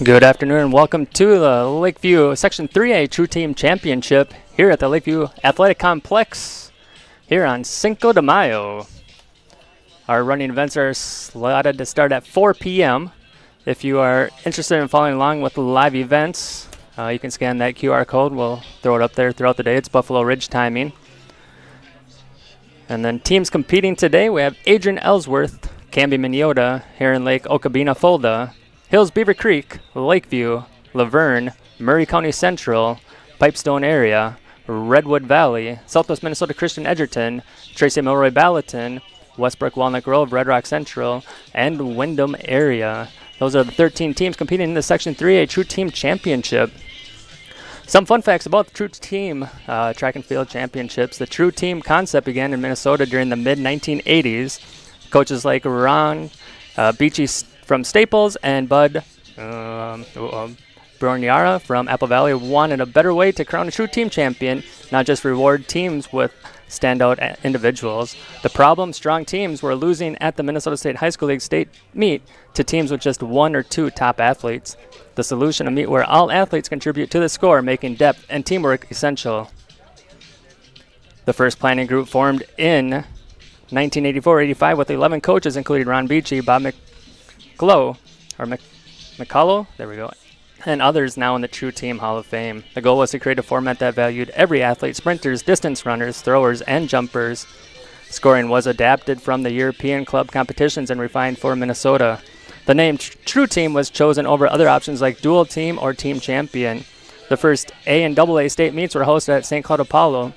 Good afternoon and welcome to the Lakeview Section 3A True Team Championship here at the Lakeview Athletic Complex here on Cinco de Mayo. Our running events are slotted to start at 4 p.m. If you are interested in following along with the live events, you can scan that QR code. We'll throw it up there throughout the day. It's Buffalo Ridge timing. And then teams competing today, we have Adrian Ellsworth, Canby Minnesota, Heron Lake, Okabena, Fulda, Hills Beaver Creek, Lakeview, Laverne, Murray County Central, Pipestone area, Redwood Valley, Southwest Minnesota Christian Edgerton, Tracy Milroy Ballatin, Westbrook Walnut Grove, Red Rock Central, and Wyndham area. Those are the 13 teams competing in the Section 3A True Team Championship. Some fun facts about the True Team Track and Field Championships. The True Team concept began in Minnesota during the mid-1980s. Coaches like Ron Beachy from Staples and Bud Bruniara from Apple Valley wanted a better way to crown a True Team champion, not just reward teams with standout individuals. The problem, strong teams were losing at the Minnesota State High School League state meet to teams with just one or two top athletes. The solution, a meet where all athletes contribute to the score, making depth and teamwork essential. The first planning group formed in 1984-85 with 11 coaches, including Ron Beachy, Bob McCullough, there we go, and others now in the True Team Hall of Fame. The goal was to create a format that valued every athlete, sprinters, distance runners, throwers, and jumpers. Scoring was adapted from the European club competitions and refined for Minnesota. The name True Team was chosen over other options like Dual Team or Team Champion. The first A and AA state meets were hosted at St. Cloud Apollo,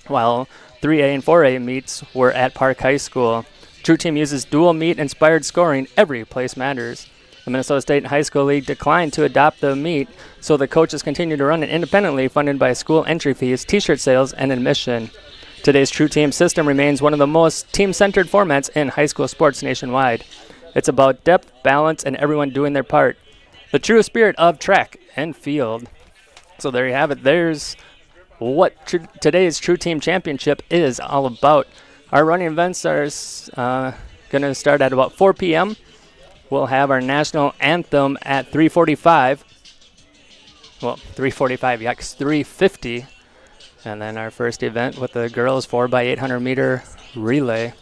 while 3A and 4A meets were at Park High School. True Team uses dual meet-inspired scoring. Every place matters. The Minnesota State High School League declined to adopt the meet, so the coaches continued to run it independently, funded by school entry fees, t-shirt sales, and admission. Today's True Team system remains one of the most team-centered formats in high school sports nationwide. It's about depth, balance, and everyone doing their part. The true spirit of track and field. So there you have it. There's what today's True Team Championship is all about. Our running events are going to start at about 4 p.m. We'll have our national anthem at 3:45. Well, 3:45, yikes, 3:50. And then our first event with the girls 4x800 meter relay.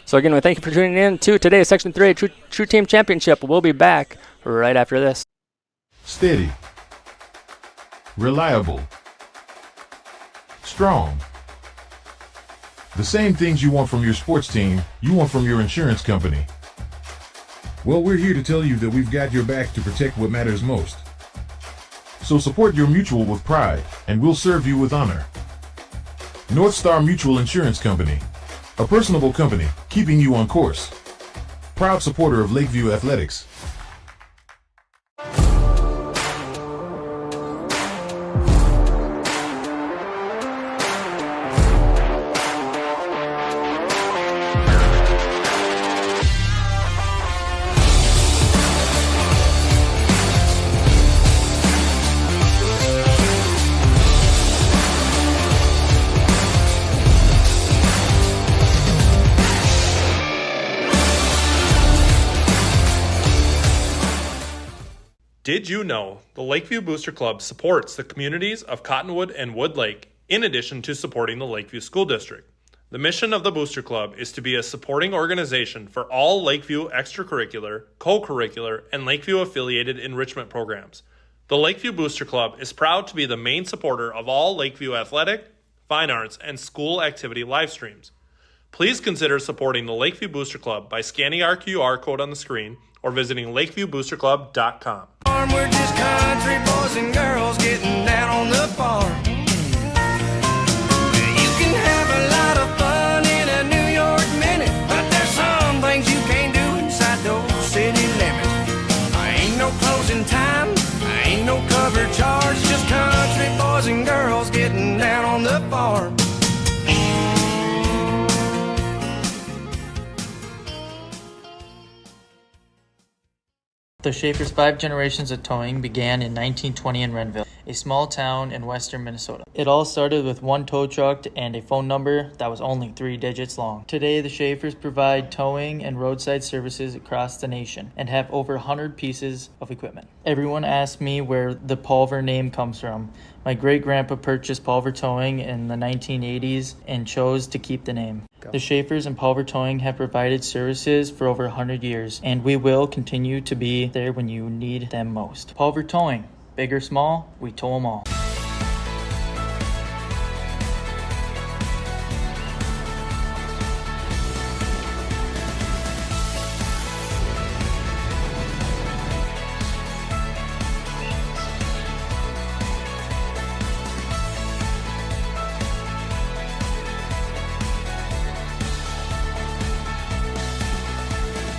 So again, we thank you for tuning in to today's Section 3A True Team Championship. We'll be back right after this. Steady. Reliable. Strong. The same things you want from your sports team, you want from your insurance company. Well, we're here to tell you that we've got your back to protect what matters most. So support your mutual with pride, and we'll serve you with honor. North Star Mutual Insurance Company. A personable company, keeping you on course. Proud supporter of Lakeview Athletics. Did you know the Lakeview Booster Club supports the communities of Cottonwood and Wood Lake in addition to supporting the Lakeview School District? The mission of the Booster Club is to be a supporting organization for all Lakeview extracurricular, co-curricular, and Lakeview-affiliated enrichment programs. The Lakeview Booster Club is proud to be the main supporter of all Lakeview athletic, fine arts, and school activity live streams. Please consider supporting the Lakeview Booster Club by scanning our QR code on the screen or visiting lakeviewboosterclub.com. We're just country boys and girls getting down on the farm. You can have a lot of fun in a New York minute, but there's some things you can't do inside those city limits. I ain't no closing time, I ain't no cover charge, just country boys and girls getting down on the farm. The Schaefer's 5 generations of towing began in 1920 in Renville, a small town in western Minnesota. It all started with one tow truck and a phone number that was only 3 digits long. Today, the Schaefers provide towing and roadside services across the nation and have over 100 pieces of equipment. Everyone asks me where the Pulver name comes from. My great-grandpa purchased Pulver Towing in the 1980s and chose to keep the name. The Schaefers and Pulver Towing have provided services for over 100 years, and we will continue to be there when you need them most. Pulver Towing, big or small, we tow them all.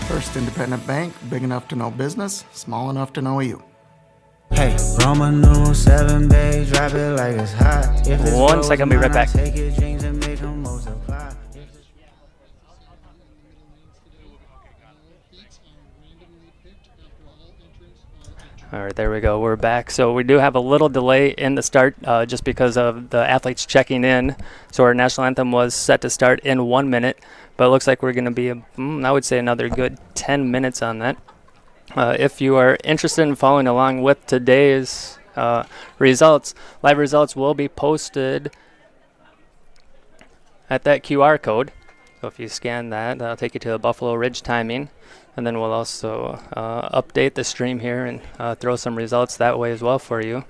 First independent bank, big enough to know business, small enough to know you. Hey, Roman numeral 7, babe, drop it like it's hot. If it's 1 second, I'll be right back. take your dreams and make them multiply. All right, there we go. We're back. So we do have a little delay in the start just because of the athletes checking in. So our national anthem was set to start in 1 minute, but it looks like we're going to be, I would say, another good 10 minutes on that. If you are interested in following along with today's results, live results will be posted at that QR code. So if you scan that, that'll take you to the Buffalo Ridge timing. And then we'll also update the stream here and throw some results that way as well for you.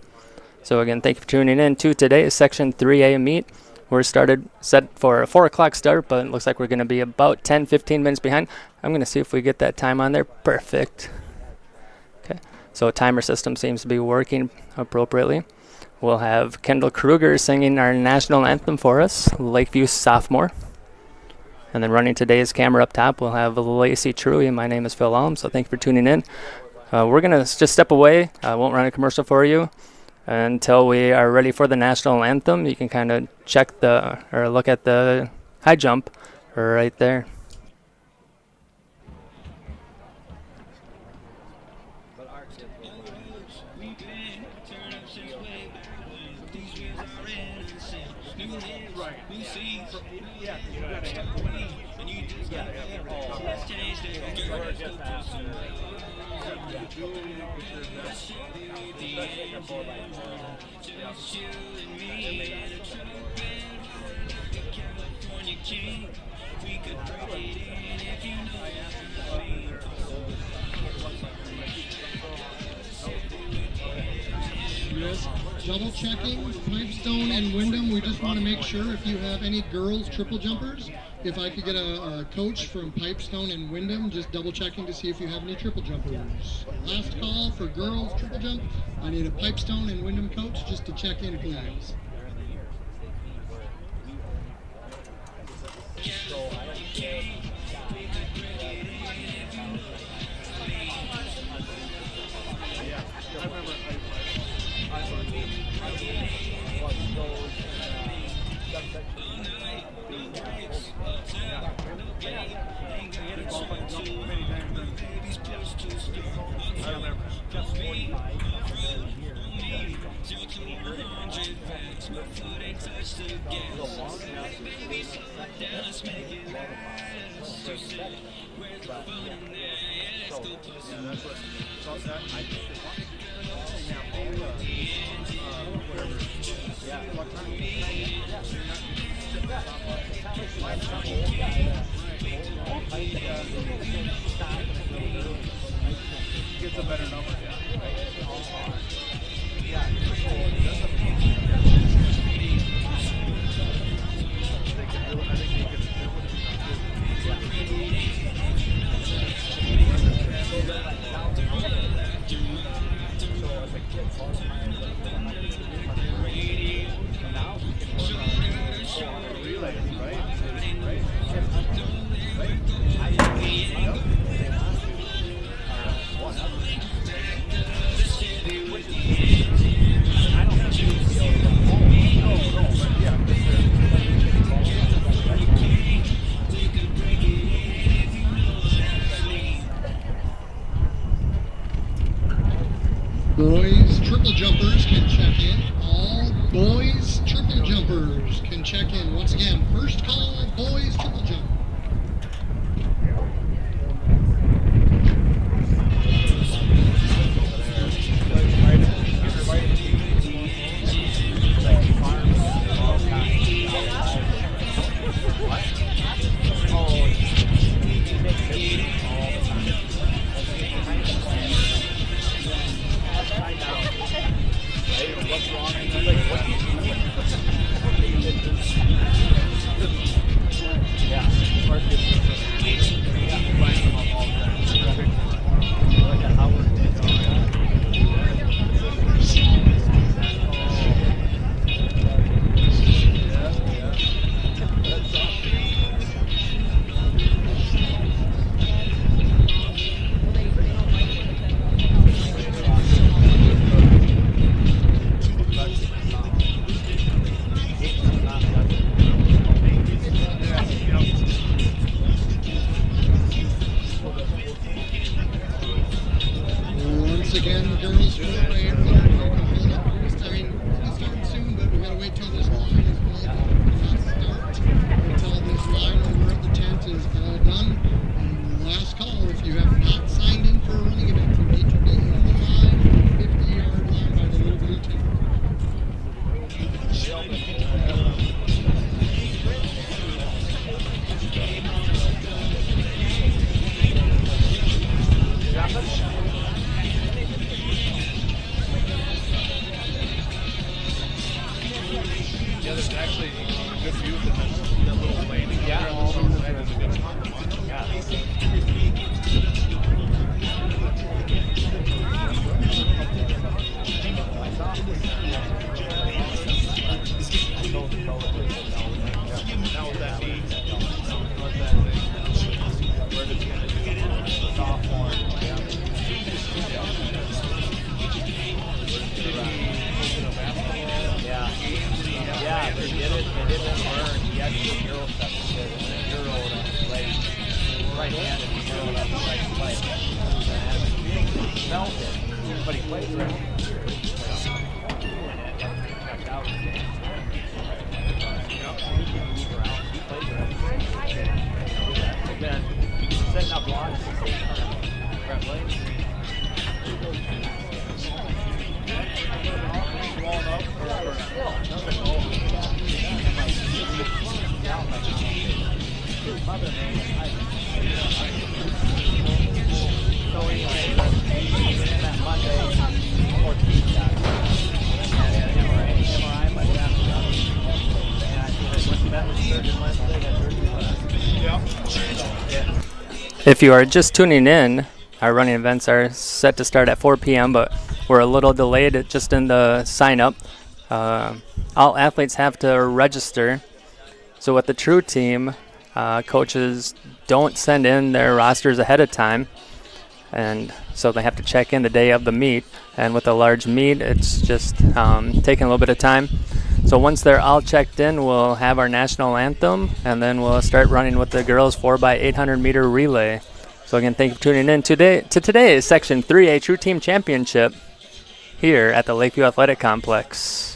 So again, thank you for tuning in to today's Section 3A meet. We're set for a 4 o'clock start, but it looks like we're going to be about 10-15 minutes behind. I'm going to see if we get that time on there. Perfect. Okay, so timer system seems to be working appropriately. We'll have Kendall Kruger singing our national anthem for us, Lakeview sophomore. And then running today's camera up top, we'll have Lacey Truey, and my name is Phil Alm, so thank you for tuning in. We're going to just step away. I won't run a commercial for you until we are ready for the national anthem. You can kind of look at the high jump right there. Double checking, Pipestone and Wyndham. We just want to make sure if you have any girls triple jumpers, if I could get a coach from Pipestone and Wyndham, just double checking to see if you have any triple jumpers. Last call for girls triple jump. I need a Pipestone and Wyndham coach just to check in, please. boys triple jumpers can check in. All boys triple jumpers can check in. Once again, first call, boys triple jump. Once again, girls 4x800, I mean, we'll start soon, but we gotta wait till this line is pulled. Start until this line over at the tent is all done. And last call, if you have not signed in for a running event, you need to be in the line, 50-yard line by the little blue tent. Yeah, there's actually a good view from that little landing. Yeah, all those is a good spot. Now with that knee, let that thing, where it's going to do the sophomore. Yeah, they did it. They did it burn. He actually hero stepped it. Hero on his leg. Right handed, he hero on his right leg. And he felt it, but he played right. Checked out. He played right. Again, setting up blocks. Brett Blake. So anyway, that Monday, 14th got MRI my left. And I went that was surgeon Wednesday, got surgery last. Yeah. If you are just tuning in, our running events are set to start at 4 p.m., but we're a little delayed just in the sign-up. All athletes have to register. So with the True Team, coaches don't send in their rosters ahead of time, and so they have to check in the day of the meet. And with a large meet, it's just taking a little bit of time. So once they're all checked in, we'll have our national anthem, and then we'll start running with the girls 4x800 meter relay. So again, thank you for tuning in to today's Section 3A True Team Championship here at the Lakeview Athletic Complex.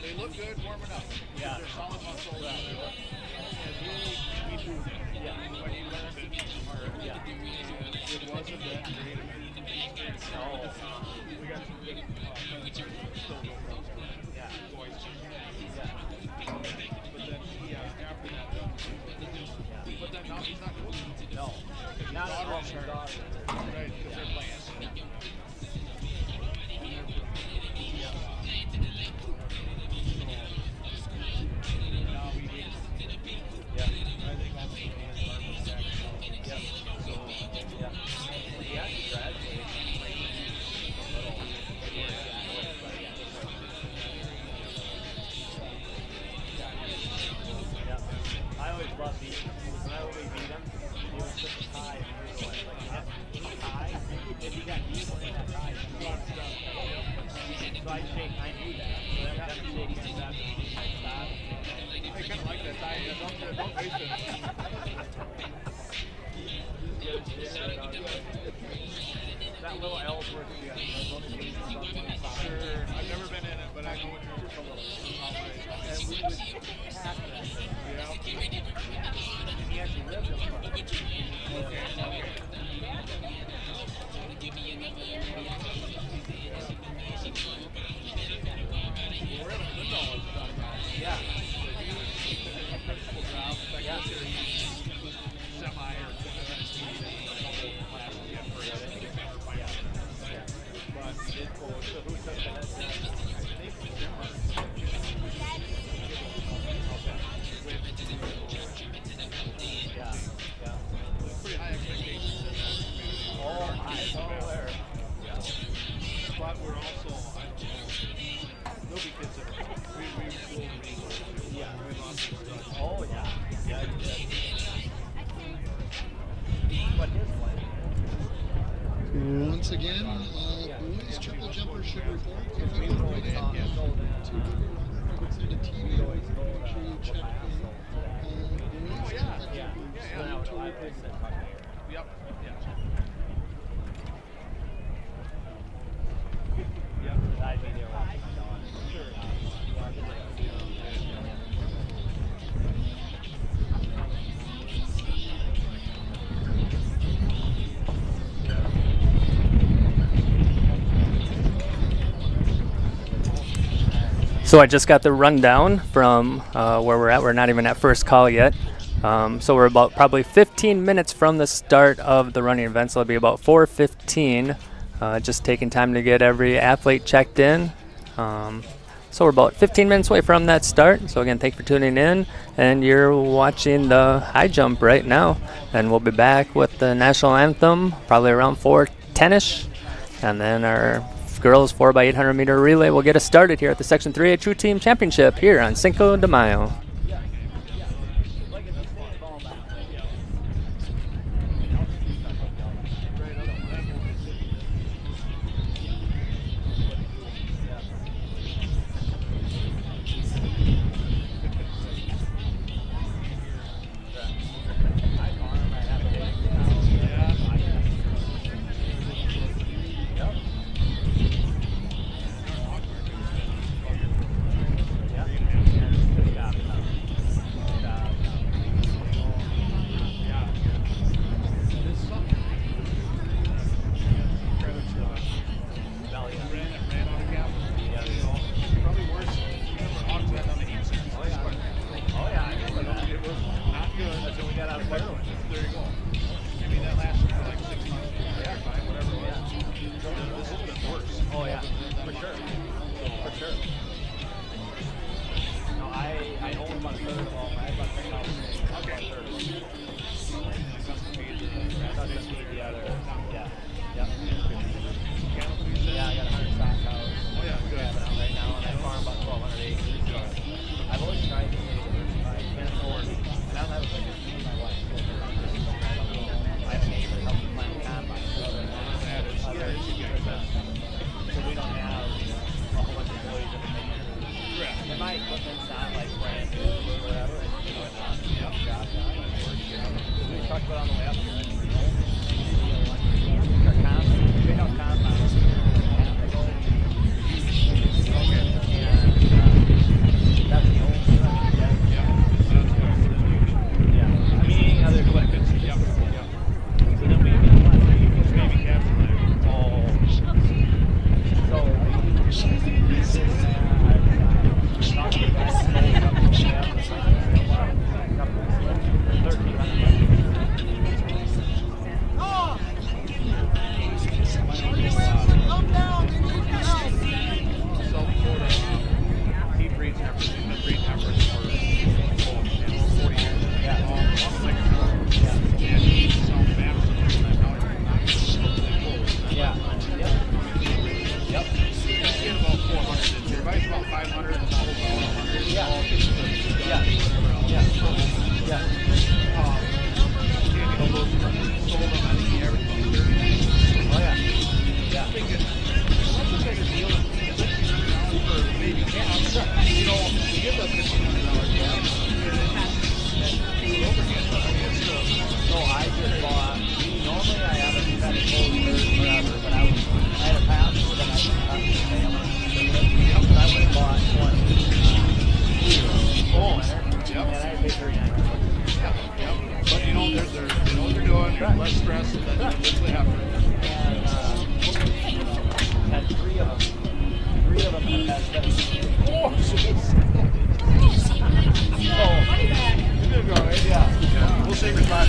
They look good warming up. Yeah. They're solid muscle. And we do that. Yeah. When he learned it, it wasn't that great of an experience. No. We got some good still go from yeah. Boys. Yeah. But then he, after that, but then now he's not cool. No. Not at all. Right, because they're playing. once again, boys triple jumpers should report. If you want to wait in to give your runner what's in the TV, make sure you check in. Boys triple jumpers to report. Yep. So I just got the rundown from where we're at. We're not even at first call yet. So we're about probably 15 minutes from the start of the running event. So it'll be about 4:15. Just taking time to get every athlete checked in. So we're about 15 minutes away from that start. So again, thank you for tuning in. And you're watching the high jump right now. And we'll be back with the national anthem probably around 4:10ish. And then our girls 4x800 meter relay will get us started here at the Section 3A True Team Championship here on Cinco de Mayo.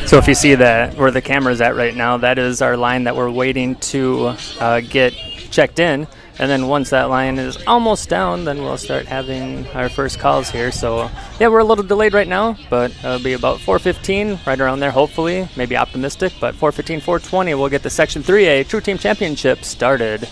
So if you see that where the camera's at right now, that is our line that we're waiting to get checked in. And then once that line is almost down, then we'll start having our first calls here. So yeah, we're a little delayed right now, but it'll be about 4:15, right around there, hopefully. Maybe optimistic, but 4:15, 4:20, we'll get the Section 3A True Team Championship started.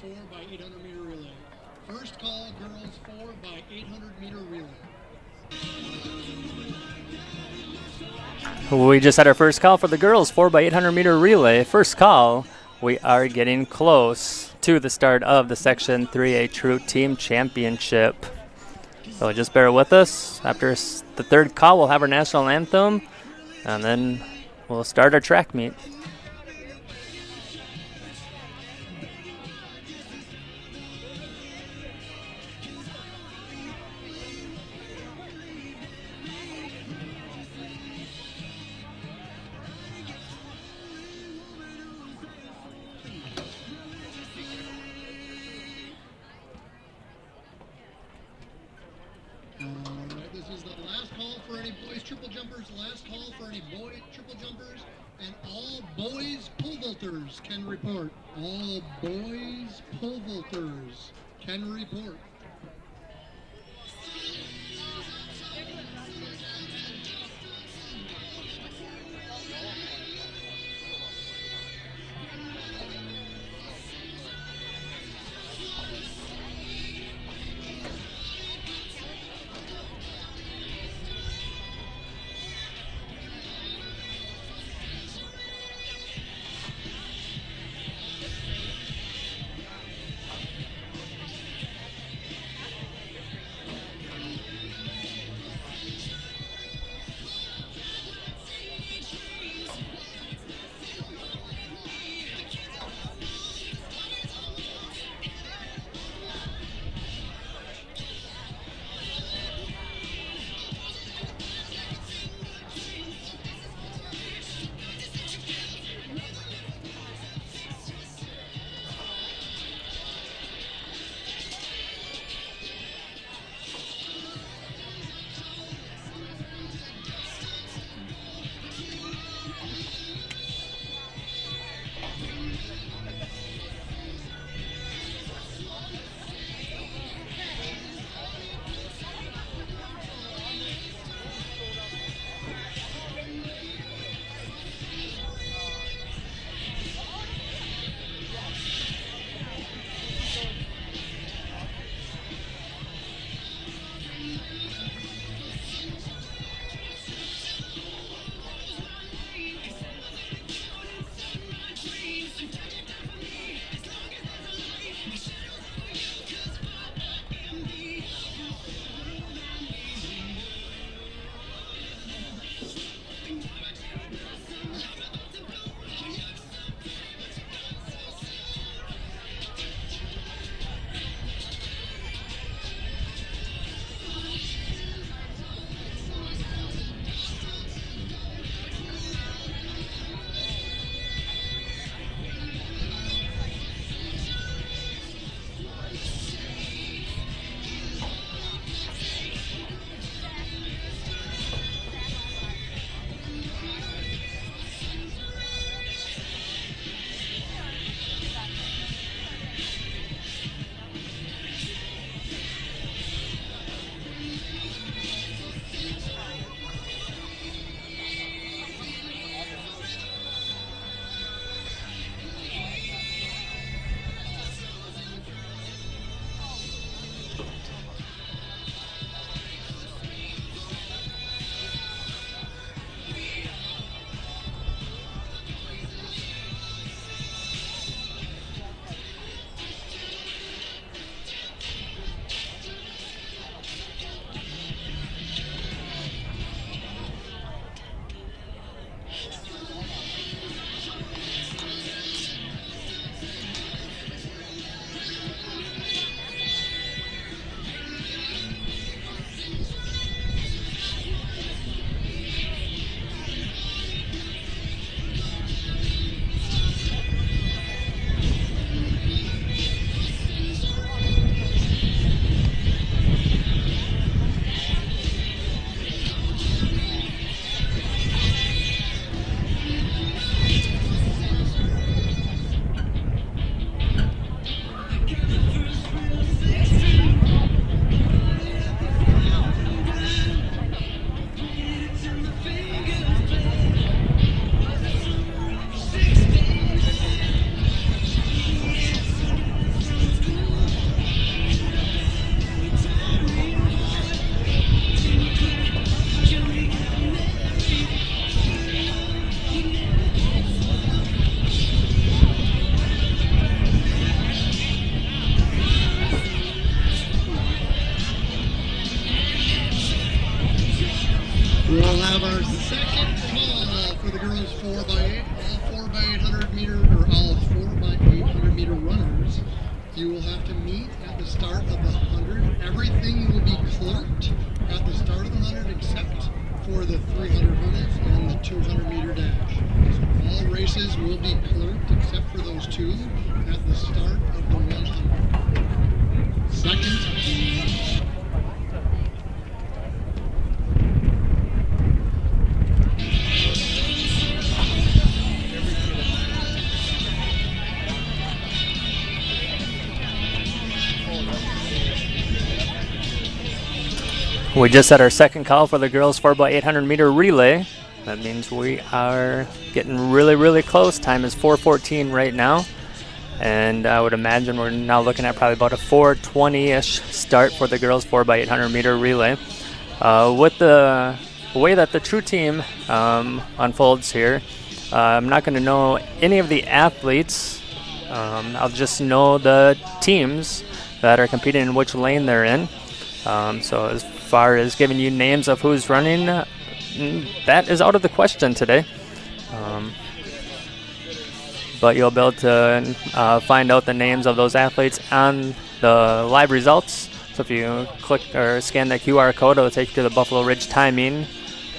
4 by 800 meter relay. First call, girls 4 by 800 meter relay. We just had our first call for the girls 4 by 800 meter relay. First call. We are getting close to the start of the Section 3A True Team Championship. So just bear with us. After the third call, we'll have our national anthem, and then we'll start our track meet. This is the last call for any boys triple jumpers, last call for any boy triple jumpers, and all boys pole vaulters can report. All boys pole vaulters can report. You will have to meet at the start of the 100. Everything will be clerked at the start of the 100 except for the 300 hurdles and the 200 meter dash. So all races will be clerked except for those two at the start of the 100. Second. We just had our second call for the girls 4x800 meter relay. That means we are getting really, really close. Time is 4:14 right now. And I would imagine we're now looking at probably about a 4:20-ish start for the girls 4x800 meter relay. With the way that the true team unfolds here, I'm not going to know any of the athletes. I'll just know the teams that are competing in which lane they're in. So as far as giving you names of who's running, that is out of the question today. But you'll be able to find out the names of those athletes on the live results. So if you click or scan the QR code, it'll take you to the Buffalo Ridge Timing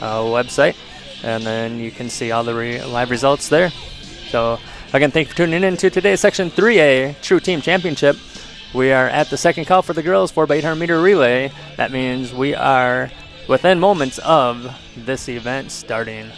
website, and then you can see all the live results there. So again, thank you for tuning in to today's Section 3A True Team Championship. We are at the second call for the girls 4x800 meter relay. That means we are within moments of this event starting.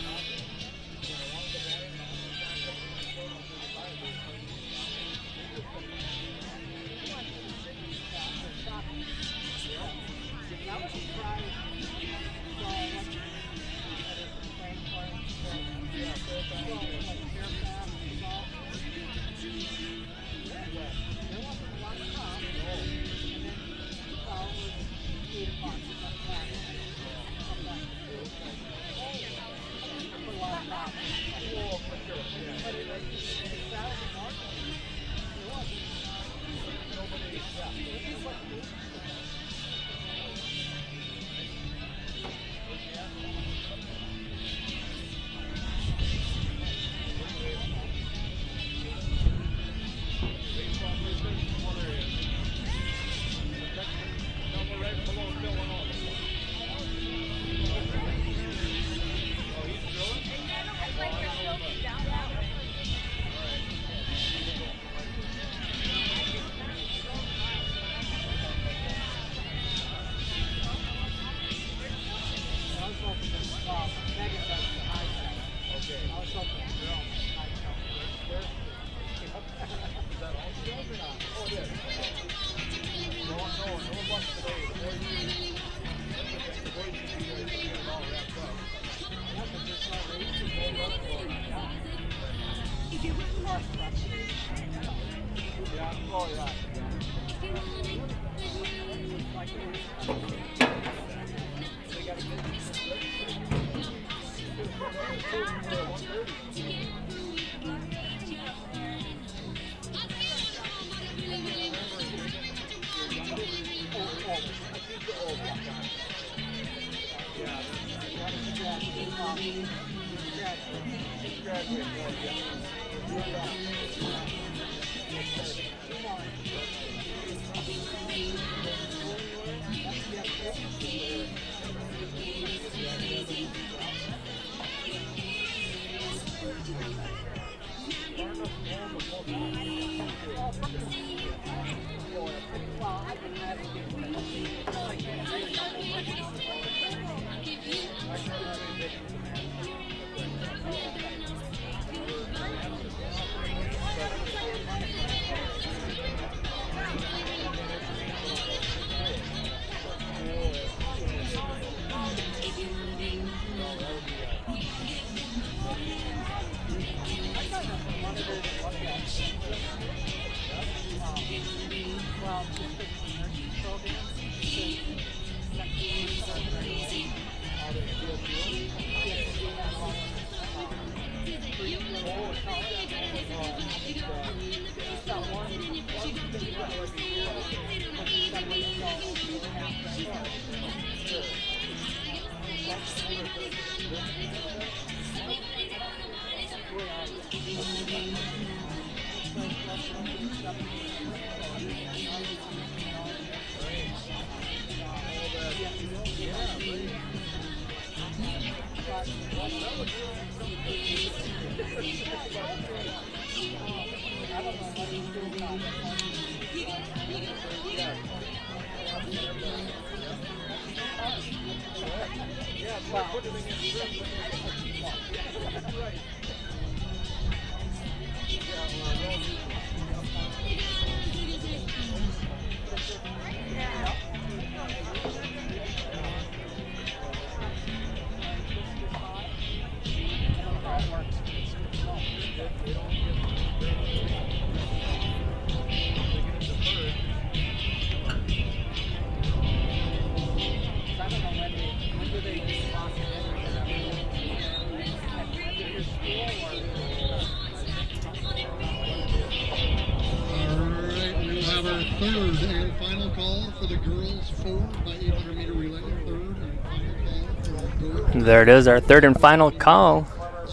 Third and final call for the girls 4 by 800 meter relay. Third and final call for the girls. There it is, our third and final call.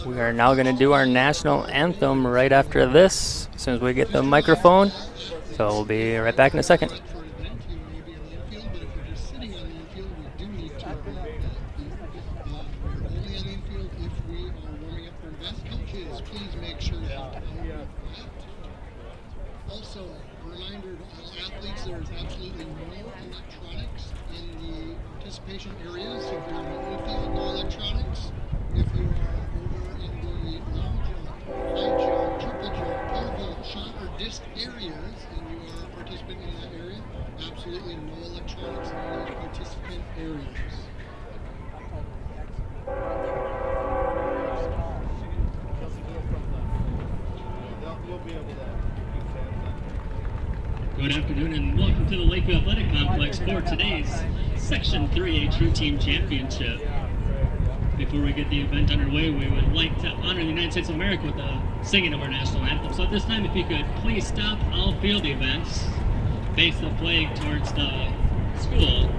We are now going to do our national anthem right after this, as soon as we get the microphone. So we'll be right back in a second. Also, a reminder to all athletes, there is absolutely no electronics in the participation areas. So if you're in the infield, no electronics. If you are over in the long jump, high jump, triple jump, pole vault, shot, or disc areas, and you are a participant in that area, absolutely no electronics in those participant areas. Good afternoon and welcome to the Lakeview Athletic Complex for today's Section 3A True Team Championship. Before we get the event underway, we would like to honor the United States of America with the singing of our national anthem. So at this time, if you could please stop all field events, face the flag towards the school,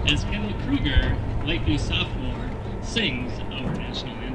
as Kendall Kruger, Lakeview sophomore, sings our national anthem.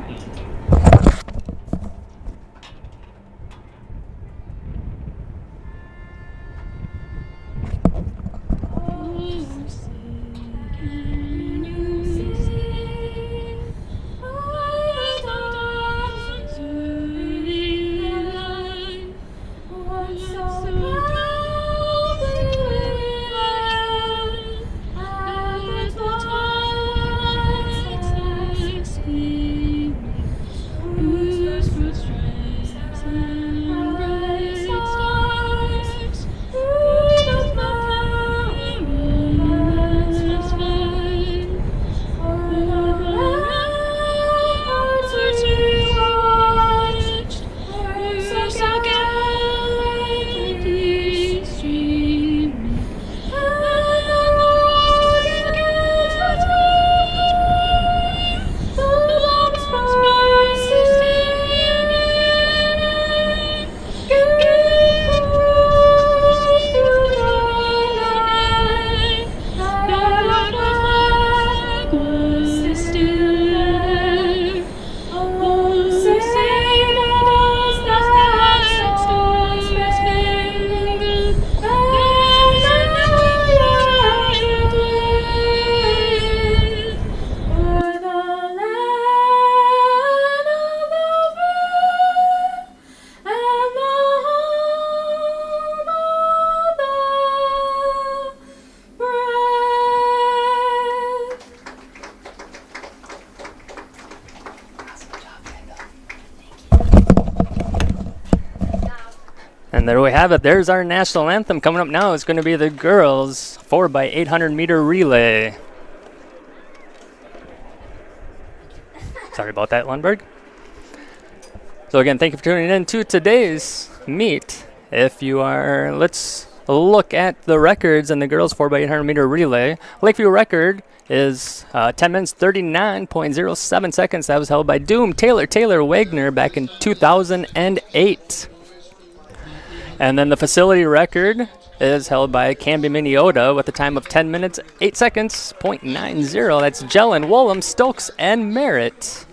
And there we have it. There's our national anthem. Coming up now is going to be the girls 4 by 800 meter relay. Sorry about that, Lundberg. So again, thank you for tuning in to today's meet. If you are, let's look at the records in the girls 4 by 800 meter relay. Lakeview record is 10 minutes 39.07 seconds. That was held by Doom Taylor Wagner back in 2008. And then the facility record is held by Camby Miniota with a time of 10 minutes 8 seconds, .90. That's Jellen, Wollum, Stokes, and Merritt.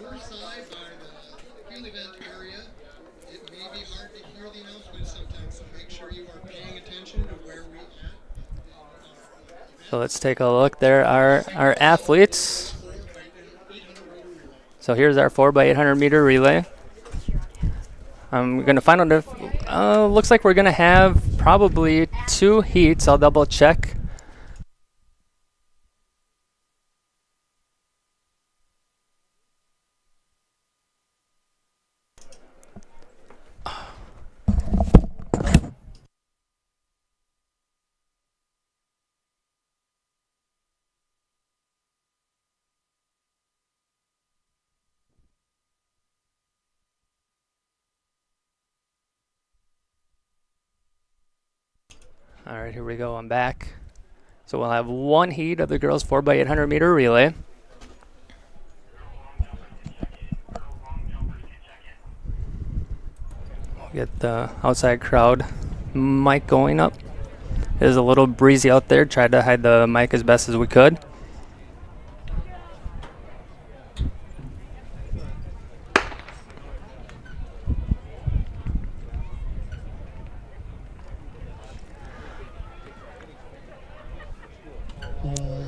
So let's take a look. There are our athletes. So here's our 4x800 meter relay. I'm going to find out if, looks like we're going to have probably 2 heats. I'll double check. All right, here we go. I'm back. So we'll have 1 heat of the girls 4x800 meter relay. We'll get the outside crowd mic going up. It is a little breezy out there. Tried to hide the mic as best as we could.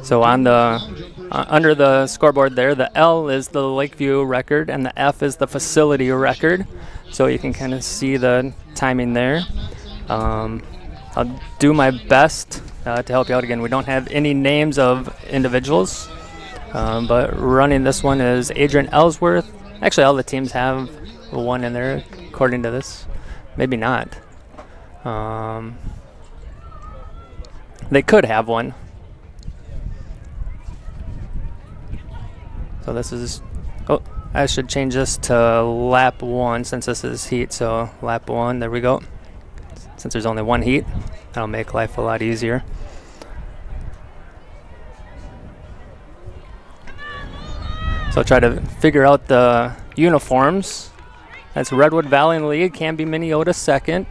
So on the under the scoreboard there, the L is the Lakeview record and the F is the facility record. So you can kind of see the timing there. I'll do my best to help you out again. We don't have any names of individuals, but running this one is Adrian Ellsworth. Actually, all the teams have one in there, according to this. Maybe not. They could have one. So this is, oh, I should change this to lap 1 since this is heat. So lap 1, there we go. Since there's only 1 heat, that'll make life a lot easier. So I'll try to figure out the uniforms. That's Redwood Valley in the lead, Canby Minneota second.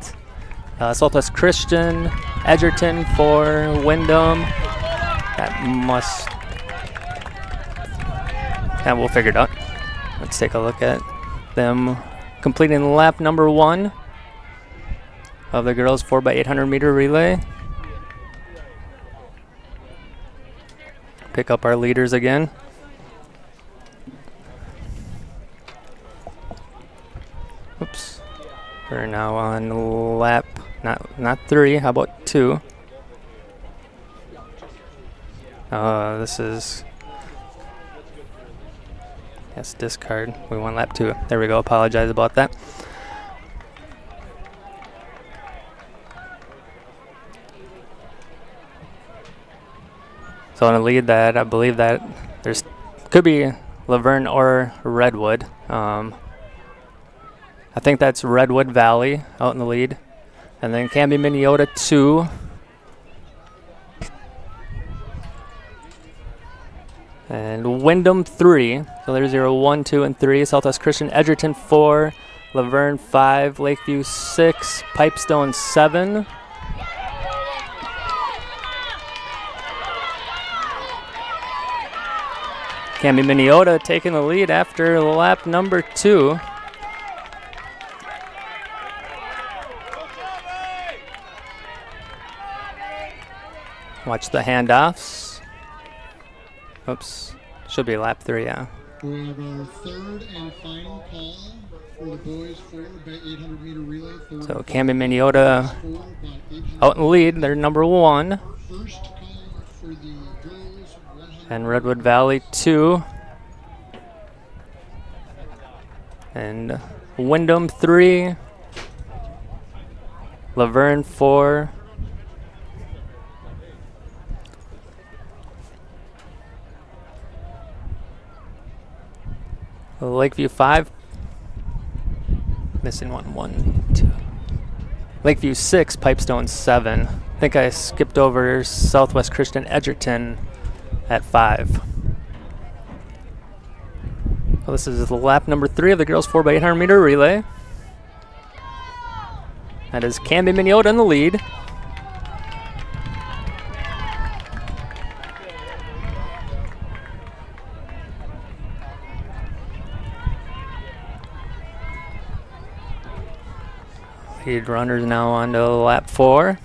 Southwest Christian, Edgerton for Windham. That must, and we'll figure it out. Let's take a look at them completing lap number 1 of the girls 4x800 meter relay. Pick up our leaders again. Oops. We're now on lap, not 3, how about 2? This is, yes, discard. We want lap 2. There we go. Apologize about that. So in the lead, that I believe that there's could be Laverne or Redwood. I think that's Redwood Valley out in the lead, and then Canby Minneota 2. And Windham 3. So there's 0, 1, 2, and 3. Southwest Christian Edgerton 4. Laverne 5. Lakeview 6. Pipestone 7. Canby Minneota taking the lead after lap number 2. Watch the handoffs. Oops. Should be lap 3, yeah. We have our third and final call for the boys 4x800 meter relay. So Canby Minneota out in the lead. They're number 1. First call for the girls 100. And Redwood Valley 2. And Windham 3. Laverne 4. Lakeview 5. Missing 1, 1, 2. Lakeview 6, Pipestone 7. I think I skipped over Southwest Christian Edgerton at 5. Well, this is lap number 3 of the girls 4x800 meter relay. That is Canby Minneota in the lead. Lead runners now on to lap 4.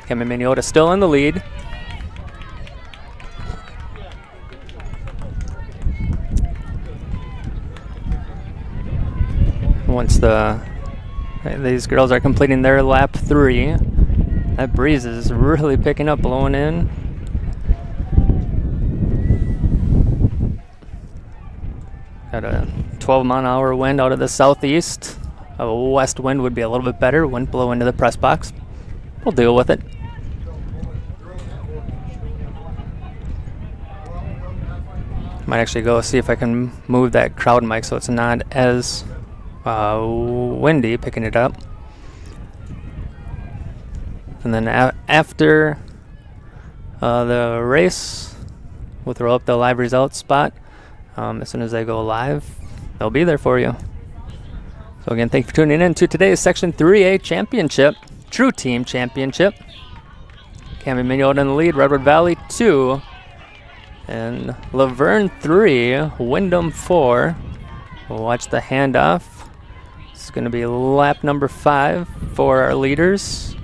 Canby Minneota still in the lead. once these girls are completing their lap 3. That breeze is really picking up, blowing in. Got a 12-mile-an-hour wind out of the southeast. A west wind would be a little bit better. Wouldn't blow into the press box. We'll deal with it. Might actually go see if I can move that crowd mic so it's not as windy picking it up. And then after the race, we'll throw up the live results spot. As soon as they go live, they'll be there for you. So again, thank you for tuning in to today's Section 3A Championship, True Team Championship. Camden Minnesota in the lead, Redwood Valley 2, and Laverne 3, Wyndham 4. We'll watch the handoff. It's going to be lap number 5 for our leaders.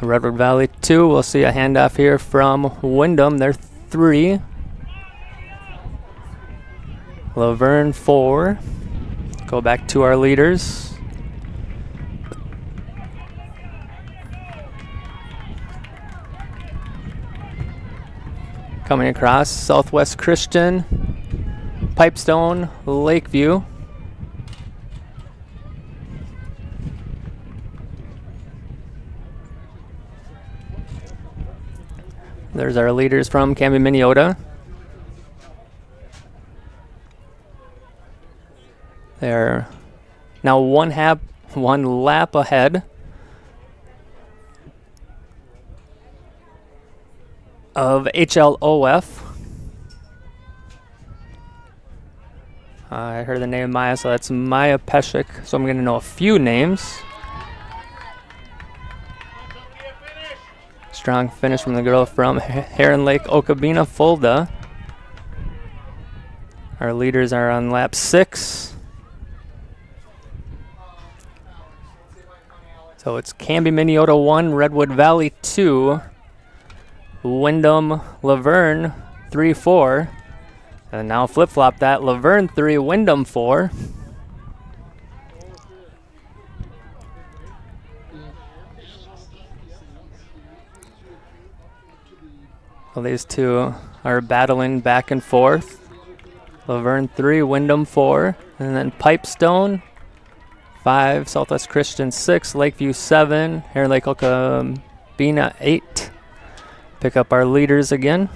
Redwood Valley 2, we'll see a handoff here from Wyndham. They're 3. Laverne 4. Go back to our leaders. Coming across, Southwest Christian, Pipestone, Lakeview. There's our leaders from Camden, Minnesota. They're now one lap ahead of HLOF. I heard the name Maya, so that's Maya Peshik. So I'm going to know a few names. Strong finish from the girl from Heron Lake, Okabena, Fulda. Our leaders are on lap 6. So it's Canby, Minnesota 1, Redwood Valley 2, Wyndham, Laverne 3, 4. And now flip-flop that, Laverne 3, Wyndham 4. Well, these two are battling back and forth. Laverne 3, Wyndham 4, and then Pipestone 5, Southwest Christian 6, Lakeview 7, Heron Lake Okabena 8. Pick up our leaders again.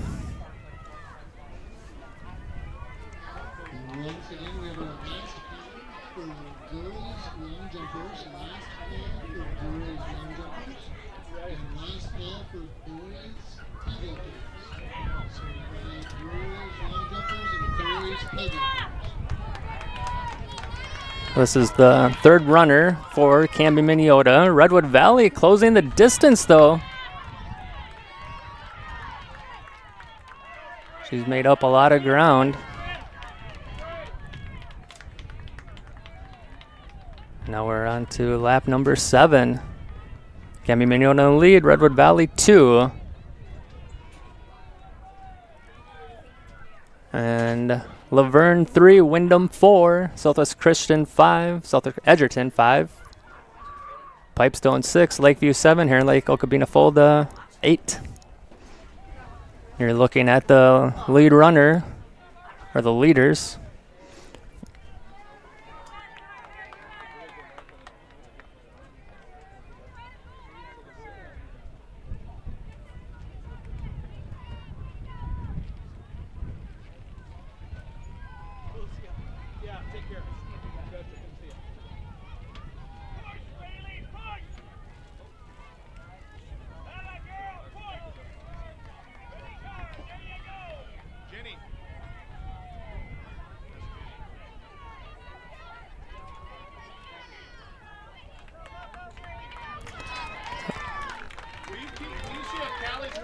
Once again, we have our last call for girls long jumpers, last call for girls long jumpers, and last call for boys pug jumpers. So we have girls long jumpers and boys pug jumpers. This is the third runner for Canby, Minnesota. Redwood Valley closing the distance, though. She's made up a lot of ground. Now we're on to lap number 7. Canby, Minnesota in the lead, Redwood Valley 2. And Laverne 3, Wyndham 4, Southwest Christian 5, Southwest Edgerton 5, Pipestone 6, Lakeview 7, Heron Lake, Okabena, Fulda 8. You're looking at the lead runner, or the leaders.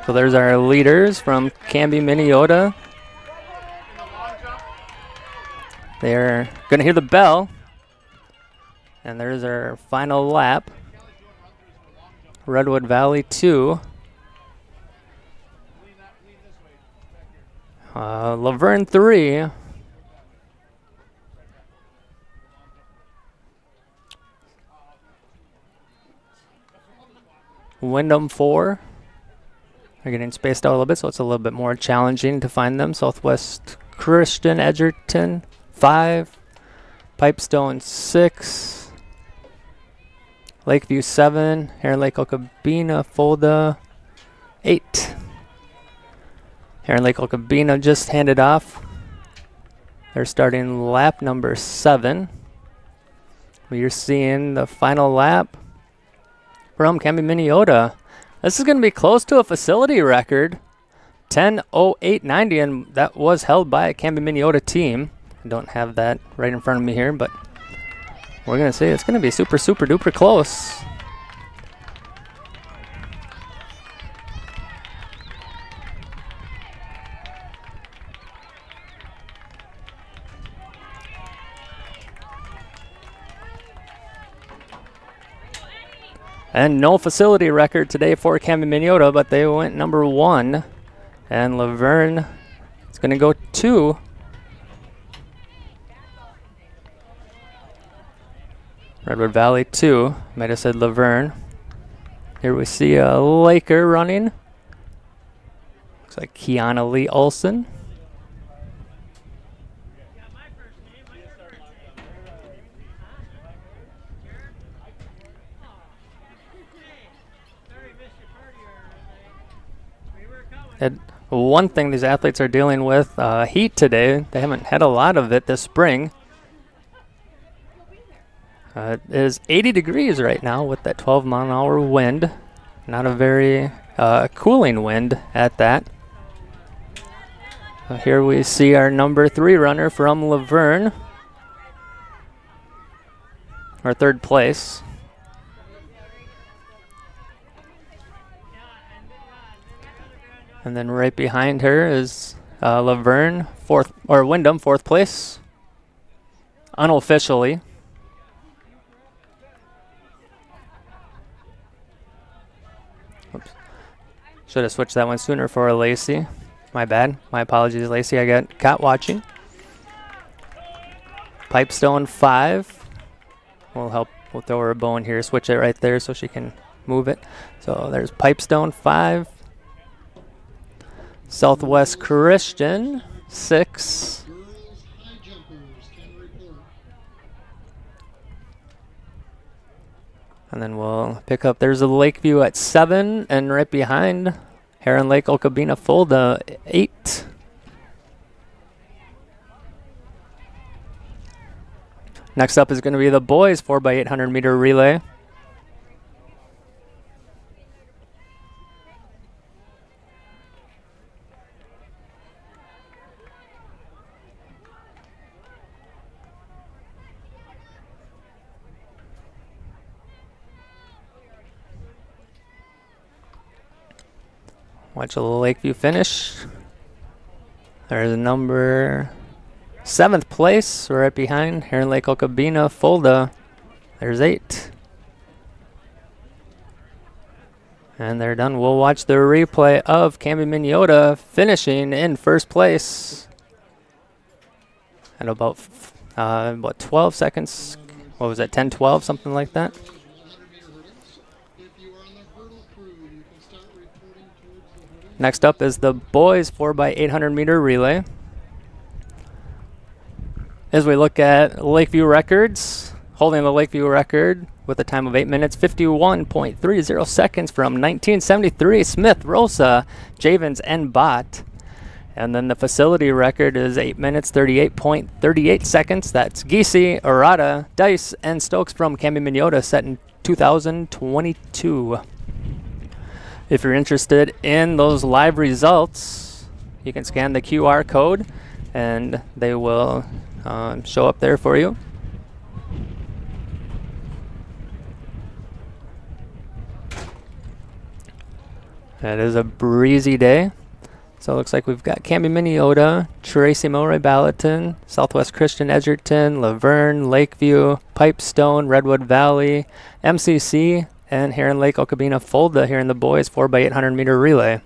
So there's our leaders from Canby, Minnesota. They're going to hear the bell. And there's our final lap. Redwood Valley 2. Laverne 3. Wyndham 4. They're getting spaced out a little bit, so it's a little bit more challenging to find them. Southwest Christian Edgerton 5. Pipestone 6. Lakeview 7. Heron Lake Okabena Fulda 8. Heron Lake Okabena just handed off. They're starting lap number 7. We're seeing the final lap from Canby Minneota. This is going to be close to a facility record. 10:08:90, and that was held by a Canby Minneota team. I don't have that right in front of me here, but we're going to say it's going to be super, super duper close. And no facility record today for Canby Minneota, but they went number 1. And Laverne is going to go 2. Redwood Valley 2. Might have said Laverne. Here we see a Laker running. Looks like Kiana Lee Olson. And one thing these athletes are dealing with, heat today. They haven't had a lot of it this spring. It is 80 degrees right now with that 12-mile-an-hour wind. Not a very cooling wind at that. Here we see our number 3 runner from Laverne, or 3rd place. And then right behind her is Laverne, 4th, or Wyndham, 4th place, unofficially. Oops. Should have switched that one sooner for Lacey. My bad. My apologies, Lacey. I got caught watching. Pipestone 5. We'll throw her a bone here. Switch it right there so she can move it. So there's Pipestone 5. Southwest Christian 6. Girls high jumpers can report. And then we'll pick up, there's a Lakeview at 7, and right behind, Heron Lake Okabena Fulda 8. Next up is going to be the boys 4x800 meter relay. Watch a little Lakeview finish. There's a number 7th place right behind Heron Lake Okabena Fulda. There's 8. And they're done. We'll watch the replay of Canby Minneota finishing in 1st place at about 12 seconds. What was that, 10-12, something like that? 100-meter hurdles. If you are on the hurdle crew, you can start reporting towards the hurdle. Next up is the boys 4x800 meter relay. As we look at Lakeview records, holding the Lakeview record with a time of 8 minutes, 51.30 seconds from 1973, Smith, Rosa, Javens, and Bott. And then the facility record is 8 minutes, 38.38 seconds. That's Giese, Arata, Dice, and Stokes from Canby Minneota, set in 2022. If you're interested in those live results, you can scan the QR code and they will show up there for you. It is a breezy day. So it looks like we've got Canby Minneota, Tracy Milroy Ballatin, Southwest Christian Edgerton, Laverne, Lakeview, Pipestone, Redwood Valley, MCC, and Heron Lake Okabena Fulda here in the boys 4x800 meter relay.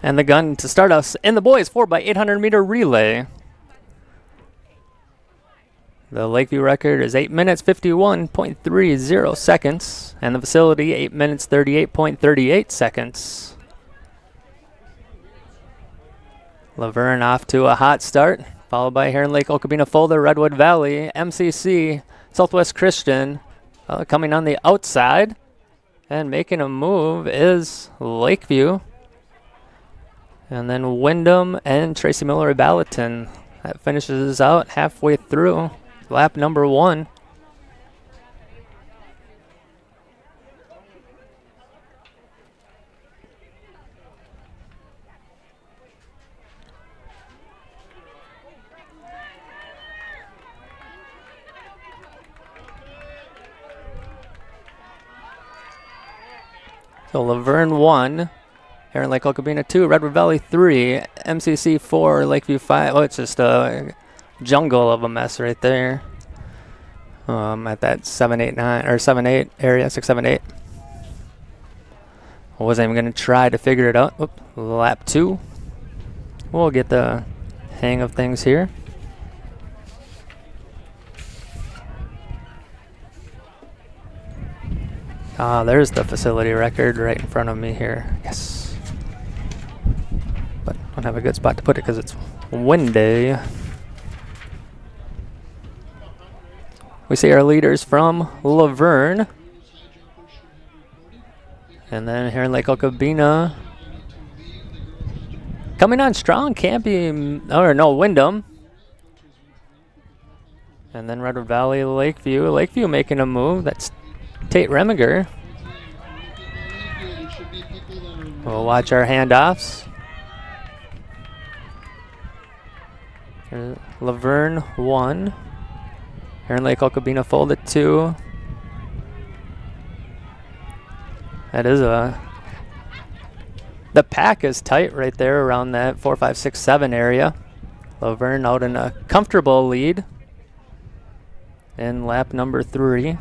And the gun to start us in the boys 4x800 meter relay. The Lakeview record is 8 minutes 51.30 seconds, and the facility 8 minutes 38.38 seconds. Laverne off to a hot start, followed by Heron Lake, Okabena, Fulda, Redwood Valley, MCC, Southwest Christian. Coming on the outside and making a move is Lakeview. And then Wyndham and Tracy Miller of Ballatin. That finishes out halfway through lap number 1. So Laverne 1, Heron Lake, Okabena 2, Redwood Valley 3, MCC 4, Lakeview 5. Oh, it's just a jungle of a mess right there. At that 7-8-9 or 7-8 area, 6-7-8. I wasn't even gonna try to figure it out. Oop, lap 2. We'll get the hang of things here. There's the facility record right in front of me here. Yes. But I don't have a good spot to put it because it's windy. We see our leaders from Laverne. And then here in Lake Okabena. Coming on strong, Wyndham. And then Redwood Valley, Lakeview. Lakeview making a move. That's Tate Remiger. We'll watch our handoffs. Laverne 1. Heron Lake, Okabena, Fulda 2. That is the pack is tight right there around that 4, 5, 6, 7 area. Laverne out in a comfortable lead in lap number 3.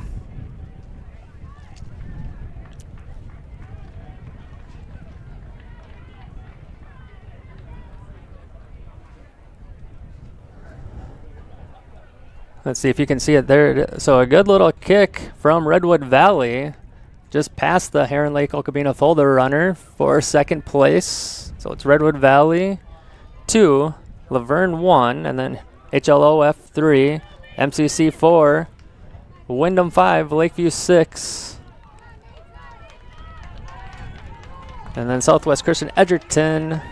Let's see if you can see it there. So a good little kick from Redwood Valley, just past the Heron Lake, Okabena, Fulda runner for second place. So it's Redwood Valley 2, Laverne 1, and then HLOF 3, MCC 4, Wyndham 5, Lakeview 6, and then Southwest Christian Edgerton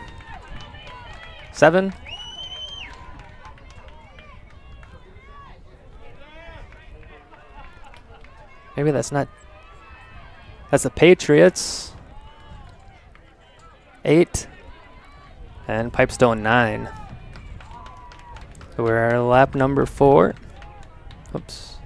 7. Maybe that's not. That's the Patriots. 8. And Pipestone 9. So we're at lap number 4. Oops.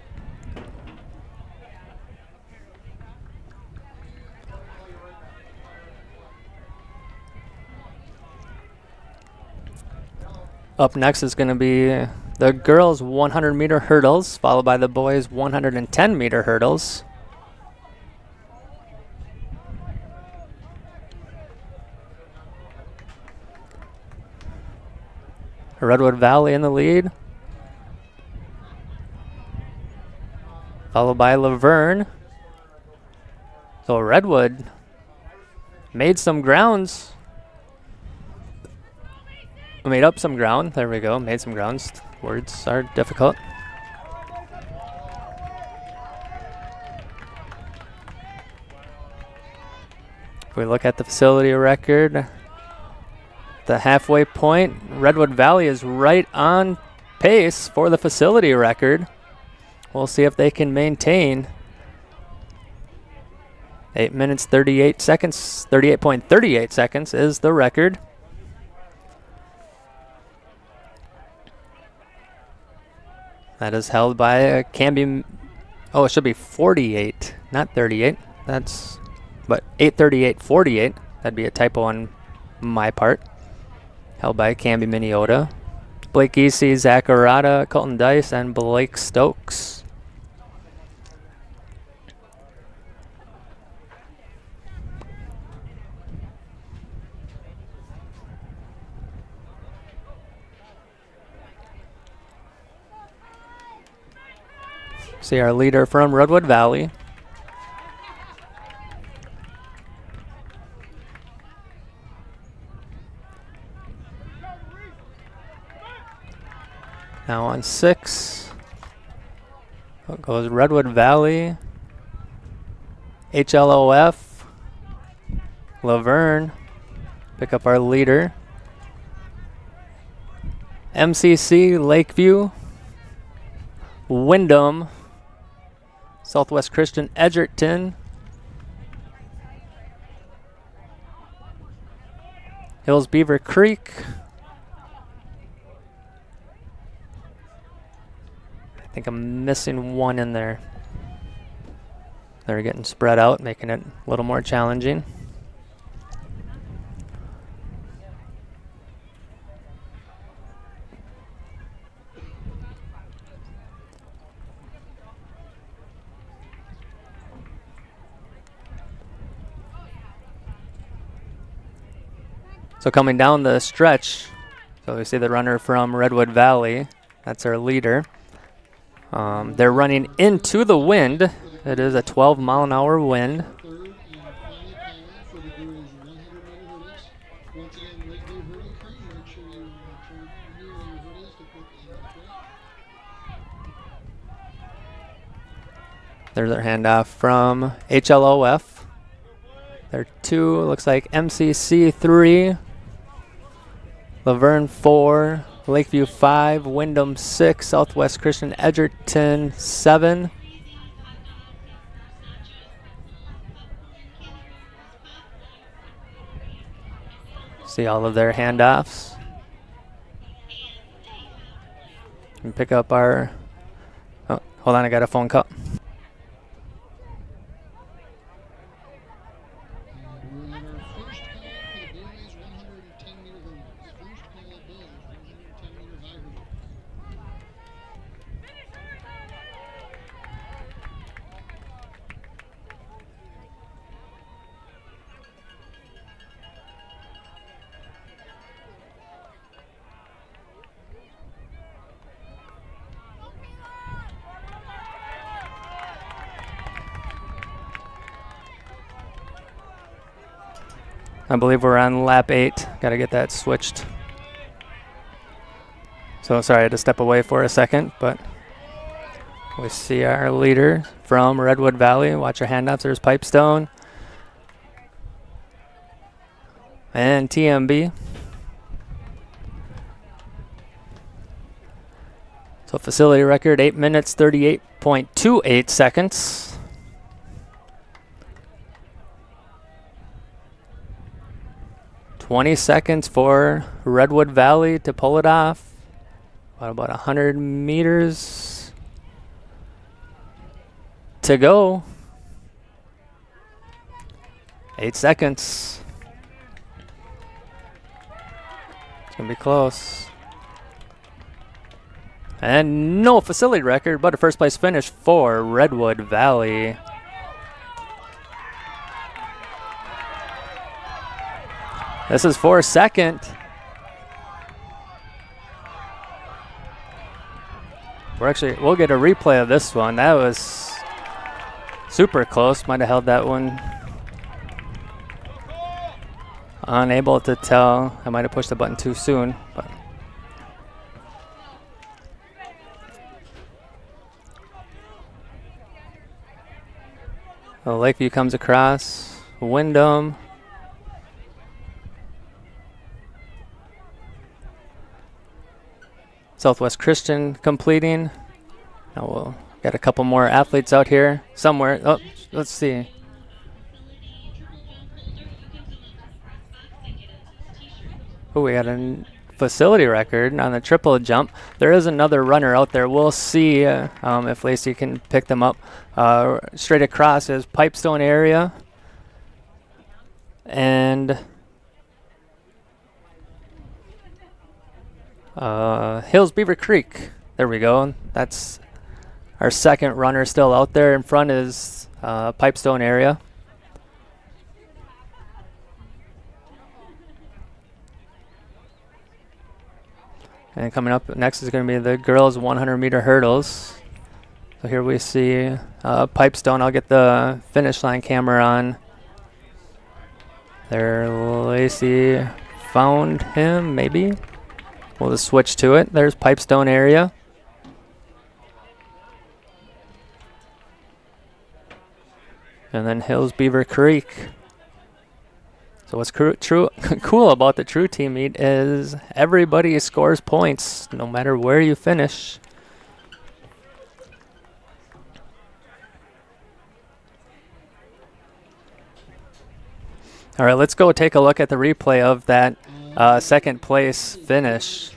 Up next is going to be the girls' 100-meter hurdles, followed by the boys' 110-meter hurdles. Redwood Valley in the lead, followed by Laverne. So Redwood made some grounds. Made up some ground. There we go. Made some grounds. Words are difficult. If we look at the facility record, the halfway point, Redwood Valley is right on pace for the facility record. We'll see if they can maintain 8 minutes 38 seconds. 38.38 seconds is the record. That is held by Camby. Oh, it should be 48, not 38. But 8:38:48. That'd be a typo on my part. Held by Camby Miniota. Blake Easy, Zach Arata, Colton Dice, and Blake Stokes. See our leader from Redwood Valley. Now on 6. Goes Redwood Valley. HLOF. Laverne. Pick up our leader. MCC Lakeview. Wyndham. Southwest Christian Edgerton. Hills Beaver Creek. I think I'm missing one in there. They're getting spread out, making it a little more challenging. So coming down the stretch, so we see the runner from Redwood Valley. That's our leader. They're running into the wind. It is a 12-mile-an-hour wind. Third and final call for the girls 100-meter hurdles. Once again, Lakeview hurdle crew, make sure you turn near your hurdles to put in the track. There's our handoff from HLOF. They're 2, looks like MCC 3, Laverne 4, Lakeview 5, Wyndham 6, Southwest Christian Edgerton 7. See all of their handoffs. And pick up our, oh, hold on, I got a phone call. We'll have our first call for the boys 110-meter hurdles. First call boys 110-meter high hurdle. I believe we're on lap 8. Got to get that switched. So sorry, I had to step away for a second, but we see our leader from Redwood Valley. Watch your handoffs. There's Pipestone and TMB. So facility record 8 minutes 38.28 seconds. 20 seconds for Redwood Valley to pull it off. About 100 meters to go. 8 seconds. It's going to be close. And no facility record, but a first place finish for Redwood Valley. This is for second. We'll get a replay of this one. That was super close. Might have held that one. Unable to tell. I might have pushed the button too soon, but. Lakeview comes across. Wyndham. Southwest Christian completing. Now we'll get a couple more athletes out here somewhere. Oh, let's see. Oh, we got a facility record on the triple jump. There is another runner out there. We'll see if Lacey can pick them up. Straight across is Pipestone area. And Hills Beaver Creek. There we go. That's our second runner still out there. In front is Pipestone area. And coming up next is going to be the girls 100-meter hurdles. So here we see Pipestone. I'll get the finish line camera on. There, Lacey found him, maybe. We'll just switch to it. There's Pipestone area. And then Hills Beaver Creek. So what's cool about the True Team meet is everybody scores points, no matter where you finish. All right, let's go take a look at the replay of that second place finish.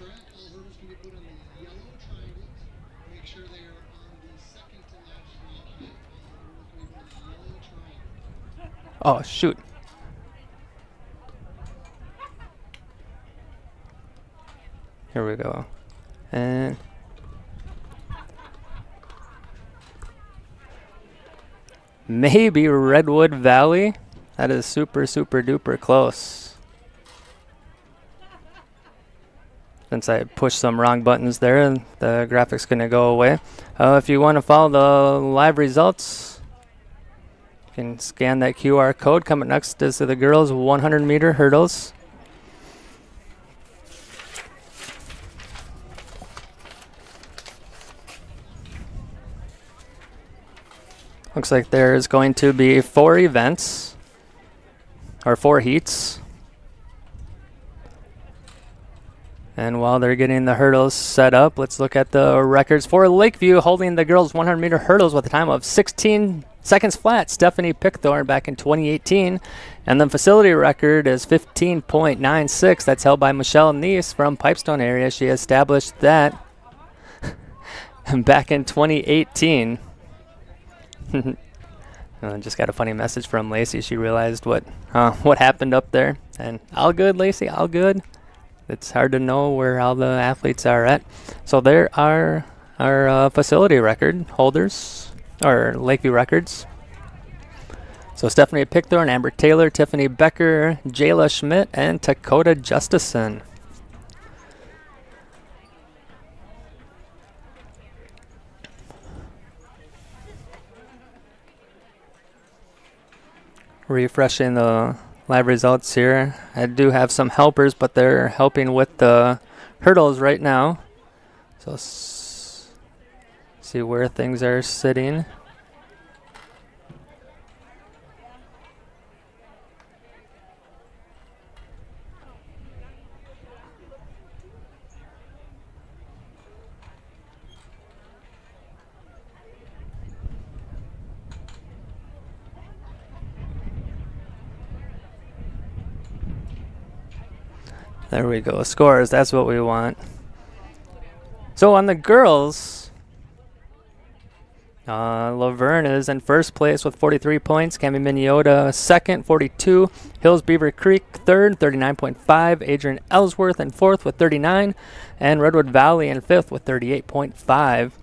Oh, shoot. Here we go. And maybe Redwood Valley. That is super, super duper close. Since I pushed some wrong buttons there, and the graphic's going to go away. If you want to follow the live results, you can scan that QR code. Coming next is the girls' 100-meter hurdles. Looks like there's going to be 4 events, or 4 heats. And while they're getting the hurdles set up, let's look at the records for Lakeview, holding the girls' 100-meter hurdles with a time of 16 seconds flat. Stephanie Pickthorn back in 2018. And the facility record is 15.96. That's held by Michelle Neese from Pipestone area. She established that back in 2018. Just got a funny message from Lacey. She realized what happened up there. And all good, Lacey, all good. It's hard to know where all the athletes are at. So there are our facility record holders, or Lakeview records. So Stephanie Pickthorn, Amber Taylor, Tiffany Becker, Jayla Schmidt, and Dakota Justison. Refreshing the live results here. I do have some helpers, but they're helping with the hurdles right now. So see where things are sitting. There we go. Scores. That's what we want. So on the girls, Laverne is in first place with 43 points. Cami Miniota second, 42. Hills Beaver Creek third, 39.5. Adrian Ellsworth in fourth with 39. And Redwood Valley in fifth with 38.5.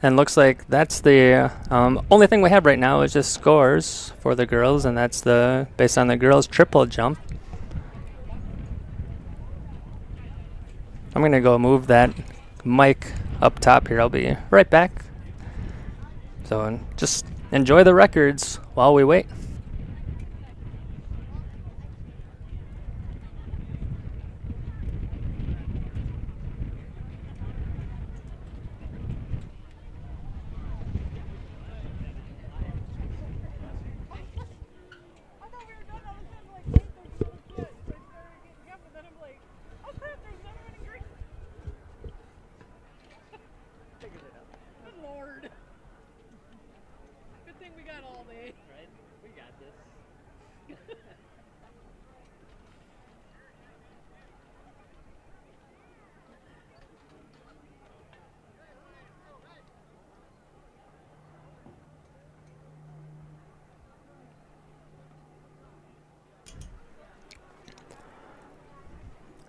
And looks like that's the only thing we have right now is just scores for the girls, and that's based on the girls' triple jump. I'm gonna go move that mic up top here. I'll be right back. So just enjoy the records while we wait.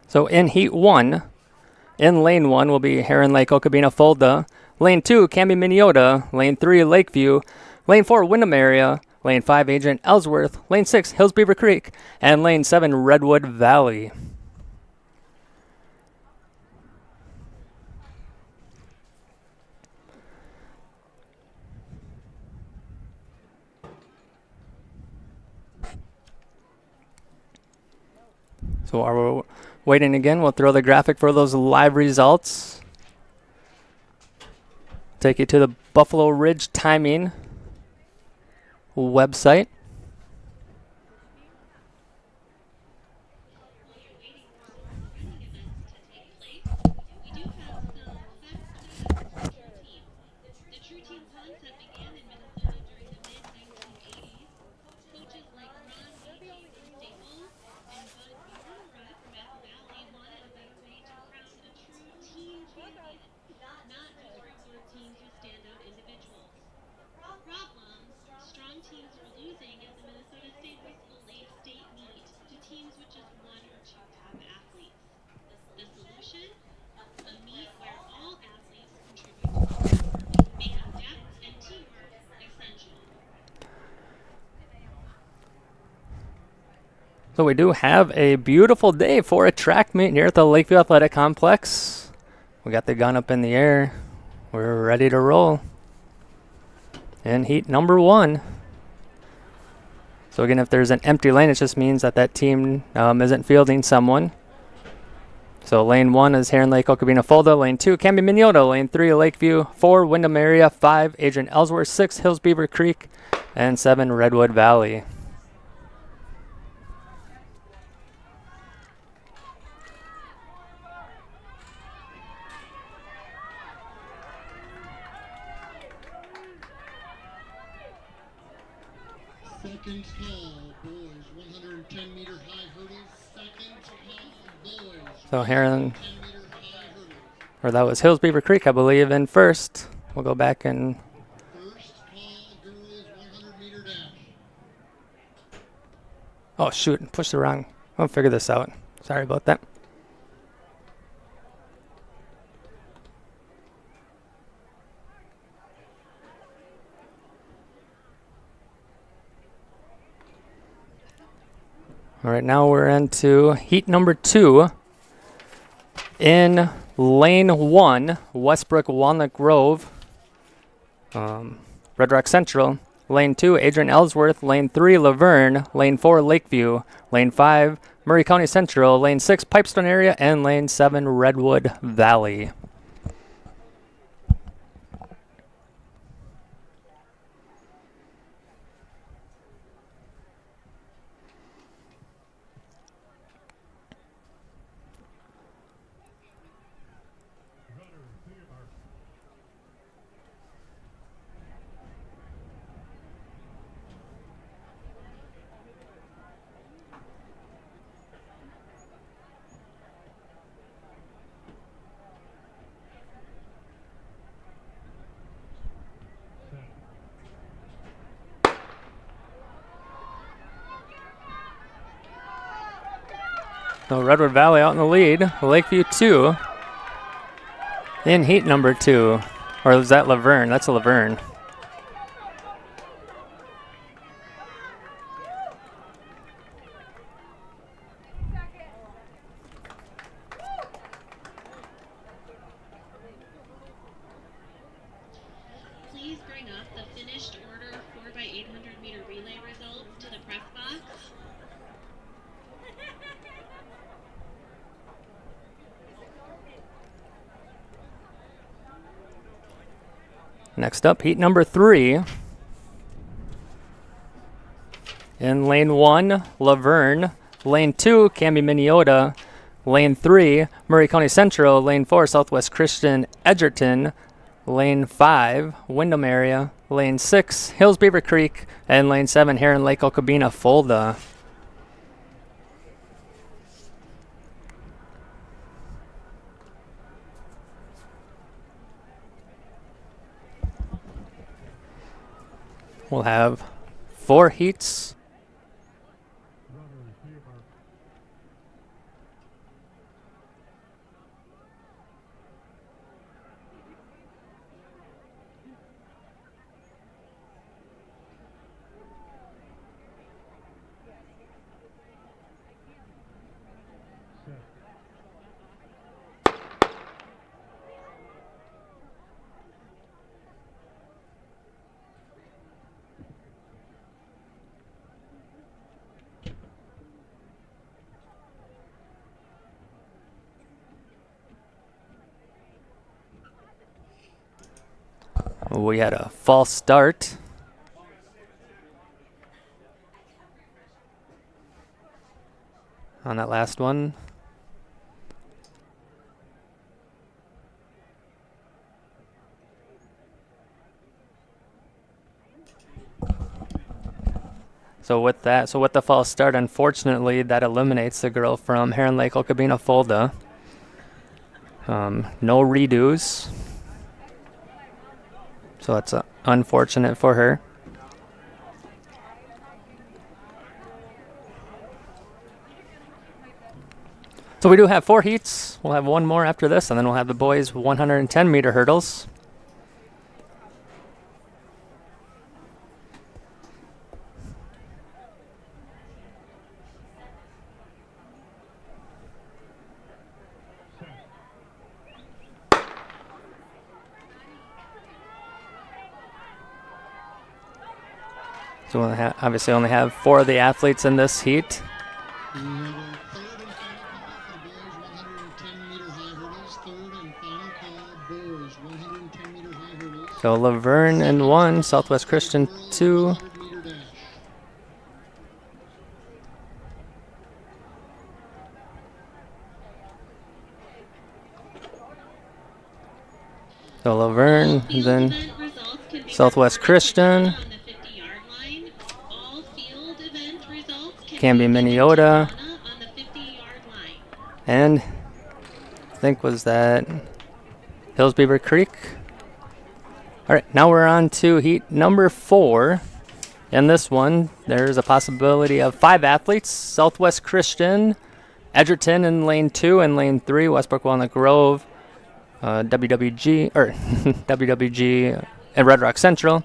So in Heat 1, in Lane 1 will be Heron Lake, Okabena, Fulda. Lane 2, Cami Miniota. Lane 3, Lakeview. Lane 4, Windham area. Lane 5, Adrian Ellsworth. Lane 6, Hills Beaver Creek. And Lane 7, Redwood Valley. So while we're waiting again, we'll throw the graphic for those live results. Take you to the Buffalo Ridge Timing website. So we do have a beautiful day for a track meet here at the Lakeview Athletic Complex. We got the gun up in the air. We're ready to roll. In heat number 1. So again, if there's an empty lane, it just means that that team isn't fielding someone. So lane 1 is Heron Lake Okabena Fulda. Lane 2, Camby Minota. Lane 3, Lakeview. 4, Wyndham Area. 5, Adrian Ellsworth. 6, Hills Beaver Creek. And 7, Redwood Valley. Second call, boys, 110 meter high hurdles. Second call, boys. So Heron, 10 meter high hurdles. or that was Hills Beaver Creek, I believe, in first. We'll go back and First call, girls, 100 meter dash. oh shoot, pushed the wrong. I'll figure this out. Sorry about that. All right, now we're into heat number 2. In lane 1, Westbrook Walnut Grove, Red Rock Central. Lane 2, Adrian Ellsworth. Lane 3, Laverne. Lane 4, Lakeview. Lane 5, Murray County Central. Lane 6, Pipestone Area. And Lane 7, Redwood Valley. So Redwood Valley out in the lead. Lakeview 2 in heat number 2. Or was that Laverne? That's Laverne. Please bring up the finished order 4x800 meter relay results to the press box. Next up, heat number 3. In lane 1, Laverne. Lane 2, Camby Minneota. Lane 3, Murray County Central. Lane 4, Southwest Christian Edgerton. Lane 5, Wyndham Area. Lane 6, Hills Beaver Creek. And Lane 7, Heron Lake Okabena Fulda. We'll have 4 heats. We had a false start. On that last one. So with the false start, unfortunately, that eliminates the girl from Heron Lake Okabena Fulda. No redos. So that's unfortunate for her. So we do have 4 heats. We'll have one more after this, and then we'll have the boys 110 meter hurdles. So we'll obviously only have 4 of the athletes in this heat. We have a third and final call for the boys 110 meter high hurdles. Third and final call, boys 110 meter high hurdles. So Laverne in 1, Southwest Christian 2. 100 meter dash. So Laverne, Field then event results can be Southwest recorded Christian. on the 50-yard line. All field event results Can be given to Minneota. Donna on the 50-yard line. And I think was that Hills Beaver Creek. All right, now we're on to heat number 4. In this one, there's a possibility of 5 athletes. Southwest Christian, Edgerton in lane 2 and lane 3, Westbrook Walnut Grove, WWG and Red Rock Central.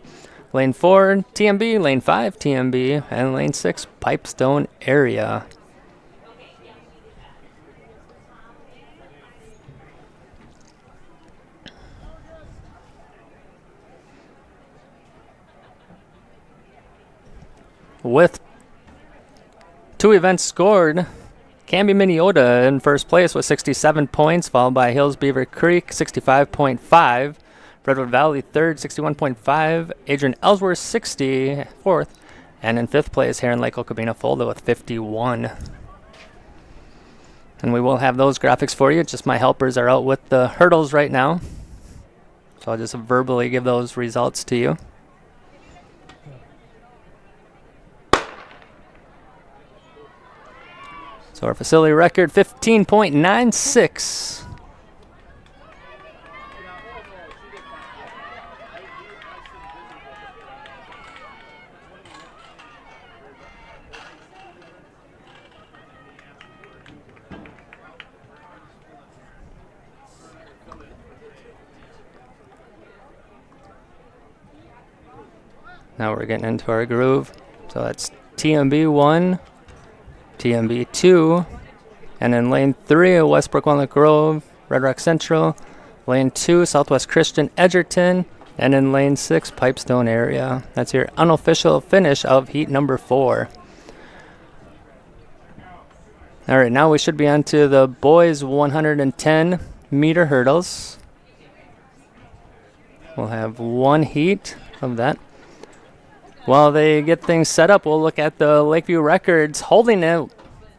Lane 4, TMB, lane 5, TMB, and lane 6, Pipestone area. With 2 events scored, Canby Minneota in first place with 67 points, followed by Hills Beaver Creek, 65.5. Redwood Valley third, 61.5. Adrian Ellsworth, 60, fourth. And in fifth place, Heron Lake Okabena Fulda with 51. And we will have those graphics for you. Just my helpers are out with the hurdles right now. So I'll just verbally give those results to you. So our facility record, 15.96. Now we're getting into our groove. So that's TMB 1, TMB 2, and in lane 3, Westbrook Walnut Grove, Red Rock Central, lane 2, Southwest Christian Edgerton, and in lane 6, Pipestone area. That's your unofficial finish of heat number 4. All right, now we should be on to the boys 110 meter hurdles. We'll have one heat of that. While they get things set up, we'll look at the Lakeview records, holding it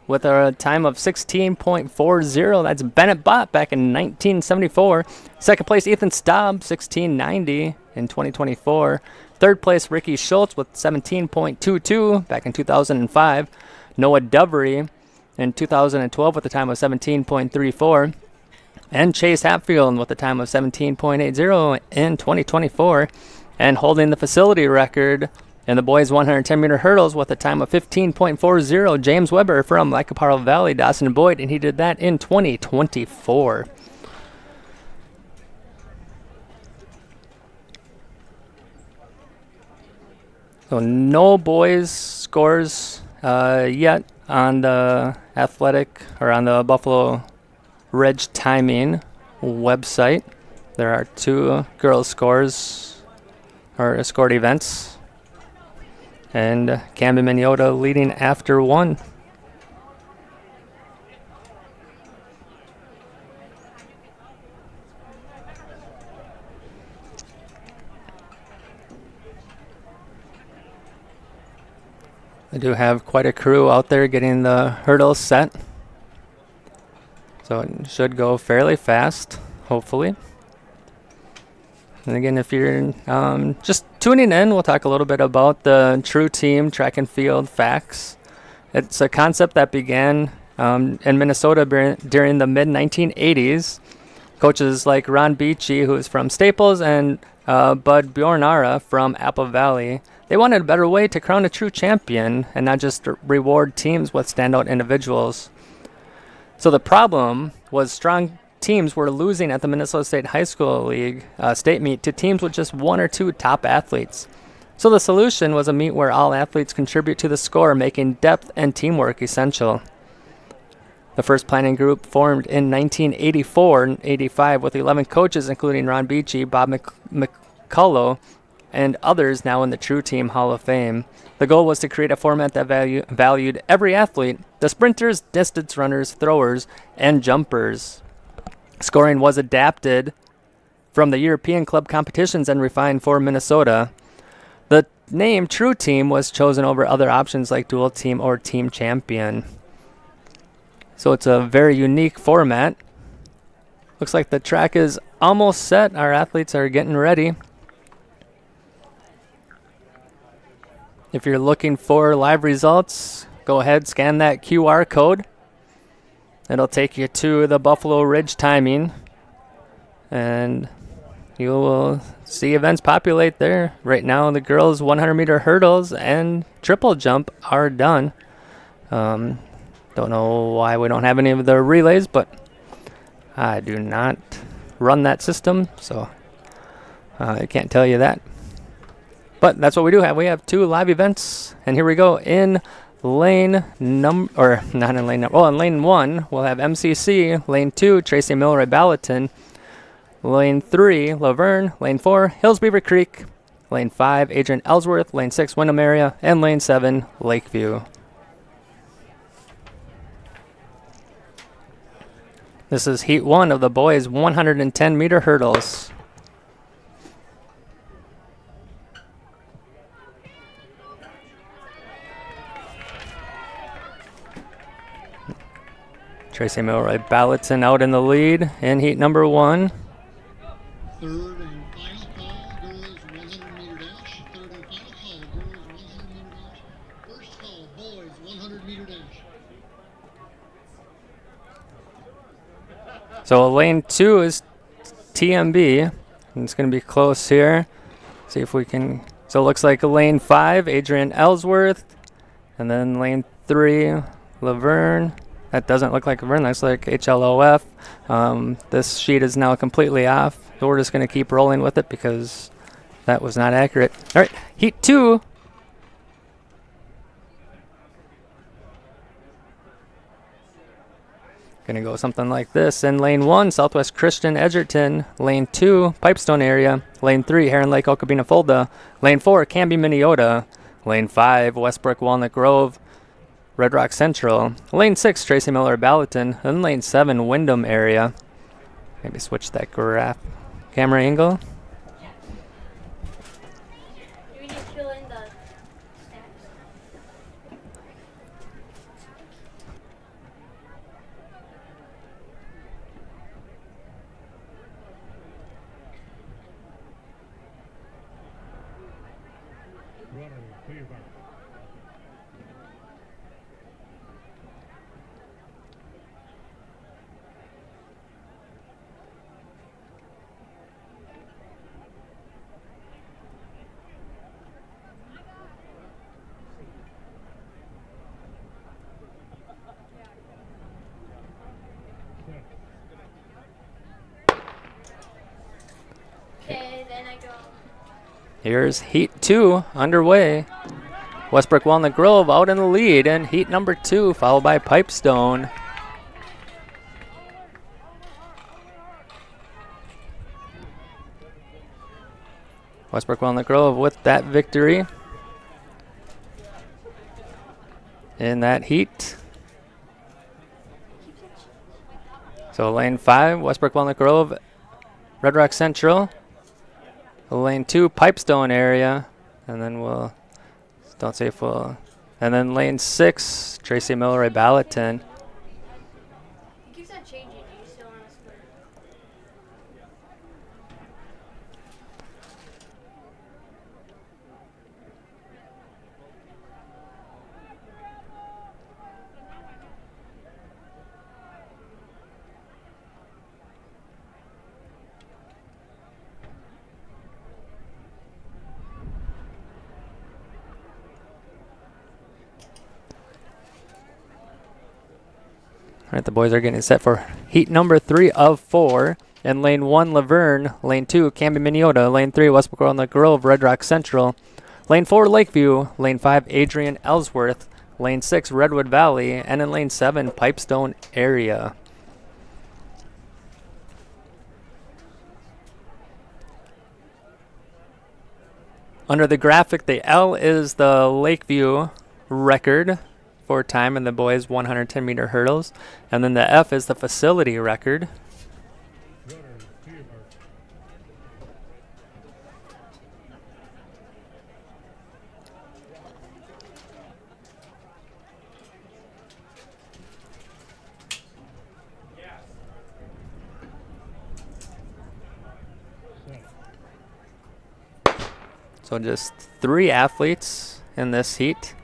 with a time of 16.40. That's Bennett Bott back in 1974. Second place, Ethan Staub, 16.90 in 2024. Third place, Ricky Schultz with 17.22 back in 2005. Noah Dovery in 2012 with a time of 17.34. And Chase Hatfield with a time of 17.80 in 2024. And holding the facility record in the boys 110 meter hurdles with a time of 15.40, James Weber from Lacaparo Valley, Dawson Boyd, and he did that in 2024. So no boys scores yet on the athletic or on the Buffalo Ridge Timing website. There are 2 girls scores or scored events. And Camden Minneota leading after 1. They do have quite a crew out there getting the hurdles set. So it should go fairly fast, hopefully. And again, if you're just tuning in, we'll talk a little bit about the True Team track and field facts. It's a concept that began in Minnesota during the mid-1980s. Coaches like Ron Beachy, who is from Staples, and Bud Bjornara from Apple Valley, they wanted a better way to crown a true champion and not just reward teams with standout individuals. So the problem was strong teams were losing at the Minnesota State High School League state meet to teams with just one or two top athletes. So the solution was a meet where all athletes contribute to the score, making depth and teamwork essential. The first planning group formed in 1984 and 85 with 11 coaches, including Ron Beachy, Bob McCullough, and others now in the True Team Hall of Fame. The goal was to create a format that valued every athlete, the sprinters, distance runners, throwers, and jumpers. Scoring was adapted from the European club competitions and refined for Minnesota. The name True Team was chosen over other options like Dual Team or Team Champion. So it's a very unique format. Looks like the track is almost set. Our athletes are getting ready. If you're looking for live results, go ahead, scan that QR code. It'll take you to the Buffalo Ridge timing, and you will see events populate there. Right now, the girls' 100-meter hurdles and triple jump are done. Don't know why we don't have any of the relays, but I do not run that system, so I can't tell you that. But that's what we do have. We have two live events, and here we go. In lane in lane 1, we'll have MCC. Lane 2, Tracy Milroy Ballatin. Lane 3, Laverne. Lane 4, Hills Beaver Creek. Lane 5, Adrian Ellsworth. Lane 6, Windham area. And Lane 7, Lakeview. This is Heat 1 of the boys' 110-meter hurdles. Tracy Milroy Ballatin out in the lead in heat number 1. Third and final call, girls 100-meter dash. Third and final call, girls 100-meter dash. First call, boys 100-meter dash. So lane 2 is TMB. And it's going to be close here. See if we can. So it looks like lane 5, Adrian Ellsworth. And then lane 3, Laverne. That doesn't look like Laverne. Looks like HLOF. This sheet is now completely off. So we're just going to keep rolling with it because that was not accurate. All right, heat 2. Going to go something like this. In lane 1, Southwest Christian Edgerton. Lane 2, Pipestone area. Lane 3, Heron Lake Okabena Folda. Lane 4, Canby Minneota. Lane 5, Westbrook Walnut Grove. Red Rock Central. Lane 6, Tracy Miller Ballatin. And lane 7, Windham area. Maybe switch that graph camera angle. Do we need to fill in the stats? Okay, then I go. Here's heat 2 underway. Westbrook Walnut Grove out in the lead in heat number 2, followed by Pipestone. Westbrook Walnut Grove with that victory in that heat. So lane 5, Westbrook Walnut Grove, Red Rock Central. Lane 2, Pipestone area. And then don't see if we'll And then lane 6, Tracy Miller at Ballatin. He keeps on changing. He's still on a square. All right, the boys are getting set for heat number 3 of 4. In lane 1, Laverne. Lane 2, Camby Minnesota. Lane 3, Westbrook on the Grove, Red Rock Central. Lane 4, Lakeview. Lane 5, Adrian Ellsworth. Lane 6, Redwood Valley. And in lane 7, Pipestone area. Under the graphic, the L is the Lakeview record for time in the boys 110-meter hurdles. And then the F is the facility record. So just 3 athletes in this heat.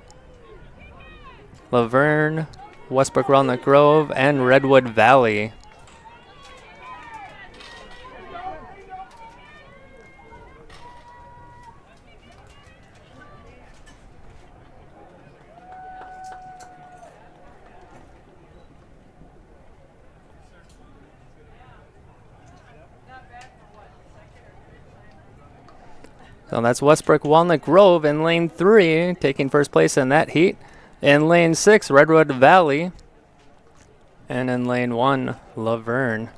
Laverne, Westbrook Round the Grove, and Redwood Valley. So that's Westbrook Walnut Grove in lane 3, taking first place in that heat. In lane 6, Redwood Valley. And in lane 1, Laverne.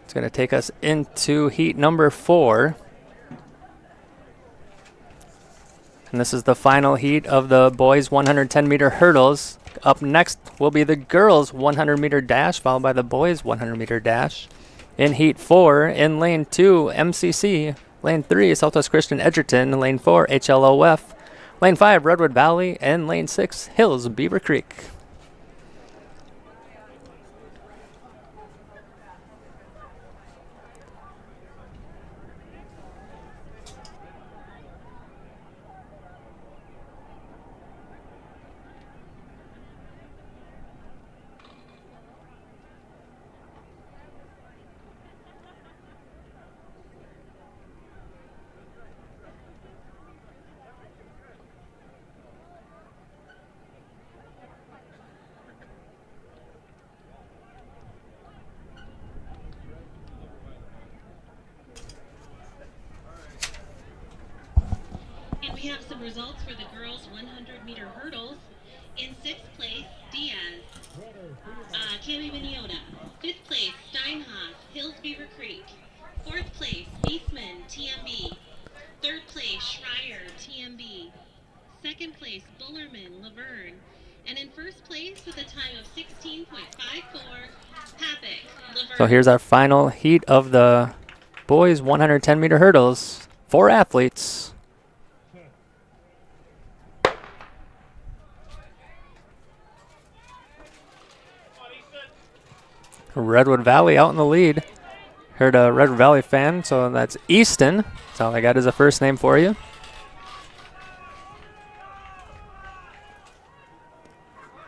It's going to take us into heat number 4. And this is the final heat of the boys 110-meter hurdles. Up next will be the girls 100-meter dash, followed by the boys 100-meter dash. In heat 4, in lane 2, MCC. Lane 3, Southwest Christian Edgerton. Lane 4, HLOF. Lane 5, Redwood Valley. And lane 6, Hills Beaver Creek. And we have some results for the girls 100-meter hurdles. In 6th place, Diaz, Camby Minnesota. 5th place, Steinhoff, Hills Beaver Creek. 4th place, Beastman, TMB. 3rd place, Schreier, TMB. 2nd place, Bullerman, Laverne. And in 1st place with a time of 16.54, Papik, Laverne. So here's our final heat of the boys 110-meter hurdles. 4 athletes. Redwood Valley out in the lead. Heard a Redwood Valley fan, so that's Easton. That's all I got as a first name for you.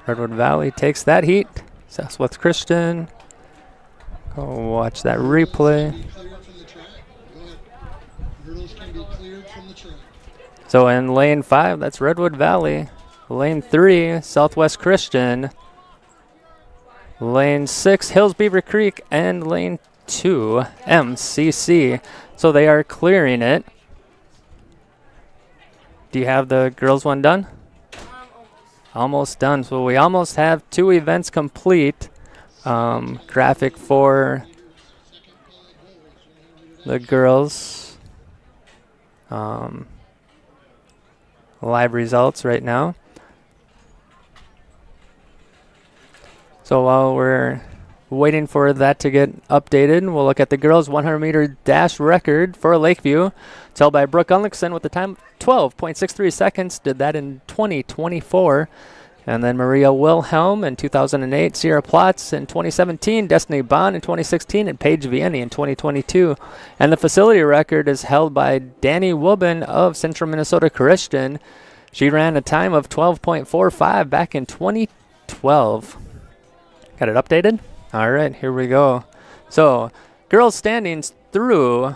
Redwood Valley takes that heat. Southwest Christian. Go watch that replay. So in lane 5, that's Redwood Valley. Lane 3, Southwest Christian. Lane 6, Hills Beaver Creek, and lane 2, MCC. So they are clearing it. Do you have the girls one done? Almost done. So we almost have 2 events complete. Graphic for the girls. Live results right now. So while we're waiting for that to get updated, we'll look at the girls' 100-meter dash record for Lakeview. It's held by Brooke Unlickson with the time 12.63 seconds. Did that in 2024. And then Maria Wilhelm in 2008, Sierra Plotz in 2017, Destiny Bond in 2016, and Paige Vianney in 2022. And the facility record is held by Danny Woobin of Central Minnesota Christian. She ran a time of 12.45 back in 2012. Got it updated? All right, here we go. So, girls standings through...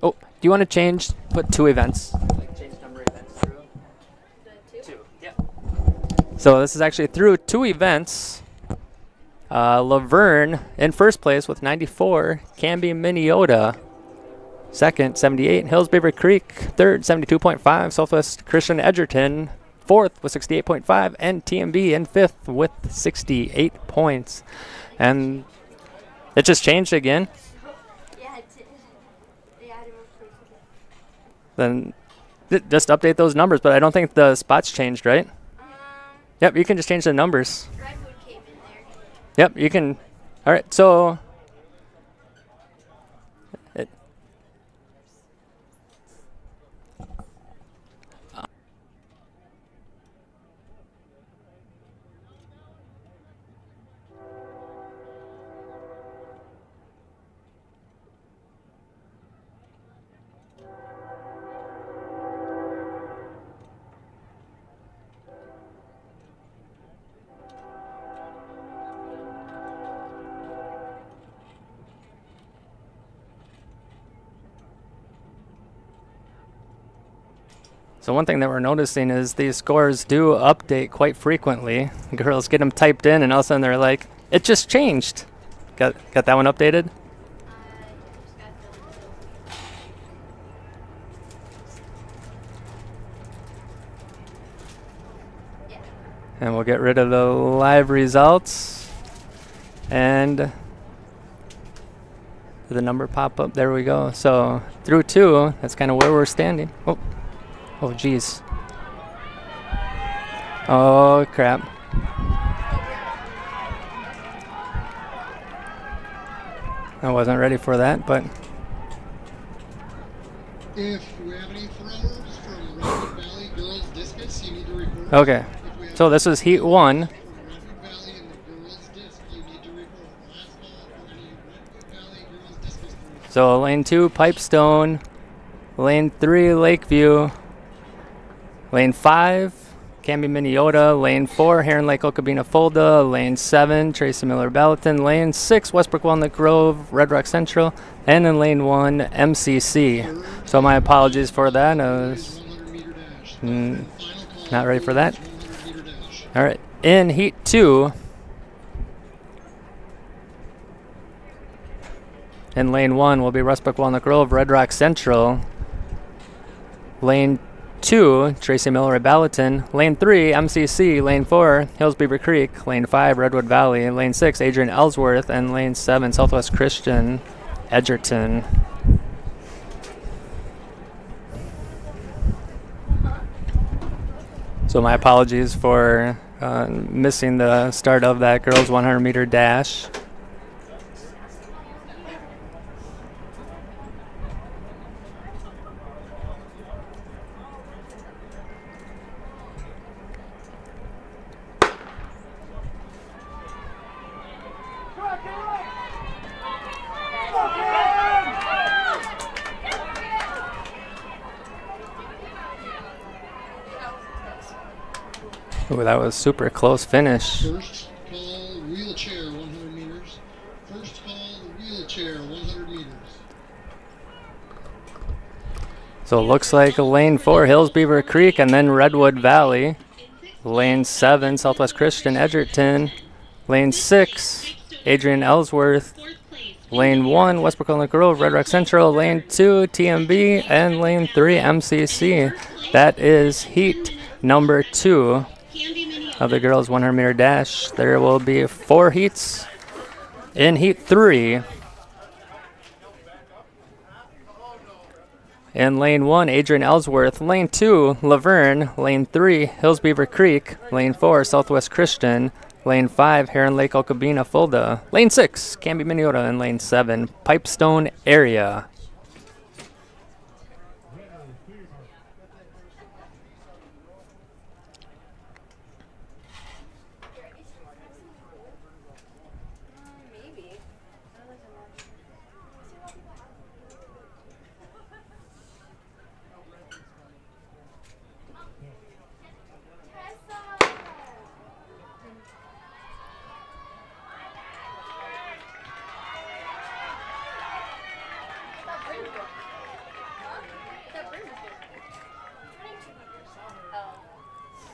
Oh, do you want to put 2 events? Change number of events through? The 2? Yeah. So this is actually through 2 events. Laverne in first place with 94. Canby Minneota second, 78. Hills Beaver Creek third, 72.5. Southwest Christian Edgerton fourth with 68.5. And TMB in fifth with 68 points. And it just changed again. Yeah, it did. They added more places. Then just update those numbers, but I don't think the spots changed, right? Yep, you can just change the numbers. Redwood came in there. Yep, you can. All right, so So one thing that we're noticing is these scores do update quite frequently. Girls get them typed in, and all of a sudden they're like, "It just changed." Got that one updated? And we'll get rid of the live results, and the number pop up. There we go. So through 2, that's kind of where we're standing. Oh, geez. Oh, crap. I wasn't ready for that, but... If we have any throwers from Redwood Valley Girls Discus, you need to report. Okay. So this is Heat 1. Redwood Valley and the Girls Disc, you need to report. Last call for any Redwood Valley Girls Discus throwers. So lane 2, Pipestone. Lane 3, Lakeview. Lane 5, Canby Minneota. Lane 4, Heron Lake Okabena Fulda. Lane 7, Tracy Miller Ballatin. Lane 6, Westbrook Walnut Grove, Red Rock Central. And in lane 1, MCC. So my apologies for that. I was not ready for that. All right. In Heat 2, in lane 1 will be Westbrook Walnut Grove, Red Rock Central. Lane 2, Tracy Miller at Ballatin. Lane 3, MCC. Lane 4, Hills Beaver Creek. Lane 5, Redwood Valley. Lane 6, Adrian Ellsworth. And Lane 7, Southwest Christian Edgerton. So my apologies for missing the start of that girls 100-meter dash. Ooh, that was super close finish. First call, wheelchair, 100 meters. First call, wheelchair, 100 meters. So it looks like lane 4, Hills Beaver Creek, and then Redwood Valley. Lane 7, Southwest Christian Edgerton. Lane 6, Adrian Ellsworth. Lane 1, Westbrook Walnut Grove, Red Rock Central. Lane 2, TMB. And lane 3, MCC. That is heat number 2 of the girls 100-meter dash. There will be 4 heats in heat 3. In lane 1, Adrian Ellsworth. Lane 2, Laverne. Lane 3, Hills Beaver Creek. Lane 4, Southwest Christian. Lane 5, Heron Lake, Okabena, Fulda. Lane 6, Canby, Minneota. And lane 7, Pipestone area. Maybe.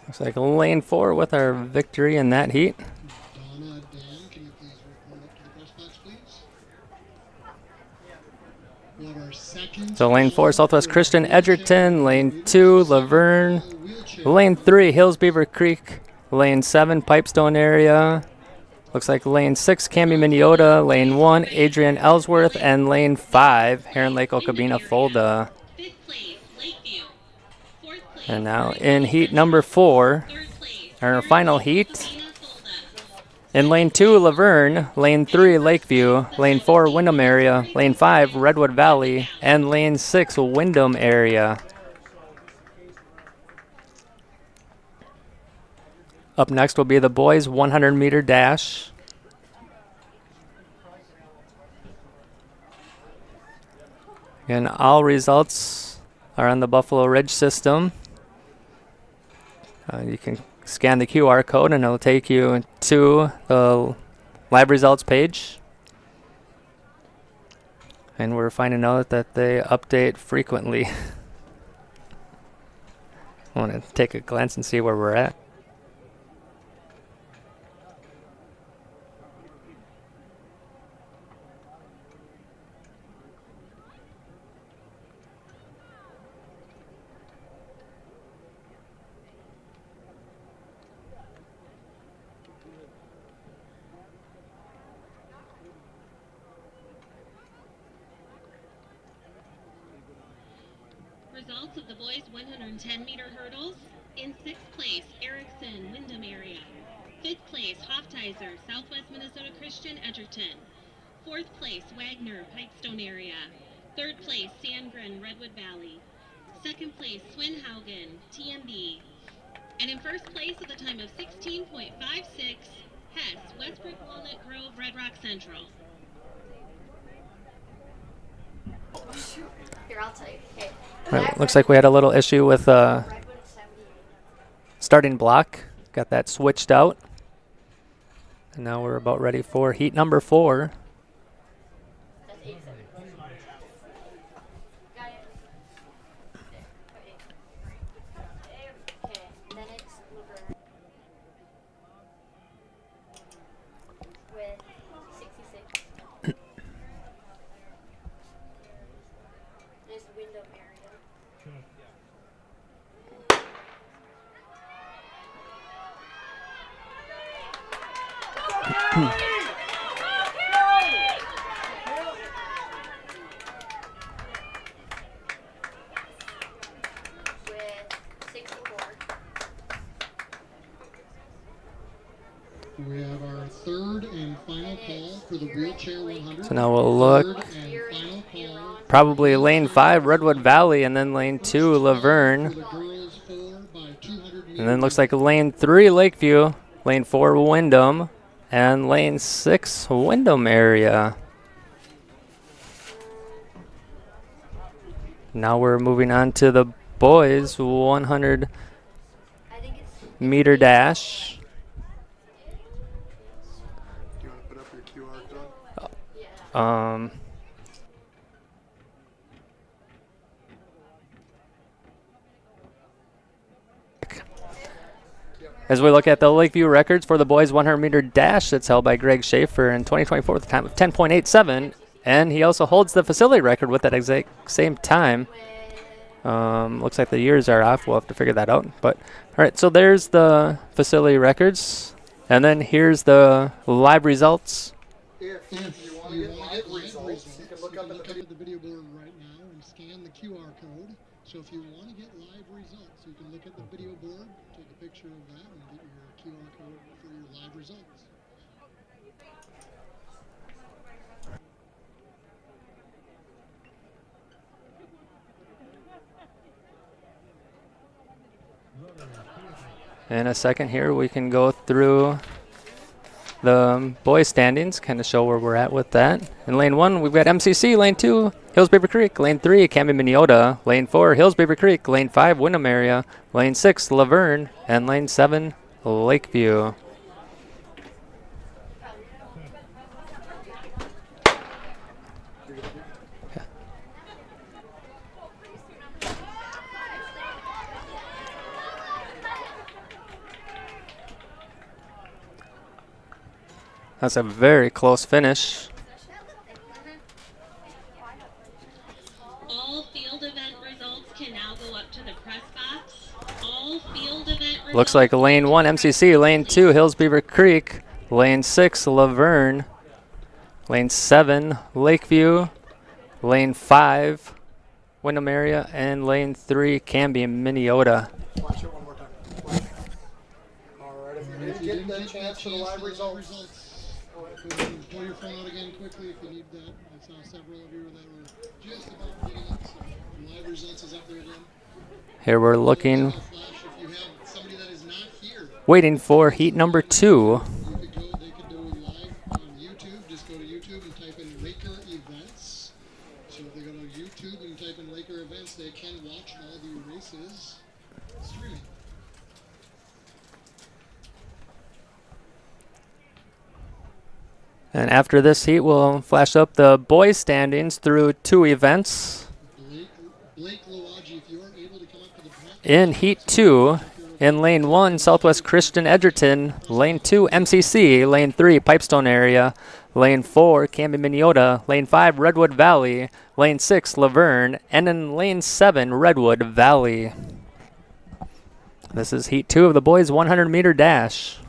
Looks like lane 4 with our victory in that heat. Donna, Dan, can you please report up to the press box, please? We'll have our second So lane 4, Southwest for Christian, wheelchair Edgerton. Lane wheelchair 2, Laverne. wheelchair. Lane 3, Hills Beaver Creek. Lane 7, Pipestone area. Looks like lane 6, Canby, Minneota. Lane 1, Adrian Ellsworth. And lane 5, Heron Lake, Okabena, Fulda. Fifth place, Lakeview. Fourth place, And now in heat number 4, third place, our final heat. Okabena, Fulda. In lane 2, Laverne. Lane 3, Lakeview. Lane 4, Wyndham area. Lane 5, Redwood Valley. And lane 6, Wyndham area. Up next will be the boys' 100-meter dash. And all results are on the Buffalo Ridge system. You can scan the QR code and it'll take you to the live results page. And we're finding out that they update frequently. I want to take a glance and see where we're at. Results of the boys 110-meter hurdles. In sixth place, Erickson, Wyndham area. Fifth place, Hoftizer, Southwest Minnesota Christian, Edgerton. Fourth place, Wagner, Pipestone area. Third place, Sandgren, Redwood Valley. Second place, Swinhaugen, TMB. And in first place with a time of 16.56, Hess, Westbrook, Walnut Grove, Red Rock Central. Here, I'll tell you. Okay. Right, looks like we had a little issue with starting block. Got that switched out. And now we're about ready for heat number 4. That's 87. Got it. Okay, and then it's Laverne with 66. There's Wyndham area. With 64. We have our third and final call for the wheelchair 100. So now we'll look. Third and final call Probably lane 5, Redwood Valley, and then lane 2, for Laverne. the girls 4 by 200 meters. And then looks like lane 3, Lakeview, lane 4, Wyndham, and lane 6, Wyndham area. Now we're moving on to the boys' 100-meter I think it's dash. Do you want to put up your QR code? yeah. As we look at the Lakeview records for the boys' 100-meter dash that's held by Greg Schaefer in 2024 with a time of 10.87, and he also holds the facility record with that exact same time. Looks like the years are off. We'll have to figure that out. But all right, so there's the facility records, and then here's the live results. If you want to get live results, you can look up at the video. the video board right now and scan the QR code. So if you want to get live results, you can look at the video board, take a picture of that, and get your QR code for your live results. In a second here, we can go through the boys standings, kind of show where we're at with that. In lane 1, we've got MCC. Lane 2, Hills Beaver Creek. Lane 3, Camden Minneota. Lane 4, Hills Beaver Creek. Lane 5, Windham area. Lane 6, Laverne. And lane 7, Lakeview. That's a very close finish. All field event results can now go up to the press box. All field event results. Looks like lane 1, MCC. Lane 2, Hills Beaver Creek. Lane 6, Laverne. Lane 7, Lakeview. Lane 5, Windham area. And lane 3, Canby, Minneota. Watch it one more time. All right, if you didn't get the chance for the live results. Pull your phone out again quickly if you need that. I saw several of you that were just about getting it. So the live results is up there again. Here we're looking, Flash if you have somebody that is not here. waiting for heat number 2. They could do it live on YouTube. Just go to YouTube and type in Laker events. So if they go to YouTube and type in Laker events, they can watch all the races streaming. And after this heat, we'll flash up the boys standings through 2 events. Blake Loagi, if you are able to come up to the back. In heat 2, in lane 1, Southwest Christian Edgerton. Lane 2, MCC. Lane 3, Pipestone area. Lane 4, Canby, Minneota. Lane 5, Redwood Valley. Lane 6, Laverne. And in lane 7, Redwood Valley. This is heat 2 of the boys 100-meter dash.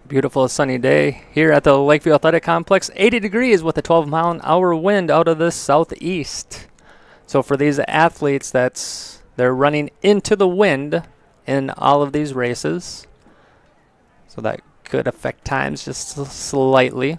Beautiful sunny day here at the Lakeview Athletic Complex. 80 degrees with a 12-mile-an-hour wind out of the southeast. So for these athletes, they're running into the wind in all of these races. So that could affect times just slightly.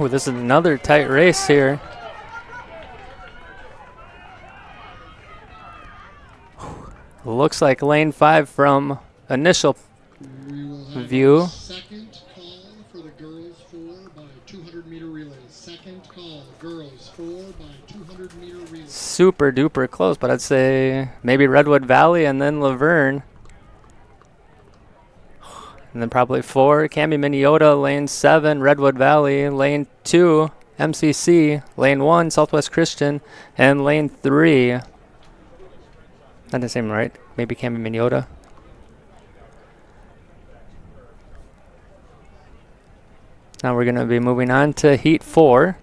Oh, this is another tight race here. Looks like lane 5 from initial view. Second call for the girls 4 by 200-meter relays. Second call, girls 4 by 200-meter relays. Super duper close, but I'd say maybe Redwood Valley and then Laverne. And then probably 4, Canby, Minneota. Lane 7, Redwood Valley. Lane 2, MCC. Lane 1, Southwest Christian. And lane 3, that doesn't seem right. Maybe Canby, Minneota. Now we're going to be moving on to heat 4.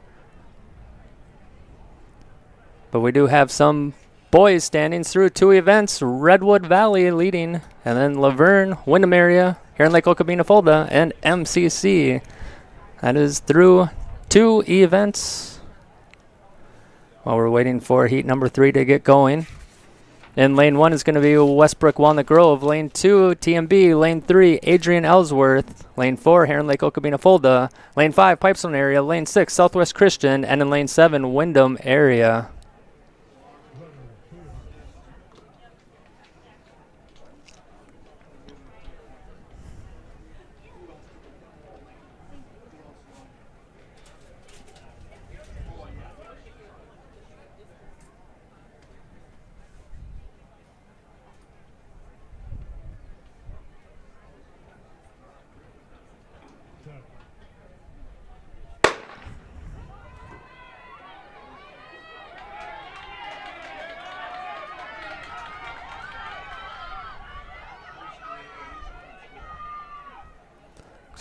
But we do have some boys standings through 2 events. Redwood Valley leading. And then Laverne, Windham area. Here in Lake Okabena Folda, and MCC. That is through 2 events. While we're waiting for heat number 3 to get going. In lane 1 is going to be Westbrook Walnut Grove. Lane 2, TMB. Lane 3, Adrian Ellsworth. Lane 4, here in Lake Okabena Folda. Lane 5, Pipestone area. Lane 6, Southwest Christian. And in lane 7, Windham area.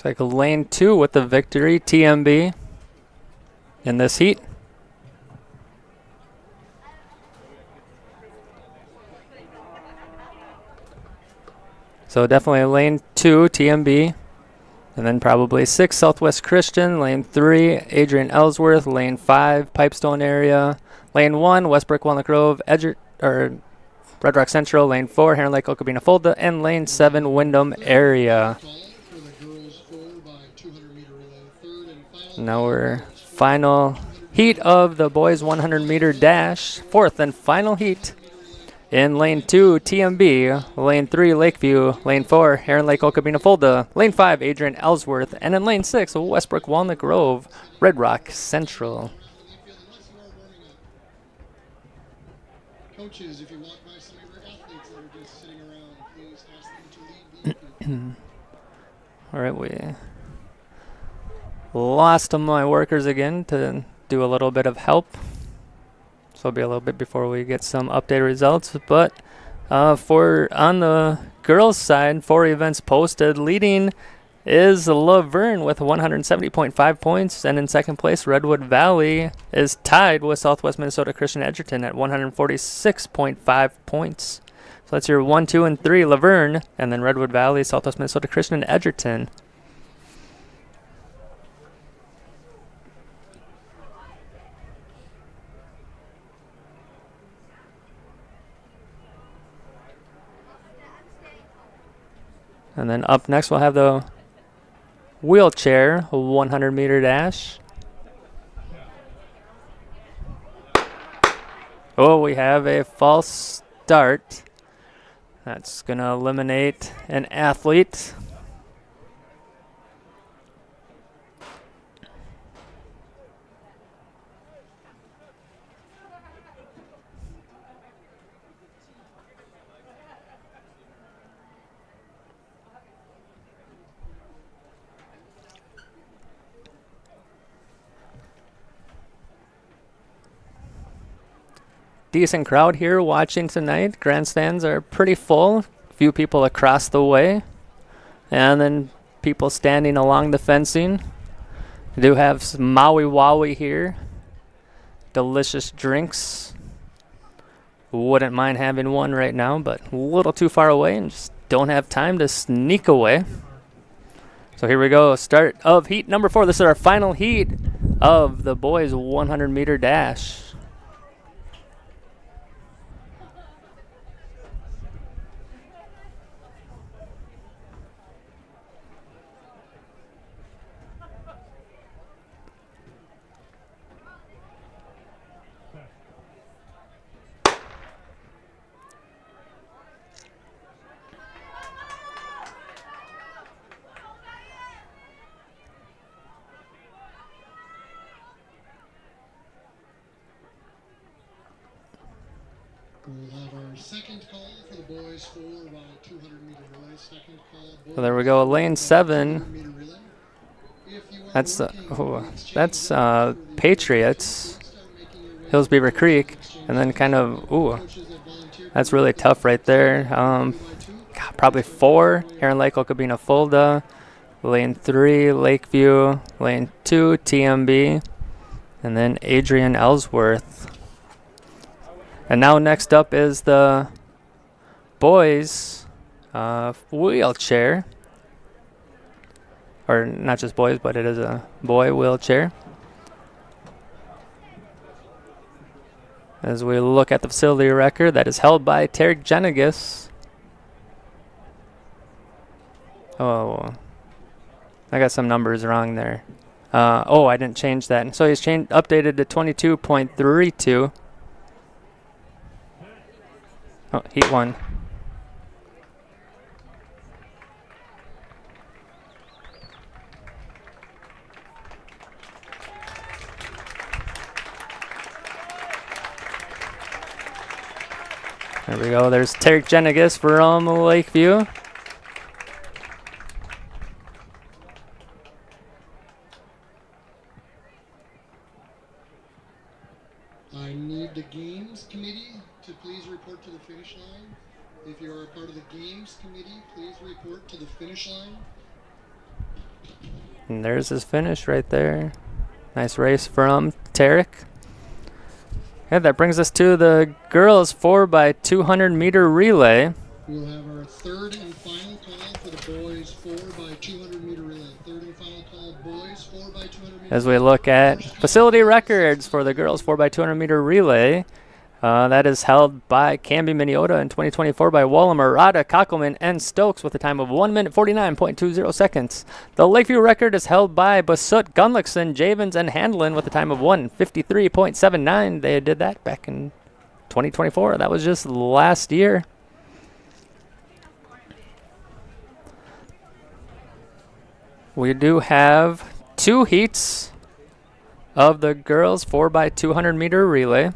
Looks like lane 2 with the victory, TMB, in this heat. So definitely lane 2, TMB. And then probably 6, Southwest Christian. Lane 3, Adrian Ellsworth. Lane 5, Pipestone area. Lane 1, Westbrook, Walnut Grove, Red Rock Central. Lane 4, Heron Lake, Okabena, Fulda. And lane 7, Wyndham area. Now we're final heat of the boys 100-meter dash. 4th and final heat. In lane 2, TMB, lane 3, Lakeview, lane 4, Heron Lake, Okabena, Fulda, lane 5, Adrian Ellsworth, and in lane 6, Westbrook, Walnut Grove, Red Rock Central. Coaches, if you walk by some of your athletes that are just sitting around, please ask them to leave. All right, we lost my workers again to do a little bit of help. So it'll be a little bit before we get some updated results. But for on the girls' side, 4 events posted. Leading is Laverne with 170.5 points. And in second place, Redwood Valley is tied with Southwest Minnesota Christian Edgerton at 146.5 points. So that's your 1, 2, and 3, Laverne. And then Redwood Valley, Southwest Minnesota Christian and Edgerton. And then up next, we'll have the wheelchair 100-meter dash. Oh, we have a false start. That's going to eliminate an athlete. Decent crowd here watching tonight. Grandstands are pretty full. Few people across the way. And then people standing along the fencing. We do have some Maui Wowie here. Delicious drinks. Wouldn't mind having one right now, but a little too far away and just don't have time to sneak away. So here we go. Start of heat number 4. This is our final heat of the boys 100-meter dash. We'll have our second call for the boys for about 200-meter relay. Second call. So there we go, lane 7. That's Patriots, Hills Beaver Creek, and then kind of, that's really tough right there. Probably 4, Heron Lake, Okabena, Fulda, lane 3, Lakeview, lane 2, TMB, and then Adrian Ellsworth. And now next up is the boys wheelchair. Or not just boys, but it is a boy wheelchair. As we look at the facility record that is held by Tarek Genegas. Oh, I got some numbers wrong there. I didn't change that. So he's updated to 22.32. Oh, heat 1. There we go. There's Tarek Genegas from Lakeview. I need the games committee to please report to the finish line. If you are a part of the games committee, please report to the finish line. And there's his finish right there. Nice race from Tarek. Yeah, that brings us to the girls 4x200 meter relay. We'll have our third and final call for the boys 4x200 meter relay. Third and final call, boys 4x200 meter. As we look at facility records for the girls 4x200 meter relay, that is held by Canby Minneota in 2024 by Wallum, Arata, Kockelman, and Stokes with a time of 1 minute 49.20 seconds. The Lakeview record is held by Basut, Gunlickson, Javens, and Handlin with a time of 1:53.79. They did that back in 2024. That was just last year. We do have 2 heats of the girls 4x200 meter relay.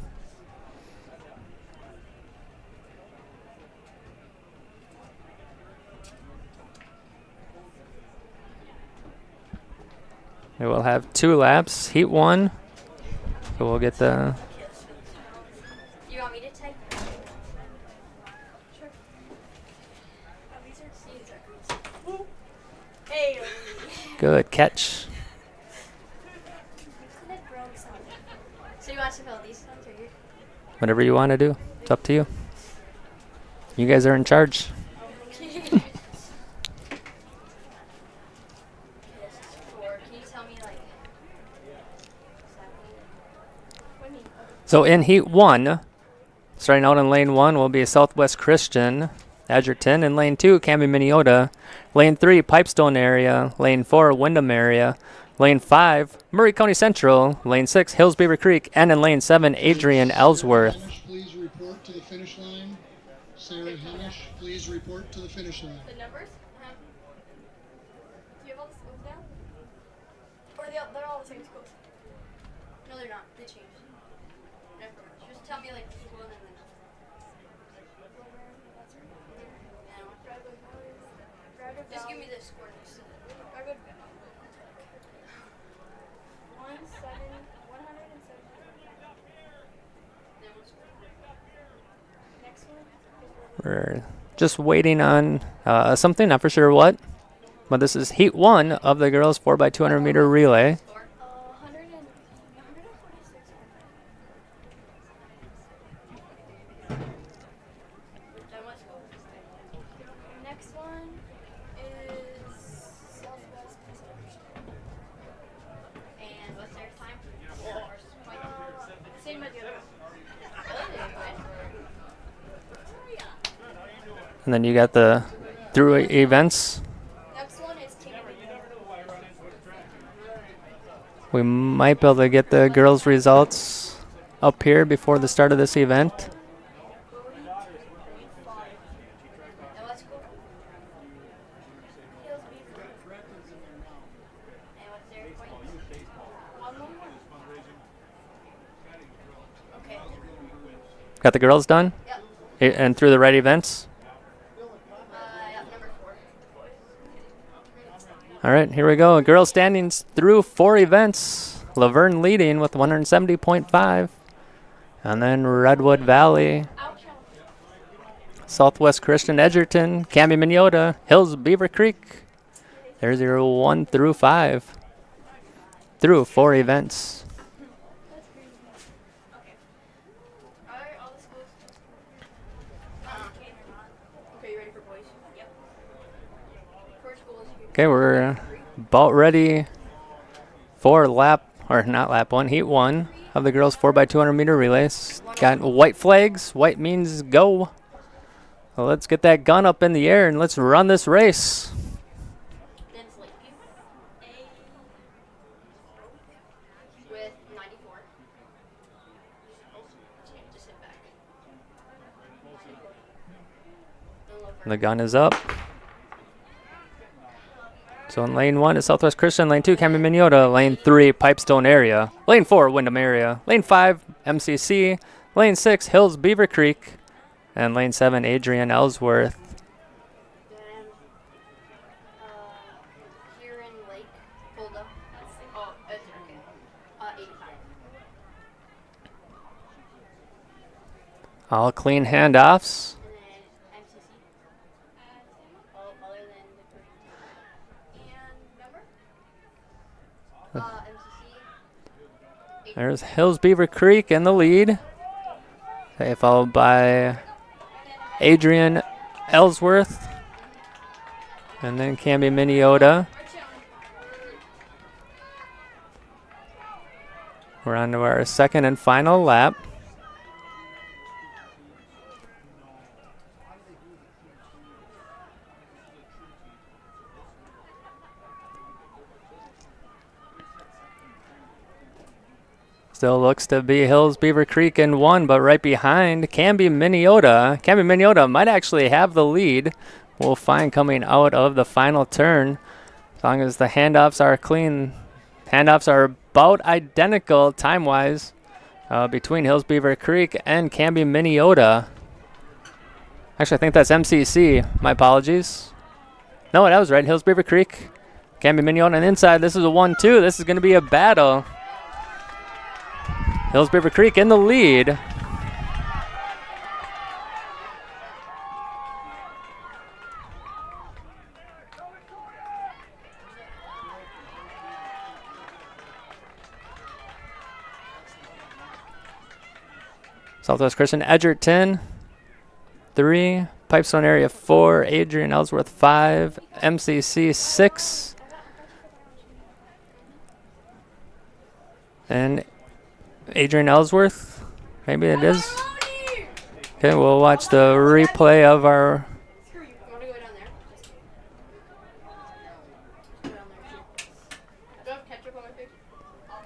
We will have 2 laps. Heat 1. So we'll get the... You want me to take? Sure. Oh, these are seeds. Hey. Good catch. So you want to fill these ones or here? Whatever you want to do. It's up to you. You guys are in charge. So in Heat 1, starting out in Lane 1 will be Southwest Christian, Edgerton. In Lane 2, Canby Minneota. Lane 3, Pipestone area. Lane 4, Windham area. Lane 5, Murray County Central. Lane 6, Hills Beaver Creek. And in Lane 7, Adrian Ellsworth. Please report to the finish line. Sarah Hamish, please report to the finish line. The numbers? Do you have all the schools down? Or they're all the same schools? No, they're not. They changed. Never mind. Just tell me like the school and then. Just give me the score. 107. Next one. We're just waiting on something, not for sure what. But this is Heat 1 of the girls 4x200 meter relay. Next one is Southwest and what's their time? Same as the other one. And then you got the through events. Next one is team. We might be able to get the girls' results up here before the start of this event. Got the girls done? Yep. And through the right events? Number 4. All right, here we go. Girls standings through 4 events. Laverne leading with 170.5. And then Redwood Valley, Southwest Christian Edgerton, Canby Minneota, Hills Beaver Creek. There's your 1 through 5 through 4 events. Okay, we're about ready for lap 1, Heat 1 of the girls 4x200 meter relays. Got white flags. White means go. Well, let's get that gun up in the air and let's run this race. With 94. The gun is up. So in lane 1 is Southwest Christian, lane 2 Canby Minneota, lane 3 Pipestone area, lane 4 Windham area, lane 5 MCC, lane 6 Hills Beaver Creek, and lane 7 Adrian Ellsworth. Here in Lake, hold up. Oh, it's okay. 85. All clean handoffs. And then MCC. All other than the green. And number? There's Hills Beaver Creek in the lead. Okay, followed by Adrian Ellsworth. And then Camby Miniota. We're on to our second and final lap. Still looks to be Hills Beaver Creek in 1, but right behind Camby Miniota. Camby Miniota might actually have the lead. We'll find coming out of the final turn. As long as the handoffs are clean. Handoffs are about identical time-wise between Hills Beaver Creek and Camby Miniota. Actually, I think that's MCC. My apologies. No, that was right. Hills Beaver Creek, Camby Miniota, and inside. This is a 1-2. This is going to be a battle. Hills Beaver Creek in the lead. Southwest Christian Edgerton, 3. Pipestone Area 4. Adrian Ellsworth 5. MCC 6. And Adrian Ellsworth, maybe it is. Okay, we'll watch the replay of our. A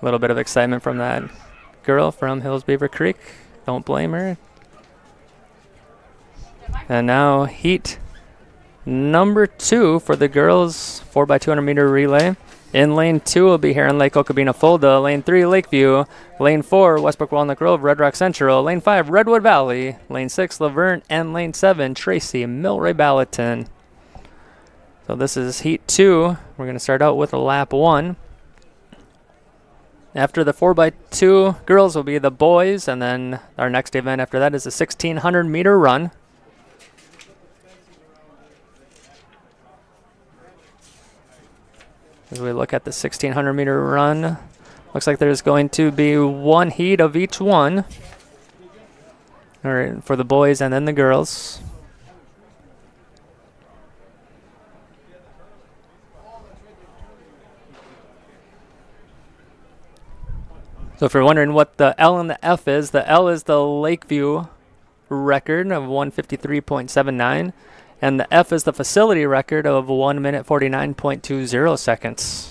little bit of excitement from that girl from Hills Beaver Creek. Don't blame her. And now heat number 2 for the girls 4x200 meter relay. In lane 2 will be Heron Lake, Okabena, Fulda. Lane 3, Lakeview. Lane 4, Westbrook, Walnut Grove, Red Rock Central. Lane 5, Redwood Valley. Lane 6, Laverne. And Lane 7, Tracy, Milroy, Ballatin. So this is heat 2. We're going to start out with a lap 1. After the 4x2 girls will be the boys, and then our next event after that is a 1,600 meter run. As we look at the 1,600 meter run, looks like there's going to be one heat of each one. All right, for the boys and then the girls. So if you're wondering what the L and the F is, the L is the Lakeview record of 153.79. And the F is the facility record of 1 minute 49.20 seconds.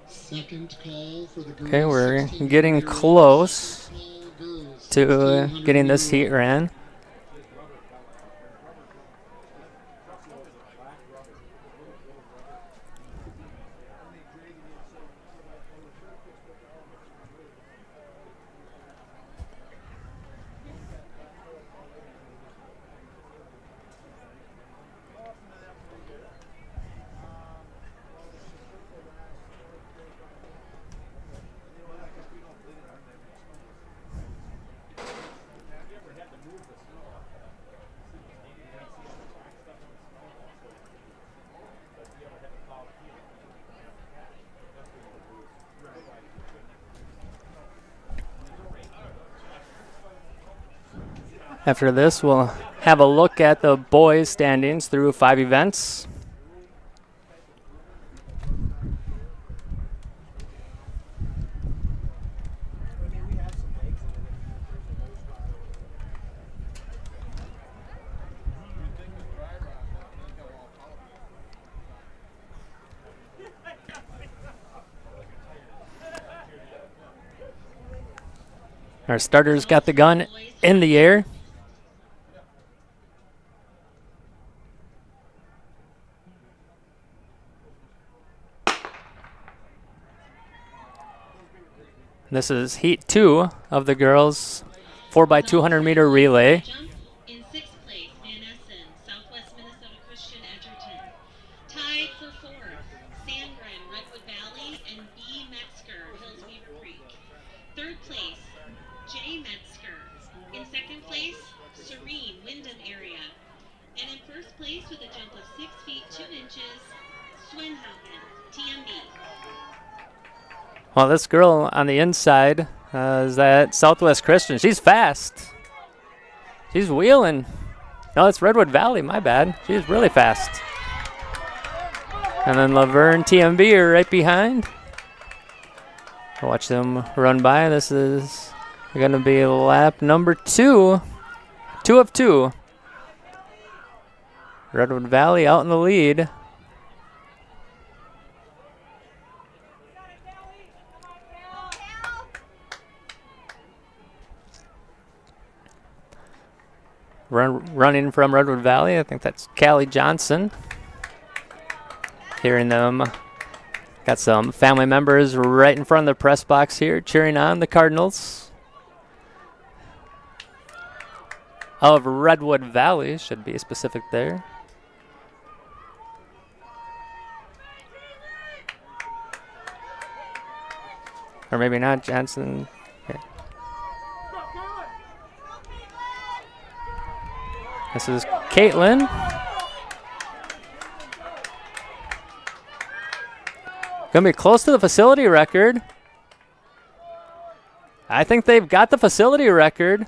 Second call for the girls. Okay, we're getting close to getting this heat ran. After this, we'll have a look at the boys' standings through 5 events. Our starters got the gun in the air. This is heat 2 of the girls 4x200 meter relay. In 6th place, Van Essen. for 4, Sandgren, Redwood Valley, and B. Metzger, Hills Beaver Creek. 3rd place, J. Metzger. In 2nd place, Serene, Wyndham area. And in 1st place with a jump of 6 feet 2 inches, Swenhausen, TMB. Well, this girl on the inside is that Southwest Christian. She's fast. She's wheeling. No, it's Redwood Valley, my bad. She's really fast. And then Laverne, TMB are right behind. Watch them run by. This is going to be lap number 2. 2 of 2. Redwood Valley out in the lead. Running from Redwood Valley, I think that's Callie Johnson. Hearing them. Got some family members right in front of the press box here cheering on the Cardinals of Redwood Valley, should be specific there. Or maybe not, Johnson. Yeah. This is Caitlin. Gonna be close to the facility record. I think they've got the facility record.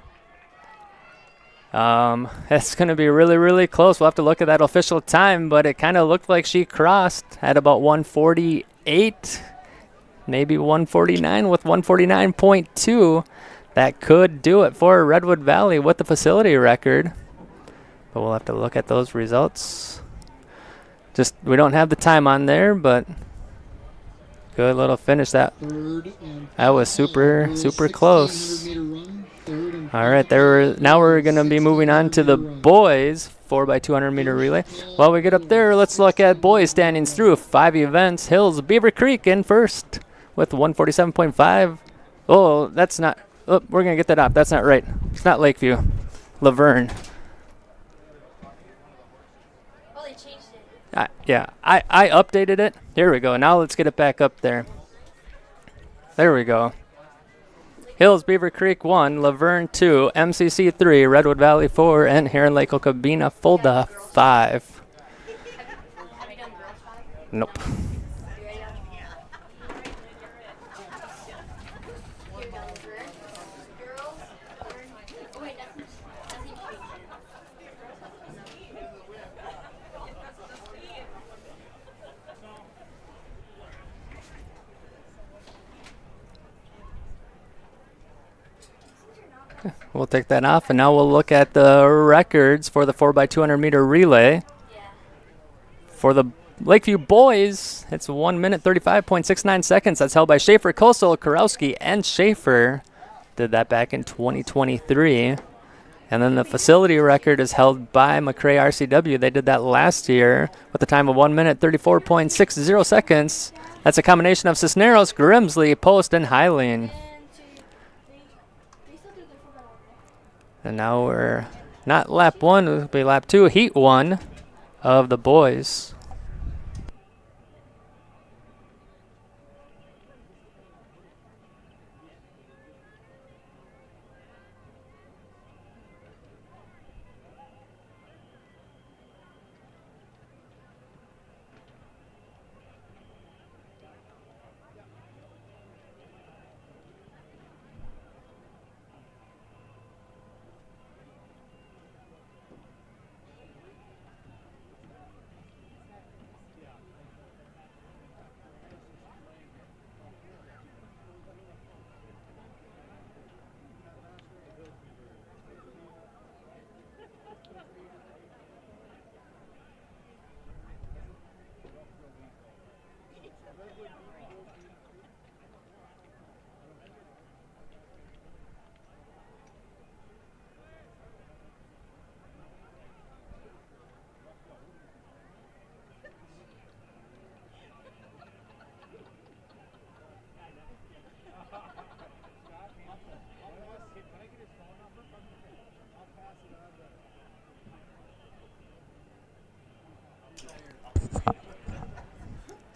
It's gonna be really, really close. We'll have to look at that official time, but it kind of looked like she crossed at about 148, maybe 149 with 149.2. That could do it for Redwood Valley with the facility record. But we'll have to look at those results. Just, we don't have the time on there, but good little finish. That was super, super close. All right, now we're going to be moving on to the boys 4x200 meter relay. While we get up there, let's look at boys standings through 5 events. Hills Beaver Creek in first with 147.5. Oh, that's not. Oh, we're going to get that off. That's not right. It's not Lakeview. Laverne. Yeah, I updated it. Here we go. Now let's get it back up there. There we go. Hills Beaver Creek 1, Laverne 2, MCC 3, Redwood Valley 4, and here in Lake Okabena, Fulda 5. Nope. We'll take that off, and now we'll look at the records for the 4x200 meter relay. For the Lakeview boys, it's 1 minute 35.69 seconds. That's held by Schaefer, Kosel, Karowski, and Schaefer. Did that back in 2023. And then the facility record is held by McRae RCW. They did that last year with a time of 1 minute 34.60 seconds. That's a combination of Cisneros, Grimsley, Post, and Highline. And now we're not lap 1, it'll be lap 2, heat 1 of the boys.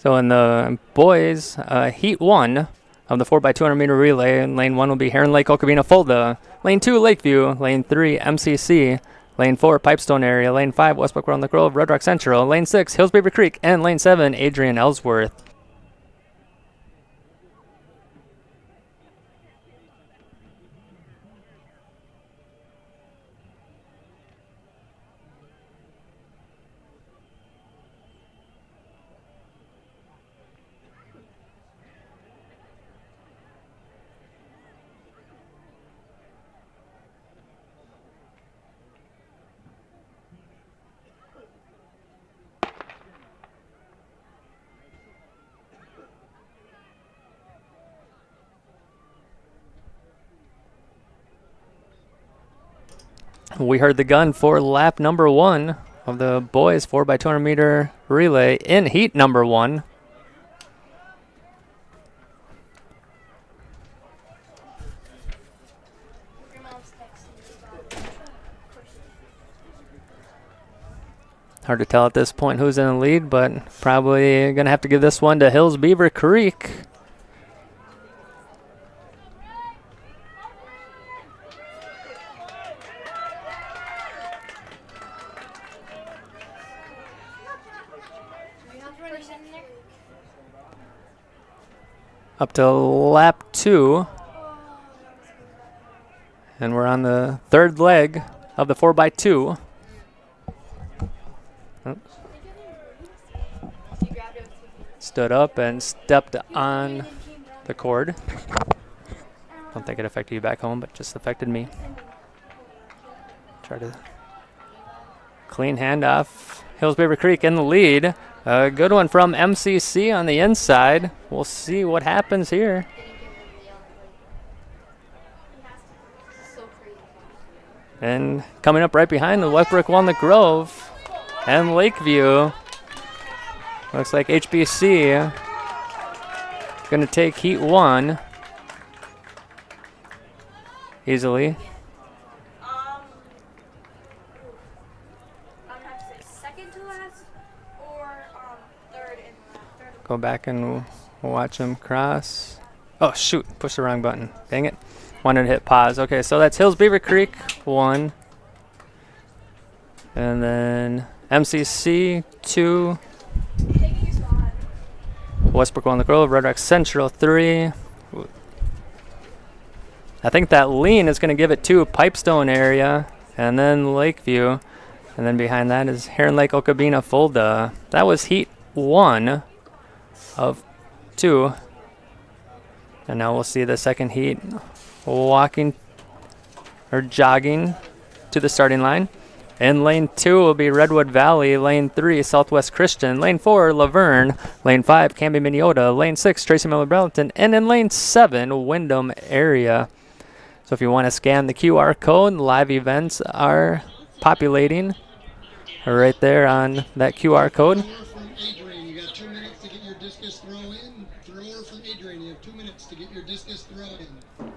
So in the boys, heat 1 of the 4x200 meter relay, in lane 1 will be Heron Lake Okabena Fulda, lane 2 Lakeview, lane 3 MCC, lane 4 Pipestone area, lane 5 Westbrook Round the Grove, Red Rock Central, lane 6 Hills Beaver Creek, and lane 7 Adrian Ellsworth. We heard the gun for lap number 1 of the boys 4x200 meter relay in heat number 1. Hard to tell at this point who's in the lead, but probably going to have to give this one to Hills Beaver Creek. Up to lap 2. And we're on the third leg of the 4x2. Stood up and stepped on the cord. Don't think it affected you back home, but just affected me. Try to clean handoff. Hills Beaver Creek in the lead. A good one from MCC on the inside. We'll see what happens here. And coming up right behind the Westbrook Walnut Grove and Lakeview. Looks like HBC going to take heat 1 easily. Go back and watch him cross. Oh, shoot. Push the wrong button. Dang it. Wanted to hit pause. Okay, so that's Hills Beaver Creek 1. And then MCC 2. Westbrook on the Grove, Red Rock Central 3. I think that lean is going to give it to Pipestone area. And then Lakeview. And then behind that is Heron Lake Okabena Fulda. That was heat 1 of 2. And now we'll see the second heat walking or jogging to the starting line. In lane 2 will be Redwood Valley, lane 3 Southwest Christian, lane 4 Laverne, lane 5 Canby Minneota, lane 6 Tracy Miller Burlington, and in lane 7 Wyndham area. So if you want to scan the QR code, live events are populating right there on that QR code. Discus throw in.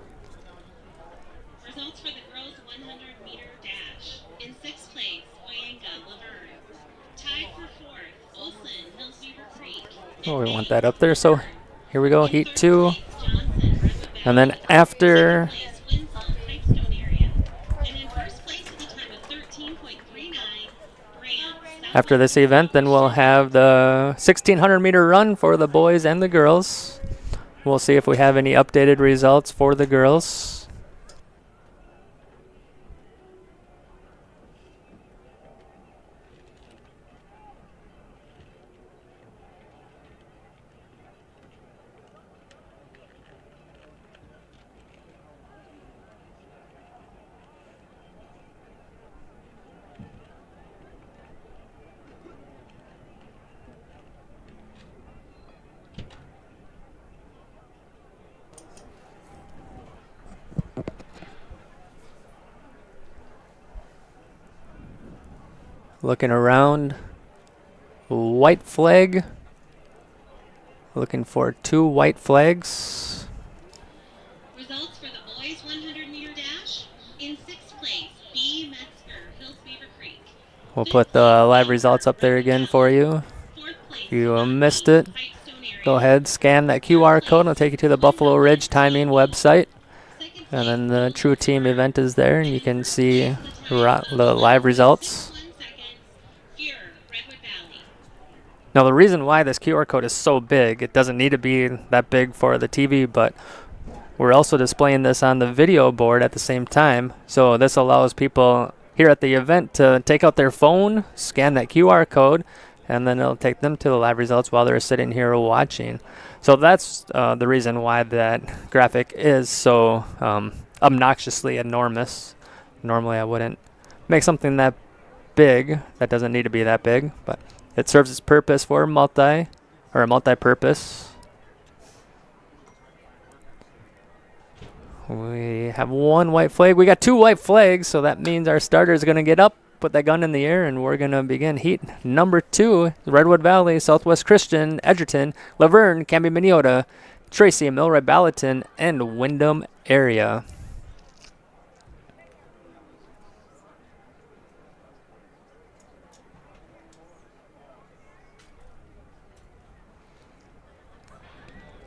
Results for the girls 100 meter dash. In 6th place, Oyenga Laverne. Tied for 4th, Olson, Hills Beaver Creek. Oh, we want that up there. So here we go, heat 2. And then after this event, then we'll have the 1600 meter run for the boys and the girls. We'll see if we have any updated results for the girls. Looking around, white flag. Looking for 2 white flags. Results for the boys 100 meter dash. In 6th place, B. Metzger, Hills Beaver Creek. We'll put the live results up there again for you. you missed it, go ahead, scan that QR code. It'll take you to the Buffalo Ridge Timing website. And then the True Team event is there, and you can see the live results. Now, the reason why this QR code is so big, it doesn't need to be that big for the TV, but we're also displaying this on the video board at the same time. So this allows people here at the event to take out their phone, scan that QR code, and then it'll take them to the live results while they're sitting here watching. So that's the reason why that graphic is so obnoxiously enormous. Normally I wouldn't make something that big. That doesn't need to be that big, but it serves its purpose for multi-purpose. We have one white flag. We got two white flags, so that means our starter is going to get up, put that gun in the air, and we're going to begin heat number 2. Redwood Valley, Southwest Christian, Edgerton, Laverne, Canby Minneota, Tracy, Milroy, Ballatin, and Windham area.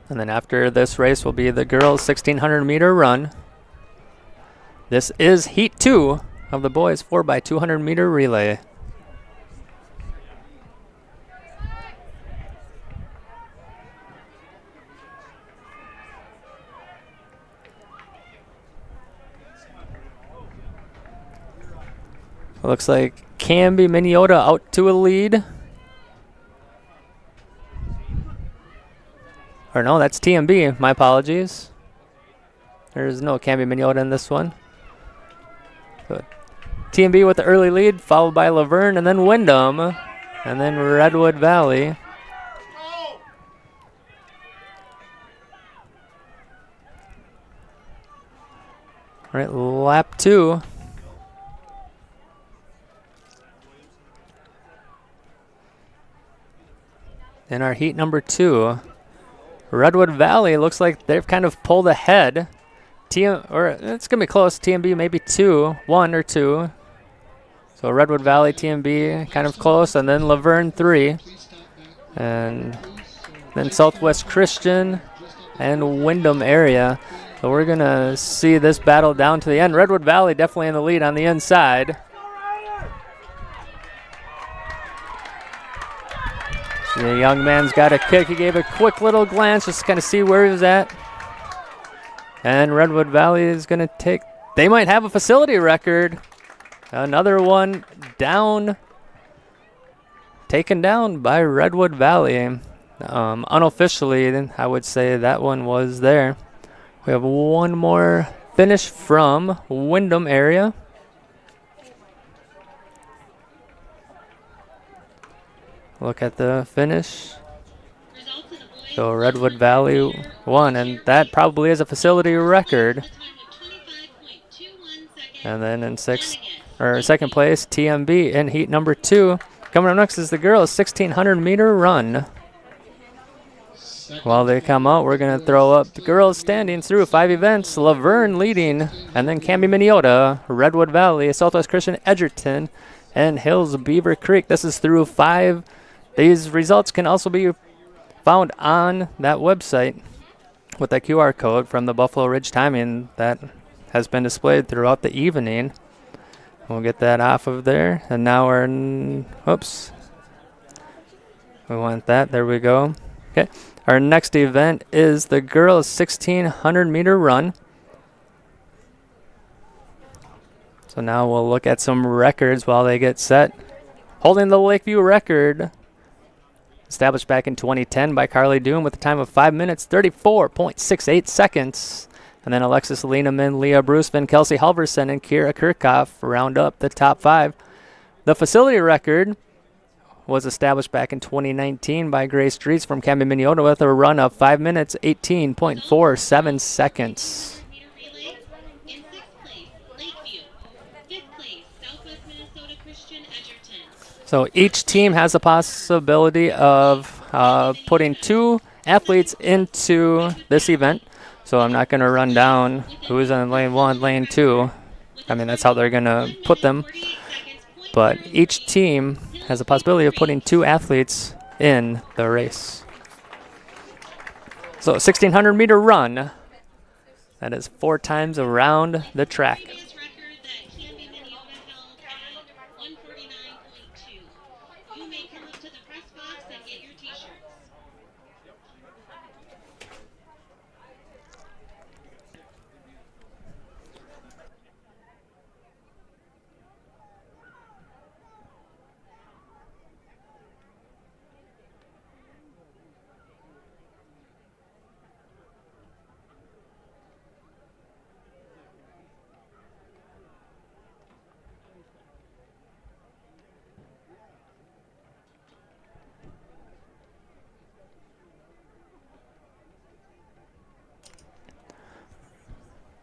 And then after this race will be the girls' 1,600 meter run. This is heat 2 of the boys' 4x200 meter relay. Looks like Canby Minneota out to a lead. Or no, that's TMB. My apologies. There's no Canby Minneota in this one. But TMB with the early lead, followed by Laverne, and then Windham, and then Redwood Valley. All right, lap 2. In our heat number 2. Redwood Valley looks like they've kind of pulled ahead. It's going to be close. TMB maybe 1 or 2. So Redwood Valley, TMB kind of close. And then Laverne 3. And then Southwest Christian and Windham area. So we're going to see this battle down to the end. Redwood Valley definitely in the lead on the inside. The young man's got a kick. He gave a quick little glance just to kind of see where he was at. And Redwood Valley is going to take, they might have a facility record. Another one down, taken down by Redwood Valley. Unofficially, I would say that one was there. We have one more finish from Windham area. Look at the finish. So Redwood Valley won, and that probably is a facility record. And then in second place, TMB in heat number 2. Coming up next is the girls' 1,600 meter run. While they come out, we're going to throw up the girls' standings through 5 events. Laverne leading, and then Canby Minneota, Redwood Valley, Southwest Christian, Edgerton, and Hills Beaver Creek. This is through 5. These results can also be found on that website with that QR code from the Buffalo Ridge Timing that has been displayed throughout the evening. We'll get that off of there. And now we're oops. We want that. There we go. Okay. Our next event is the girls' 1,600 meter run. So now we'll look at some records while they get set. Holding the Lakeview record, established back in 2010 by Carly Doom with a time of 5 minutes, 34.68 seconds. And then Alexis Lieneman, Leah Bruceman, Kelsey Halverson, and Kira Kirchhoff round up the top 5. The facility record was established back in 2019 by Grace Streets from Canby Minneota with a run of 5 minutes, 18.47 seconds. So each team has a possibility of putting 2 athletes into this event. So I'm not going to run down who's on lane 1, lane 2. I mean, that's how they're going to put them. But each team has a possibility of putting 2 athletes in the race. So 1,600 meter run. That is 4 times around the track. Previous record that Candy Minneota held at 149.2. You may come up to the press box and get your t-shirts.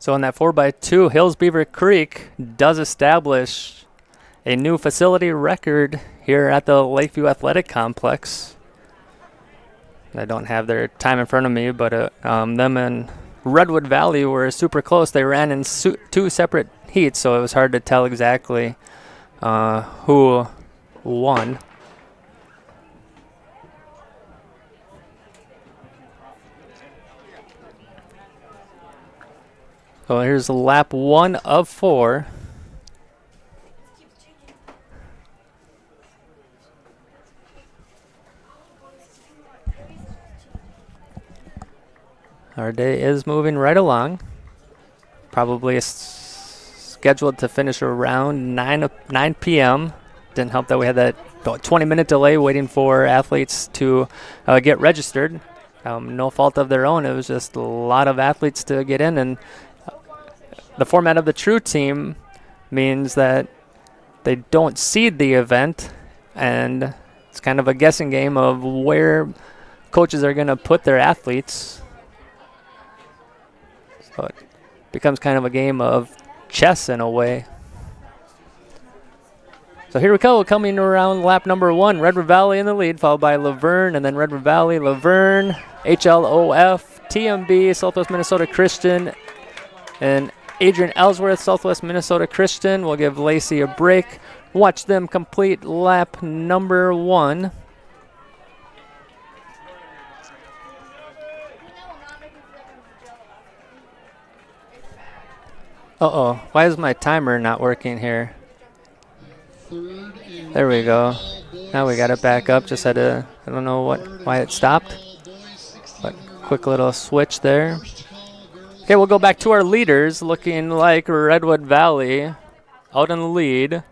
So in that 4x2, Hills Beaver Creek does establish a new facility record here at the Lakeview Athletic Complex. I don't have their time in front of me, but them and Redwood Valley were super close. They ran in 2 separate heats, so it was hard to tell exactly who won. So here's lap 1 of 4. Our day is moving right along. Probably scheduled to finish around 9 p.m. Didn't help that we had that 20-minute delay waiting for athletes to get registered. No fault of their own. It was just a lot of athletes to get in, and the format of the True Team means that they don't seed the event, and it's kind of a guessing game of where coaches are going to put their athletes. So it becomes kind of a game of chess in a way. So here we go, coming around lap number 1, Redwood Valley in the lead, followed by Laverne, and then Redwood Valley, Laverne, HLOF, TMB, Southwest Minnesota Christian, and Adrian Ellsworth, Southwest Minnesota Christian. We'll give Lacey a break. Watch them complete lap number 1. Uh-oh, why is my timer not working here? There we go. Now we got it back up. Just had to, I don't know why it stopped. But quick little switch there. Okay, we'll go back to our leaders, looking like Redwood Valley out in the lead.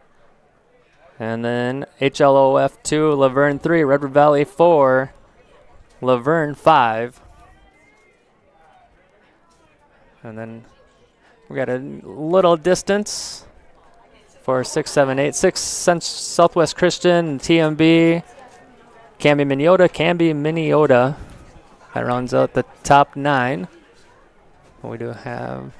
And then HLOF 2, Laverne 3, Redwood Valley 4, Laverne 5. And then we got a little distance for 6, 7, 8. 6 Southwest Christian, TMB, Camby Minneota. That rounds out the top 9. We do have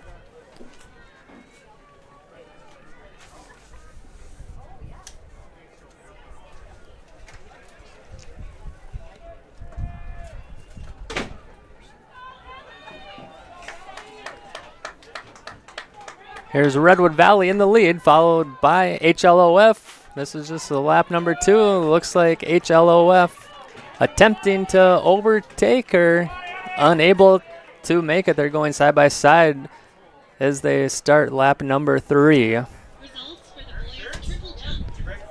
here's Redwood Valley in the lead, followed by HLOF. This is just a lap number 2. Looks like HLOF attempting to overtake her, unable to make it. They're going side by side as they start lap number 3. Results for the boys triple jump.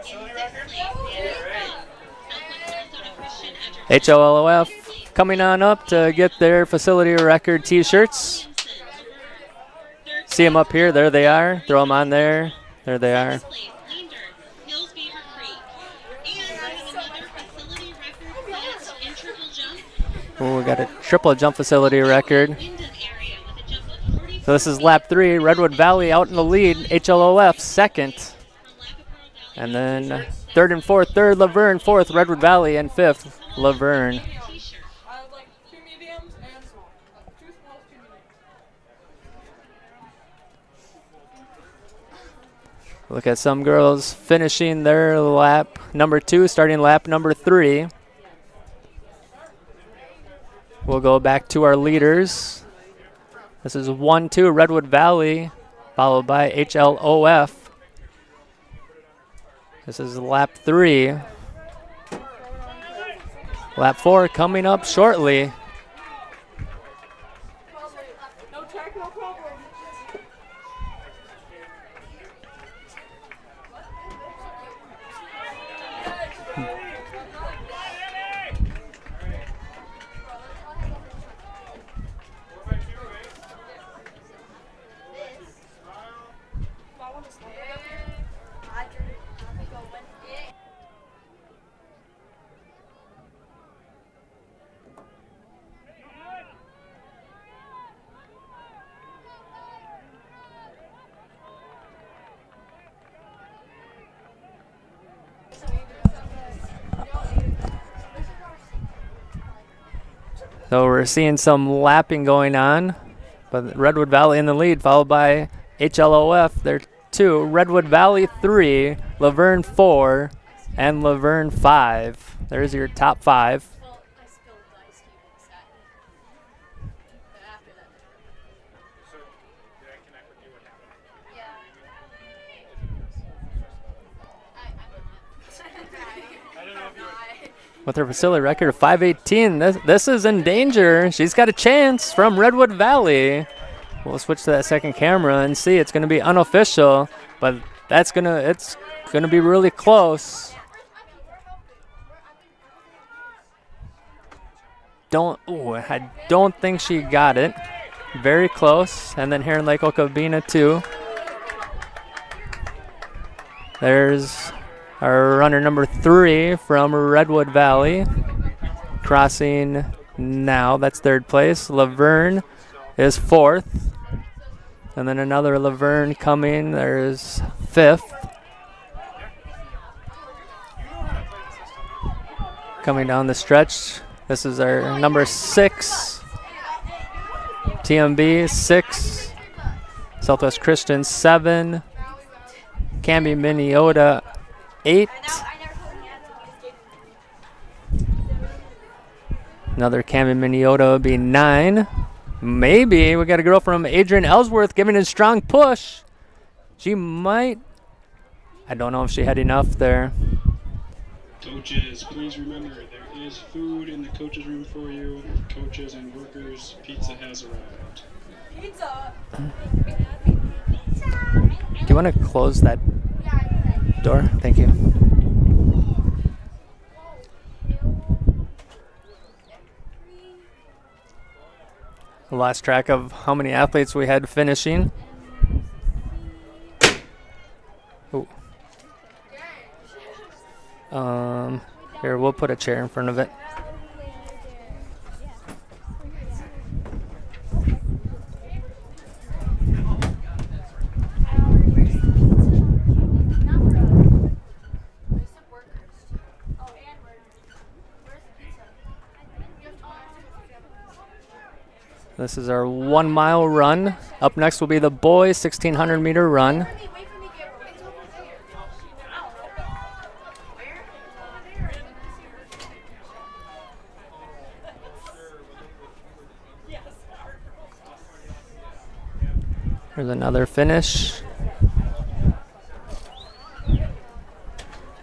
In 6th place, HLOF coming on up to get their facility record t-shirts. See them up here. There they are. Throw them on there. There they are. Hills Beaver Creek. And we have another facility record set in triple jump. Oh, we got a triple jump facility record. So this is lap 3. Redwood Valley out in the lead. HLOF second. And then 3rd and 4th. 3rd Laverne. 4th Redwood Valley. And 5th Laverne. Look at some girls finishing their lap number 2, starting lap number 3. We'll go back to our leaders. This is 1-2 Redwood Valley, followed by HLOF. This is lap 3. Lap 4 coming up shortly. No track, no problem. So we're seeing some lapping going on, but Redwood Valley in the lead, followed by HLOF. They're 2, Redwood Valley 3, Laverne 4, and Laverne 5. There's your top 5. With her facility record of 5:18, this is in danger. She's got a chance from Redwood Valley. We'll switch to that second camera and see. It's going to be unofficial, but it's gonna be really close. I don't think she got it. Very close. And then here in Lake Okabena too. There's our runner number 3 from Redwood Valley, crossing now. That's third place. Laverne is 4th. And then another Laverne coming. There's 5th. Coming down the stretch. This is our number 6. TMB 6. Southwest Christian 7. Canby Minneota 8. Another Canby Minneota would be 9. Maybe we got a girl from Adrian Ellsworth giving a strong push. She might. I don't know if she had enough there. Coaches, please remember there is food in the coaches' room for you. Coaches and workers, pizza has arrived. Pizza. Do you want to close that door? Thank you. I lost track of how many athletes we had finishing. Ooh. Here, we'll put a chair in front of it. This is our 1 mile run. Up next will be the boys 1,600 meter run. Here's another finish.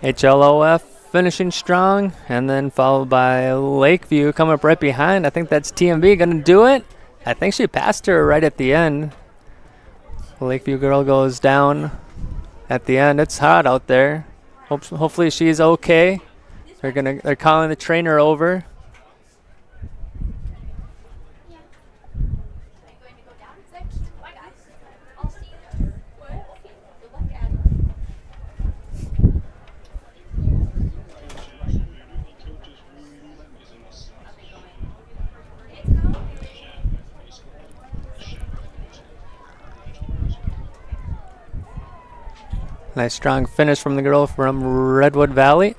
HLOF finishing strong, and then followed by Lakeview coming up right behind. I think that's TMB going to do it. I think she passed her right at the end. The Lakeview girl goes down at the end. It's hot out there. Hopefully she's okay. They're calling the trainer over. Nice strong finish from the girl from Redwood Valley.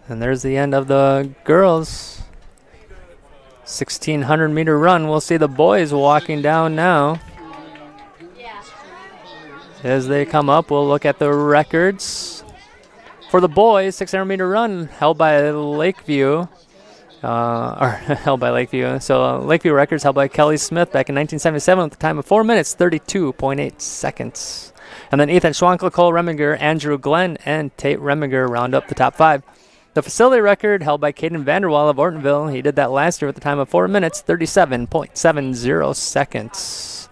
And there's the end of the girls' 1,600 meter run. We'll see the boys walking down now. As they come up, we'll look at the records. For the boys, 600 meter run held by Lakeview. Or held by Lakeview. So Lakeview records held by Kelly Smith back in 1977 with a time of 4 minutes, 32.8 seconds. And then Ethan Schwankel, Cole Reminger, Andrew Glenn, and Tate Reminger round up the top 5. The facility record held by Caden Vanderwall of Ortonville. He did that last year with a time of 4 minutes, 37.70 seconds.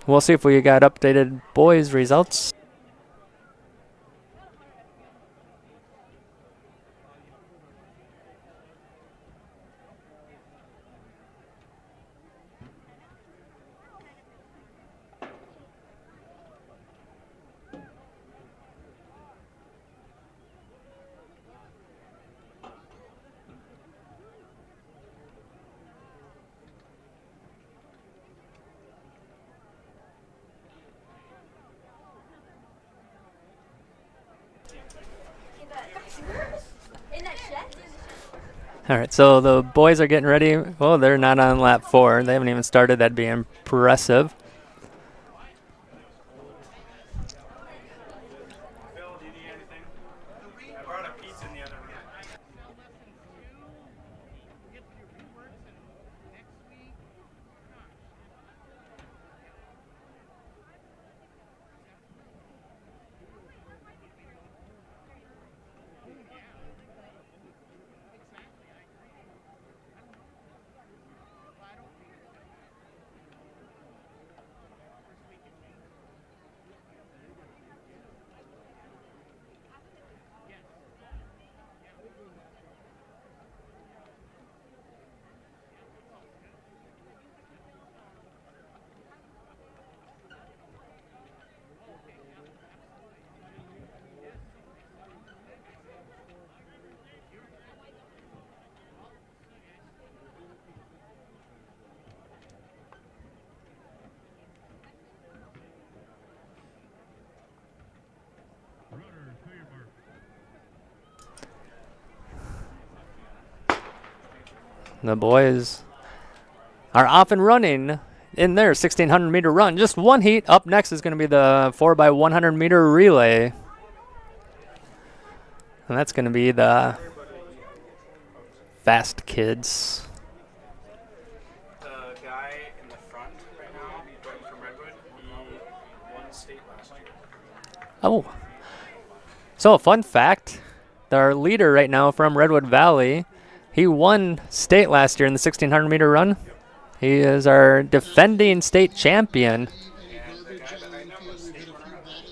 We'll see if we got updated boys results. All right, so the boys are getting ready. Oh, they're not on lap 4. They haven't even started. That'd be impressive. The boys are off and running in their 1,600-meter run. Just one heat. Up next is going to be the 4x100-meter relay. And that's going to be the fast kids. The guy in the front right now, from Redwood, he won state last year. Oh. So a fun fact, our leader right now from Redwood Valley, he won state last year in the 1,600-meter run. He is our defending state champion.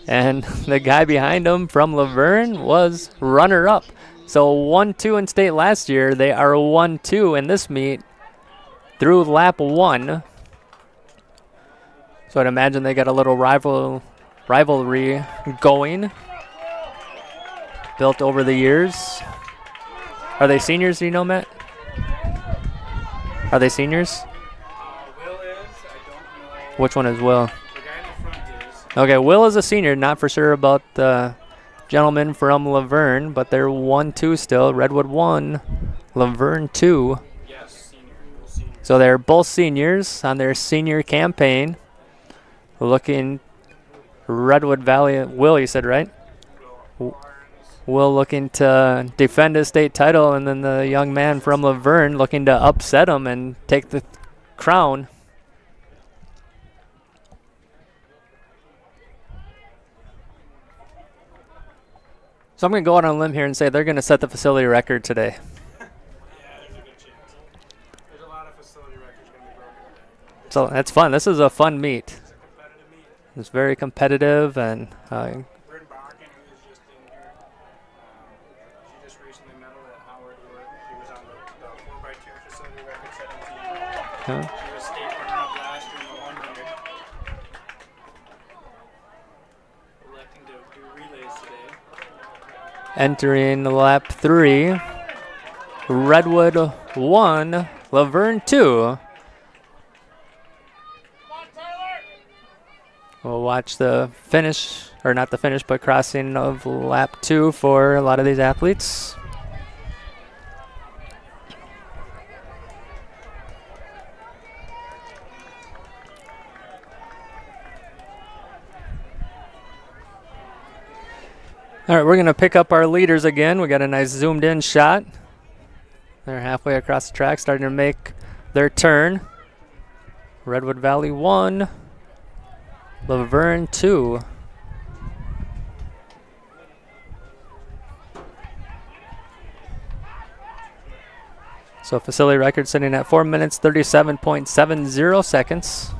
And the guy behind him from Laverne was runner-up. So 1-2 in state last year. They are 1-2 in this meet through lap 1. So I'd imagine they got a little rivalry going, built over the years. Are they seniors, do you know, Matt? Are they seniors? Will is, I don't know. Which one is Will? The guy in the front is. Okay, Will is a senior. Not for sure about the gentleman from Laverne, but they're 1-2 still. Redwood 1, Laverne 2. Yes, senior. So they're both seniors on their senior campaign. Looking Redwood Valley. Will, you said, right? Will looking to defend his state title, and then the young man from Laverne looking to upset him and take the crown. So I'm going to go out on a limb here and say they're going to set the facility record today. Yeah, there's a good chance. There's a lot of facility records going to be broken today. So that's fun. This is a fun meet. It's a competitive meet. It's very competitive, and She just recently medaled at Howard. She was on the 4x2 facility record setting team. Huh? She was state runner-up last year in the 100. Electing to do relays today. entering lap 3, Redwood 1, Laverne 2. We'll watch the finish, or not the finish, but crossing of lap 2 for a lot of these athletes. All right, we're going to pick up our leaders again. We got a nice zoomed in shot. They're halfway across the track, starting to make their turn. Redwood Valley 1, Laverne 2. So facility record sitting at 4 minutes, 37.70 seconds.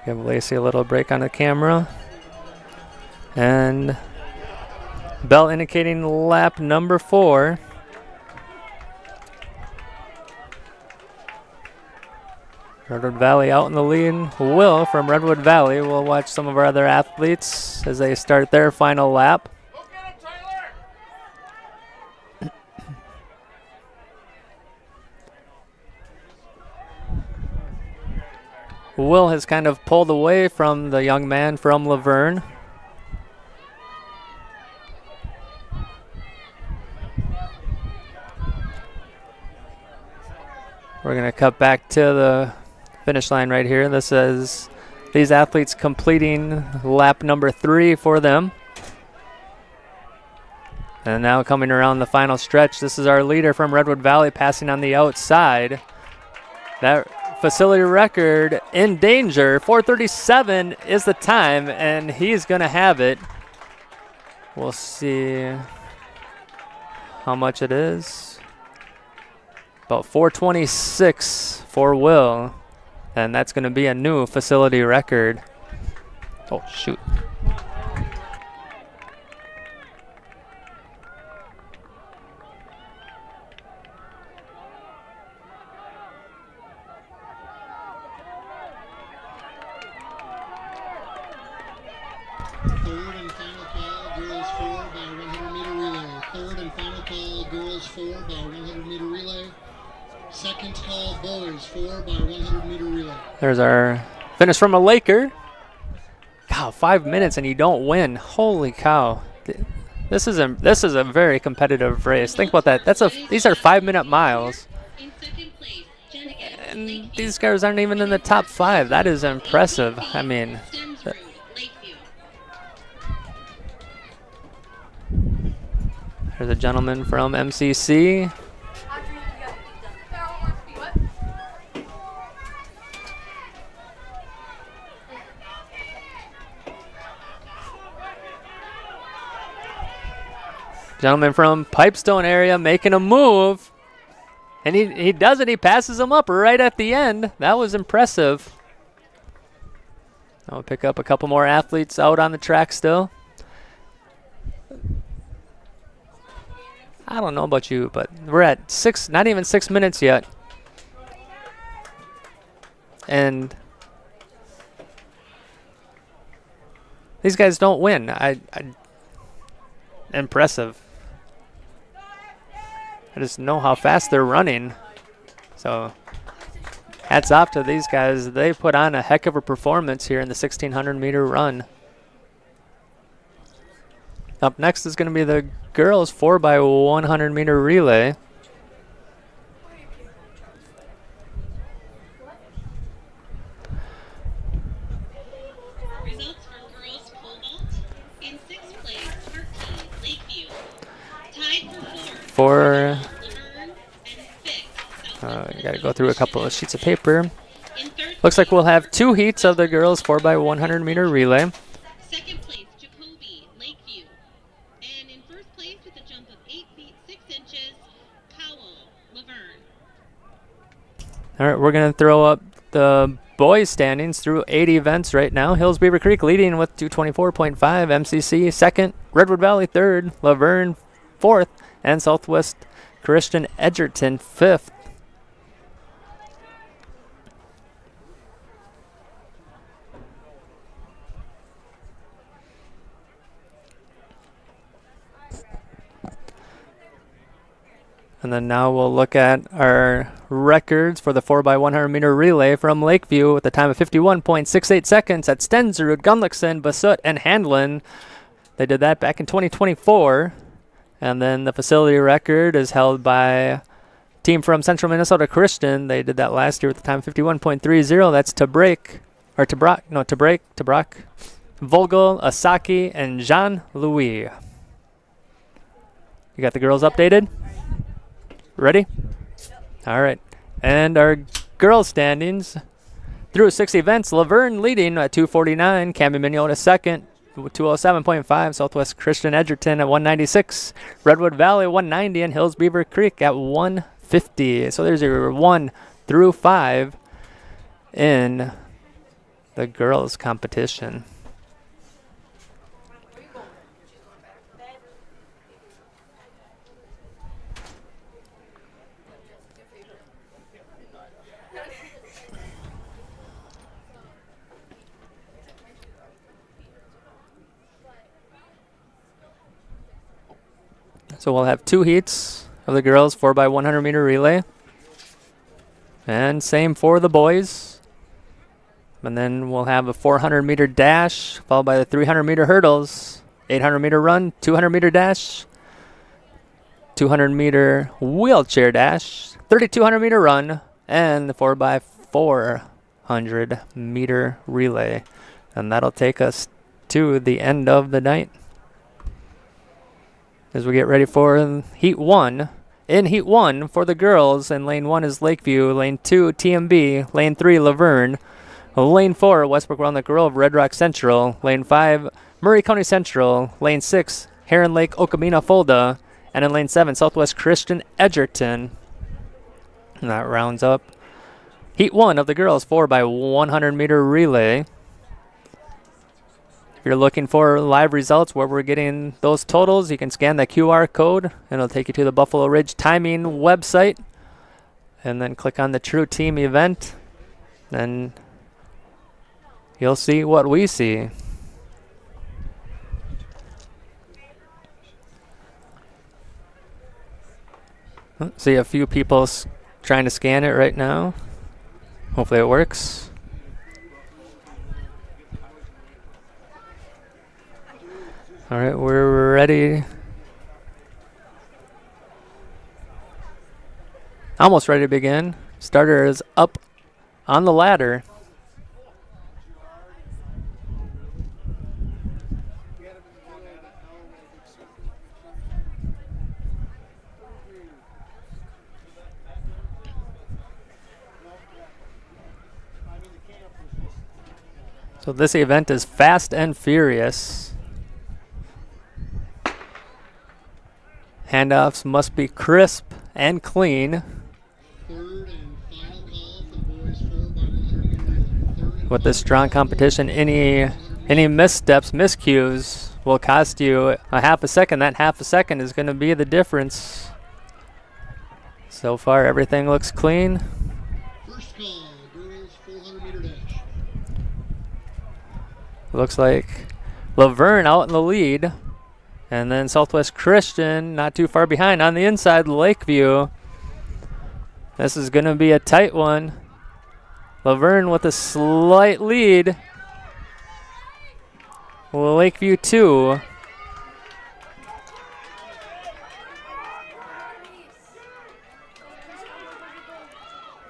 Give Lacey a little break on the camera. And bell indicating lap number 4. Redwood Valley out in the lead. Will from Redwood Valley. We'll watch some of our other athletes as they start their final lap. Will has kind of pulled away from the young man from Laverne. We're going to cut back to the finish line right here. This is these athletes completing lap number 3 for them. And now coming around the final stretch, this is our leader from Redwood Valley passing on the outside. That facility record in danger. 4:37 is the time, and he's going to have it. We'll see how much it is. About 4:26 for Will, and that's going to be a new facility record. Oh, shoot. Third and final call, girls 4 by 100-meter relay. Third and final call, girls 4 by 100-meter relay. Second call, boys 4 by 100-meter relay. There's our finish from a Laker. Wow, 5 minutes and you don't win. Holy cow. This is a very competitive race. Think about that. These are 5-minute miles. And these guys aren't even in the top 5. That is impressive. I mean, there's a gentleman from MCC. Gentleman from Pipestone area making a move. And he does it. He passes him up right at the end. That was impressive. I'll pick up a couple more athletes out on the track still. I don't know about you, but we're at not even 6 minutes yet. And these guys don't win. Impressive. I just know how fast they're running. So hats off to these guys. They put on a heck of a performance here in the 1,600-meter run. Up next is going to be the girls 4 by 100-meter relay. Results for girls pole vault. In 6th place, Harkey, Lakeview. Tied for 4. Got to go through a couple of sheets of paper. Looks like we'll have 2 heats of the girls 4 by 100-meter relay. Second place, Jacoby, Lakeview. And in first place with a jump of 8 feet 6 inches, Powell, Laverne. All right, we're going to throw up the boys standings through 8 events right now. Hills Beaver Creek leading with 224.5, MCC second, Redwood Valley third, Laverne fourth, and Southwest Christian Edgerton fifth. And then now we'll look at our records for the 4 by 100-meter relay from Lakeview with a time of 51.68 seconds at Stensrud, Gunlickson, Basut, and Handlin. They did that back in 2024. And then the facility record is held by team from Central Minnesota Christian. They did that last year with the time 51.30. That's Tabrak, Vogel, Asaki, and Jean-Louis. You got the girls updated? Ready? All right. And our girls standings through 6 events. Laverne leading at 249. Camden Minneota second, 207.5. Southwest Christian Edgerton at 196. Redwood Valley 190. And Hills Beaver Creek at 150. So there's your 1 through 5 in the girls competition. So we'll have 2 heats of the girls 4x100 meter relay. And same for the boys. And then we'll have a 400 meter dash followed by the 300 meter hurdles, 800 meter run, 200 meter dash, 200 meter wheelchair dash, 3200 meter run, and the 4x400 meter relay. And that'll take us to the end of the night as we get ready for Heat 1. In Heat 1 for the girls, in Lane 1 is Lakeview, Lane 2 TMB, Lane 3 Laverne, Lane 4 Westbrook Walnut Grove, Red Rock Central, Lane 5 Murray County Central, Lane 6 Heron Lake Okamina Fulda, and in Lane 7 Southwest Christian Edgerton. And that rounds up Heat 1 of the girls 4x100 meter relay. If you're looking for live results where we're getting those totals, you can scan the QR code and it'll take you to the Buffalo Ridge Timing website. And then click on the True Team event. Then you'll see what we see. See a few people trying to scan it right now. Hopefully it works. All right, we're ready. Almost ready to begin. Starter is up on the ladder. So this event is fast and furious. Handoffs must be crisp and clean. With this strong competition, any missteps, miscues will cost you a half a second. That half a second is going to be the difference. So far, everything looks clean. First call, girls 400 meter dash. Looks like Laverne out in the lead. And then Southwest Christian not too far behind on the inside, Lakeview. This is going to be a tight one. Laverne with a slight lead. Lakeview 2.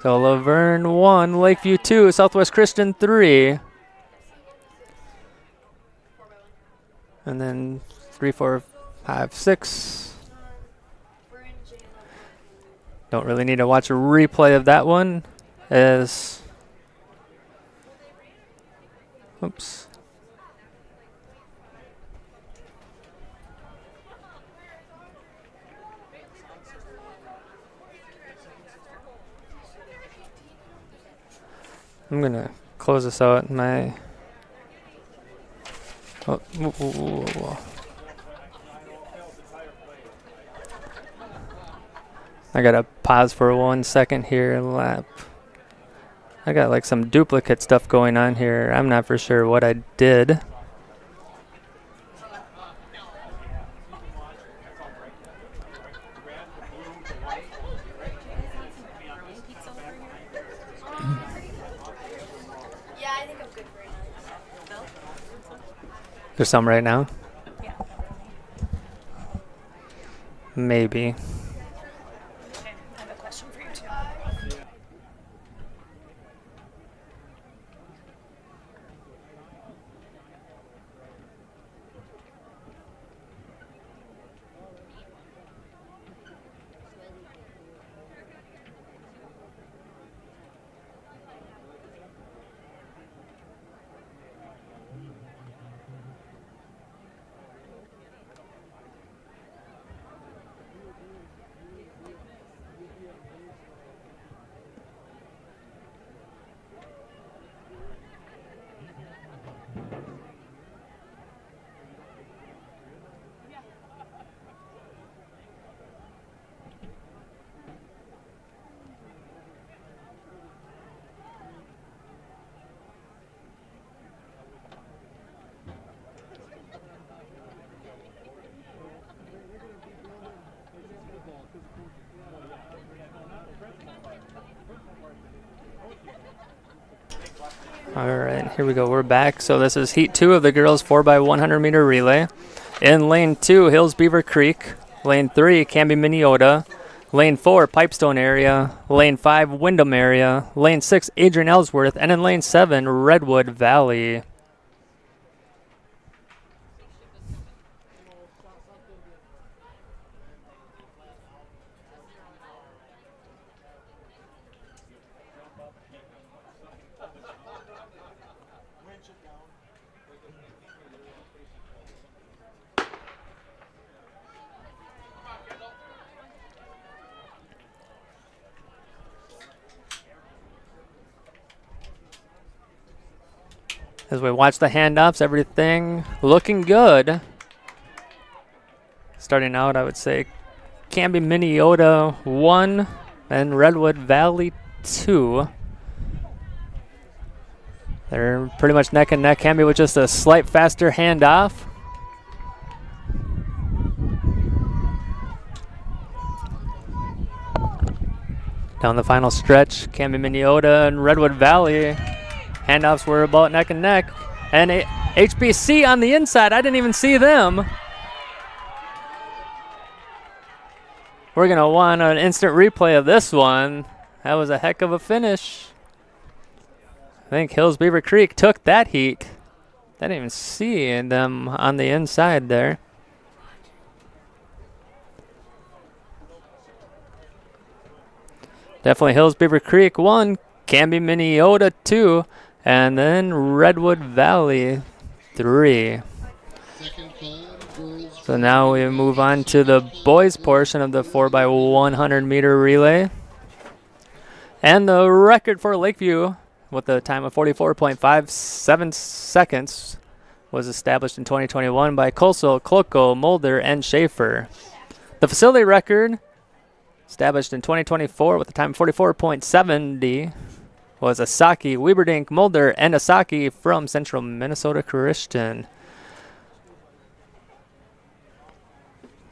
So Laverne 1, Lakeview 2, Southwest Christian 3. And then 3, 4, 5, 6. Don't really need to watch a replay of that one. Oops. I'm gonna close this out. I gotta pause for 1 second here. Lap. I got like some duplicate stuff going on here. I'm not for sure what I did. There's some right now? Yeah. Maybe. Okay, I have a question All right, here we go. We're back. So this is Heat 2 of the girls 4x100 meter relay. In Lane 2, Hills Beaver Creek. Lane 3, Canby Minneota. Lane 4, Pipestone area. Lane 5, Windham area. Lane 6, Adrian Ellsworth. And in Lane 7, Redwood Valley. As we watch the handoffs, everything looking good. Starting out, I would say Canby Minneota 1 and Redwood Valley 2. They're pretty much neck and neck. Canby with just a slight faster handoff. Down the final stretch, Canby Minneota and Redwood Valley. Handoffs were about neck and neck. And HBC on the inside. I didn't even see them. We're going to want an instant replay of this one. That was a heck of a finish. I think Hills Beaver Creek took that heat. I didn't even see them on the inside there. Definitely Hills Beaver Creek 1, Canby Minneota 2, and then Redwood Valley 3. So now we move on to the boys portion of the 4x100 meter relay. And the record for Lakeview with a time of 44.57 seconds was established in 2021 by Colsel, Kloko, Mulder, and Schaefer. The facility record established in 2024 with a time of 44.70 was Asaki, Wieberdink, Mulder, and Asaki from Central Minnesota Christian.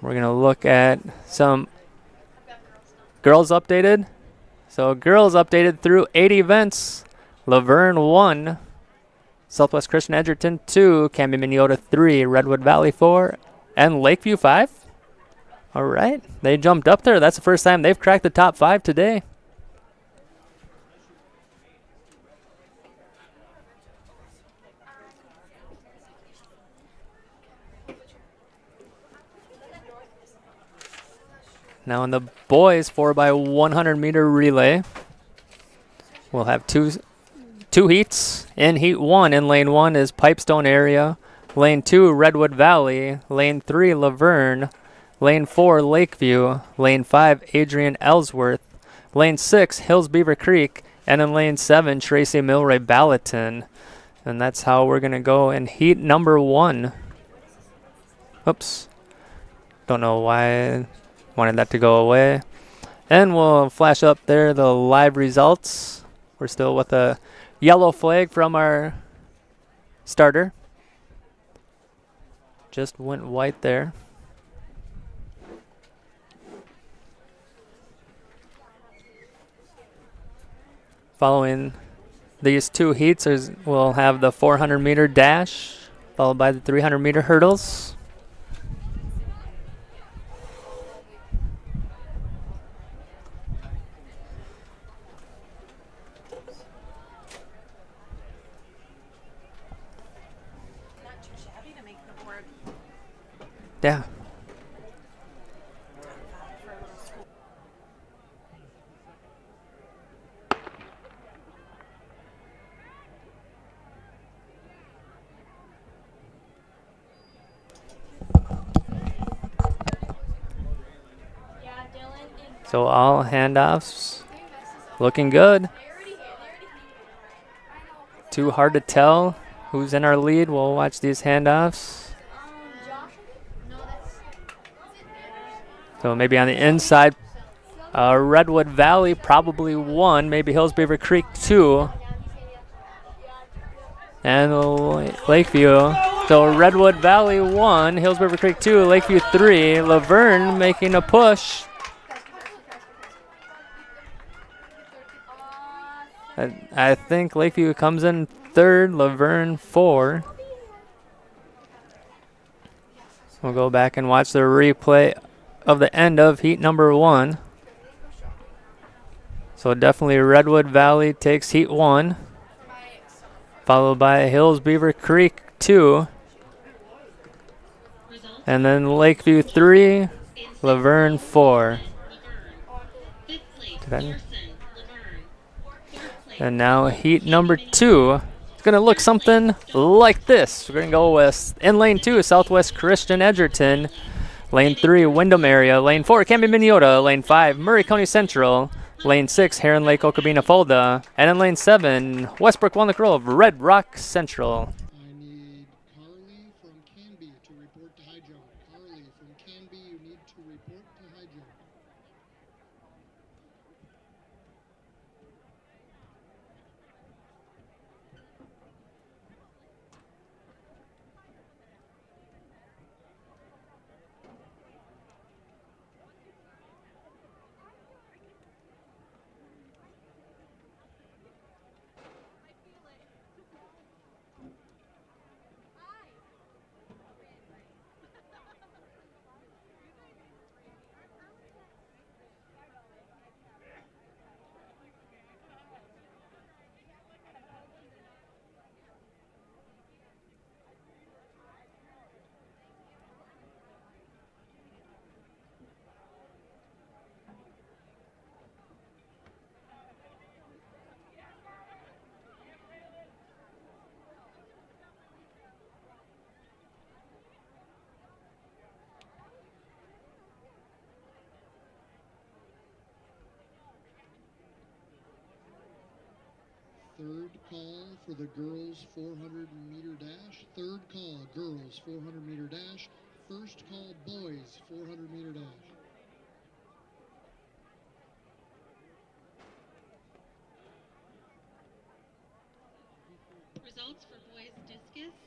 We're going to look at some girls updated. So girls updated through 8 events. Laverne 1, Southwest Christian Edgerton 2, Canby Minneota 3, Redwood Valley 4, and Lakeview 5. All right, they jumped up there. That's the first time they've cracked the top 5 today. Now in the boys 4x100 meter relay, we'll have two heats. In heat 1, in lane 1 is Pipestone area. Lane 2, Redwood Valley. Lane 3, Laverne. Lane 4, Lakeview. Lane 5, Adrian Ellsworth. Lane 6, Hills Beaver Creek. And in lane 7, Tracy Milroy Ballatin. And that's how we're going to go in heat number 1. Oops. Don't know why I wanted that to go away. And we'll flash up there the live results. We're still with a yellow flag from our starter. Just went white there. Following these 2 heats, we'll have the 400 meter dash, followed by the 300 meter hurdles. Yeah. So all handoffs looking good. Too hard to tell who's in our lead. We'll watch these handoffs. So maybe on the inside, Redwood Valley probably 1, maybe Hills Beaver Creek 2. And Lakeview. So Redwood Valley 1, Hills Beaver Creek 2, Lakeview 3. Laverne making a push. I think Lakeview comes in third, Laverne 4. We'll go back and watch the replay of the end of heat number 1. So definitely Redwood Valley takes heat 1, followed by Hills Beaver Creek 2, and then Lakeview 3, Laverne 4. And now heat number 2. It's going to look something like this. We're going to go with, in lane 2, Southwest Christian Edgerton. Lane 3, Wyndham area. Lane 4, Canby Minneota. Lane 5, Murray County Central. Lane 6, Heron Lake Okabena Folda. And in lane 7, Westbrook Walnut Grove, Red Rock Central. I need Carly from Canby to report to high jump. Carly from Canby, you need to report to high jump. Third call for the girls 400-meter dash. Third call, girls 400-meter dash. First call, boys 400-meter dash. Results for boys discus.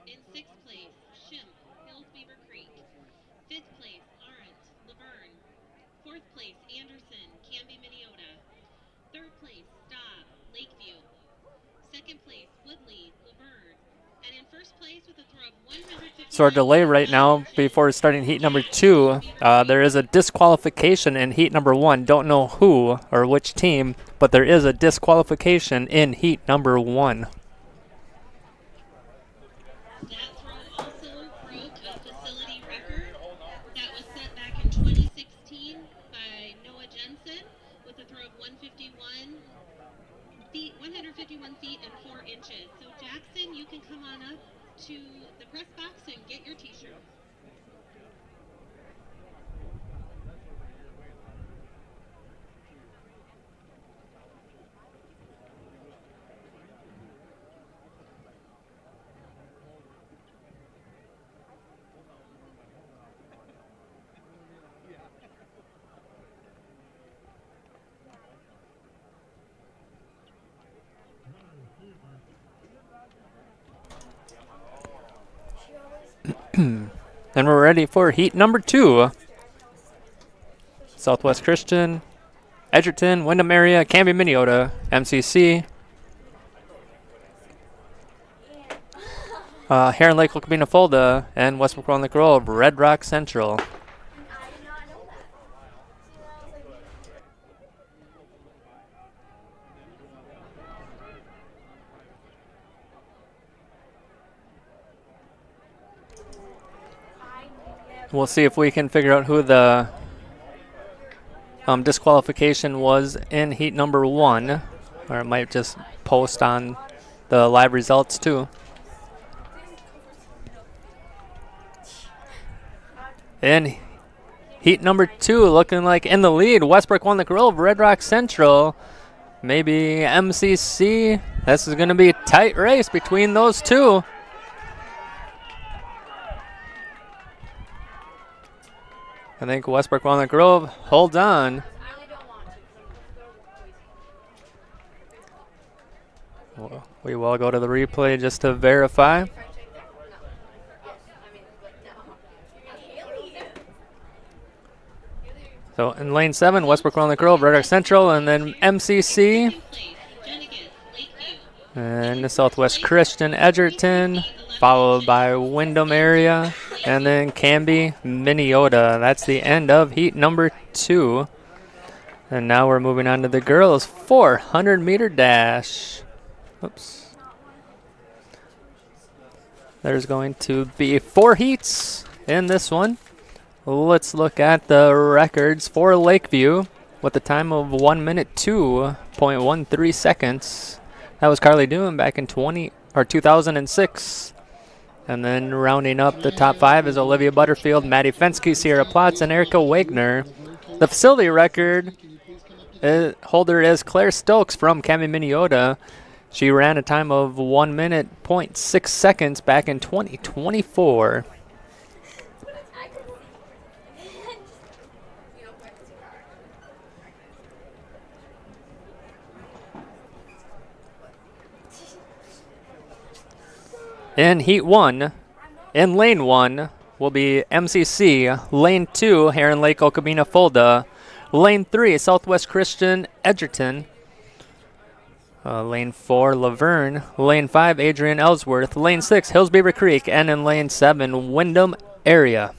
In 6th place, Shimp, Hills Beaver Creek. 5th place, Arendt, Laverne. 4th place, Anderson, Canby Minneota. 3rd place, Staub, Lakeview. 2nd place, Woodley, Laverne. And in 1st place with a throw of 150. So our delay right now before starting heat number 2, there is a disqualification in heat number 1. Don't know who or which team, but there is a disqualification in heat number 1. That throw also broke a facility record that was set back in 2016 by Noah Jensen with a throw of 151 feet and 4 inches. So Jackson, you can come on up to the press box and get your t-shirt. And we're ready for heat number 2. Southwest Christian, Edgerton, Wyndham area, Canby Minneota, MCC. Heron Lake Okabena Folda, and Westbrook Walnut Grove, Red Rock Central. We'll see if we can figure out who the disqualification was in heat number 1, or it might just post on the live results too. In heat number 2, looking like in the lead, Westbrook Walnut Grove, Red Rock Central, maybe MCC. This is going to be a tight race between those two. I think Westbrook Walnut Grove holds on. We will go to the replay just to verify. So in lane 7, Westbrook Walnut Grove, Red Rock Central, and then MCC. And the Southwest Christian Edgerton, followed by Wyndham area, and then Canby, Minneota. That's the end of heat number 2. And now we're moving on to the girls' 400-meter dash. Oops. There's going to be 4 heats in this one. Let's look at the records for Lakeview with a time of 1 minute 2.13 seconds. That was Carly Doon back in 2006. And then rounding up the top 5 is Olivia Butterfield, Maddie Fensky, Sierra Plotz, and Erica Wagner. The facility record holder is Claire Stokes from Canby, Minneota. She ran a time of 1 minute 0.6 seconds back in 2024. In Heat 1, in Lane 1, will be MCC. Lane 2, Heron Lake Okabena Fulda. Lane 3, Southwest Christian Edgerton. Lane 4, Laverne. Lane 5, Adrian Ellsworth. Lane 6, Hills Beaver Creek. And in Lane 7, Wyndham area.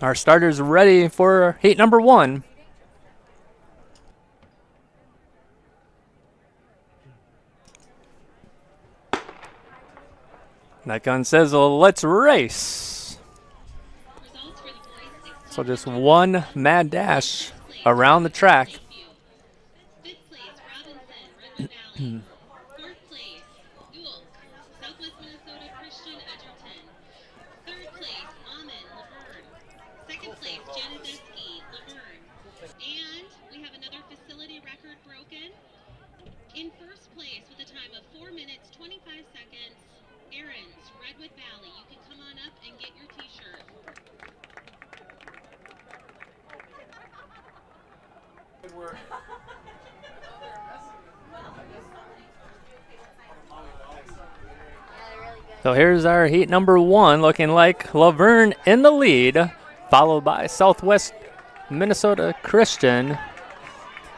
Our starters ready for heat number 1. That gun says, well, let's race. So just one mad dash around the track. In first place with a time of 4 minutes, 25 seconds, Aaron's Redwood Valley. You can come on up and get your t-shirt. Good work. So here's our heat number 1, looking like Laverne in the lead, followed by Southwest Minnesota Christian.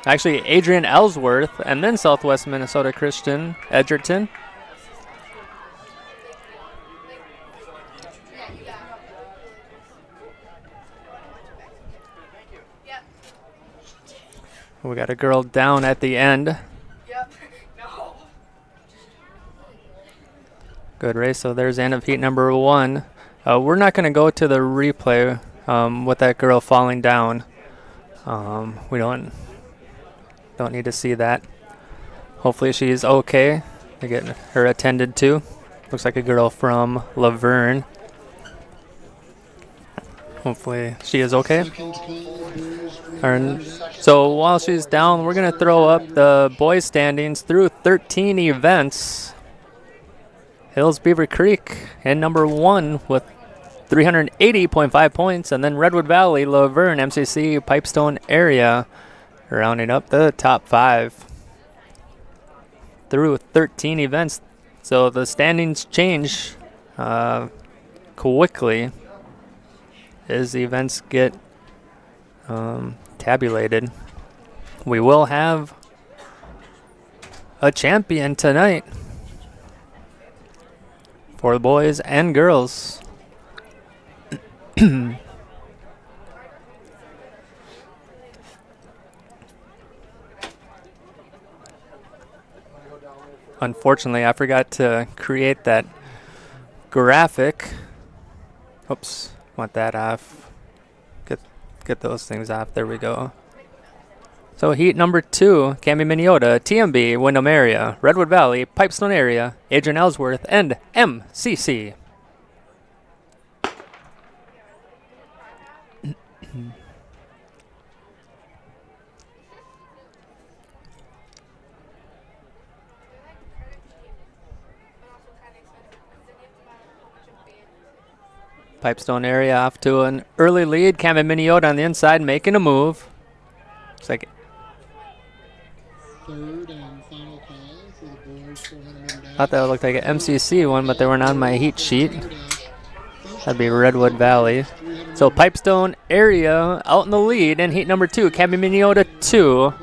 Actually, Adrian Ellsworth, and then Southwest Minnesota Christian Edgerton. We got a girl down at the end. Good race. So there's the end of heat number 1. We're not going to go to the replay with that girl falling down. We don't need to see that. Hopefully she's okay to get her attended to. Looks like a girl from Laverne. Hopefully she is okay. So while she's down, we're going to throw up the boys standings through 13 events. Hills Beaver Creek in number 1 with 380.5 points, and then Redwood Valley, Laverne, MCC, Pipestone area rounding up the top 5 through 13 events. So the standings change quickly as the events get tabulated. We will have a champion tonight for the boys and girls. Unfortunately, I forgot to create that graphic. Oops, want that off. get those things off. There we go. So heat number 2, Cami Miniota, TMB, Wyndham area, Redwood Valley, Pipestone area, Adrian Ellsworth, and MCC. Pipestone area off to an early lead. Cami Miniota on the inside making a move. Looks like Third and final call for the boys 400 meter dash. thought that looked like an MCC one, but they weren't on my heat sheet. That'd be Redwood Valley. So Pipestone area out in the lead in heat number 2. Cami Miniota 2.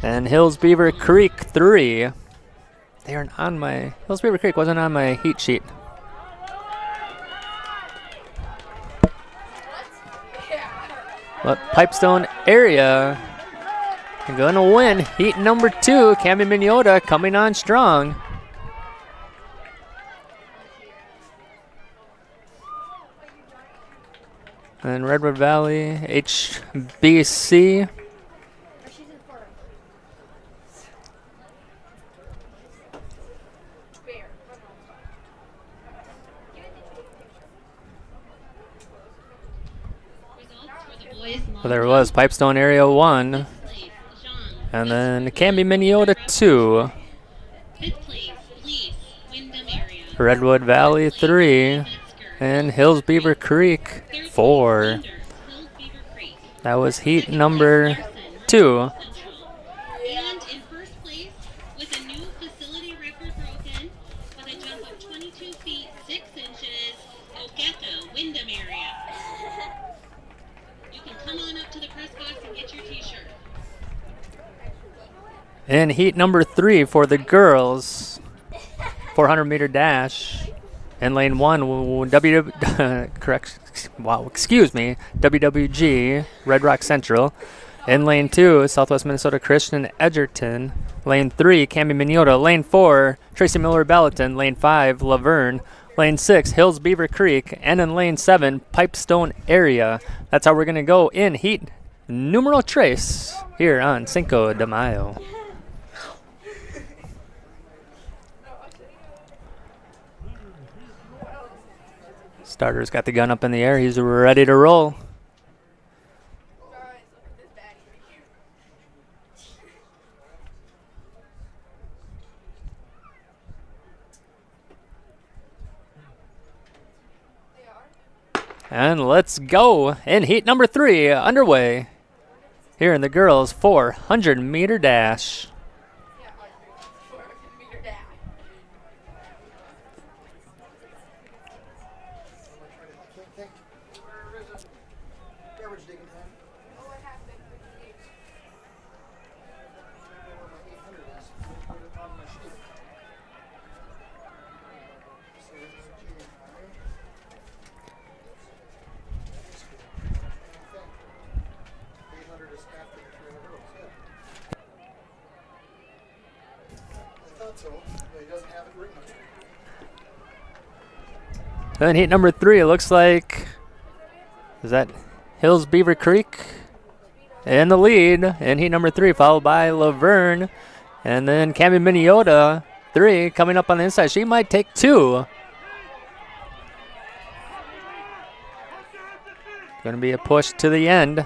And Hills Beaver Creek 3. They aren't on my... Hills Beaver Creek wasn't on my heat sheet. But Pipestone area gonna win heat number 2. Cami Miniota coming on strong. And Redwood Valley, HBC. So there was Pipestone area 1. And then Cami Miniota 2. Redwood Valley 3. And Hills Beaver Creek 4. That was heat number 2. And in first place with a new facility record broken with a jump of 22 feet 6 inches, Okeka, Wyndham area. You can come on up to the press box and get your t-shirt. In heat number 3 for the girls, 400 meter dash. In lane 1, WWG, Red Rock Central. In lane 2, Southwest Minnesota Christian Edgerton. Lane 3, Cami Miniota. Lane 4, Tracy Miller Ballatin. Lane 5, Laverne. Lane 6, Hills Beaver Creek. And in lane 7, Pipestone area. That's how we're going to go in heat numero tres here on Cinco de Mayo. Starter's got the gun up in the air. He's ready to roll. And let's go in heat number 3 underway here in the girls 400 meter dash. And heat number 3, it looks like, is that Hills Beaver Creek in the lead in heat number 3, followed by Laverne. And then Cami Miniota, 3, coming up on the inside. She might take 2. Going to be a push to the end.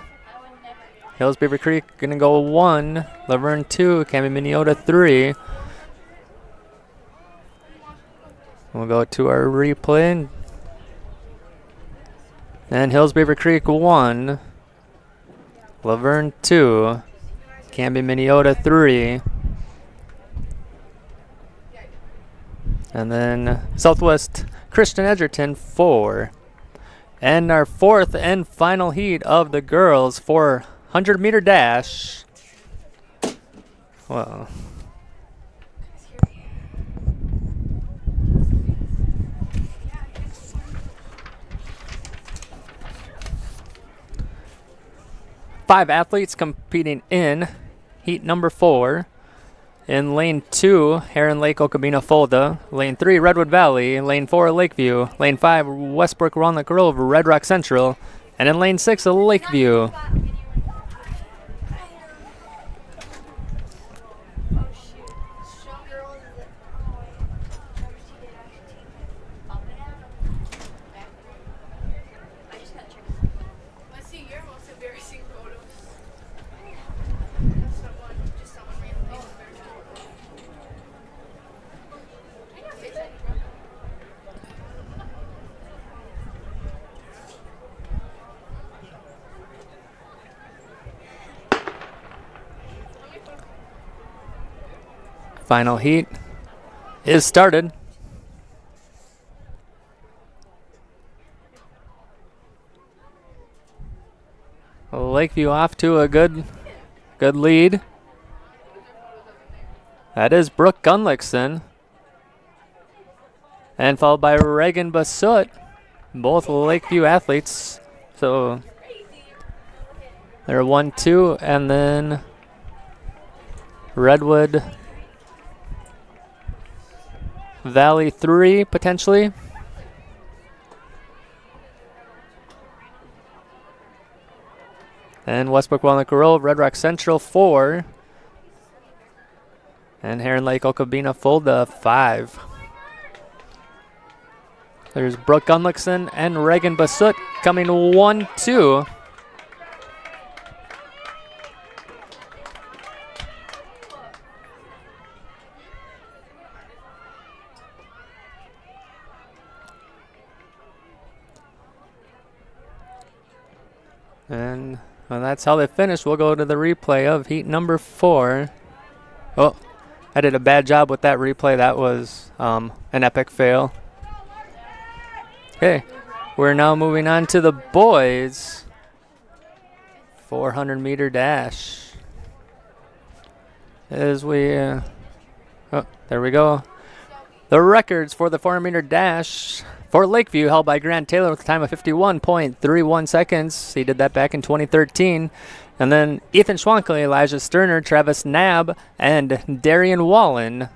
Hills Beaver Creek going to go 1, Laverne 2, Cami Miniota 3. We'll go to our replay. And Hills Beaver Creek 1, Laverne 2, Cami Miniota 3. And then Southwest Christian Edgerton 4. And our 4th and final heat of the girls 400 meter dash. Well, 5 athletes competing in heat number 4. In lane 2, Heron Lake, Okabena, Folda. Lane 3, Redwood Valley. Lane 4, Lakeview. Lane 5, Westbrook, Walnut Grove, Red Rock Central. And in lane 6, Lakeview. Final heat is started. Lakeview off to a good lead. That is Brooke Gunlickson. And followed by Reagan Basut, both Lakeview athletes. So they're 1-2, and then Redwood Valley 3 potentially. And Westbrook Walnut Grove, Red Rock Central 4. And Heron Lake Okabena Fulda 5. There's Brooke Gunlickson and Reagan Basut coming 1-2. And well, that's how they finished. We'll go to the replay of heat number 4. Oh, I did a bad job with that replay. That was an epic fail. Okay, we're now moving on to the boys 400-meter dash. As we, oh, there we go. The records for the 400-meter dash for Lakeview held by Grant Taylor with a time of 51.31 seconds. He did that back in 2013. And then Ethan Schwankley, Elijah Sterner, Travis Knabb, and Darian Wallen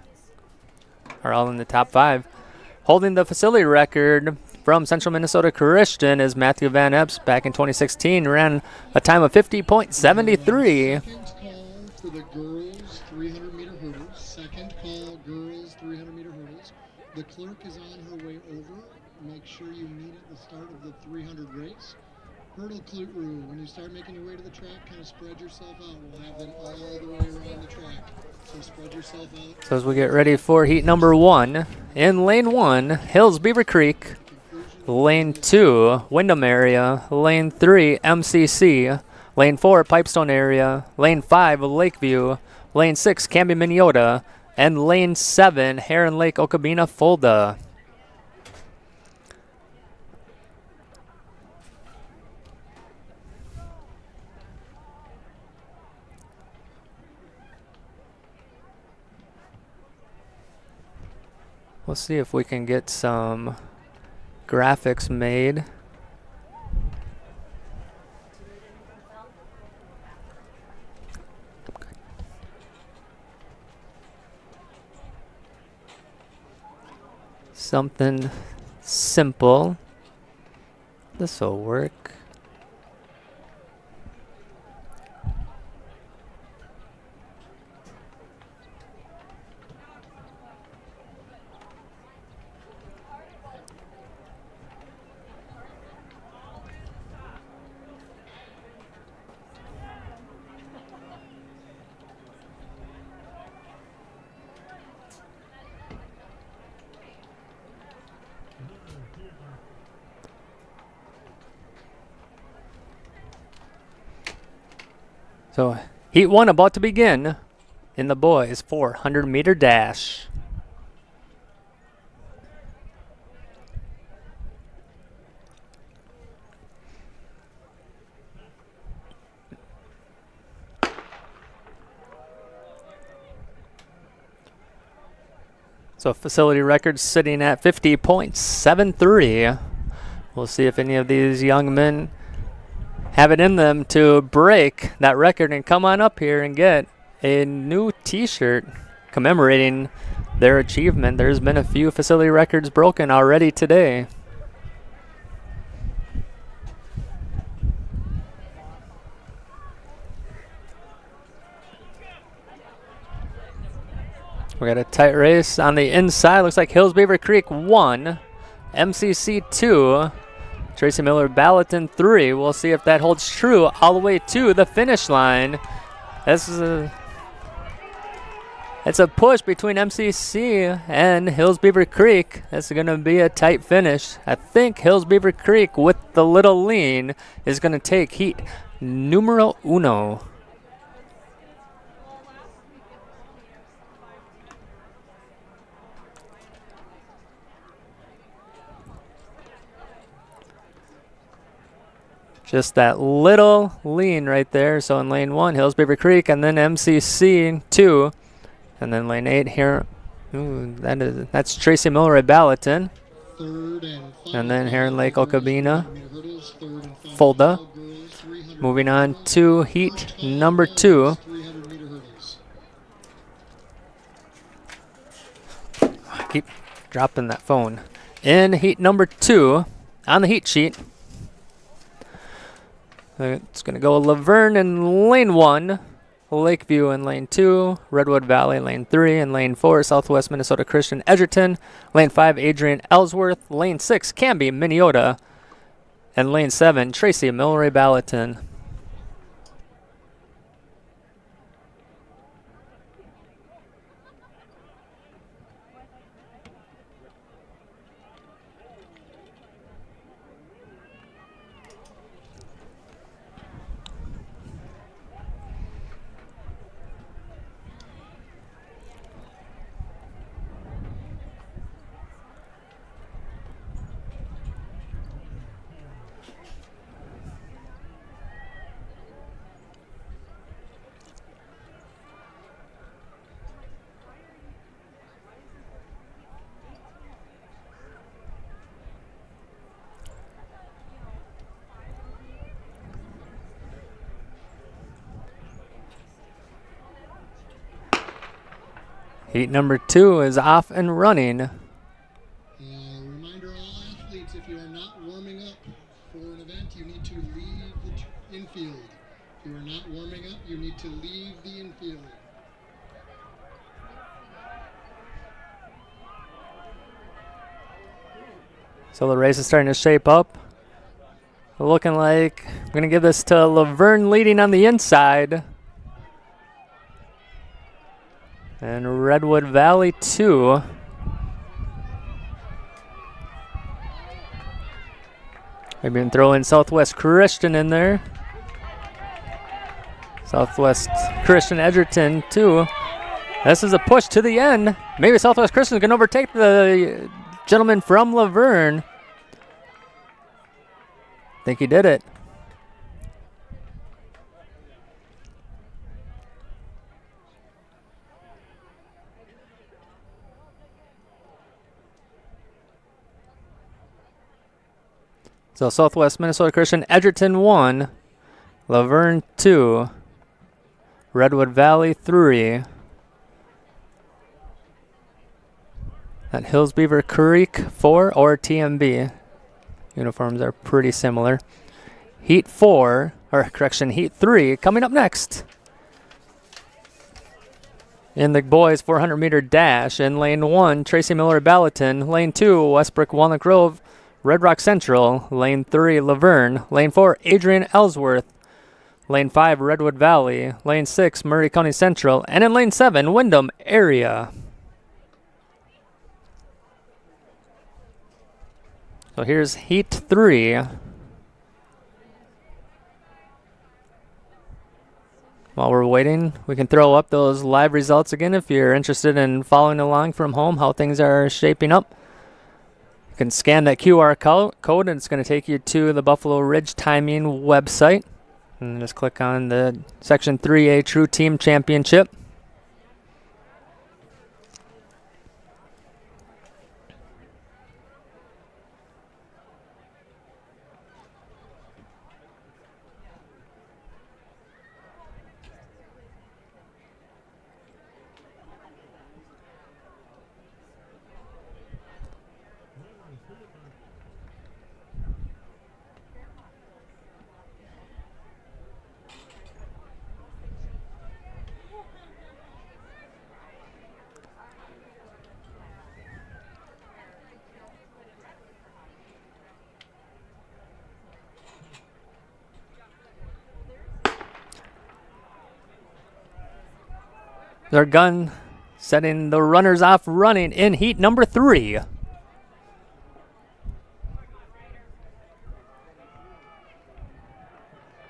are all in the top 5. Holding the facility record from Central Minnesota Christian is Matthew Van Epps. Back in 2016, ran a time of 50.73. Second call for the girls 300-meter hurdles. Second call, girls 300-meter hurdles. The clerk is on her way over. Make sure you meet at the start of the 300 race. Hurdle Klutru, when you start making your way to the track, kind of spread yourself out. We'll have them all the way around the track. So spread yourself out. So as we get ready for heat number 1, in lane 1, Hills Beaver Creek. Lane 2, Wyndham area. Lane 3, MCC. Lane 4, Pipestone area. Lane 5, Lakeview. Lane 6, Canby Minneota. And lane 7, Heron Lake Okabena Fulda. We'll see if we can get some graphics made. Something simple. This will work. So, heat 1 about to begin in the boys 400-meter dash. So, facility record sitting at 50.73. We'll see if any of these young men have it in them to break that record and come on up here and get a new t-shirt commemorating their achievement. There's been a few facility records broken already today. We got a tight race on the inside. Looks like Hills Beaver Creek 1, MCC 2, Tracy Miller Ballatin 3. We'll see if that holds true all the way to the finish line. It's a push between MCC and Hills Beaver Creek. This is going to be a tight finish. I think Hills Beaver Creek with the little lean is going to take heat numero uno. Just that little lean right there. So in lane 1, Hills Beaver Creek, and then MCC 2. And then lane 8 here, that's Tracy Miller at Ballatin. And then here in Lake Okabena, Fulda. Moving on to heat number 2. I keep dropping that phone. In heat number 2, on the heat sheet, it's going to go Laverne in lane 1. Lakeview in lane 2, Redwood Valley lane 3, and lane 4, Southwest Minnesota Christian Edgerton, lane 5, Adrian Ellsworth, lane 6, Canby Minneota, and lane 7, Tracy Milroy Ballatin. Heat number 2 is off and running. Reminder all athletes, if you are not warming up for an event, you need to leave the infield. If you are not warming up, you need to leave the infield. So the race is starting to shape up. Looking like I'm going to give this to Laverne leading on the inside. And Redwood Valley 2. Maybe even throw in Southwest Christian in there. Southwest Christian Edgerton 2. This is a push to the end. Maybe Southwest Christian can overtake the gentleman from Laverne. I think he did it. So Southwest Minnesota Christian Edgerton 1, Laverne 2, Redwood Valley 3. At Hills Beaver Creek 4 or TMB. Uniforms are pretty similar. Heat 4, or correction, Heat 3 coming up next. In the boys 400 meter dash, in lane 1, Tracy Miller Ballatin, lane 2, Westbrook Walnut Grove, Red Rock Central, lane 3, Laverne, lane 4, Adrian Ellsworth, lane 5, Redwood Valley, lane 6, Murray County Central, and in lane 7, Windham area. So here's Heat 3. While we're waiting, we can throw up those live results again if you're interested in following along from home, how things are shaping up. You can scan that QR code and it's going to take you to the Buffalo Ridge Timing website. And just click on the Section 3A True Team Championship. Their gun setting the runners off running in heat number 3.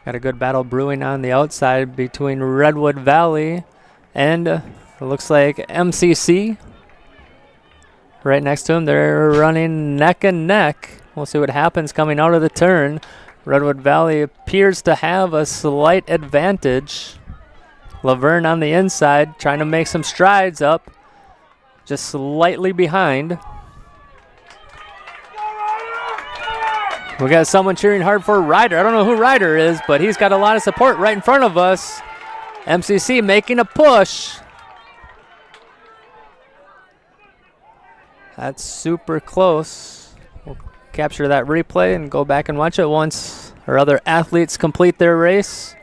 Got a good battle brewing on the outside between Redwood Valley and it looks like MCC. Right next to him, they're running neck and neck. We'll see what happens coming out of the turn. Redwood Valley appears to have a slight advantage. Laverne on the inside, trying to make some strides up, just slightly behind. We got someone cheering hard for Ryder. I don't know who Ryder is, but he's got a lot of support right in front of us. MCC making a push. That's super close. We'll capture that replay and go back and watch it once our other athletes complete their race.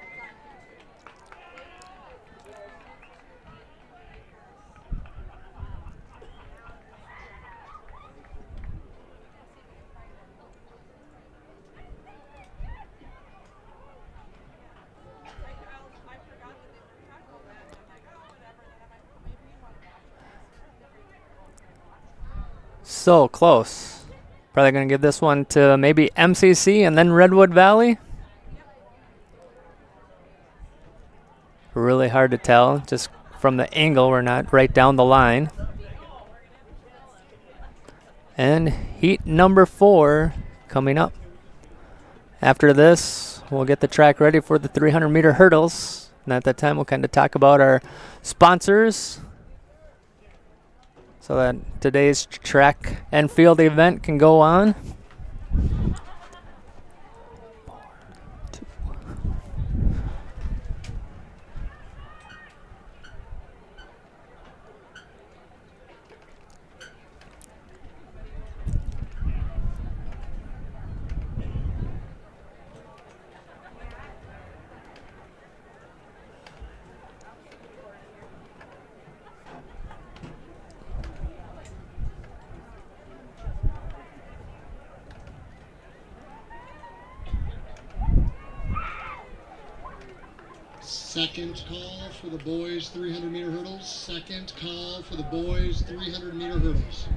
So close. Probably going to give this one to maybe MCC and then Redwood Valley. Really hard to tell. Just from the angle, we're not right down the line. And heat number 4 coming up. After this, we'll get the track ready for the 300-meter hurdles. And at that time, we'll kind of talk about our sponsors, so that today's track and field event can go on. Second call for the boys 300-meter hurdles. Second call for the boys 300-meter hurdles.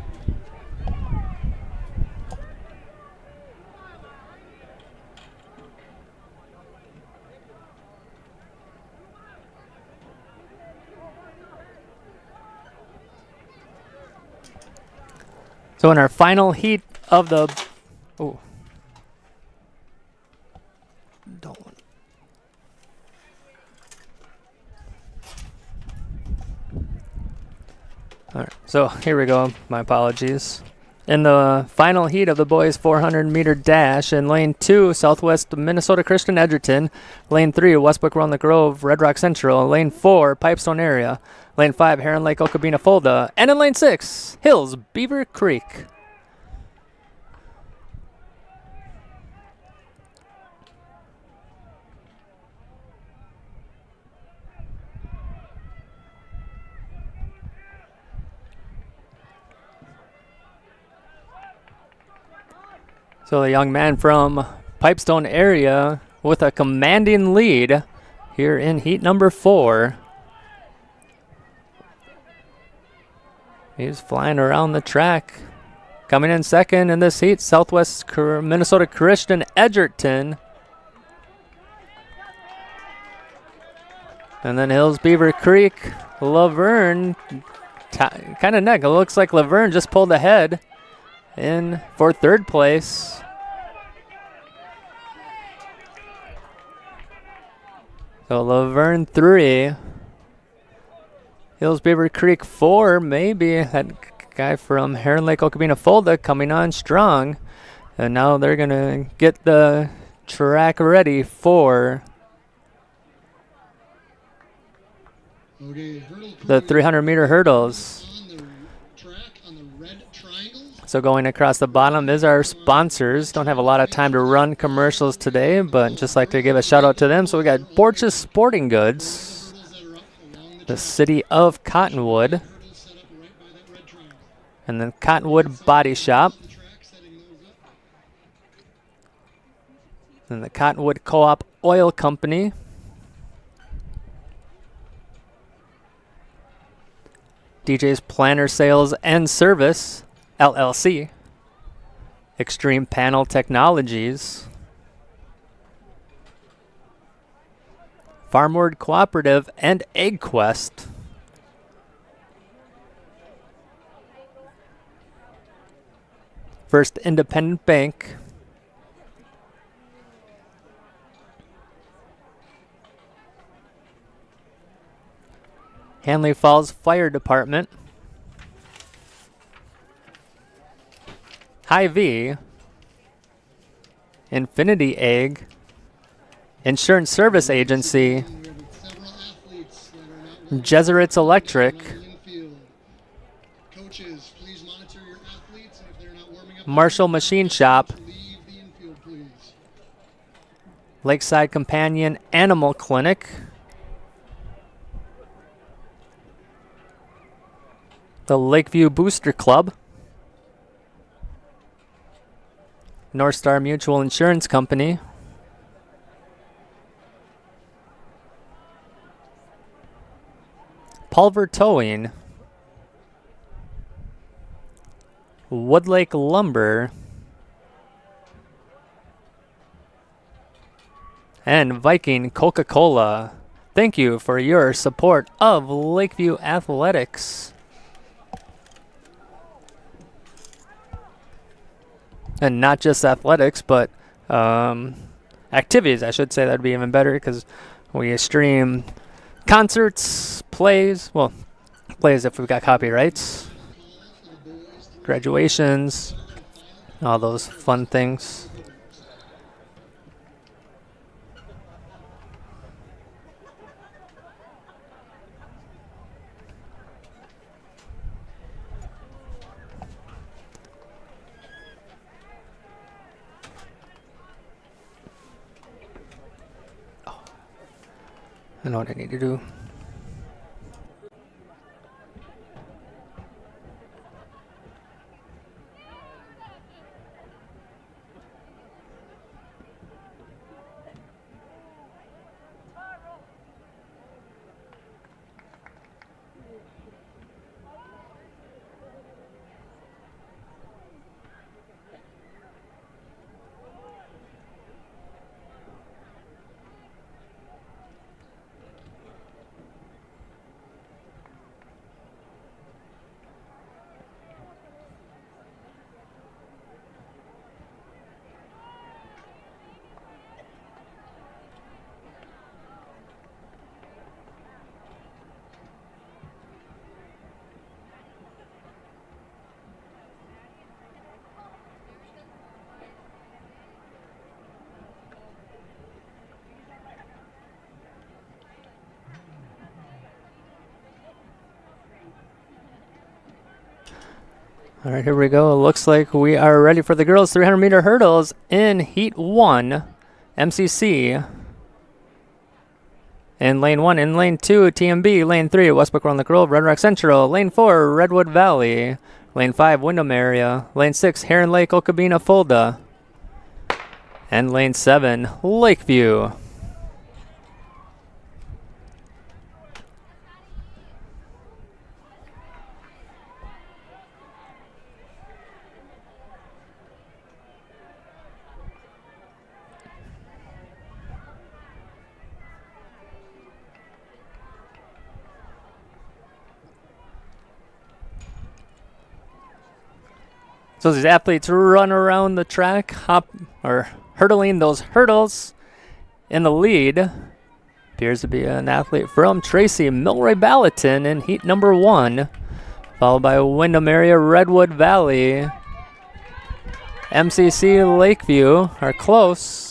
So in our final heat of the... Oh. Don't want... All right, so here we go. My apologies. In the final heat of the boys 400-meter dash, in lane 2, Southwest Minnesota Christian Edgerton. Lane 3, Westbrook Walnut Grove, Red Rock Central. Lane 4, Pipestone area. Lane 5, Heron Lake, Okabena Fulda. And in lane 6, Hills, Beaver Creek. So the young man from Pipestone area with a commanding lead here in heat number 4. He's flying around the track. Coming in second in this heat, Southwest Minnesota Christian Edgerton. And then Hills Beaver Creek, Laverne, kind of neck. It looks like Laverne just pulled ahead in for third place. So Laverne 3, Hills Beaver Creek 4, maybe that guy from Heron Lake, Okabena Fulda coming on strong. And now they're going to get the track ready for the 300-meter hurdles. So going across the bottom is our sponsors. Don't have a lot of time to run commercials today, but just like to give a shout out to them. So we got Borch's Sporting Goods, the city of Cottonwood, and then Cottonwood Body Shop, and the Cottonwood Co-op Oil Company, DJ's Planner Sales and Service, LLC. Extreme Panel Technologies. Farmward Cooperative and Egg Quest. First Independent Bank. Hanley Falls Fire Department. Hy-Vee. Infinity Egg. Insurance Service Agency. Jesuits Electric. Coaches, please monitor your athletes, and if they're not warming up, Marshall Machine Shop. leave the infield, please. Lakeside Companion Animal Clinic. The Lakeview Booster Club. North Star Mutual Insurance Company. Pulver Towing. Woodlake Lumber. And Viking Coca-Cola. Thank you for your support of Lakeview Athletics. And not just athletics, but activities, I should say. That'd be even better because we stream concerts, plays. Well, plays if we've got copyrights. Graduations. All those fun things. I know what I need to do. All right, here we go. Looks like we are ready for the girls' 300-meter hurdles in Heat 1, MCC. In Lane 1, in Lane 2, TMB. Lane 3, Westbrook Round the Grove, Red Rock Central. Lane 4, Redwood Valley. Lane 5, Wyndham Area. Lane 6, Heron Lake, Okabena, Fulda. And Lane 7, Lakeview. So these athletes run around the track, hurdling those hurdles. In the lead appears to be an athlete from Tracy Milroy Ballatin in heat number 1, followed by Wyndham Area, Redwood Valley. MCC Lakeview are close.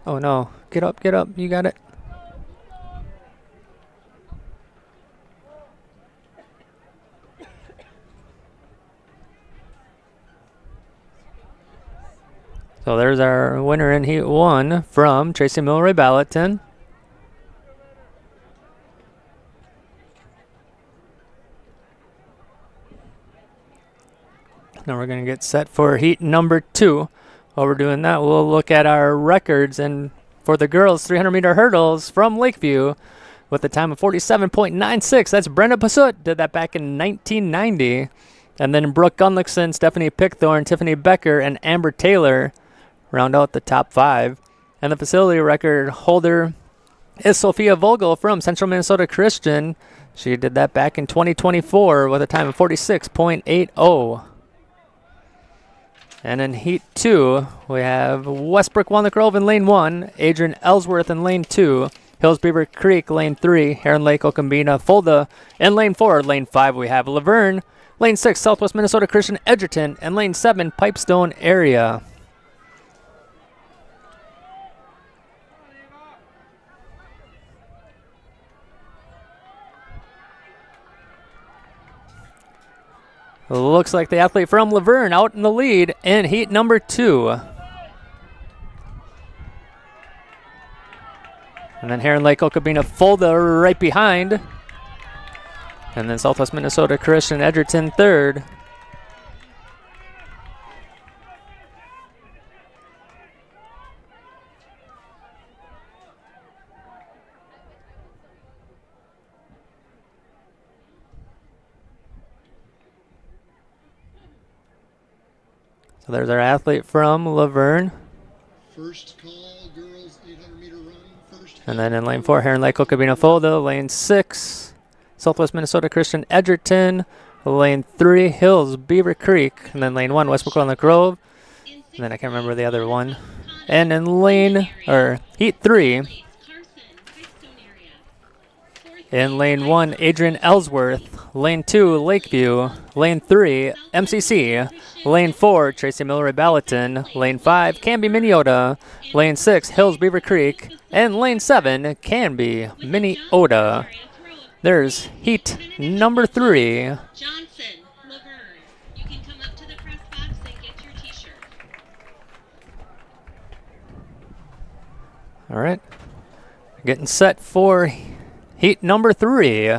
Oh no, get up, you got it. So there's our winner in Heat 1 from Tracy Milroy Ballatin. Now we're going to get set for heat number 2. While we're doing that, we'll look at our records. And for the girls, 300-meter hurdles from Lakeview with a time of 47.96. That's Brenda Pasut. Did that back in 1990. And then Brooke Gunlickson, Stephanie Pickthorn, Tiffany Becker, and Amber Taylor round out the top 5. And the facility record holder is Sophia Vogel from Central Minnesota Christian. She did that back in 2024 with a time of 46.80. And in Heat 2, we have Westbrook Walnut Grove in Lane 1, Adrian Ellsworth in Lane 2, Hills Beaver Creek Lane 3, Heron Lake Okambina Fulda in Lane 4. Lane 5, we have Laverne. Lane 6, Southwest Minnesota Christian Edgerton. And Lane 7, Pipestone area. Looks like the athlete from Laverne out in the lead in heat number 2. And then Heron Lake Okabena Fulda right behind. And then Southwest Minnesota Christian Edgerton third. So there's our athlete from Laverne. First call, girls 800-meter run. First. And then in lane 4, Heron Lake Okabena Fulda. Lane 6, Southwest Minnesota Christian Edgerton. Lane 3, Hills Beaver Creek. And then lane 1, Westbrook Walnut Grove. And then I can't remember the other one. And in heat 3, in lane 1, Adrian Ellsworth. Lane 2, Lakeview. Lane 3, MCC. Lane 4, Tracy Milleray Ballatin. Lane 5, Canby Minneota. Lane 6, Hills Beaver Creek. And lane 7, Canby Minneota. There's heat number 3. Johnson, Laverne, you can come up to the press box and get your t-shirt. All right. Getting set for heat number 3.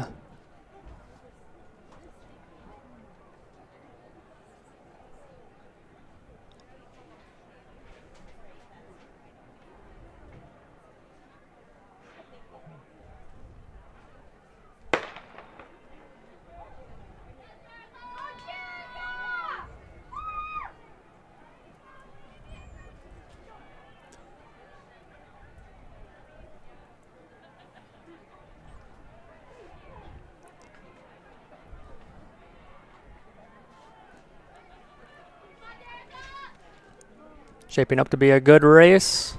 Shaping up to be a good race.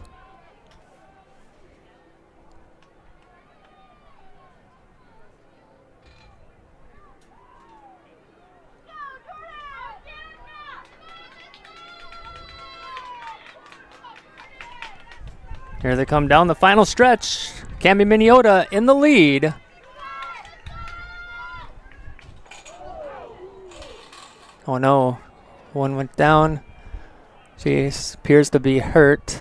Here they come down the final stretch. Canby Minneota in the lead. Oh no, one went down. She appears to be hurt.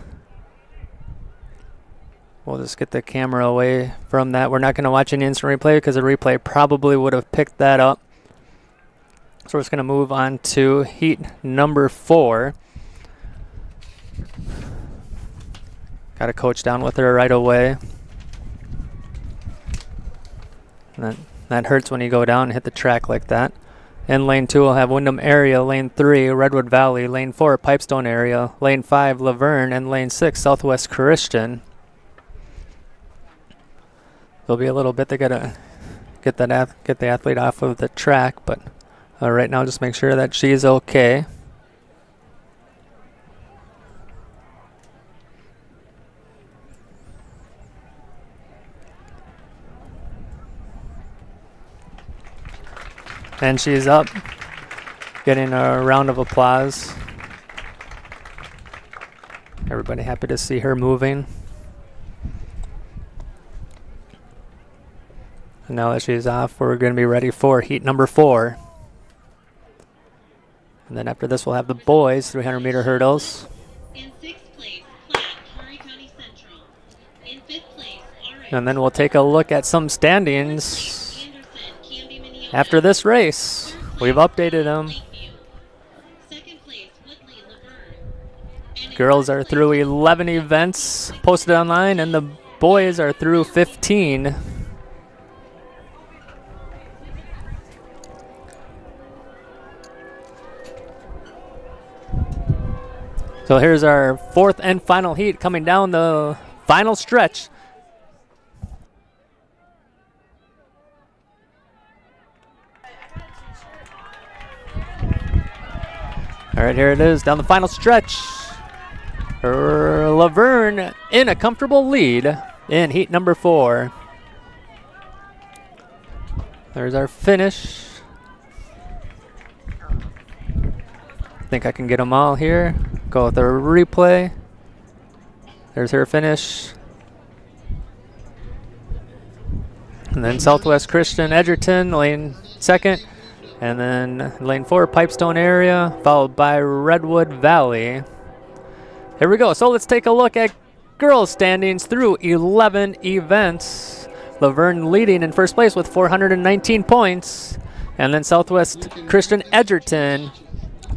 We'll just get the camera away from that. We're not going to watch an instant replay because the replay probably would have picked that up. So we're just going to move on to heat number 4. Got a coach down with her right away. And that hurts when you go down and hit the track like that. In lane 2, we'll have Wyndham area. Lane 3, Redwood Valley. Lane 4, Pipestone area. Lane 5, Laverne. And lane 6, Southwest Christian. There'll be a little bit they gotta get the athlete off of the track, but right now just make sure that she's okay. And she's up, getting a round of applause. Everybody happy to see her moving. And now that she's off, we're going to be ready for heat number 4. And then after this, we'll have the boys 300-meter hurdles. In 6th place, Platte, Curry County Central. In 5th place, And then we'll take a look at some standings after this race. We've updated them. Girls are through 11 events posted online, and the boys are through 15. So here's our fourth and final heat coming down the final stretch. All right, here it is down the final stretch. Laverne in a comfortable lead in heat number 4. There's our finish. I think I can get them all here. Go with the replay. There's her finish. And then Southwest Christian Edgerton, lane 2nd. And then lane 4, Pipestone area, followed by Redwood Valley. Here we go. So let's take a look at girls standings through 11 events. Laverne leading in first place with 419 points. And then Southwest Christian Edgerton,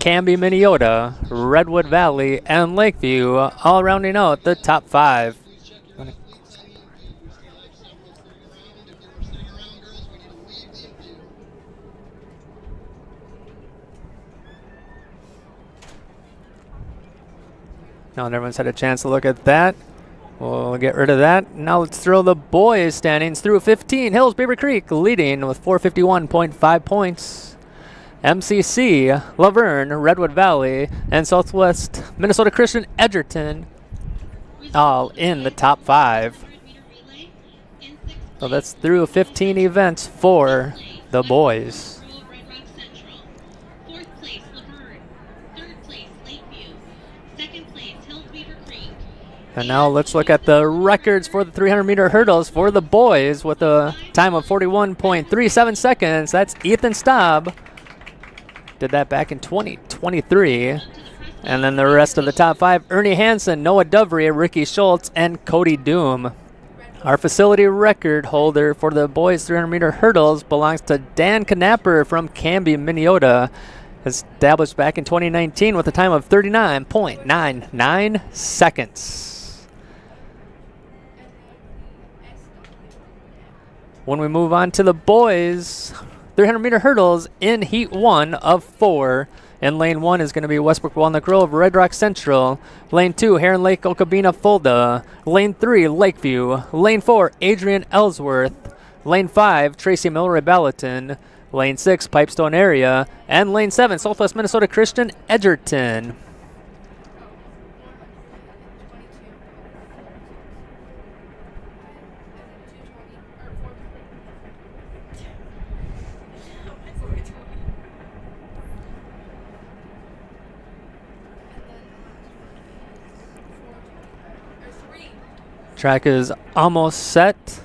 Canby, Minneota, Redwood Valley, and Lakeview all rounding out the top 5. Now everyone's had a chance to look at that. We'll get rid of that. Now let's throw the boys standings through 15. Hills Beaver Creek leading with 451.5 points. MCC, Laverne, Redwood Valley, and Southwest Minnesota Christian Edgerton all in the top 5. So that's through 15 events for the boys. And now let's look at the records for the 300-meter hurdles for the boys with a time of 41.37 seconds. That's Ethan Staub. Did that back in 2023. And then the rest of the top 5, Ernie Hansen, Noah Dovry, Ricky Schultz, and Cody Doom. Our facility record holder for the boys 300-meter hurdles belongs to Dan Knapper from Canby, Minnesota. Established back in 2019 with a time of 39.99 seconds. When we move on to the boys 300-meter hurdles in heat 1 of 4. And lane 1 is going to be Westbrook Walnut Grove, Red Rock Central. Lane 2, Heron Lake, Okabena, Fulda. Lane 3, Lakeview. Lane 4, Adrian Ellsworth. Lane 5, Tracy Milroy Ballatin. Lane 6, Pipestone area. And Lane 7, Southwest Minnesota Christian Edgerton. Track is almost set.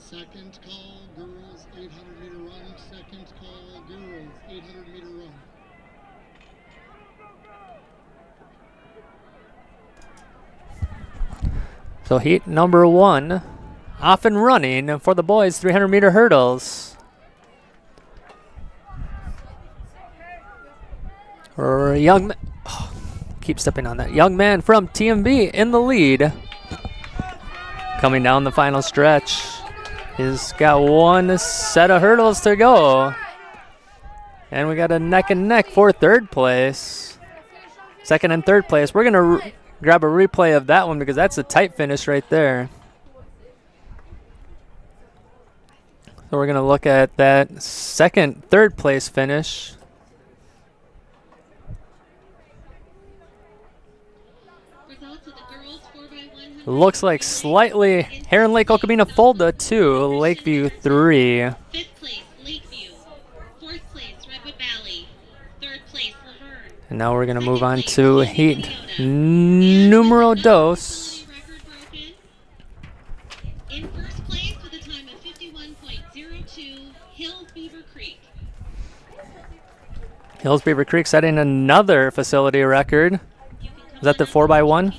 Second call, girls 800-meter run. Second call, girls 800-meter run. So heat number 1 off and running for the boys 300-meter hurdles. Keep stepping on that. Young man from TMB in the lead. Coming down the final stretch. He's got one set of hurdles to go. And we got a neck and neck for third place. Second and third place. We're going to grab a replay of that one because that's a tight finish right there. So we're going to look at that second, third place finish. Results of the girls 4x100 Looks like slightly Heron Lake Okabena Fulda 2, Lakeview 3. Fifth place, Lakeview. Fourth place, Redwood Valley. Third place, Laverne. And now we're going to move on to heat numero dos. In first place with a time of 51.02, Hills Beaver Creek. Hills Beaver Creek setting another facility record. Is that the 4x1?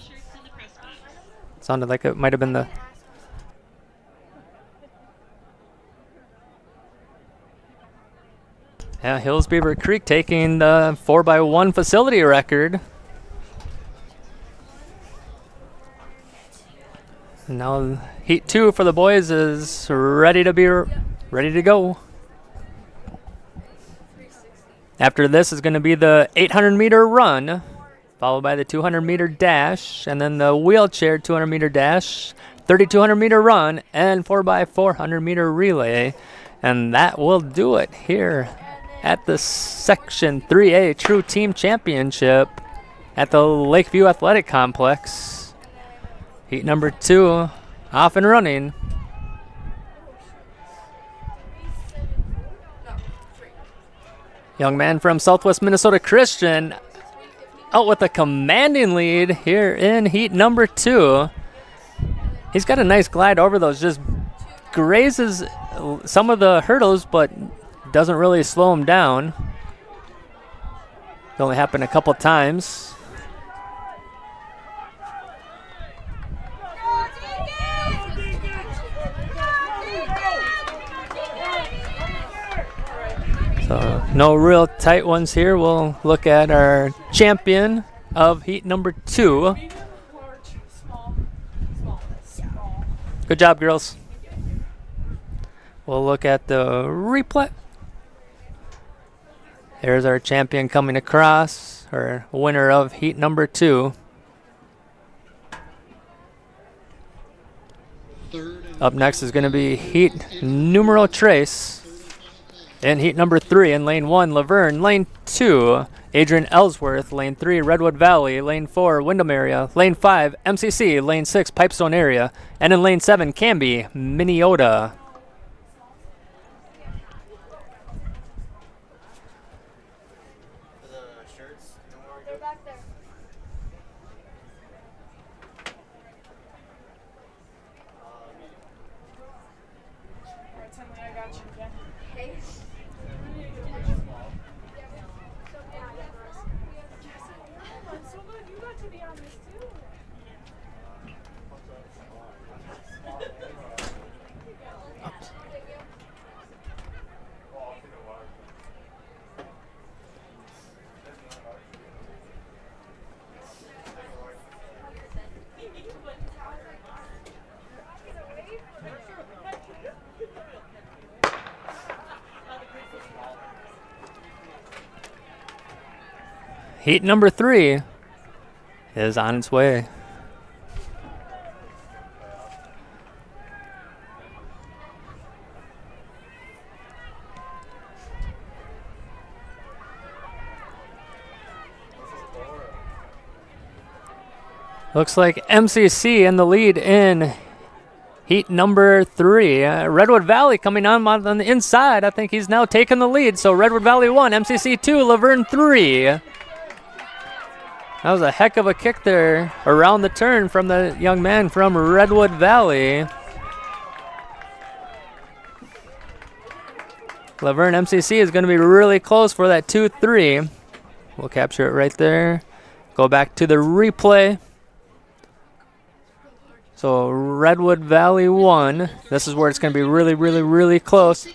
Sounded like it might have been the... Yeah, Hills Beaver Creek taking the 4x1 facility record. And now heat 2 for the boys is ready to go. After this is going to be the 800-meter run, followed by the 200-meter dash, and then the wheelchair 200-meter dash, 3,200-meter run, and 4x400-meter relay. And that will do it here at the Section 3A True Team Championship at the Lakeview Athletic Complex. Heat number 2 off and running. Young man from Southwest Minnesota Christian out with a commanding lead here in heat number 2. He's got a nice glide over those, just grazes some of the hurdles, but doesn't really slow him down. It only happened a couple times. So no real tight ones here. We'll look at our champion of heat number 2. Good job, girls. We'll look at the replay. There's our champion coming across, our winner of heat number 2. Up next is going to be heat numero tres. In heat number 3, in lane 1, Laverne. Lane 2, Adrian Ellsworth. Lane 3, Redwood Valley. Lane 4, Windham area. Lane 5, MCC. Lane 6, Pipestone area. And in lane 7, Canby, Minneota. Heat number 3 is on its way. Looks like MCC in the lead in heat number 3. Redwood Valley coming on the inside. I think he's now taking the lead. So Redwood Valley 1, MCC 2, Laverne 3. That was a heck of a kick there around the turn from the young man from Redwood Valley. Laverne MCC is going to be really close for that 2-3. We'll capture it right there. Go back to the replay. So Redwood Valley 1. This is where it's going to be really, really, really close.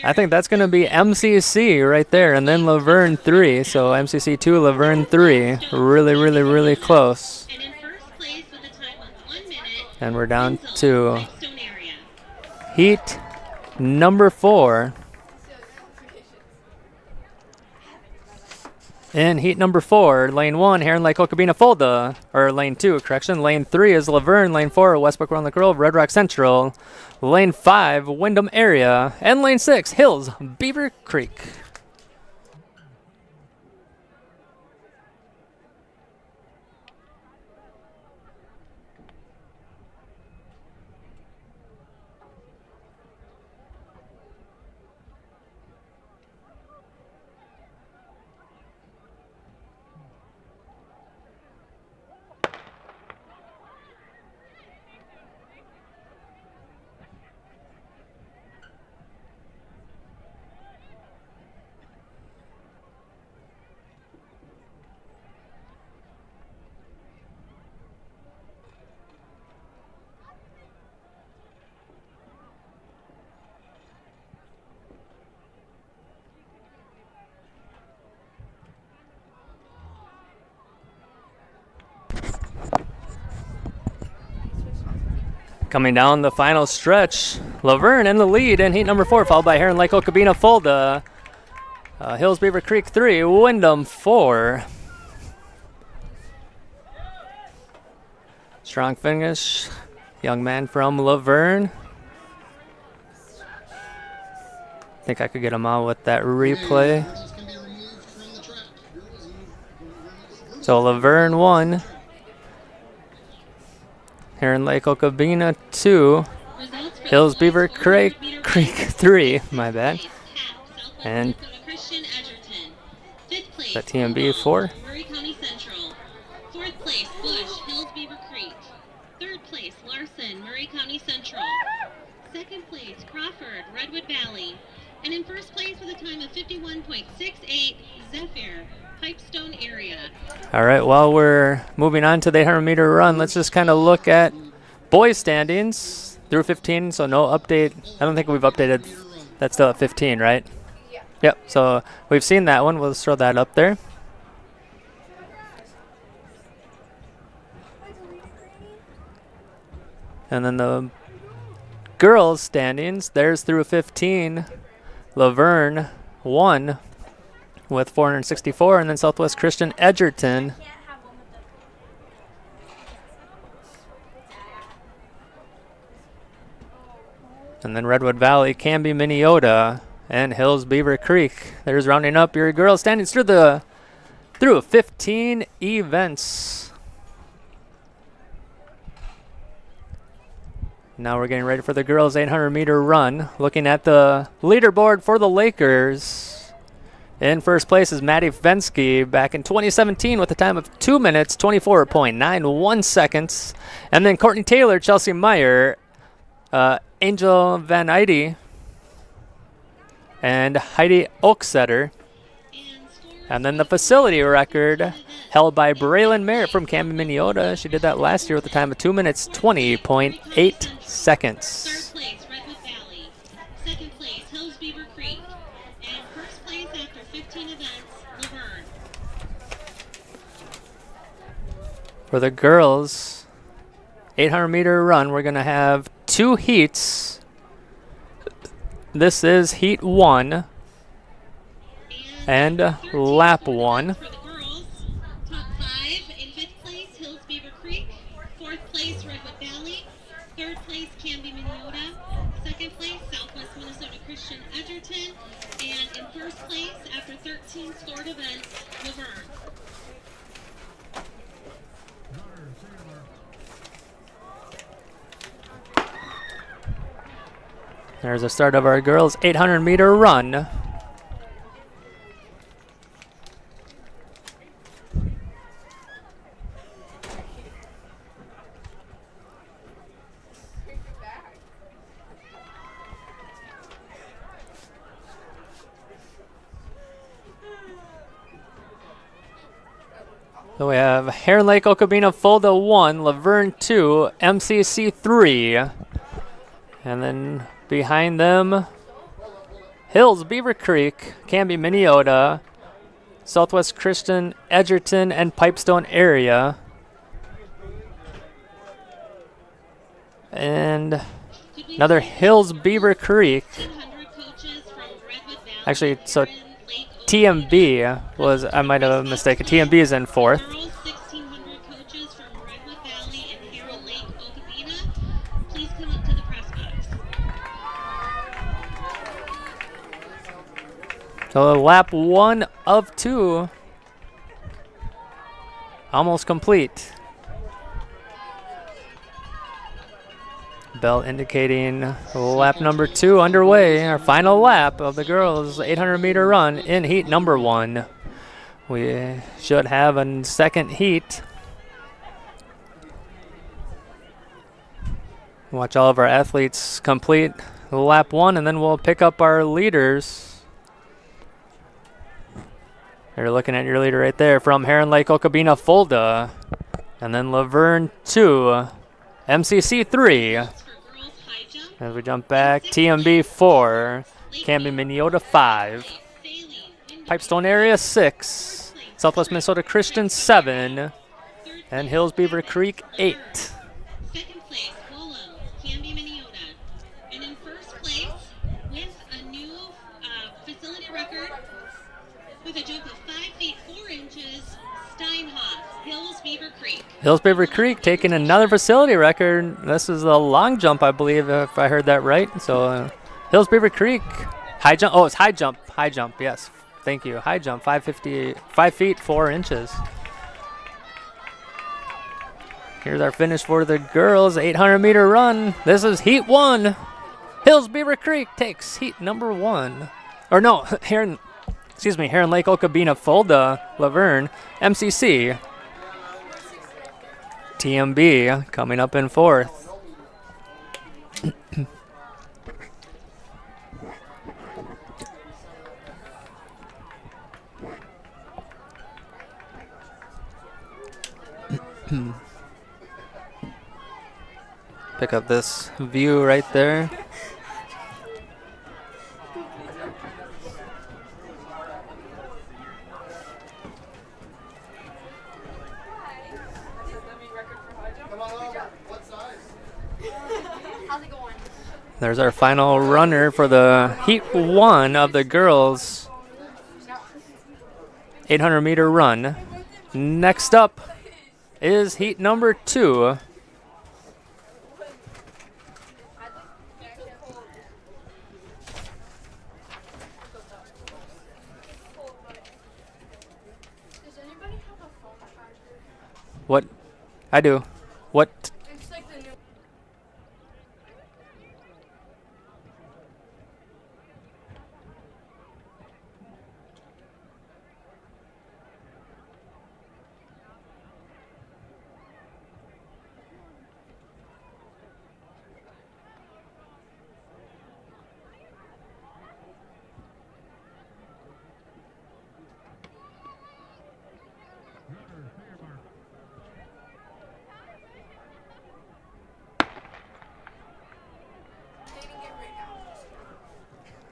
I think that's going to be MCC right there, and then Laverne 3. So MCC 2, Laverne 3. Really, really, really close. And we're down to heat number 4. In heat number 4, lane 1, Heron Lake Okabena Fulda, or lane 2, correction. Lane 3 is Laverne. Lane 4, Westbrook Round Lake Grove, Red Rock Central. Lane 5, Windham area. And lane 6, Hills, Beaver Creek. Coming down the final stretch, Laverne in the lead in heat number 4, followed by Heron Lake Okabena Fulda. Hills Beaver Creek 3, Wyndham 4. Strong finish, young man from Laverne. I think I could get him out with that replay. So Laverne 1, Heron Lake Okabena 2, Hills Beaver Creek 3, my bad, and that TMB 4. Murray County Central. 4th place, Bush, Hills Beaver Creek. 3rd place, Larson, Murray County Central. 2nd place, Crawford, Redwood Valley. And in 1st place with a time of 51.68, Zephyr, Pipestone area. All right, while we're moving on to the 800-meter run, let's just kind of look at boys standings through 15. So no update. I don't think we've updated. That's still at 15, right? Yeah. Yep, so we've seen that one. We'll just throw that up there. And then the girls standings, there's through 15. Laverne 1 with 464, and then Southwest Christian Edgerton and then Redwood Valley, Canby, Minneota, and Hills Beaver Creek. There's rounding up your girls standings through 15 events. Now we're getting ready for the girls' 800-meter run. Looking at the leaderboard for the Lakers. In first place is Maddie Fensky back in 2017 with a time of 2 minutes, 24.91 seconds. And then Courtney Taylor, Chelsea Meyer, Angel Van Eyde, and Heidi Oaksetter. And then the facility record held by Braylon Merritt from Canby, Minneota. She did that last year with a time of 2 minutes, 20.8 seconds. 3rd place, Redwood Valley. 2nd place, Hills Beaver Creek. And 1st place after 15 events, Laverne. For the girls' 800-meter run, we're going to have 2 heats. This is heat 1 and lap 1. For the girls, top 5 in 5th place, Hills Beaver Creek. 4th place, Redwood Valley. 3rd place, Canby, Minneota. 2nd place, Southwest Minnesota Christian Edgerton. And in 1st place, after 13 scored events, Laverne. There's the start of our girls' 800-meter run. So we have Heron Lake Okabena Fulda 1, Laverne 2, MCC 3. And then behind them, Hills Beaver Creek, Canby, Minneota, Southwest Christian Edgerton, and Pipestone area. And another Hills Beaver Creek. Actually, so TMB was, I might have mistaken. TMB is in 4th. 1,600 coaches from Redwood Valley and Heron Lake Okabena. Please come up to the press box. So lap 1 of 2. Almost complete. Bell indicating lap number 2 underway. Our final lap of the girls' 800-meter run in heat number 1. We should have a second heat. Watch all of our athletes complete lap 1, and then we'll pick up our leaders. You're looking at your leader right there from Heron Lake Okabena Fulda. And then Laverne 2, MCC 3. As we jump back, TMB 4, Canby, Minneota 5, Pipestone area 6, Southwest Minnesota Christian 7, and Hills Beaver Creek 8. 2nd place, Wolo, Beaver Creek. Hills Beaver Creek taking another facility record. This is a long jump, I believe, if I heard that right. So Hills Beaver Creek, high jump. Oh, it's high jump. High jump, yes. Thank you. High jump, 5 feet 4 inches. Here's our finish for the girls, 800-meter run. This is heat 1. Hills Beaver Creek takes heat number 1. Or no, here in Lake Okabena, Fulda, Laverne, MCC. TMB coming up in 4th. Pick up this view right there. There's our final runner for the heat 1 of the girls 800-meter run. Next up is heat number 2. What? I do. What?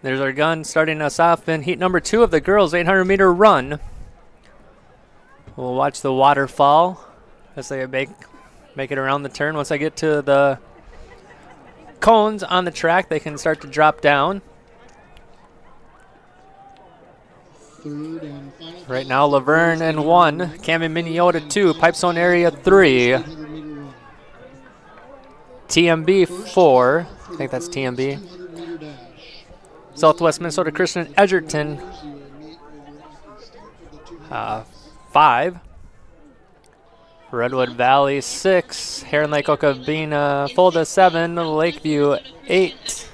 There's our gun starting us off in heat number 2 of the girls 800-meter run. We'll watch the waterfall as they make it around the turn. Once I get to the cones on the track, they can start to drop down. Right now, Laverne in 1, Cami Miniota 2, Pipestone area 3, TMB 4. I think that's TMB. Southwest Minnesota Christian Edgerton 5. Redwood Valley 6. Heron Lake Okabena Fulda 7. Lakeview 8.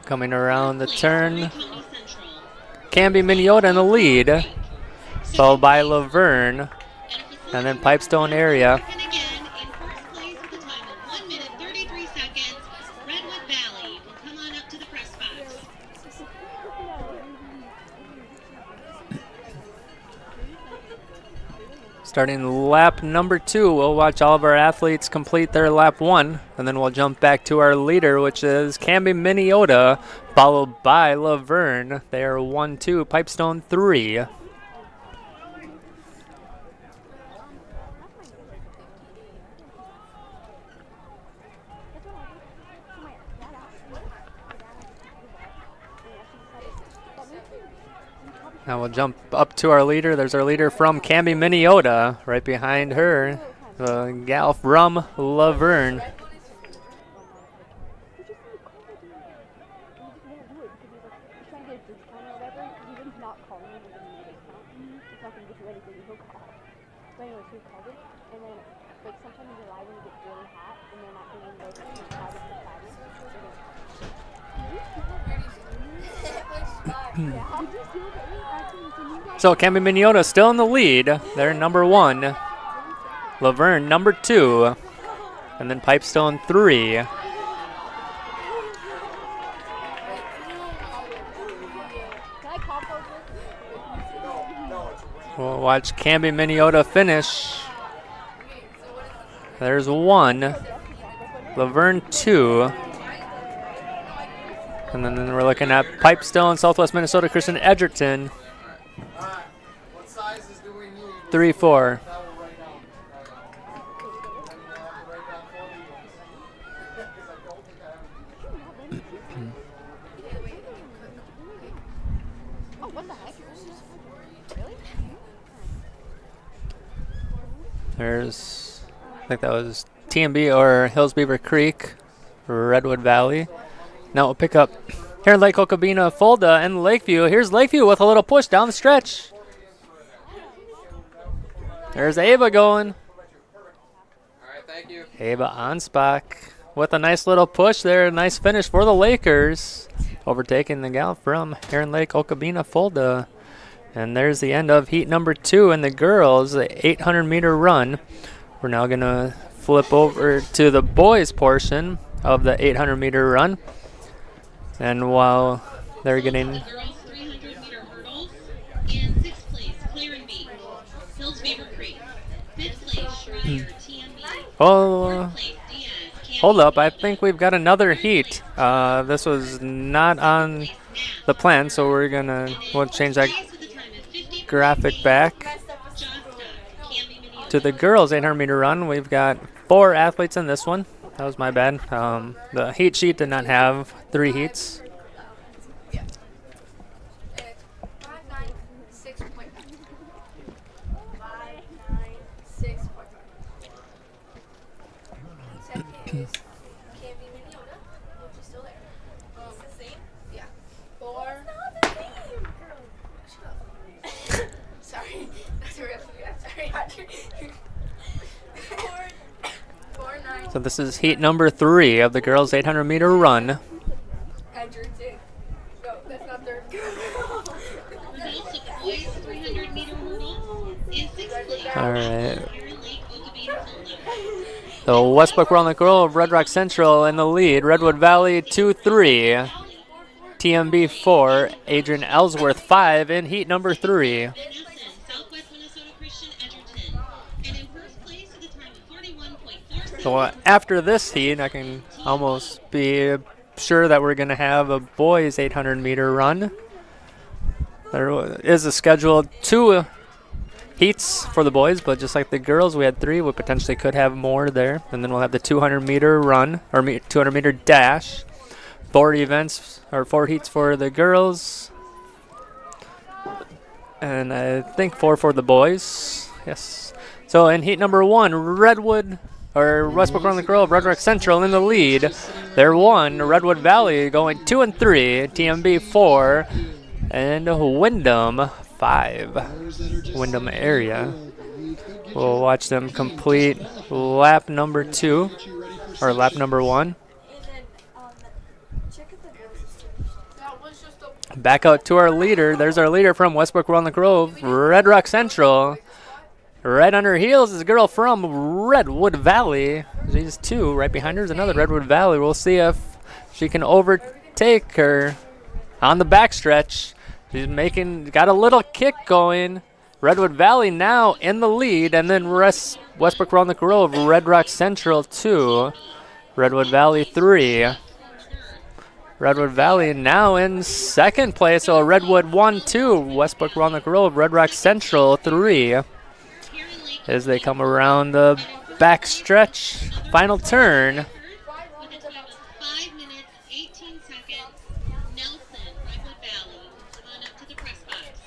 Coming around the turn, Canby Miniota in the lead, followed by Laverne, and then Pipestone area. Starting lap number 2, we'll watch all of our athletes complete their lap 1, and then we'll jump back to our leader, which is Canby Miniota, followed by Laverne. They are 1-2, Pipestone 3. Now we'll jump up to our leader. There's our leader from Canby Miniota. Right behind her, the gal from Laverne. So Canby Miniota still in the lead. They're number 1. Laverne number 2. And then Pipestone 3. We'll watch Canby Miniota finish. There's 1. Laverne 2. And then we're looking at Pipestone, Southwest Minnesota Christian Edgerton. 3-4. There's, I think that was TMB or Hills Beaver Creek, Redwood Valley. Now we'll pick up here in Lake Okabena, Fulda, and Lakeview. Here's Lakeview with a little push down the stretch. There's Ava going. All right, thank you. Ava Anspach with a nice little push there. Nice finish for the Lakers. Overtaking the gal from Heron Lake, Okabena, Fulda. And there's the end of heat number 2 in the girls, the 800-meter run. We're now going to flip over to the boys portion of the 800-meter run. And while they're getting... The girls 300-meter hurdles. In 6th place, Clarenby, Hills Beaver Creek. 5th place, Schreier, TMB. Oh, 4th place, Diaz, hold up. I think we've got another heat. This was not on the plan, so we'll change that graphic back to the girls 800-meter run. We've got 4 athletes in this one. That was my bad. The heat sheet did not have 3 heats. So this is heat number 3 of the girls 800-meter run. All right. So Westbrook Rolling Grove, Red Rock Central in the lead. Redwood Valley 2-3. TMB 4. Adrian Ellsworth 5 in heat number 3. So after this heat, I can almost be sure that we're going to have a boys 800-meter run. There is a scheduled 2 heats for the boys, but just like the girls, we had 3. We potentially could have more there. And then we'll have the 200-meter run, or 200-meter dash. 4 events, or 4 heats for the girls. And I think 4 for the boys. Yes. So in heat number 1, Westbrook Rolling Grove, Red Rock Central in the lead. They're 1. Redwood Valley going 2 and 3. TMB 4. And Wyndham 5. Wyndham area. We'll watch them complete lap number 2. Or lap number 1. Back out to our leader. There's our leader from Westbrook Rolling Grove, Red Rock Central. Right on her heels is a girl from Redwood Valley. She's 2. Right behind her is another Redwood Valley. We'll see if she can overtake her on the backstretch. She's got a little kick going. Redwood Valley now in the lead, and then Westbrook Rolling Grove, Red Rock Central 2. Redwood Valley 3. Redwood Valley now in 2nd place. So Redwood 1-2. Westbrook Rolling Grove, Red Rock Central 3. As they come around the back stretch, final turn.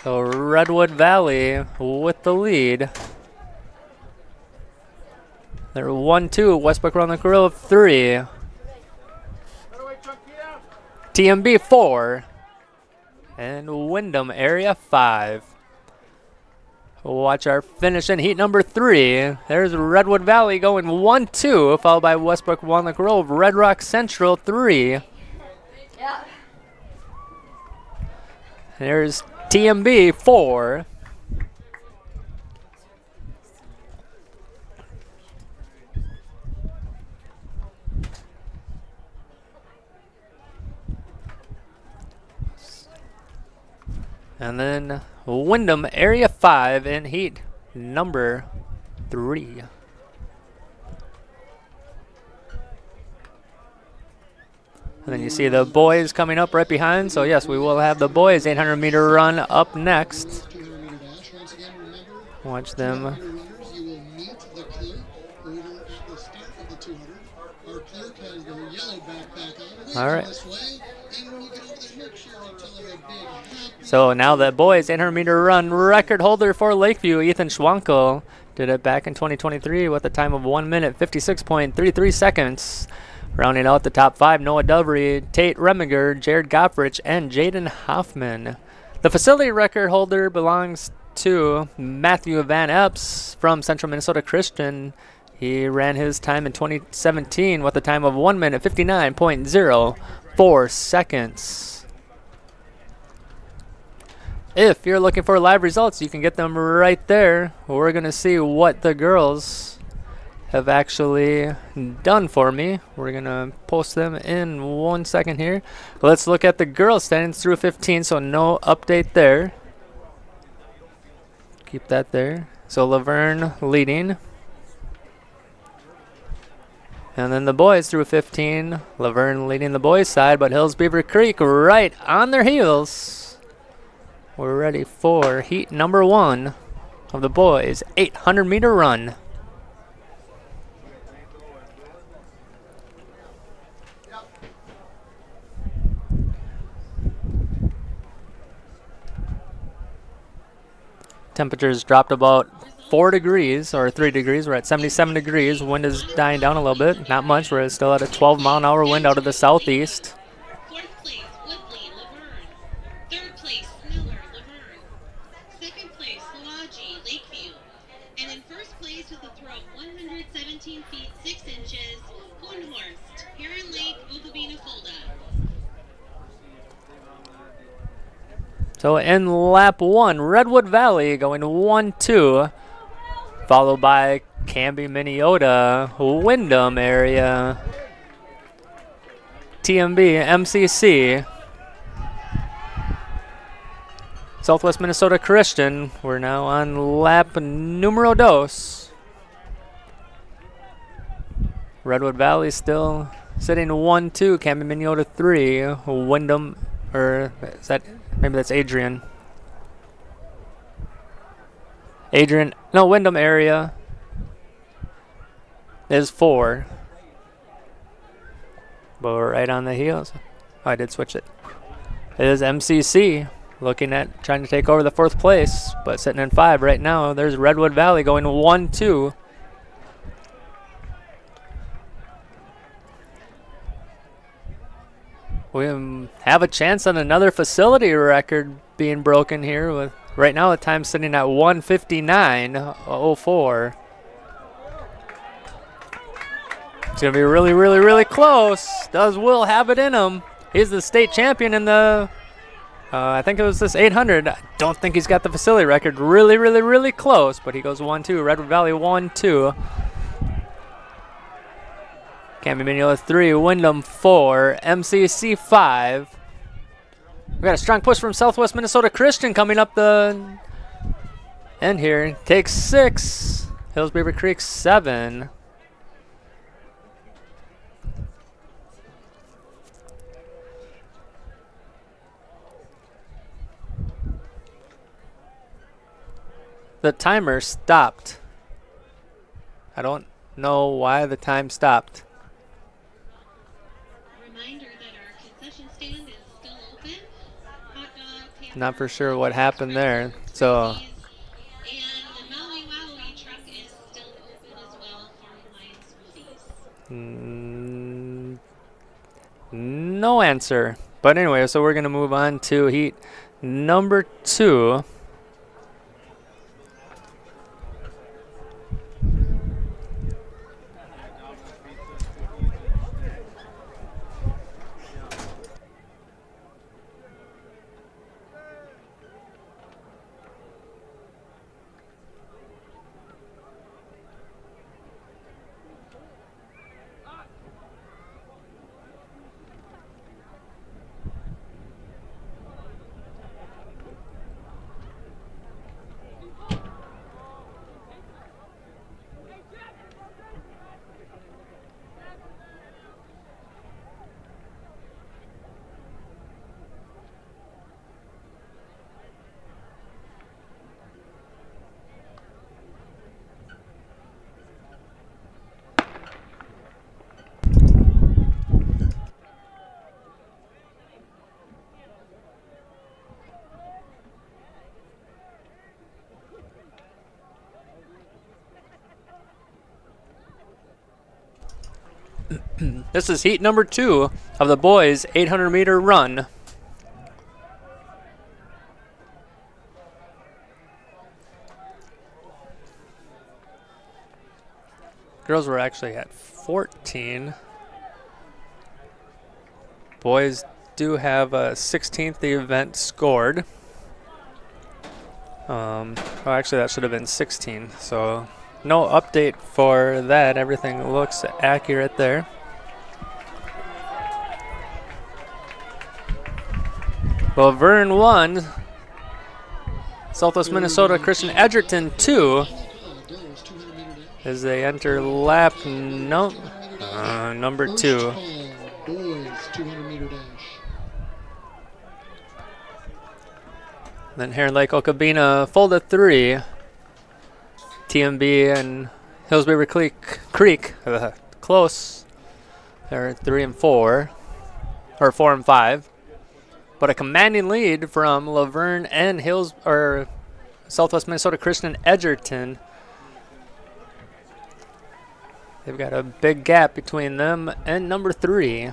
So Redwood Valley with the lead. They're 1-2. Westbrook Rolling Grove 3. TMB 4. And Wyndham area 5. We'll watch our finish in heat number 3. There's Redwood Valley going 1-2, followed by Westbrook Walnut Grove, Red Rock Central 3. Yeah. There's TMB 4. And then Wyndham area 5 in heat number 3. And then you see the boys coming up right behind. So yes, we will have the boys 800-meter run up next. Watch them. All right. So now the boys 800-meter run record holder for Lakeview, Ethan Schwankel, did it back in 2023 with a time of 1 minute 56.33 seconds. Rounding out the top 5, Noah Dovery, Tate Reminger, Jared Goffrich, and Jaden Hoffman. The facility record holder belongs to Matthew Van Epps from Central Minnesota Christian. He ran his time in 2017 with a time of 1 minute 59.04 seconds. If you're looking for live results, you can get them right there. We're going to see what the girls have actually done for me. We're going to post them in 1 second here. Let's look at the girls standings through 15, so no update there. Keep that there. So Laverne leading. And then the boys through 15. Laverne leading the boys side, but Hills Beaver Creek right on their heels. We're ready for heat number 1 of the boys 800-meter run. Temperatures dropped about 4 degrees or 3 degrees. We're at 77 degrees. Wind is dying down a little bit. Not much. We're still at a 12-mile-an-hour wind out of the southeast. Fourth place, Woodley, Laverne. Third place, Miller, Laverne. Second place, Salaji, Lakeview. And in first place with a throw of 117 feet 6 inches, Hohenhorst, Heron Lake, Okabena, Fulda. So in lap 1, Redwood Valley going 1-2, followed by Canby, Minneota, Windham area, TMB, MCC, Southwest Minnesota Christian. We're now on lap numero dos. Redwood Valley still sitting 1-2, Canby, Minneota 3, Windham, or is that... Maybe that's Adrian. No, Windham area is 4. But we're right on the heels. Oh, I did switch it. It is MCC looking at trying to take over the 4th place, but sitting in 5 right now. There's Redwood Valley going 1-2. We have a chance on another facility record being broken here. With right now the time sitting at 1:59.04. It's gonna be really, really, really close. Does Will have it in him? He's the state champion in the. I think it was this 800. I don't think he's got the facility record. Really, really, really close. But he goes 1-2. Redwood Valley 1-2. Canby, Minneota 3, Windham 4, MCC 5. We got a strong push from Southwest Minnesota Christian coming up the end here. Takes 6. Hills Beaver Creek 7. The timer stopped. I don't know why the time stopped. Not for sure what happened there. So no answer. But anyway, so we're going to move on to heat number 2. This is heat number 2 of the boys 800-meter run. Girls were actually at 14. Boys do have a 16th event scored. Actually, that should have been 16. So no update for that. Everything looks accurate there. Laverne 1. Southwest Minnesota Christian Edgerton 2. As they enter lap number 2. Boys 200-meter dash. Then here in Lake Okabena, fold 3. TMB and Hillsbury Creek close. They're 3 and 4, or 4 and 5. But a commanding lead from Laverne and Southwest Minnesota Christian Edgerton. They've got a big gap between them and number 3.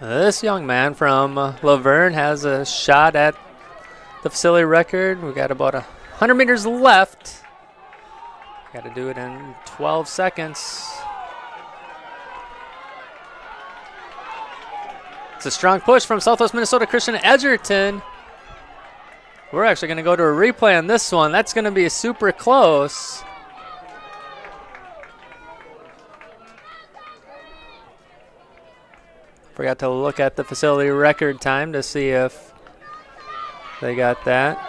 This young man from Laverne has a shot at the facility record. We got about 100 meters left. Got to do it in 12 seconds. It's a strong push from Southwest Minnesota Christian Edgerton. We're actually going to go to a replay on this one. That's going to be super close. Forgot to look at the facility record time to see if they got that.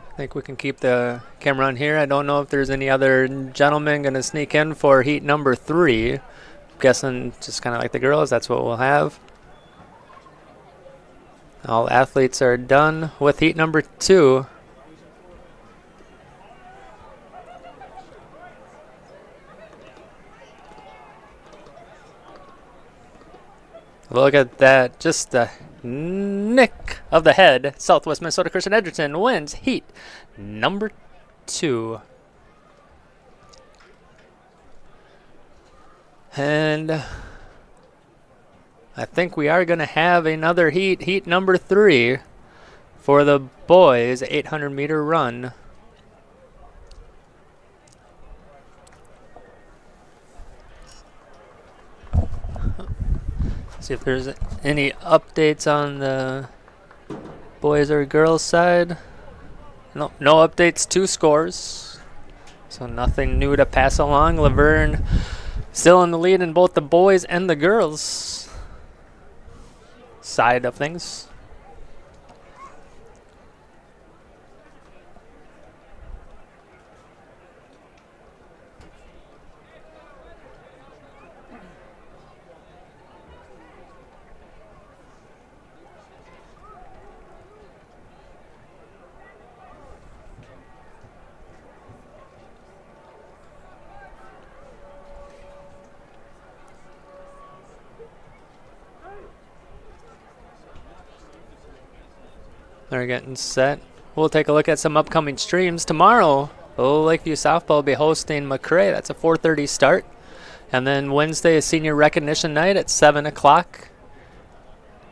I think we can keep the camera on here. I don't know if there's any other gentlemen going to sneak in for heat number 3. I'm guessing just kind of like the girls, that's what we'll have. All athletes are done with heat number 2. Look at that, just a nick of the head. Southwest Minnesota Christian Edgerton wins heat number 2. And I think we are going to have another heat number 3 for the boys 800-meter run. See if there's any updates on the boys or girls side. No updates, 2 scores. So nothing new to pass along. Laverne still in the lead in both the boys and the girls side of things. They're getting set. We'll take a look at some upcoming streams. Tomorrow, Lakeview Softball will be hosting McRae. That's a 4:30 start. And then Wednesday is senior recognition night at 7 o'clock.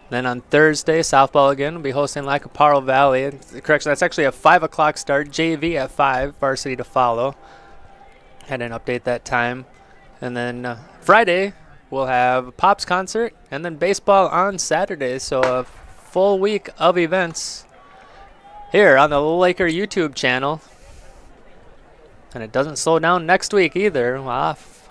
Then on Thursday, softball again will be hosting Lacaparo Valley. Correction, that's actually a 5 o'clock start. JV at 5, varsity to follow. I didn't update that time. And then Friday, we'll have a Pops concert. And then baseball on Saturday. So a full week of events here on the Laker YouTube channel. And it doesn't slow down next week either. We're off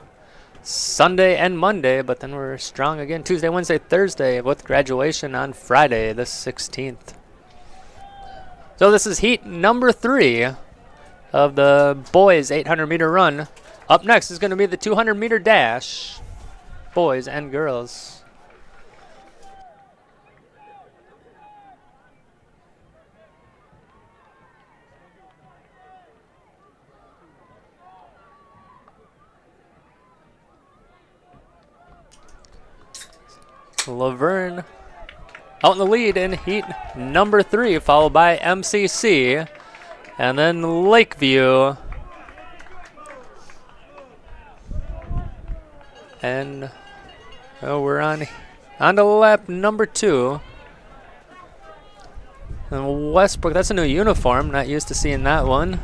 Sunday and Monday, but then we're strong again Tuesday, Wednesday, Thursday with graduation on Friday the 16th. So this is heat number 3 of the boys 800-meter run. Up next is going to be the 200-meter dash, boys and girls. Laverne out in the lead in heat number 3, followed by MCC, and then Lakeview. And we're on to lap number 2. And Westbrook, that's a new uniform. Not used to seeing that one.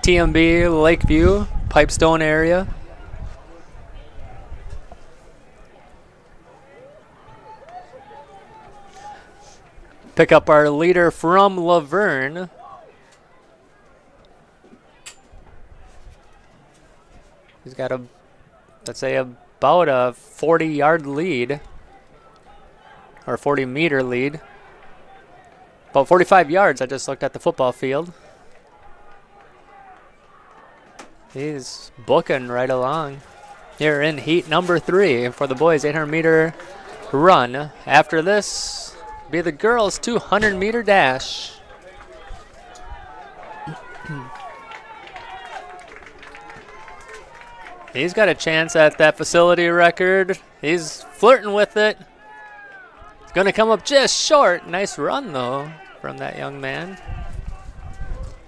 TMB, Lakeview, Pipestone area. Pick up our leader from Laverne. He's got let's say about a 40-yard lead, or 40-meter lead. About 45 yards, I just looked at the football field. He's booking right along. Here in heat number 3 for the boys 800-meter run. After this, be the girls 200-meter dash. He's got a chance at that facility record. He's flirting with it. It's going to come up just short. Nice run, though, from that young man.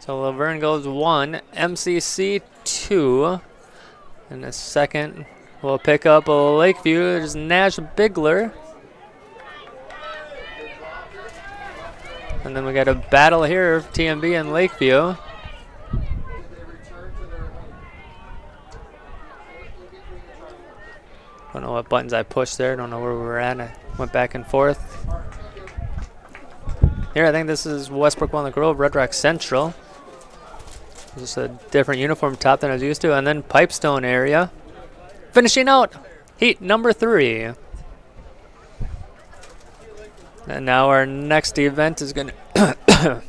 So Laverne goes 1, MCC 2. In a second, we'll pick up Lakeview. There's Nash Bigler. And then we got a battle here of TMB and Lakeview. Don't know what buttons I pushed there. Don't know where we were at. I went back and forth. Here, I think this is Westbrook Walnut Grove, Red Rock Central. Just a different uniform top than I was used to. And then Pipestone area. Finishing out heat number 3. And now our next event is going to...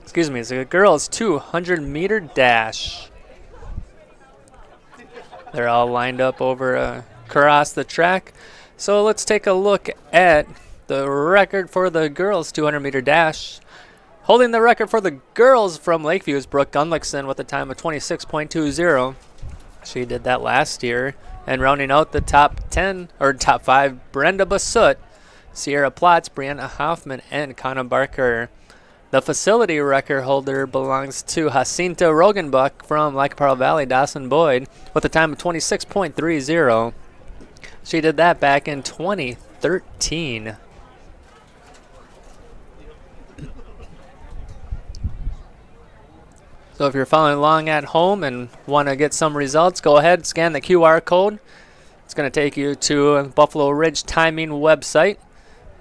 Excuse me, it's a girls 200-meter dash. They're all lined up over across the track. So let's take a look at the record for the girls 200-meter dash. Holding the record for the girls from Lakeview is Brooke Gunlickson with a time of 26.20. She did that last year. And rounding out the top 10, or top 5, Brenda Basut, Sierra Plotz, Brianna Hoffman, and Connor Barker. The facility record holder belongs to Jacinta Rogenbuck from Lac-Parle Valley, Dawson Boyd, with a time of 26.30. She did that back in 2013. So if you're following along at home and want to get some results, go ahead, scan the QR code. It's going to take you to Buffalo Ridge Timing website,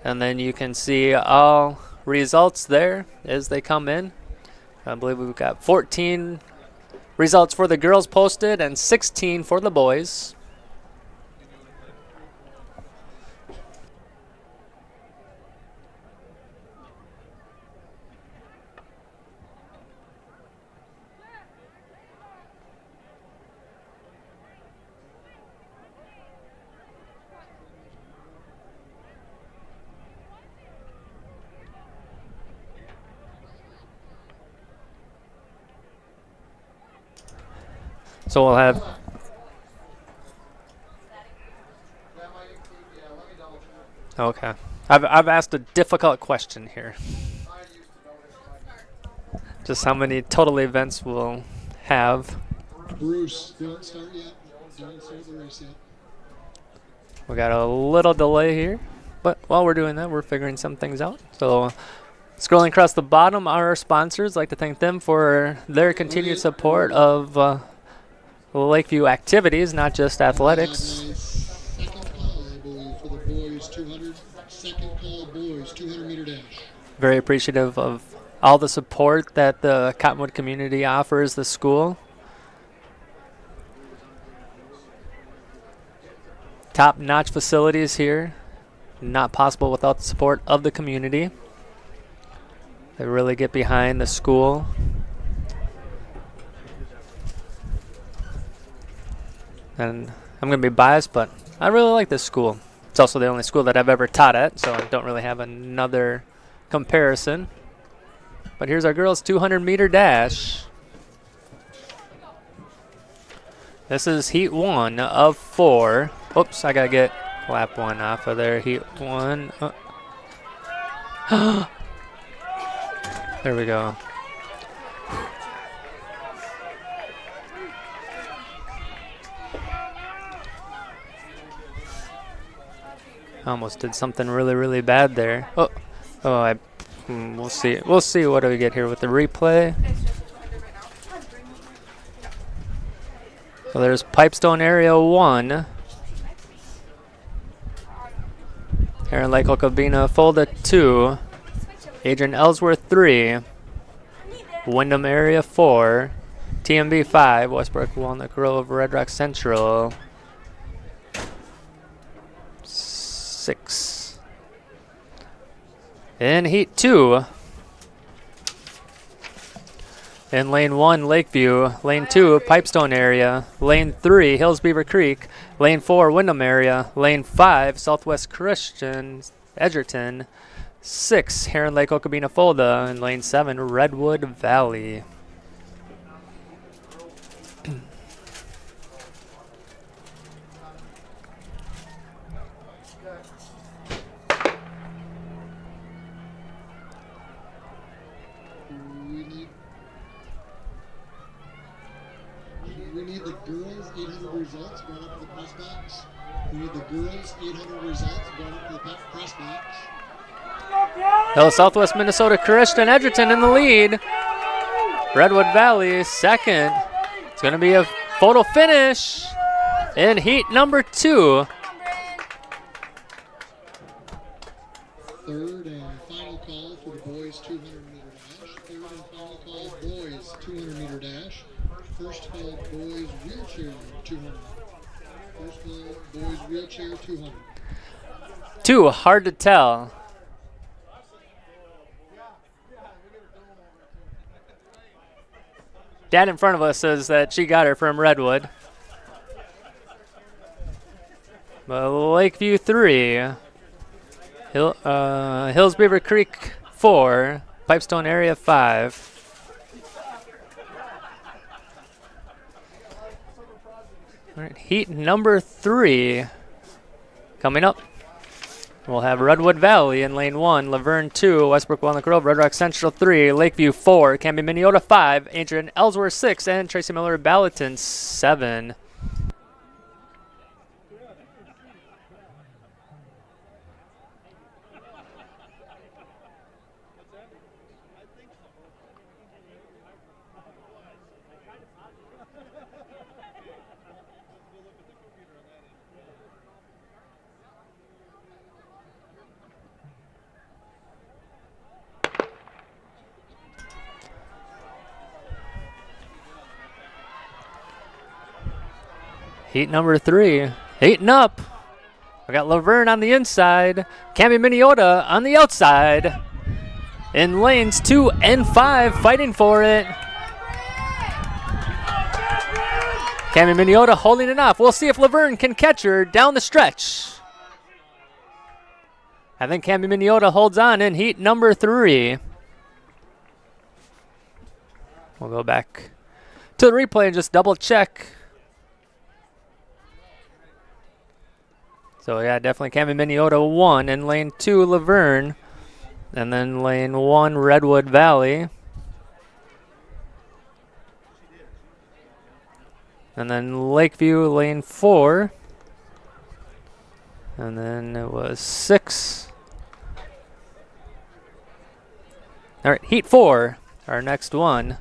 and then you can see all results there as they come in. I believe we've got 14 results for the girls posted and 16 for the boys. So we'll have okay. I've asked a difficult question here. Just how many total events we'll have. Bruce, don't start yet. Don't start the race yet. We got a little delay here, but while we're doing that, we're figuring some things out. So scrolling across the bottom are our sponsors. I'd like to thank them for their continued support of Lakeview activities, not just athletics. Second call, I believe, for the boys 200. Second call, boys 200-meter dash. Very appreciative of all the support that the Cottonwood community offers the school. Top-notch facilities here. Not possible without the support of the community. They really get behind the school. And I'm going to be biased, but I really like this school. It's also the only school that I've ever taught at, so I don't really have another comparison. But here's our girls' 200-meter dash. This is heat 1 of 4. Oops, I got to get Lap one off of there. Heat one. There we go. Almost did something really, really bad there. We'll see. We'll see what do we get here with the replay. So there's Pipestone Area 1. Aaron Lake Okabina Folda 2. Adrian Ellsworth 3. Wyndham Area 4. TMB 5. Westbrook Walnut Grove Red Rock Central 6. In Heat 2. In Lane 1, Lakeview. Lane 2, Pipestone Area. Lane 3, Hills Beaver Creek. Lane 4, Wyndham Area. Lane 5, Southwest Christian, Edgerton. 6, Heron Lake Okabena Folda. And Lane 7, Redwood Valley. We need the girls' 800 results going up to the press box. We need the girls' 800 results going up to the press box. Hill Southwest Minnesota Christian Edgerton in the lead. Redwood Valley second. It's going to be a photo finish in heat number 2. Third and final call for the boys 200-meter dash. Third and final call boys 200-meter dash. First call boys wheelchair 200. First call boys wheelchair 200. 2, hard to tell. Dad in front of us says that she got her from Redwood. Lakeview 3. Hills Beaver Creek 4. Pipestone Area 5. All right, heat number 3 coming up. We'll have Redwood Valley in lane 1, Laverne 2, Westbrook Walnut Grove, Red Rock Central 3, Lakeview 4, Canby Minneota 5, Adrian Ellsworth 6, and Tracy Miller Ballatin 7. Heat number 3, heating up. We got Laverne on the inside, Canby Minneota on the outside. In lanes 2 and 5, fighting for it. Canby Minneota holding it off. We'll see if Laverne can catch her down the stretch. I think Canby Minneota holds on in heat number 3. We'll go back to the replay and just double check. So yeah, definitely Canby Minneota 1 in lane 2, Laverne. And then lane 1, Redwood Valley. And then Lakeview, lane 4. And then it was 6. All right, heat 4, our next one.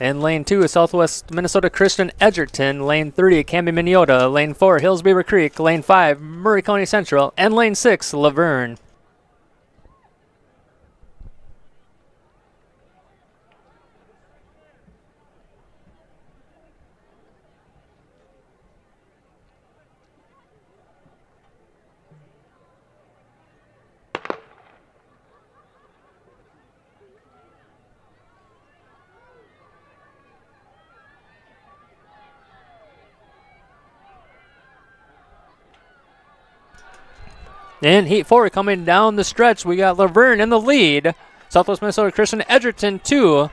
In lane 2, Southwest Minnesota Christian Edgerton. Lane 3, Canby Minneota. Lane 4, Hills Beaver Creek. Lane 5, Murray County Central. And lane 6, Laverne. In heat 4, coming down the stretch, we got Laverne in the lead. Southwest Minnesota Christian Edgerton 2.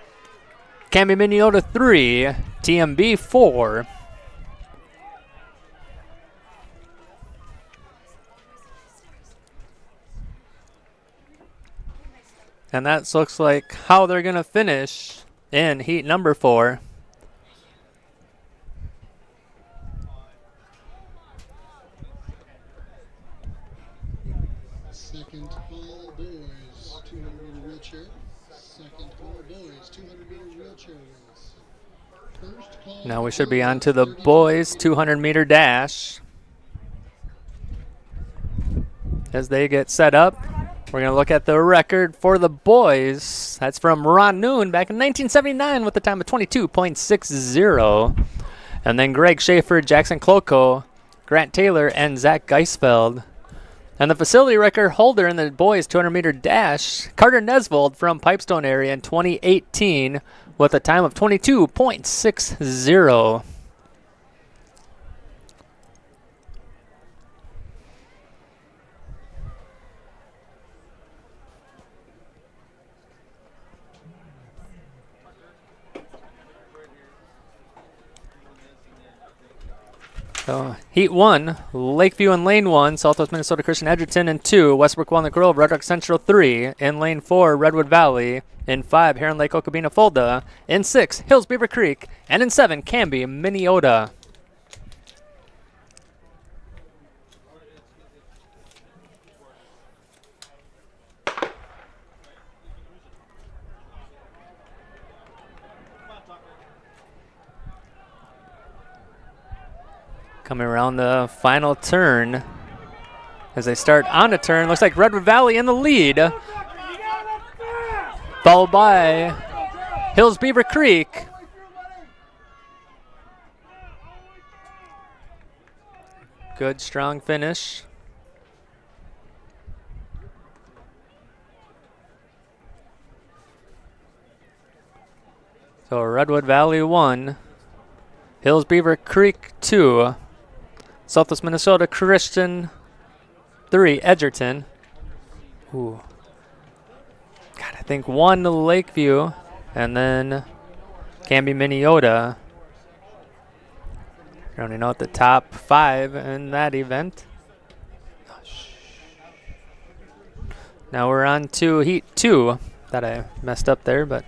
Canby Minneota 3. TMB 4. And that looks like how they're going to finish in heat number 4. Second call, boys, 200-meter wheelchair. Second call, boys, 200-meter wheelchair race. First call. Now we should be on to the boys 200-meter dash. As they get set up, we're going to look at the record for the boys. That's from Ron Noon back in 1979 with a time of 22.60. And then Greg Schaefer, Jackson Cloco, Grant Taylor, and Zach Geisfeld. And the facility record holder in the boys 200-meter dash, Carter Nesvold from Pipestone area in 2018 with a time of 22.60. So Heat 1, Lakeview in Lane 1, Southwest Minnesota Christian Edgerton in 2, Westbrook Walnut Grove, Red Rock Central 3, in Lane 4, Redwood Valley, in 5, Heron Lake Okabena Fulda, in 6, Hills Beaver Creek, and in 7, Canby, Minneota. Coming around the final turn as they start on a turn. Looks like Redwood Valley in the lead, followed by Hills Beaver Creek. Good, strong finish. So Redwood Valley 1, Hills Beaver Creek 2, Southwest Minnesota Christian 3, Edgerton. Ooh. God, I think 1 Lakeview, and then Canby, Minneota. Rounding out the top 5 in that event. Now we're on to Heat 2. Thought I messed up there, but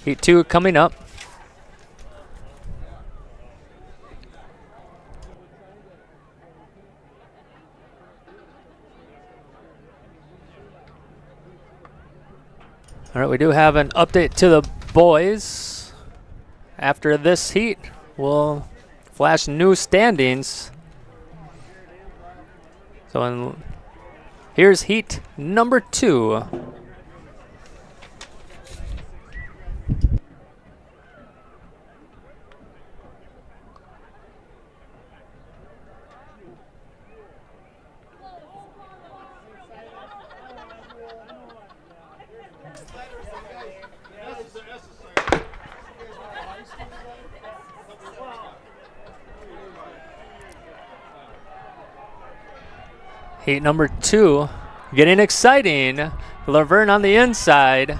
Heat 2 coming up. All right, we do have an update to the boys. After this heat, we'll flash new standings. So here's heat number 2. Heat number 2, getting exciting. Laverne on the inside.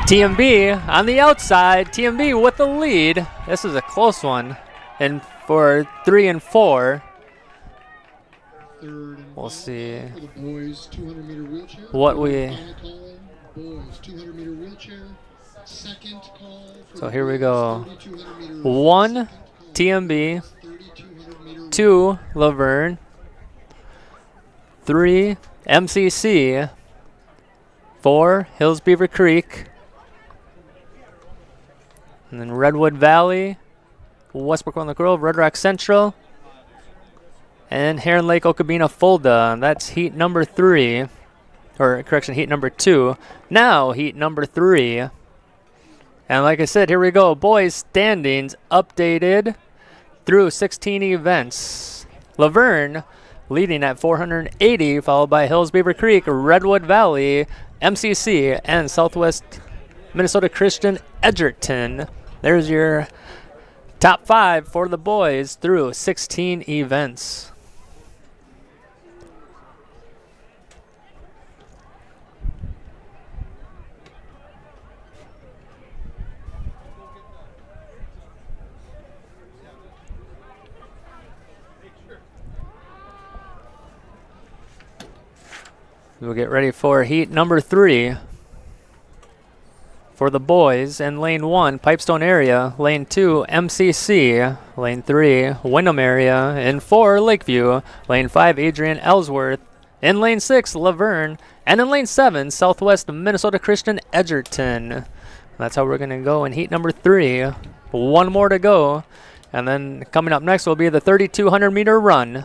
TMB on the outside. TMB with the lead. This is a close one. And for 3 and 4, we'll see Boys 200-meter wheelchair. what we. Boys 200-meter wheelchair. Second call. So here we go. 1 TMB. 2 Laverne, 3 MCC, 4 Hills Beaver Creek, and then Redwood Valley, Westbrook Walnut Grove, Red Rock Central, and Heron Lake Okabena Fulda. That's heat number 3, or correction, heat number 2. Now heat number 3. And like I said, here we go. Boys standings updated through 16 events. Laverne leading at 480, followed by Hills Beaver Creek, Redwood Valley, MCC, and Southwest Minnesota Christian Edgerton. There's your top 5 for the boys through 16 events. We'll get ready for heat number 3. For the boys in lane 1, Pipestone area. Lane 2, MCC. Lane 3, Wyndham area. In 4, Lakeview. Lane 5, Adrian Ellsworth. In lane 6, Laverne. And in lane 7, Southwest Minnesota Christian Edgerton. That's how we're going to go in heat number 3. One more to go. And then coming up next will be the 3,200 meter run.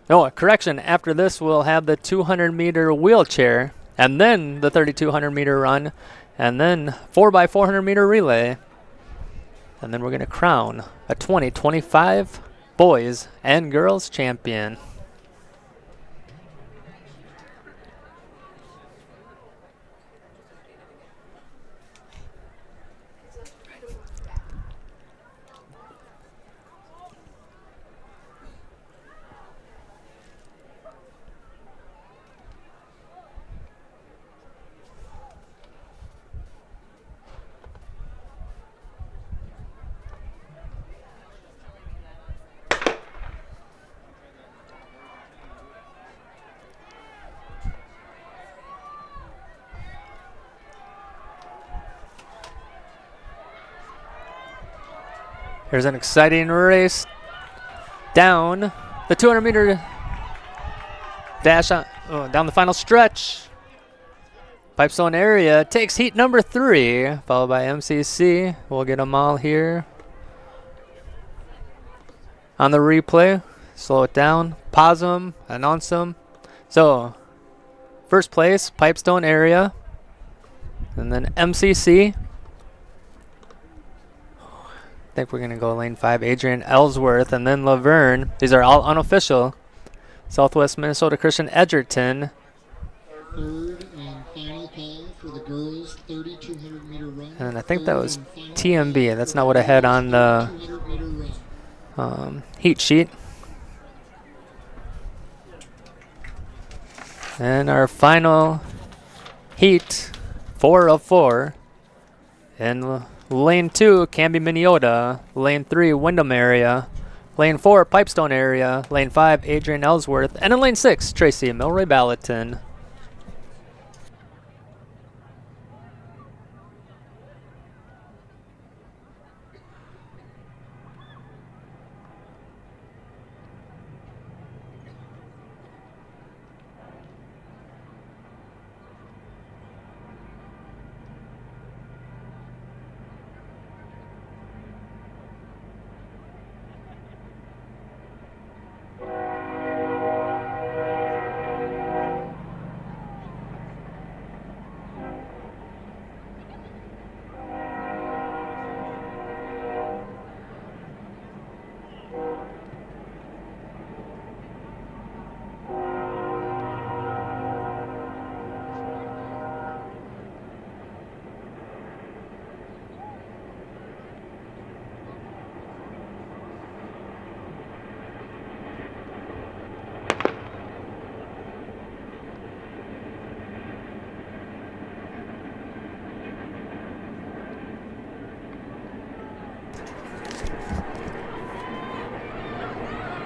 No, correction. After this, we'll have the 200 meter wheelchair. And then the 3,200 meter run. And then 4x400 meter relay. And then we're going to crown a 2025 boys and girls champion. Here's an exciting race down the 200 meter dash down the final stretch. Pipestone area takes heat number 3, followed by MCC. We'll get them all here on the replay. Slow it down, pause them, announce them. So, first place, Pipestone area, and then MCC. I think we're going to go lane 5, Adrian Ellsworth, and then Laverne. These are all unofficial. Southwest Minnesota Christian Edgerton. Third and final call for the girls 3,200 meter run. And I think that was TMB. That's not what I had on the heat sheet. And our final heat, 4 of 4. In lane 2, Canby, Minneota. Lane 3, Wyndham area. Lane 4, Pipestone area. Lane 5, Adrian Ellsworth. And in lane 6, Tracy Milroy Ballatin.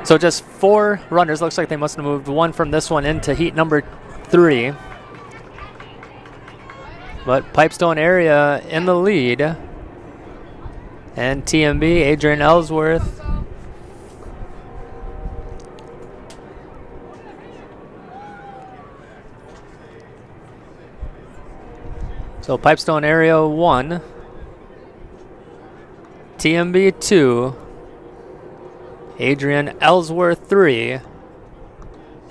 So just 4 runners. Looks like they must have moved one from this one into heat number 3. But Pipestone area in the lead. And TMB, Adrian Ellsworth. So Pipestone area 1. TMB 2. Adrian Ellsworth 3,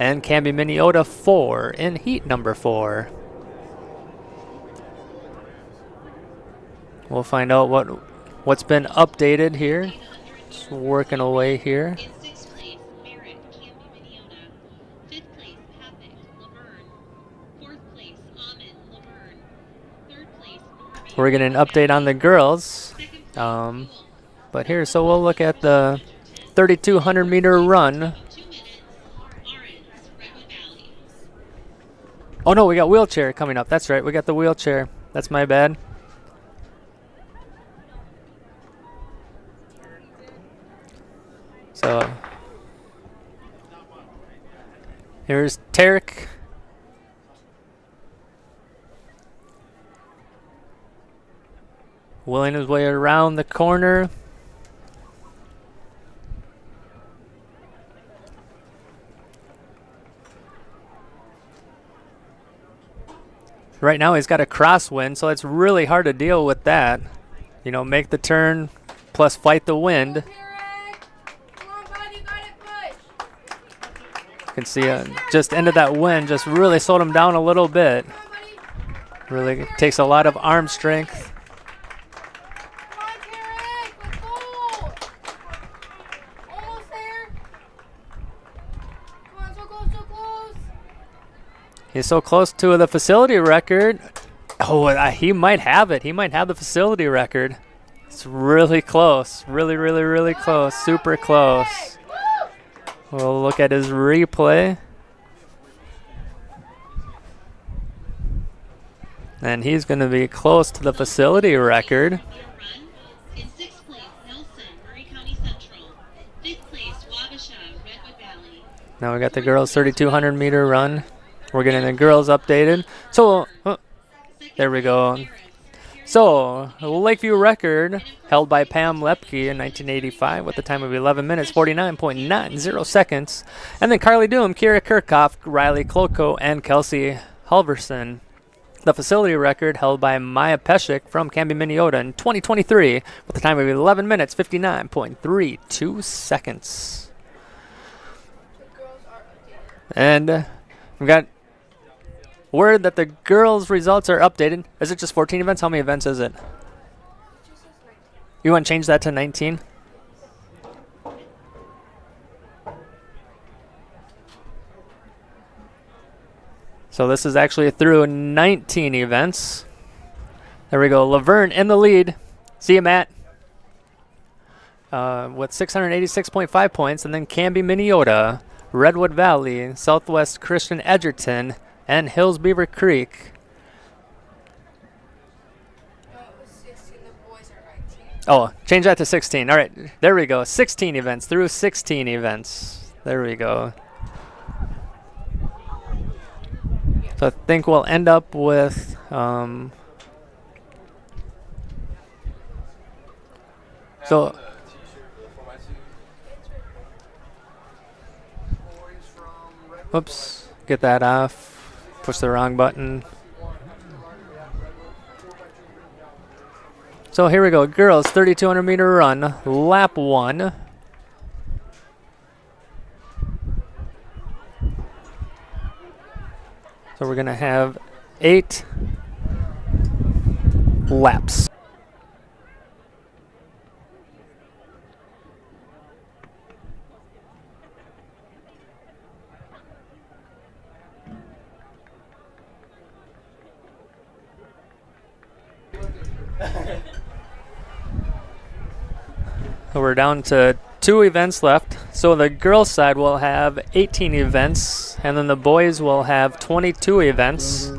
and Canby, Minneota 4 in heat number 4. We'll find out what's been updated here. Just working away here. We're getting an update on the girls. But here, so we'll look at the 3,200 meter run. Oh no, we got wheelchair coming up. That's right, we got the wheelchair. That's my bad. So here's Tarek Wheeling his way around the corner. Right now he's got a crosswind, so it's really hard to deal with that. You know, make the turn plus fight the wind. You can see just into that wind just really slowed him down a little bit. Really takes a lot of arm strength. He's so close to the facility record. Oh, he might have it. He might have the facility record. It's really close. Really, really, really close. Super close. We'll look at his replay. And he's going to be close to the facility record. In 6th place, Nelson, Murray County Central. 5th place, Waukesha, Redwood Valley. Now we got the girls' 3,200 meter run. We're getting the girls updated. So, there we go. So, Lakeview record held by Pam Lepke in 1985 with a time of 11 minutes, 49.90 seconds. And then Carly Doom, Kira Kirchhoff, Riley Kloko, and Kelsey Halverson. The facility record held by Maya Peshik from Canby, Minnesota in 2023 with a time of 11 minutes, 59.32 seconds. And we've got word that the girls' results are updated. Is it just 14 events? How many events is it? You want to change that to 19? So this is actually through 19 events. There we go. Laverne in the lead. See you, Matt. With 686.5 points. And then Canby, Minnesota, Redwood Valley, Southwest Christian Edgerton, and Hills Beaver Creek. Oh, change that to 16. All right, there we go. 16 events, through 16 events. There we go. So I think we'll end up with whoops, get that off. Push the wrong button. So here we go. Girls 3,200 meter run, lap 1. So we're going to have 8 laps. We're down to 2 events left. So the girls' side will have 18 events, and then the boys will have 22 events.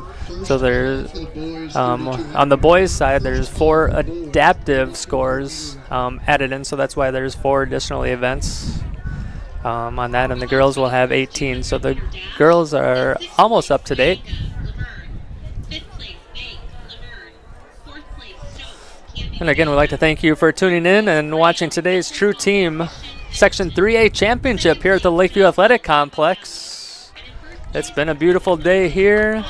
So there's on the boys' side, there's 4 adaptive scores added in. So that's why there's 4 additional events on that, and the girls will have 18. So the girls are almost up to date. And again, we'd like to thank you for tuning in and watching today's True Team Section 3A Championship here at the Lakeview Athletic Complex. It's been a beautiful day here.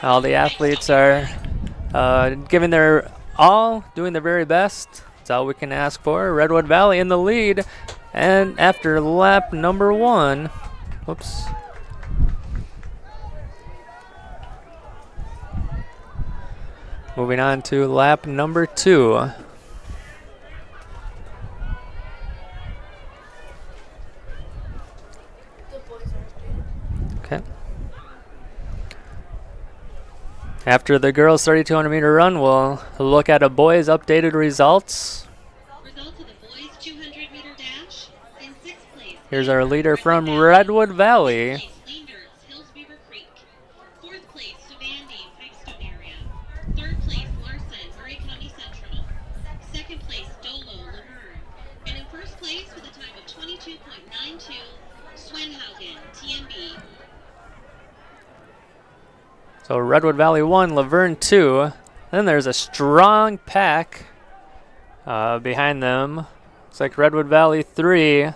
All the athletes are giving their all, doing their very best. That's all we can ask for. Redwood Valley in the lead. And after lap number 1, whoops. Moving on to lap number 2. Okay. After the girls' 3,200 meter run, we'll look at a boys' updated results. Results of the boys 200 meter dash. In 6th place. Here's our leader from Redwood Valley. So Redwood Valley 1, Laverne 2. Then there's a strong pack behind them. Looks like Redwood Valley 3,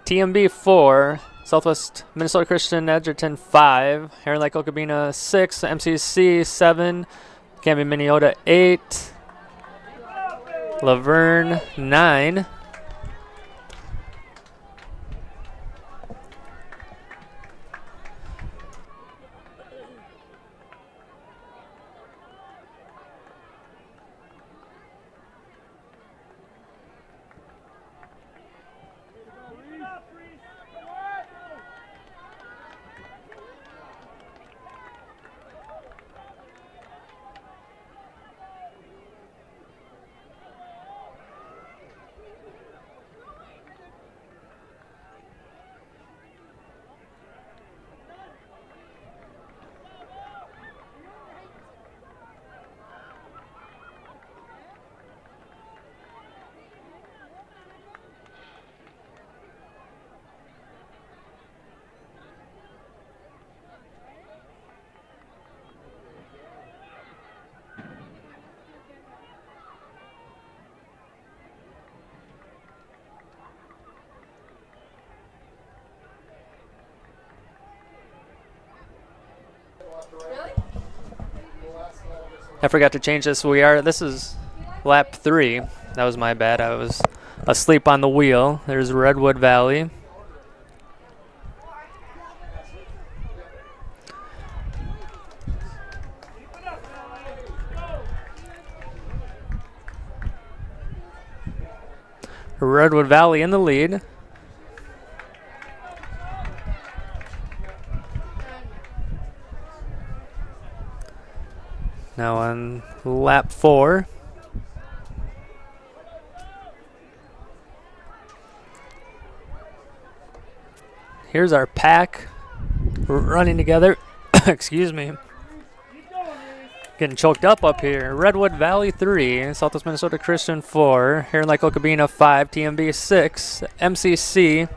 TMB 4, Southwest Minnesota Christian Edgerton 5, Heron Lake Okabena 6, MCC 7, Canby Minneota 8, Laverne 9. I forgot to change this. This is lap 3. That was my bad. I was asleep on the wheel. There's Redwood Valley. Redwood Valley in the lead. Now on lap 4. Here's our pack running together. Excuse me. Getting choked up here. Redwood Valley 3, Southwest Minnesota Christian 4, Heron Lake Okabena 5, TMB 6, MCC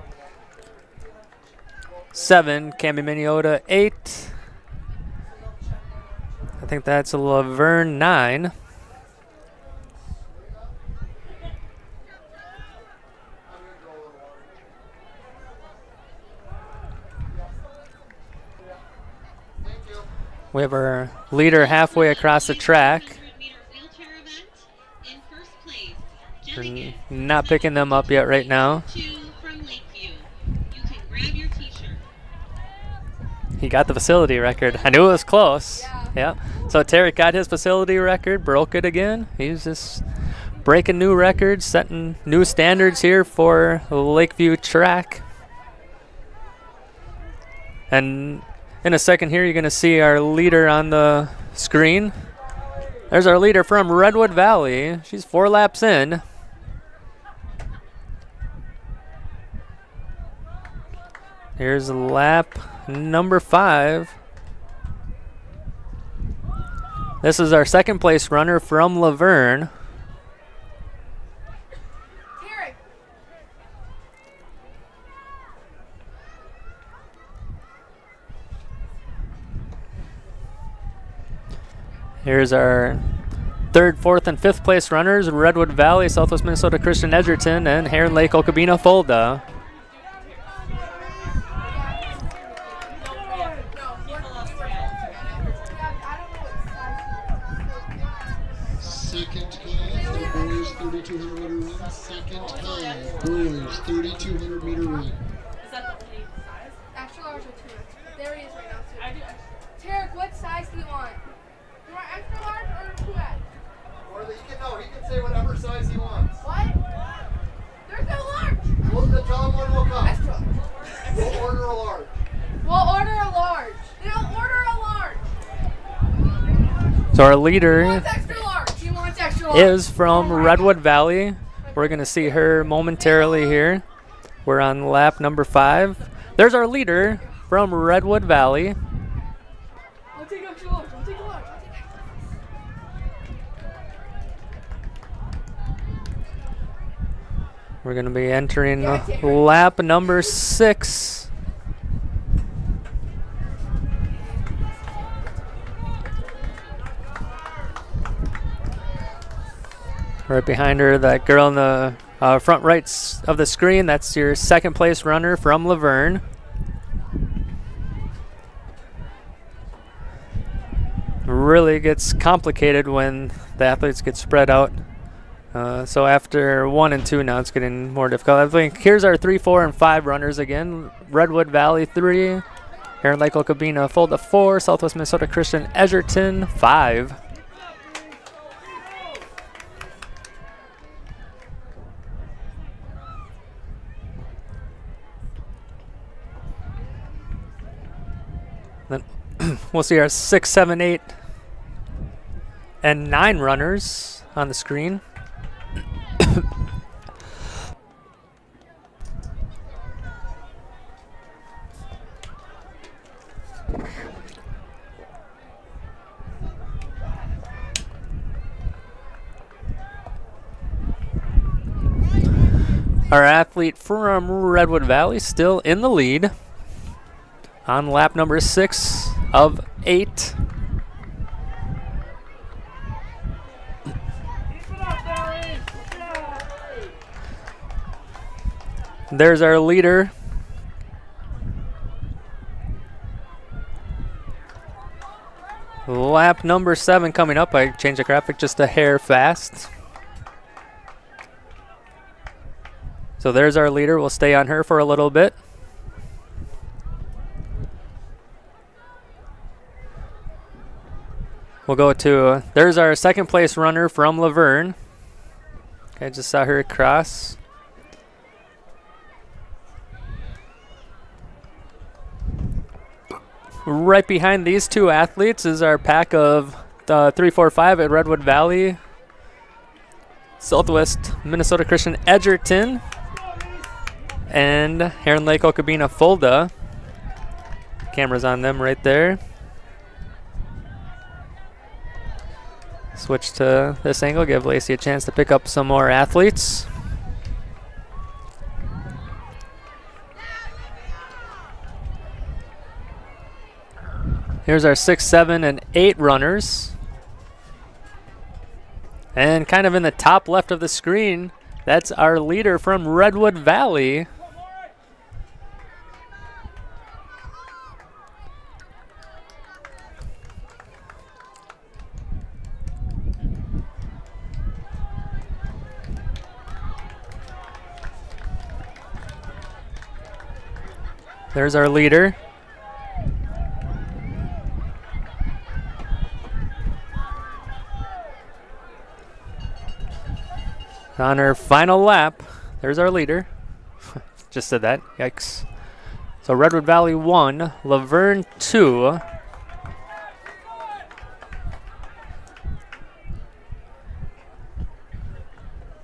7, Canby Minneota 8. I think that's a Laverne 9. We have our leader halfway across the track. We're not picking them up yet right now. He got the facility record. I knew it was close. Yeah. So Tarek got his facility record, broke it again. He's just breaking new records, setting new standards here for Lakeview track. And in a second here, you're going to see our leader on the screen. There's our leader from Redwood Valley. She's 4 laps in. Here's lap number 5. This is our second place runner from Laverne. Here's our 3rd, 4th, and 5th place runners, Redwood Valley, Southwest Minnesota Christian Edgerton, and Heron Lake Okabena Fulda. Second call for boys 3,200 meter run. Second call, boys 3,200 meter run. Is that the size? Extra large or 2X? There he is right now, too. Tarek, what size do you want? Do you want extra large or 2X? Or he can say whatever size he wants. What? There's no large. We'll tell him when we'll come. Extra. We'll order a large. We'll order a large. They'll order a large. So our leader Extra large. He wants extra large. is from Redwood Valley. We're going to see her momentarily here. We're on lap number 5. There's our leader from Redwood Valley. I'll take extra large. I'll take a large. We're going to be entering lap number 6. Right behind her, that girl in the front right of the screen, that's your second place runner from Laverne. Really gets complicated when the athletes get spread out. So after 1 and 2 now, it's getting more difficult. I think here's our 3, 4, and 5 runners again. Redwood Valley 3, Heron Lake Okabena Fulda 4, Southwest Minnesota Christian Edgerton 5. Then we'll see our 6, 7, 8, and 9 runners on the screen. Our athlete from Redwood Valley still in the lead on lap number 6 of 8. There's our leader. Lap number 7 coming up. I changed the graphic just a hair fast. So there's our leader. We'll stay on her for a little bit. We'll go to, there's our second place runner from Laverne. Okay, just saw her cross. Right behind these two athletes is our pack of 3, 4, 5 at Redwood Valley, Southwest Minnesota Christian Edgerton, and Heron Lake Okabena Fulda. Camera's on them right there. Switch to this angle, give Lacey a chance to pick up some more athletes. Here's our 6, 7, and 8 runners. And kind of in the top left of the screen, that's our leader from Redwood Valley. There's our leader. On her final lap, there's our leader. Just said that, yikes. So Redwood Valley 1, Laverne 2.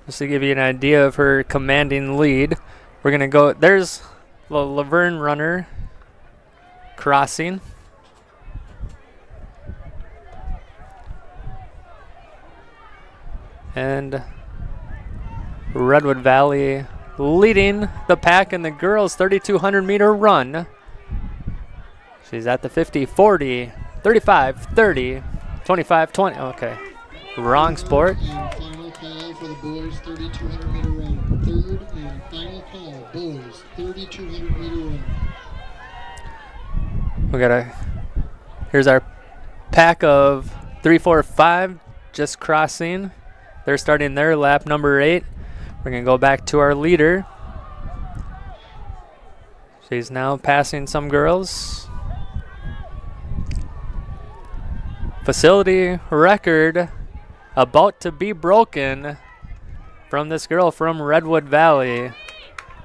Just to give you an idea of her commanding lead, we're gonna go, there's the Laverne runner crossing. And Redwood Valley leading the pack in the girls' 3,200 meter run. She's at the 50, 40, 35, 30, 25, 20. Okay, wrong sport. And final call for the boys' 3,200 meter run. Third and final call, boys, 3,200 meter run. Here's our pack of 3, 4, 5 just crossing. They're starting their lap number 8. We're going to go back to our leader. She's now passing some girls. Facility record about to be broken from this girl from Redwood Valley.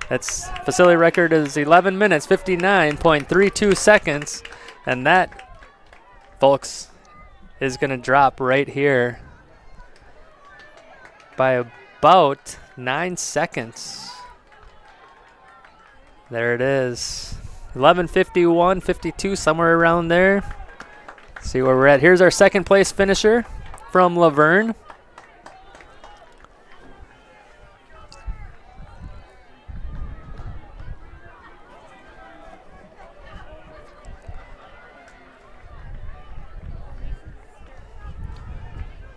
That's facility record is 11 minutes, 59.32 seconds. And that, folks, is going to drop right here by about 9 seconds. There it is. 11:51, 52, somewhere around there. Let's see where we're at. Here's our second place finisher from Laverne.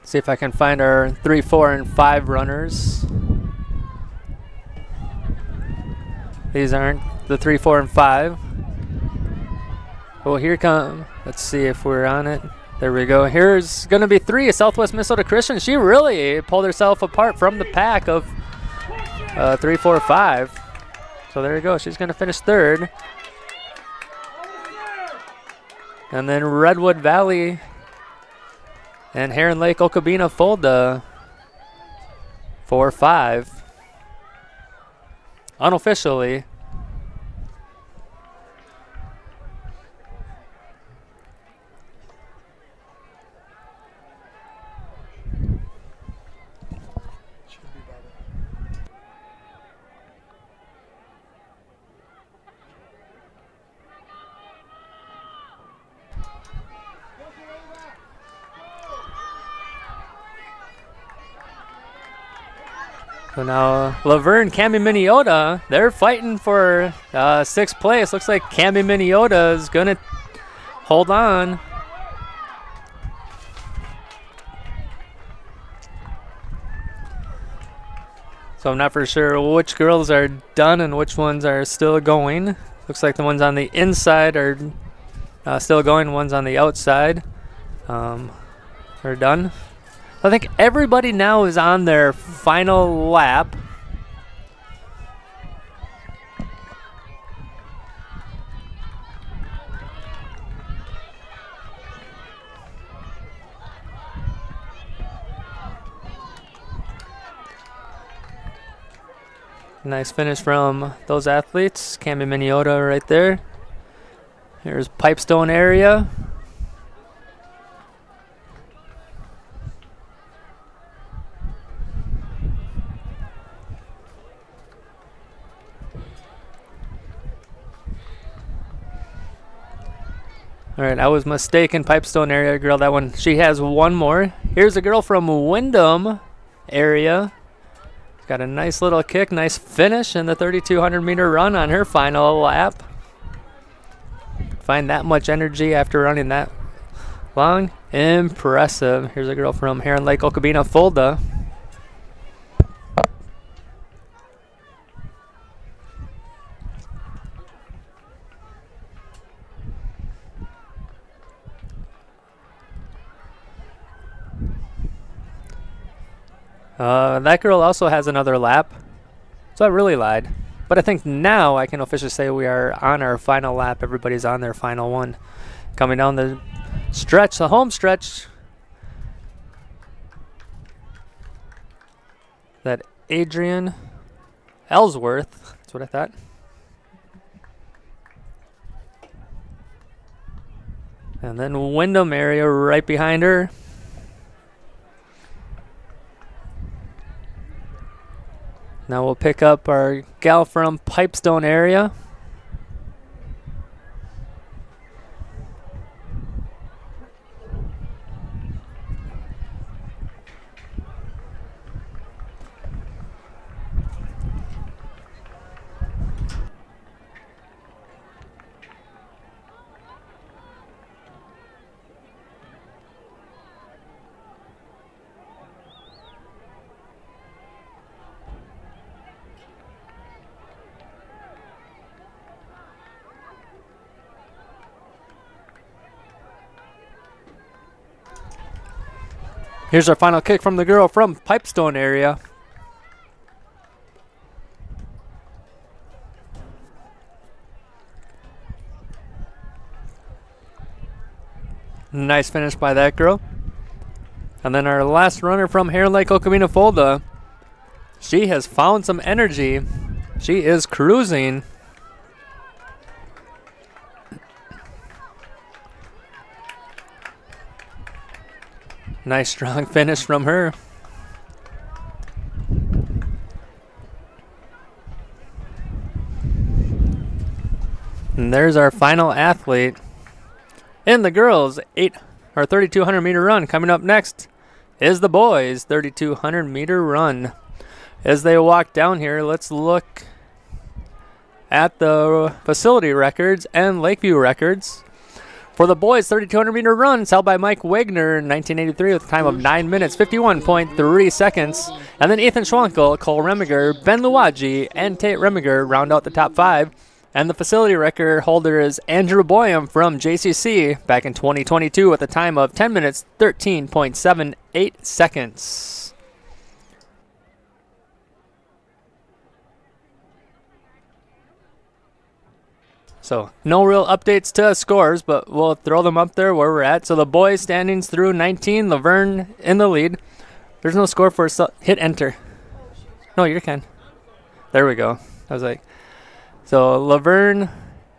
See if I can find our 3, 4, and 5 runners. These aren't the 3, 4, and 5. Well, here come. Let's see if we're on it. There we go. Here's going to be 3, Southwest Minnesota Christian. She really pulled herself apart from the pack of 3, 4, 5. So there you go. She's going to finish 3rd. And then Redwood Valley and Heron Lake Okabena Fulda 4, 5. Unofficially. So now Laverne, Cami Minneota, they're fighting for 6th place. Looks like Cami Minneota is going to hold on. So I'm not for sure which girls are done and which ones are still going. Looks like the ones on the inside are still going, ones on the outside are done. I think everybody now is on their final lap. Nice finish from those athletes. Cami Minneota right there. Here's Pipestone area. All right, I was mistaken. Pipestone area girl, that one. She has one more. Here's a girl from Wyndham area. Got a nice little kick, nice finish in the 3,200 meter run on her final lap. Find that much energy after running that long. Impressive. Here's a girl from Heron Lake Okabena Fulda. That girl also has another lap, so I really lied. But I think now I can officially say we are on our final lap. Everybody's on their final one. Coming down the stretch, the home stretch. That Adrian Ellsworth, that's what I thought. And then Wyndham area right behind her. Now we'll pick up our gal from Pipestone area. Here's our final kick from the girl from Pipestone area. Nice finish by that girl. And then our last runner from Heron Lake Okabena Fulda. She has found some energy. She is cruising. Nice strong finish from her. And there's our final athlete. In the girls, 3,200 meter run. Coming up next is the boys' 3,200 meter run. As they walk down here, let's look at the facility records and Lakeview records. For the boys, 3,200 meter run, held by Mike Wagner in 1983 with a time of 9 minutes, 51.3 seconds. And then Ethan Schwankel, Cole Remiger, Ben Luwaji, and Tate Remiger round out the top 5. And the facility record holder is Andrew Boyum from JCC back in 2022 with a time of 10 minutes, 13.78 seconds. So no real updates to scores, but we'll throw them up there where we're at. So the boys standings through 19, Laverne in the lead. There's no score for hit enter. No, you can. There we go. I was like, so Laverne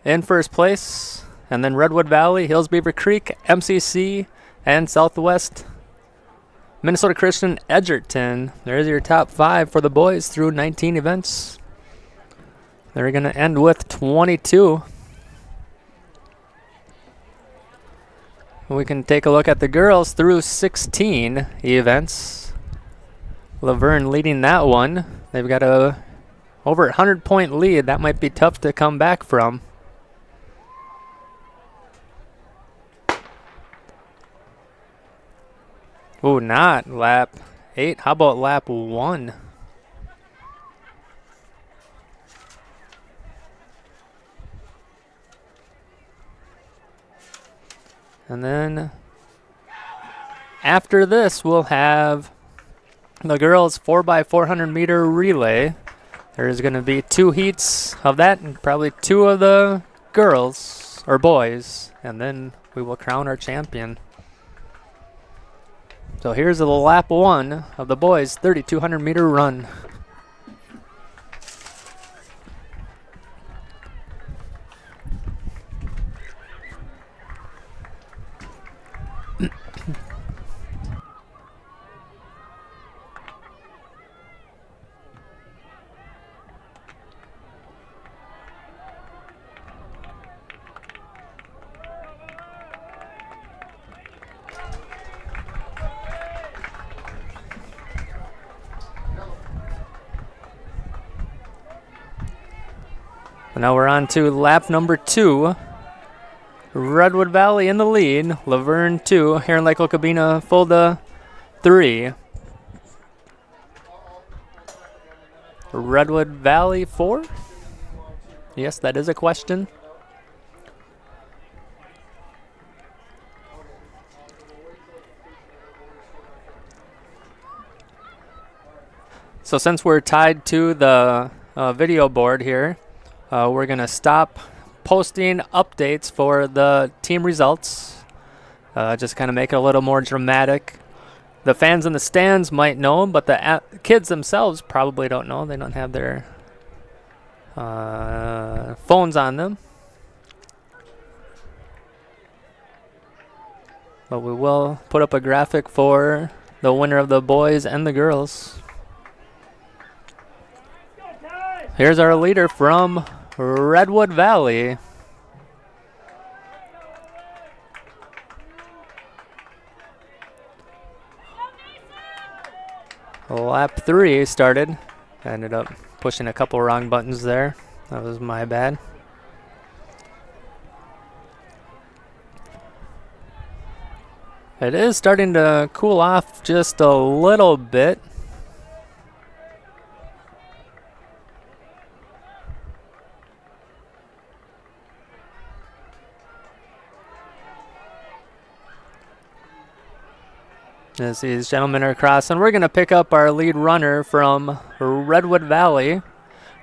in first place, and then Redwood Valley, Hills Beaver Creek, MCC, and Southwest Minnesota Christian Edgerton. There's your top 5 for the boys through 19 events. They're going to end with 22. We can take a look at the girls through 16 events. Laverne leading that one. They've got a over 100-point lead. That might be tough to come back from. Ooh, not lap 8. How about lap 1? And then after this, we'll have the girls 4x400 meter relay. There's going to be 2 heats of that and probably 2 of the girls or boys. And then we will crown our champion. So here's the lap 1 of the boys 3,200 meter run. Now we're on to lap number 2. Redwood Valley in the lead. Laverne 2. Heron Lake Okabena Fulda 3. Redwood Valley 4? Yes, that is a question. So since we're tied to the video board here, we're going to stop posting updates for the team results. Just kind of make it a little more dramatic. The fans in the stands might know, but the kids themselves probably don't know. They don't have their phones on them. But we will put up a graphic for the winner of the boys and the girls. Here's our leader from Redwood Valley. Lap 3 started. I ended up pushing a couple wrong buttons there. That was my bad. It is starting to cool off just a little bit. As these gentlemen are crossing, we're going to pick up our lead runner from Redwood Valley.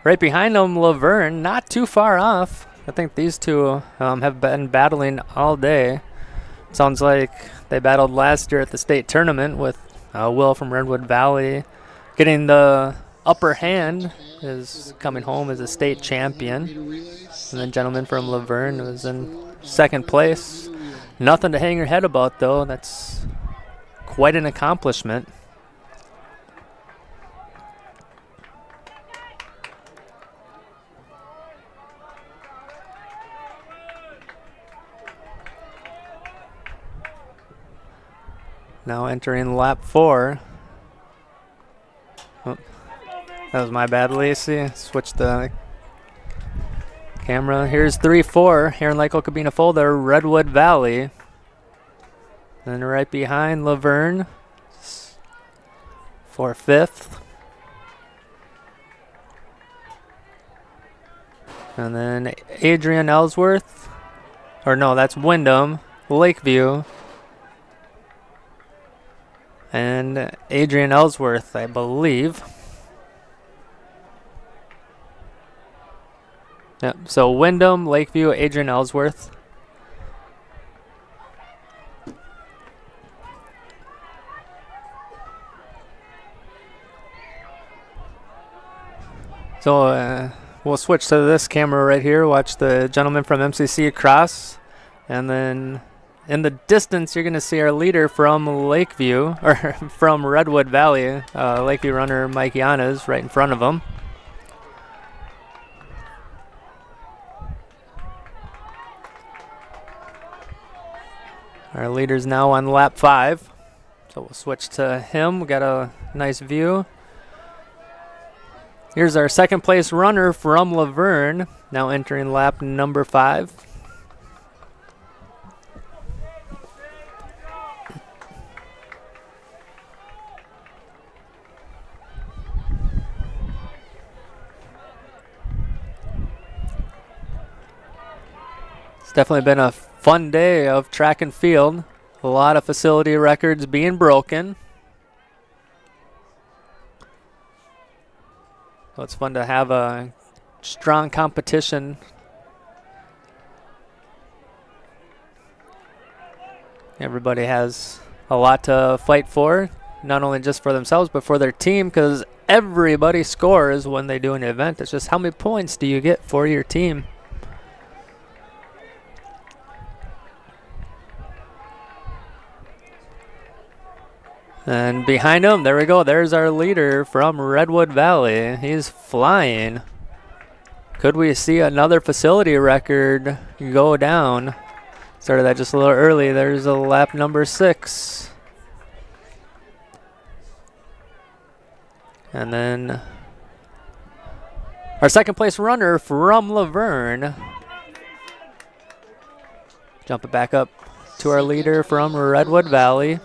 Right behind them, Laverne, not too far off. I think these two have been battling all day. Sounds like they battled last year at the state tournament with Will from Redwood Valley getting the upper hand, is coming home as a state champion. And then gentleman from Laverne was in second place. Nothing to hang your head about, though. That's quite an accomplishment. Now entering lap 4. Oh, that was my bad, Lacey. Switched the Camera, here's 3-4 here in Lake Okabena Folder, Redwood Valley. Then right behind Laverne for 5th. And then Adrian Ellsworth, or no, that's Wyndham, Lakeview. And Adrian Ellsworth, I believe. Yep, so Wyndham, Lakeview, Adrian Ellsworth. So we'll switch to this camera right here, watch the gentleman from MCC across, and then in the distance you're going to see our leader from Lakeview, or from Redwood Valley, Lakeview runner Mike Yanas right in front of him. Our leader's now on lap 5, so we'll switch to him. We got a nice view. Here's our second place runner from Laverne, now entering lap number 5. It's definitely been a fun day of track and field. A lot of facility records being broken. So it's fun to have a strong competition. Everybody has a lot to fight for, not only just for themselves, but for their team, because everybody scores when they do an event. It's just how many points do you get for your team? And behind him, there we go. There's our leader from Redwood Valley. He's flying. Could we see another facility record go down? Started that just a little early. There's a lap number 6. And then our second place runner from Laverne. Jumping back up to our leader from Redwood Valley.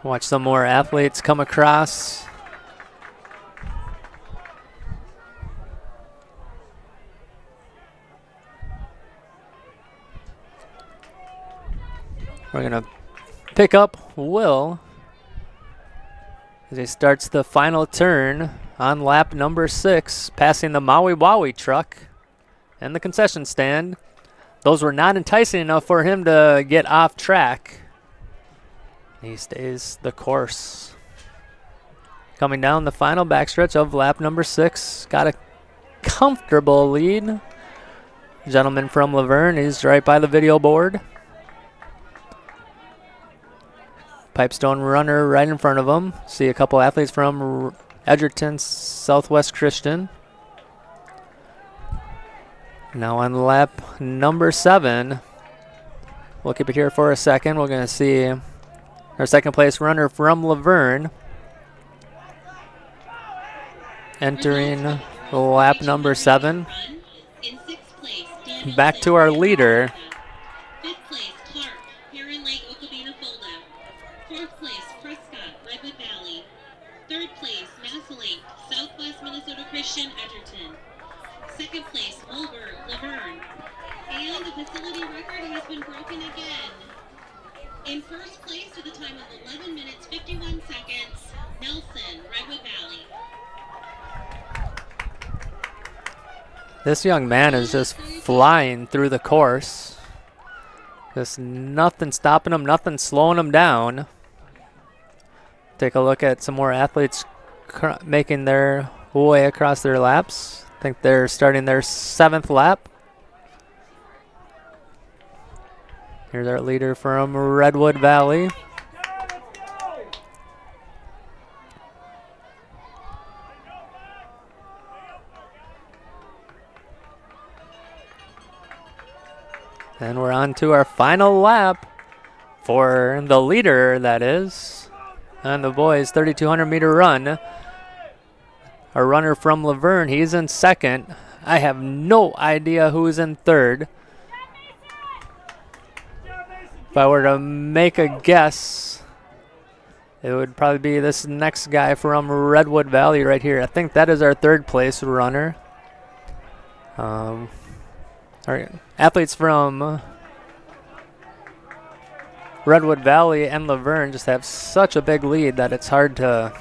Watch some more athletes come across. We're going to pick up Will as he starts the final turn on lap number 6, passing the Maui Wowie truck and the concession stand. Those were not enticing enough for him to get off track. He stays the course. Coming down the final backstretch of lap number 6. Got a comfortable lead. Gentleman from Laverne is right by the video board. Pipestone runner right in front of him. See a couple athletes from Edgerton Southwest Christian. Now on lap number 7. We'll keep it here for a second. We're going to see our second place runner from Laverne entering lap number 7. Back to our leader. 5th place, Clark, Heron Lake, Okabena, Fulda. 4th place, Prescott, Redwood Valley. 3rd place, Massalinck, Southwest Minnesota Christian, Edgerton. 2nd place, Mulberg, Laverne. And the facility record has been broken again. In first place with a time of 11 minutes, 51 seconds, Nelson, Redwood Valley. This young man is just flying through the course. Just nothing stopping him, nothing slowing him down. Take a look at some more athletes making their way across their laps. I think they're starting their 7th lap. Here's our leader from Redwood Valley. And we're on to our final lap for the leader, that is, on the boys' 3,200 meter run. A runner from Laverne, he's in second. I have no idea who's in third. If I were to make a guess, it would probably be this next guy from Redwood Valley right here. I think that is our third place runner. All right, athletes from Redwood Valley and Laverne just have such a big lead that it's hard to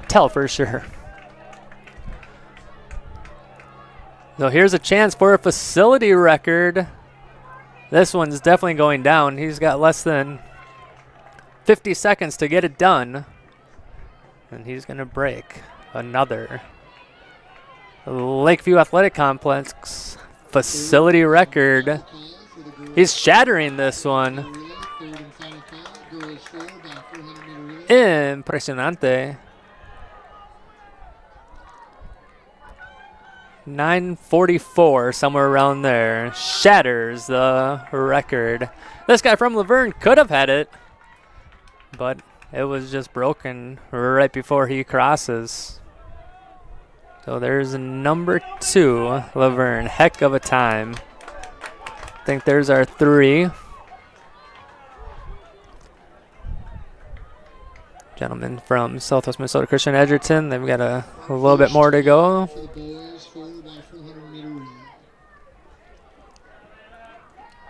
tell for sure. So here's a chance for a facility record. This one's definitely going down. He's got less than 50 seconds to get it done. And he's going to break another Lakeview Athletic Complex facility record. He's shattering this one. Impresionante. 9:44, somewhere around there. Shatters the record. This guy from Laverne could have had it, but it was just broken right before he crosses. So there's number 2, Laverne. Heck of a time. I think there's our 3. Gentlemen from Southwest Minnesota Christian Edgerton. They've got a little bit more to go.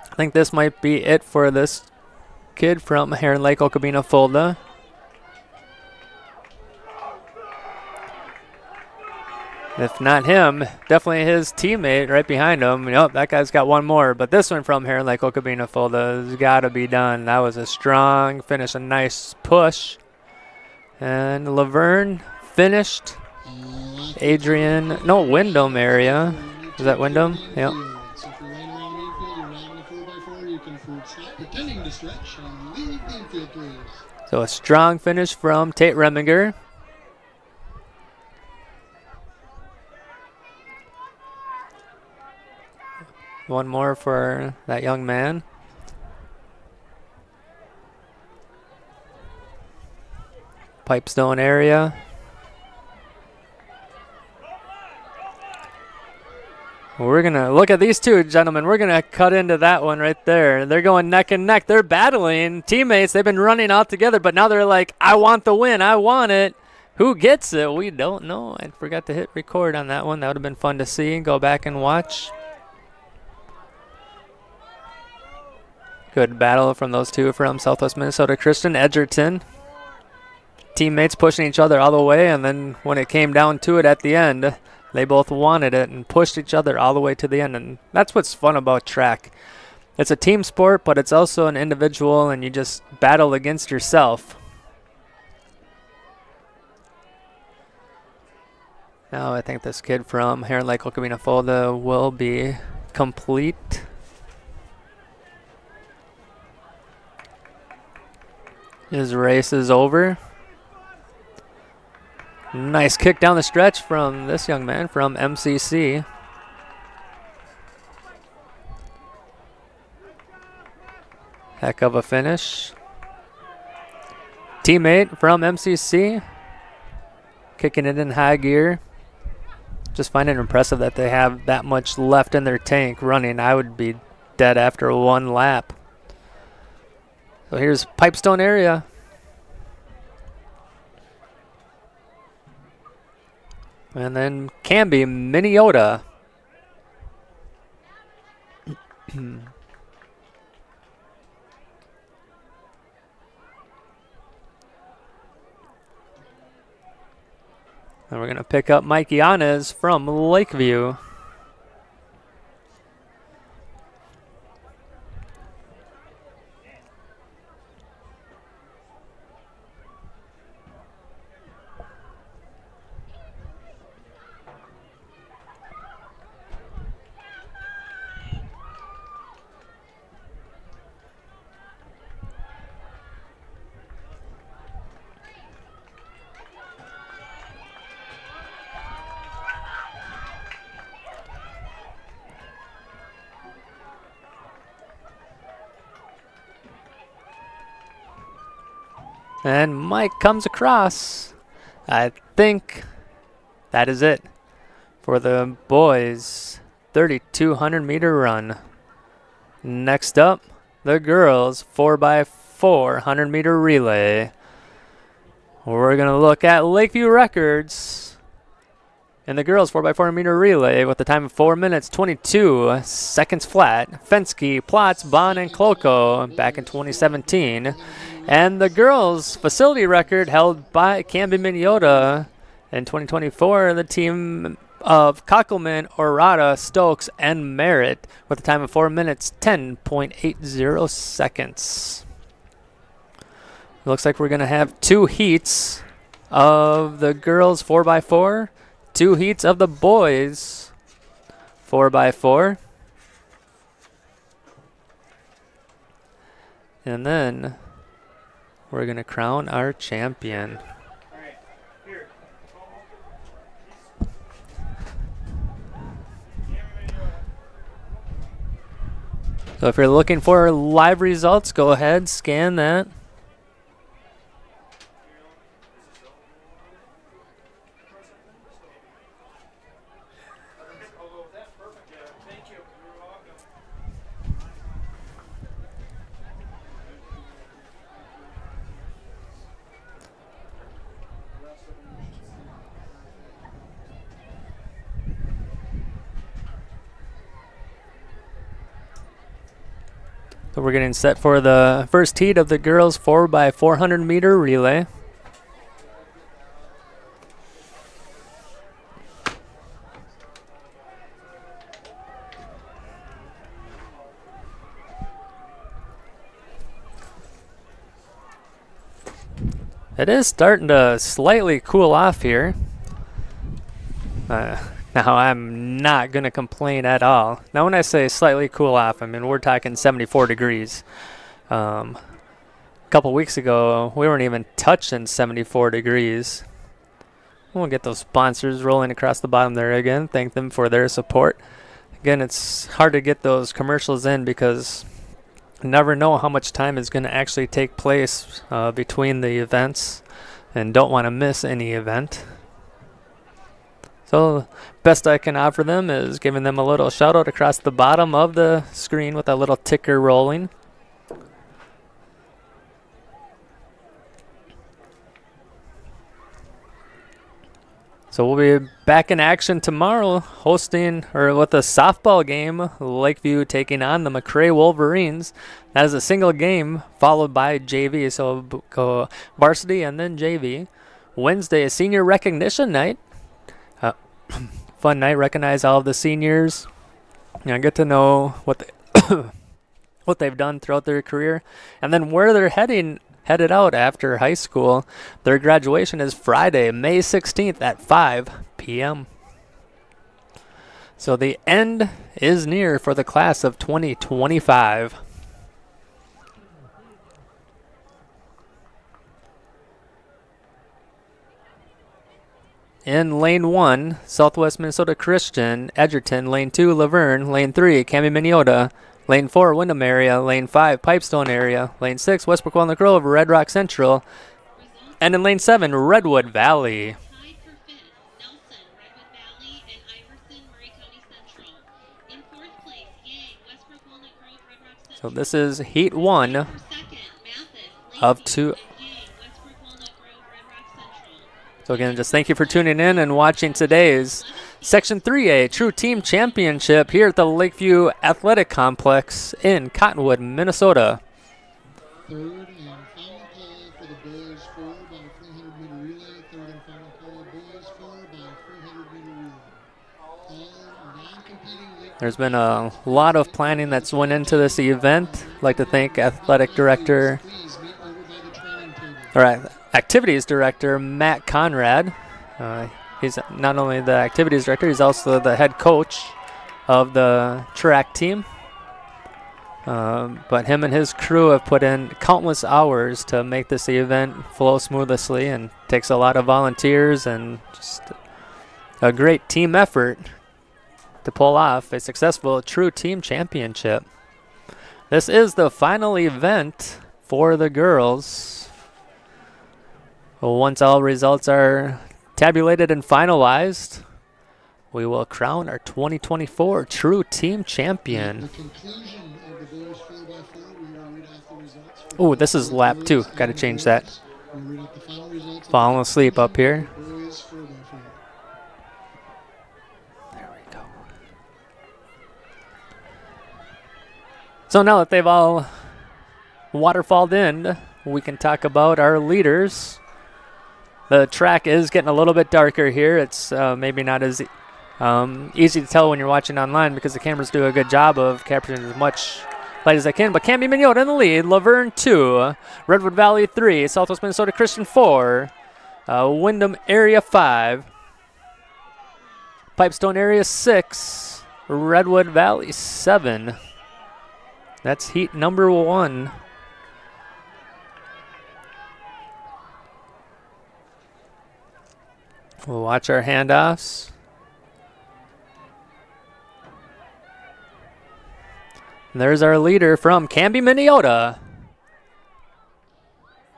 I think this might be it for this kid from Heron Lake, Okabena, Fulda. If not him, definitely his teammate right behind him. Yep, that guy's got one more. But this one from Heron Lake, Okabena, Fulda has got to be done. That was a strong finish, a nice push. And Laverne finished. Wyndham area. Is that Wyndham? Yep. So a strong finish from Tate Reminger. One more for that young man. Pipestone area. We're going to look at these two gentlemen. We're going to cut into that one right there. They're going neck and neck. They're battling. Teammates, they've been running out together, but now they're like, I want the win. I want it. Who gets it? We don't know. I forgot to hit record on that one. That would have been fun to see. Go back and watch. Good battle from those two from Southwest Minnesota Christian Edgerton. Teammates pushing each other all the way, and then when it came down to it at the end, they both wanted it and pushed each other all the way to the end. And that's what's fun about track. It's a team sport, but it's also an individual, and you just battle against yourself. Now I think this kid from Heron Lake, Okabena, Fulda will be complete. His race is over. Nice kick down the stretch from this young man from MCC. Heck of a finish. Teammate from MCC kicking it in high gear. Just find it impressive that they have that much left in their tank running. I would be dead after one lap. So here's Pipestone area. And then Canby, Minneota. And we're going to pick up Mike Yanez from Lakeview. And Mike comes across. I think that is it for the boys' 3,200 meter run. Next up, the girls' 4x4 100 meter relay. We're going to look at Lakeview records in the girls' 4x4 meter relay with a time of 4 minutes 22 seconds flat. Fensky, Plotz, Bond, and Kloko back in 2017. And the girls' facility record held by Camby Minnesota in 2024, the team of Kockelman, Orada, Stokes, and Merritt with a time of 4 minutes 10.80 seconds. It looks like we're going to have 2 heats of the girls 4x4, 2 heats of the boys 4x4. And then we're going to crown our champion. So if you're looking for live results, go ahead, scan that. So we're getting set for the first heat of the girls 4x400 meter relay. It is starting to slightly cool off here. Now, I'm not going to complain at all. Now, when I say slightly cool off, I mean, we're talking 74 degrees. A couple weeks ago, we weren't even touching 74 degrees. We'll get those sponsors rolling across the bottom there again. Thank them for their support. Again, it's hard to get those commercials in because you never know how much time is going to actually take place between the events and don't want to miss any event. So best I can offer them is giving them a little shout out across the bottom of the screen with a little ticker rolling. So we'll be back in action tomorrow hosting or with a softball game, Lakeview taking on the McRae Wolverines. That is a single game followed by JV, so go varsity and then JV. Wednesday, a senior recognition night. Fun night, recognize all of the seniors, get to know what they what they've done throughout their career, and then where they're headed out after high school. Their graduation is Friday, May 16th at 5 p.m. So the end is near for the class of 2025. In Lane 1, Southwest Minnesota Christian, Edgerton. Lane 2, Laverne. Lane 3, Camby Minnesota. Lane 4, Windham area. Lane 5, Pipestone area. Lane 6, Westbrook Walnut Grove, Red Rock Central. And in Lane 7, Redwood Valley. So this is Heat 1 of 2. So again, just thank you for tuning in and watching today's Section 3A True Team Championship here at the Lakeview Athletic Complex in Cottonwood, Minnesota. Third and final call for the boys 4x300 meter relay. Third and final call, boys 4x300 meter relay. All non-competing. There's been a lot of planning that's went into this event. I'd like to thank Athletic Director, Activities Director Matt Conrad. He's not only the Activities Director, he's also the head coach of the track team. But him and his crew have put in countless hours to make this event flow smoothly, and takes a lot of volunteers and just a great team effort to pull off a successful True Team Championship. This is the final event for the girls. Once all results are tabulated and finalized, we will crown our 2024 True Team Champion. The conclusion of the boys 4x4, we will read off the results. Oh, this is lap 2. Got to change that. We'll read out the final results. Falling asleep up here. Boys 4x4. There we go. So now that they've all waterfalled in, we can talk about our leaders. The track is getting a little bit darker here. It's maybe not as easy to tell when you're watching online because the cameras do a good job of capturing as much light as they can. But Camby Mignota in the lead, Laverne 2, Redwood Valley 3, Southwest Minnesota Christian 4, Windham area 5, Pipestone area 6, Redwood Valley 7. That's heat number 1. We'll watch our handoffs. And there's our leader from Camby Mignota.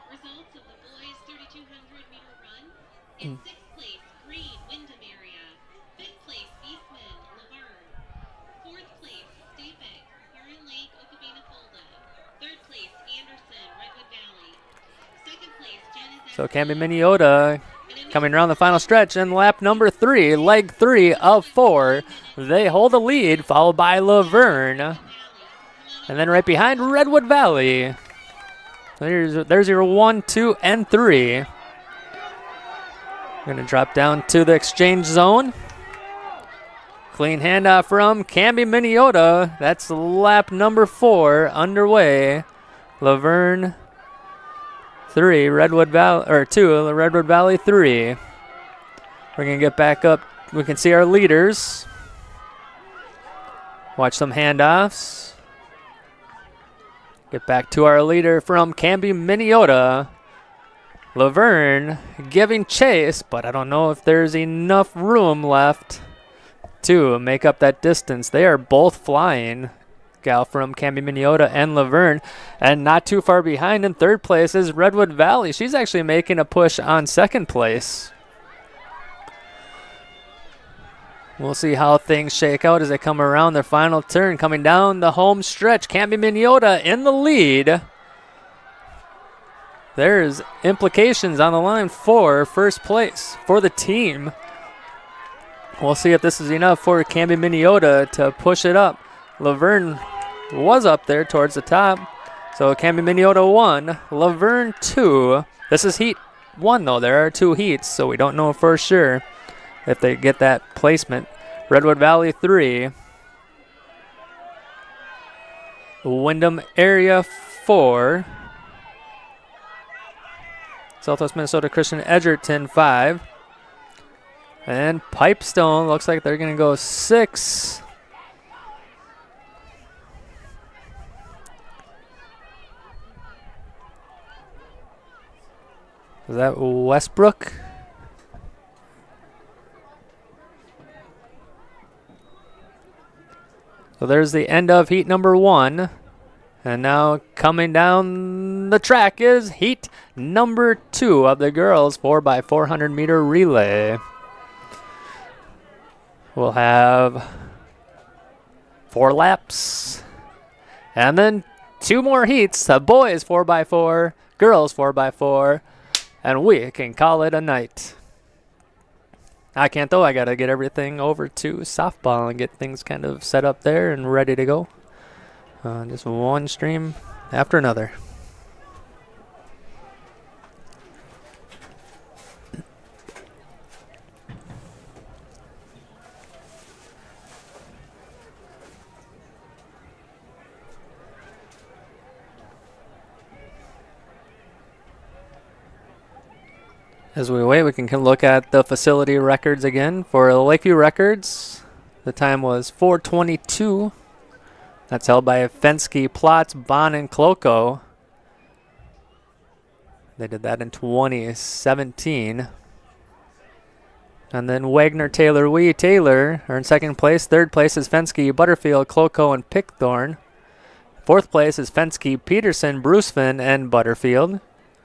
Results of the boys 3,200 meter run. In 6th place, Green, Windham area. 5th place, Eastman, Laverne. 4th place, Stapik, Huron Lake, Okabena Fulda. 3rd place, Anderson, Redwood Valley. 2nd place, Janice. So Camby Mignota coming around the final stretch in lap number 3, leg 3 of 4. They hold the lead, followed by Laverne. And then right behind, Redwood Valley. There's your 1, 2, and 3. We're going to drop down to the exchange zone. Clean handoff from Camby Mignota. That's lap number 4 underway. Laverne 3, Redwood Valley, or 2, Redwood Valley 3. We're going to get back up. We can see our leaders. Watch some handoffs. Get back to our leader from Camby Mignota. Laverne giving chase, but I don't know if there's enough room left to make up that distance. They are both flying. Gal from Camby Mignota and Laverne. And not too far behind in 3rd place is Redwood Valley. She's actually making a push on 2nd place. We'll see how things shake out as they come around their final turn. Coming down the home stretch, Camby Mignota in the lead. There's implications on the line for 1st place for the team. We'll see if this is enough for Camby Mignota to push it up. Laverne was up there towards the top. So Camby Mignota 1, Laverne 2. This is heat 1 though. There are 2 heats, so we don't know for sure if they get that placement. Redwood Valley 3. Windham area 4. Southwest Minnesota Christian Edgerton 5. And Pipestone looks like they're going to go 6. Is that Westbrook? So there's the end of heat number 1. And now coming down the track is heat number 2 of the girls 4x400 meter relay. We'll have 4 laps. And then 2 more heats. The boys 4x4, girls 4x4. And we can call it a night. I can't though. I got to get everything over to softball and get things kind of set up there and ready to go. Just one stream after another. As we wait, we can look at the facility records again. For Lakeview records, the time was 4:22. That's held by Fensky, Plotz, Bond, and Cloco. They did that in 2017. And then Wagner, Taylor, Taylor are in 2nd place. 3rd place is Fensky, Butterfield, Cloco, and Pickthorn. 4th place is Fensky, Peterson, Brucefin, and Butterfield.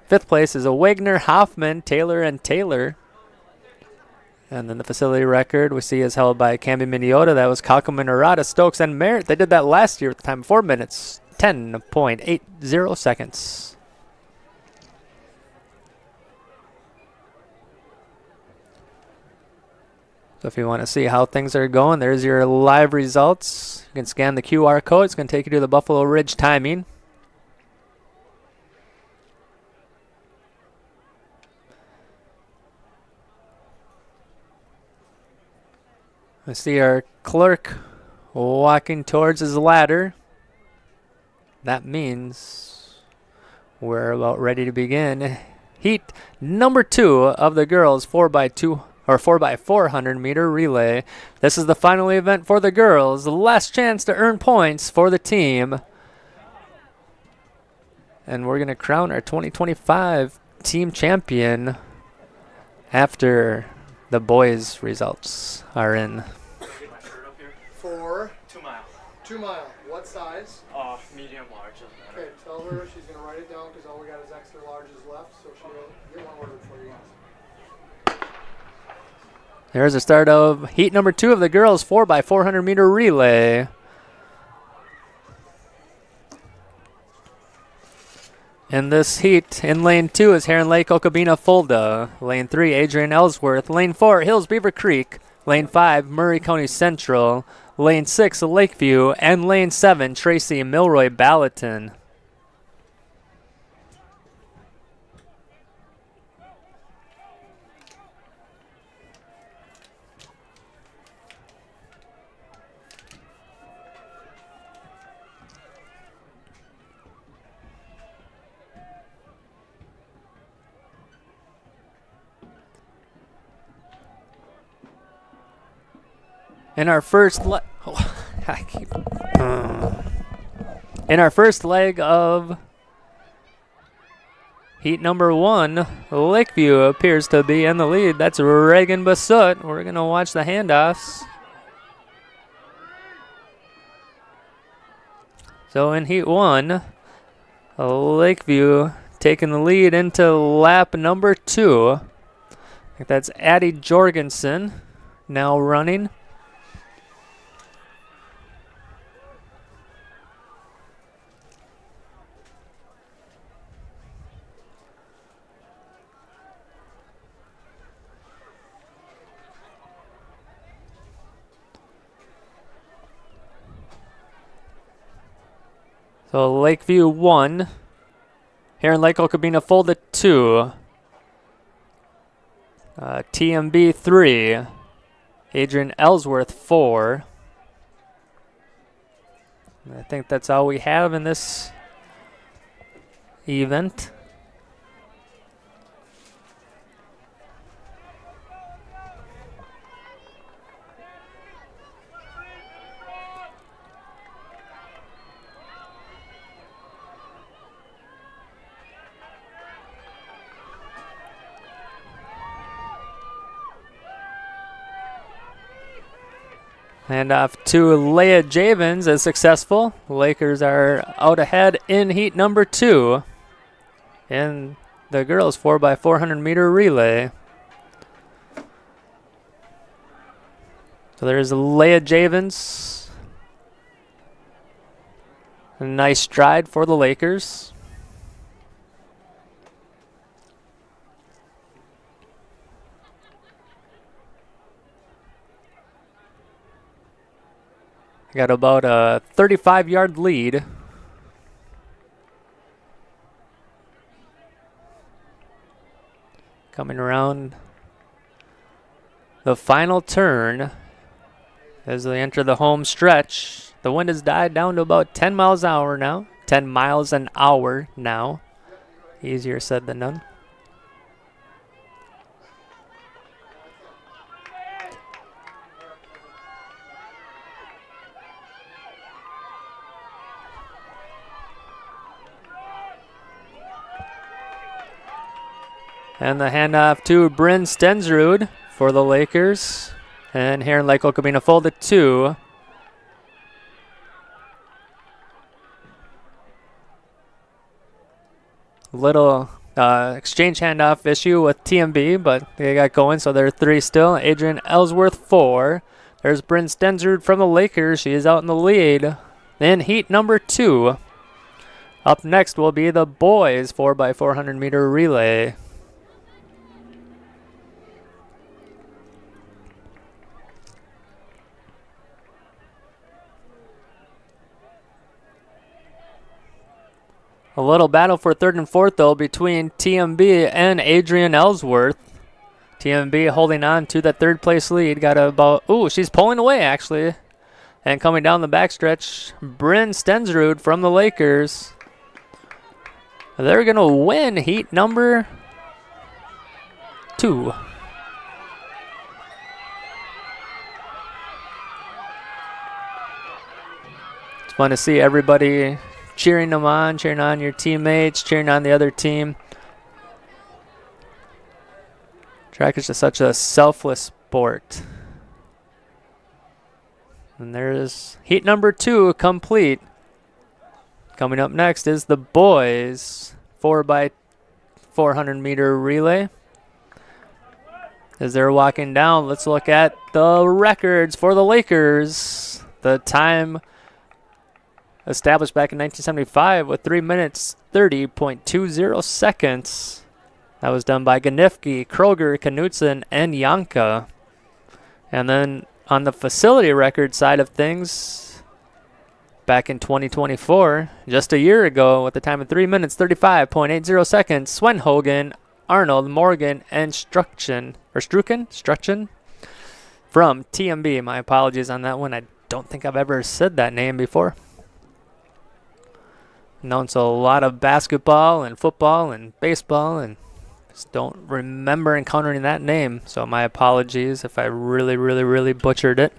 5th place is a Wagner, Hoffman, Taylor, and Taylor. And then the facility record we see is held by Camby Miniota. That was Kakuma Narada, Stokes, and Merritt. They did that last year at the time, 4 minutes, 10.80 seconds. So if you want to see how things are going, there's your live results. You can scan the QR code. It's going to take you to the Buffalo Ridge timing. I see our clerk walking towards his ladder. That means we're about ready to begin heat number 2 of the girls 4x2 or 4x400 meter relay. This is the final event for the girls. The last chance to earn points for the team. And we're going to crown our 2025 team champion after the boys' results are in. For 2 mile. 2 mile. What size? Medium large. Okay, tell her she's going to write it down because all we got is extra larges left, so she'll get one ordered for you. There's the start of heat number 2 of the girls 4x400 meter relay. In this heat, in lane 2 is Heron Lake Okabena Fulda. Lane 3, Adrian Ellsworth. Lane 4, Hills Beaver Creek. Lane 5, Murray County Central. Lane 6, Lakeview. And lane 7, Tracy Milroy Ballatin. In our first in our first leg of heat number 1, Lakeview appears to be in the lead. That's Reagan Basut. We're going to watch the handoffs. So in heat 1, Lakeview taking the lead into lap number 2. I think that's Addie Jorgensen now running. So Lakeview 1, Heron Lake Okabena Fulda 2, TMB 3, Adrian Ellsworth 4. I think that's all we have in this event. And off to Leah Javins is successful. Lakers are out ahead in heat number 2 in the girls 4x400 meter relay. So there's Leah Javins. A nice stride for the Lakers. Got about a 35-yard lead. Coming around the final turn as they enter the home stretch. The wind has died down to about 10 miles an hour now. 10 miles an hour now. Easier said than done. And the handoff to Bryn Stensrud for the Lakers. And Heron Lake Okabena Fulda 2. exchange handoff issue with TMB, but they got going, so they're 3 still. Adrian Ellsworth 4. There's Bryn Stensrud from the Lakers. She is out in the lead. In heat number 2. Up next will be the boys 4x400 meter relay. A little battle for 3rd and 4th, though, between TMB and Adrian Ellsworth. TMB holding on to the 3rd place lead. Got about, she's pulling away, actually. And coming down the backstretch, Bryn Stensrud from the Lakers. They're going to win heat number 2. It's fun to see everybody cheering them on, cheering on your teammates, cheering on the other team. Track is just such a selfless sport. And there's heat number 2 complete. Coming up next is the boys 4x400 meter relay. As they're walking down, let's look at the records for the Lakers. The time established back in 1975 with 3 minutes 30.20 seconds. That was done by Ganifke, Kroger, Knutson, and Janka. And then on the facility record side of things, back in 2024, just a year ago, with the time of 3 minutes 35.80 seconds, Swen Hogan, Arnold, Morgan, and Strucken from TMB. My apologies on that one. I don't think I've ever said that name before. Known to a lot of basketball and football and baseball, and just don't remember encountering that name. So my apologies if I really butchered it.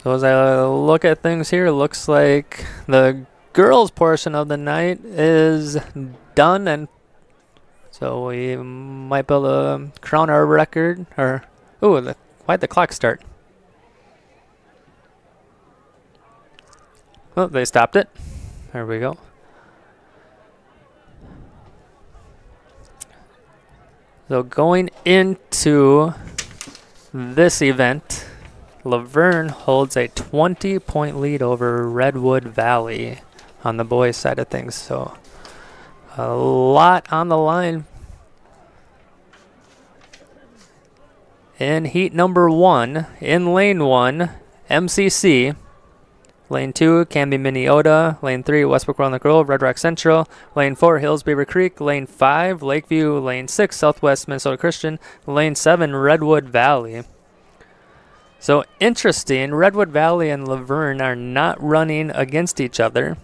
So as I look at things here, it looks like the girls' portion of the night is done, and so we might be able to crown our record. Or, why'd the clock start? Oh, they stopped it. There we go. So going into this event, Laverne holds a 20-point lead over Redwood Valley on the boys' side of things. So a lot on the line. In heat number 1, in lane 1, MCC. Lane 2, Canby Minneota. Lane 3, Westbrook Walnut Grove, Red Rock Central. Lane 4, Hills Beaver Creek. Lane 5, Lakeview. Lane 6, Southwest Minnesota Christian. Lane 7, Redwood Valley. So interesting, Redwood Valley and Laverne are not running against each other.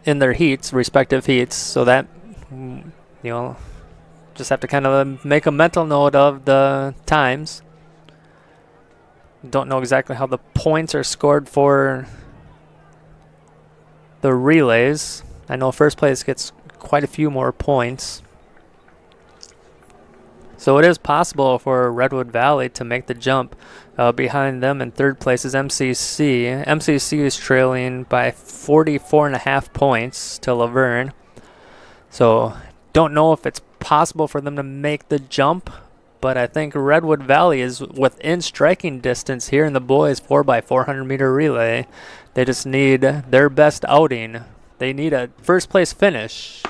In their heats, respective heats, so that, just have to kind of make a mental note of the times. Don't know exactly how the points are scored for the relays. I know first place gets quite a few more points. So it is possible for Redwood Valley to make the jump. Behind them in 3rd place is MCC. MCC is trailing by 44.5 points to Laverne. So don't know if it's possible for them to make the jump, but I think Redwood Valley is within striking distance here in the boys 4x400 meter relay. They just need their best outing. They need a first place finish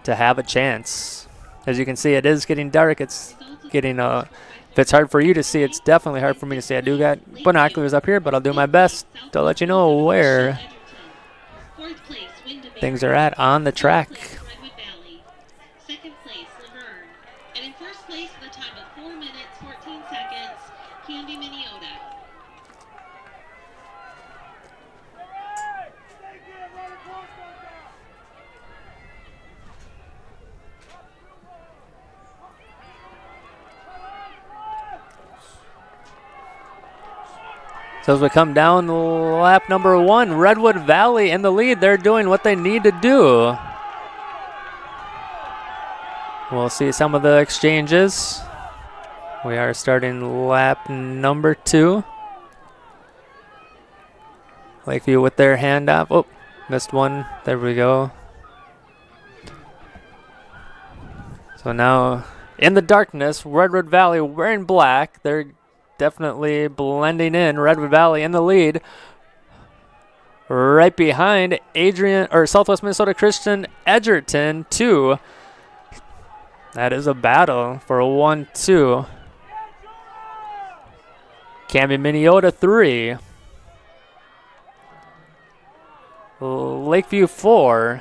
to have a chance. As you can see, it is getting dark. It's getting if it's hard for you to see, it's definitely hard for me to see. I do got binoculars up here, but I'll do my best to let you know where things are at on the track. Second place, Laverne. And in first place, the time of 4 minutes, 14 seconds, Canby Minneota. So as we come down lap number 1, Redwood Valley in the lead. They're doing what they need to do. We'll see some of the exchanges. We are starting lap number 2. Lakeview with their handoff. Oh, missed one. There we go. So now in the darkness, Redwood Valley wearing black. They're definitely blending in. Redwood Valley in the lead. Right behind Southwest Minnesota Christian Edgerton 2. That is a battle for a 1-2. Cami Minneota 3. Lakeview 4.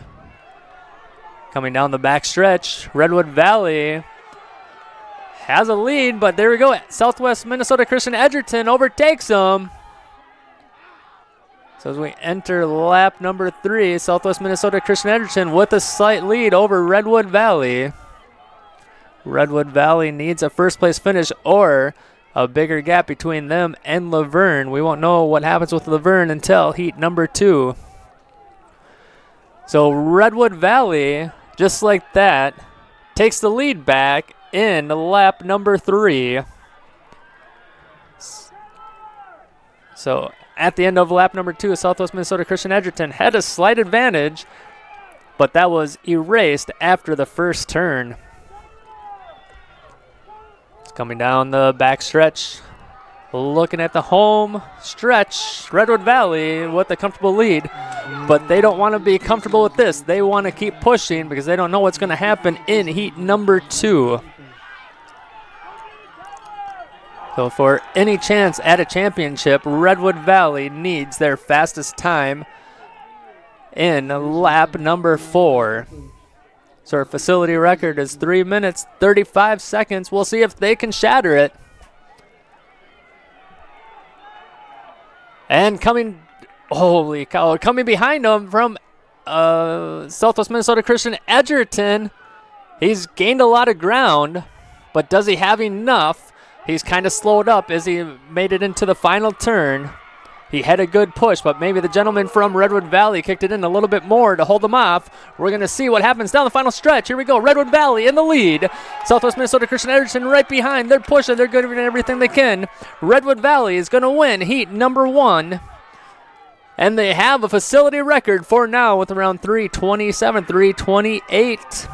Coming down the back stretch, Redwood Valley has a lead, but there we go. Southwest Minnesota Christian Edgerton overtakes them. So as we enter lap number 3, Southwest Minnesota Christian Edgerton with a slight lead over Redwood Valley. Redwood Valley needs a first place finish or a bigger gap between them and Laverne. We won't know what happens with Laverne until heat number 2. So Redwood Valley, just like that, takes the lead back in lap number 3. So at the end of lap number 2, Southwest Minnesota Christian Edgerton had a slight advantage, but that was erased after the first turn. It's coming down the back stretch. Looking at the home stretch, Redwood Valley with a comfortable lead, but they don't want to be comfortable with this. They want to keep pushing because they don't know what's going to happen in heat number 2. So for any chance at a championship, Redwood Valley needs their fastest time in lap number 4. So our facility record is 3 minutes, 35 seconds. We'll see if they can shatter it. And coming behind him from Southwest Minnesota Christian Edgerton. He's gained a lot of ground, but does he have enough? He's kind of slowed up as he made it into the final turn. He had a good push, but maybe the gentleman from Redwood Valley kicked it in a little bit more to hold him off. We're going to see what happens down the final stretch. Here we go. Redwood Valley in the lead. Southwest Minnesota Christian Edgerton right behind. They're pushing. They're doing everything they can. Redwood Valley is going to win heat number 1. And they have a facility record for now with around 3:27, 3:28.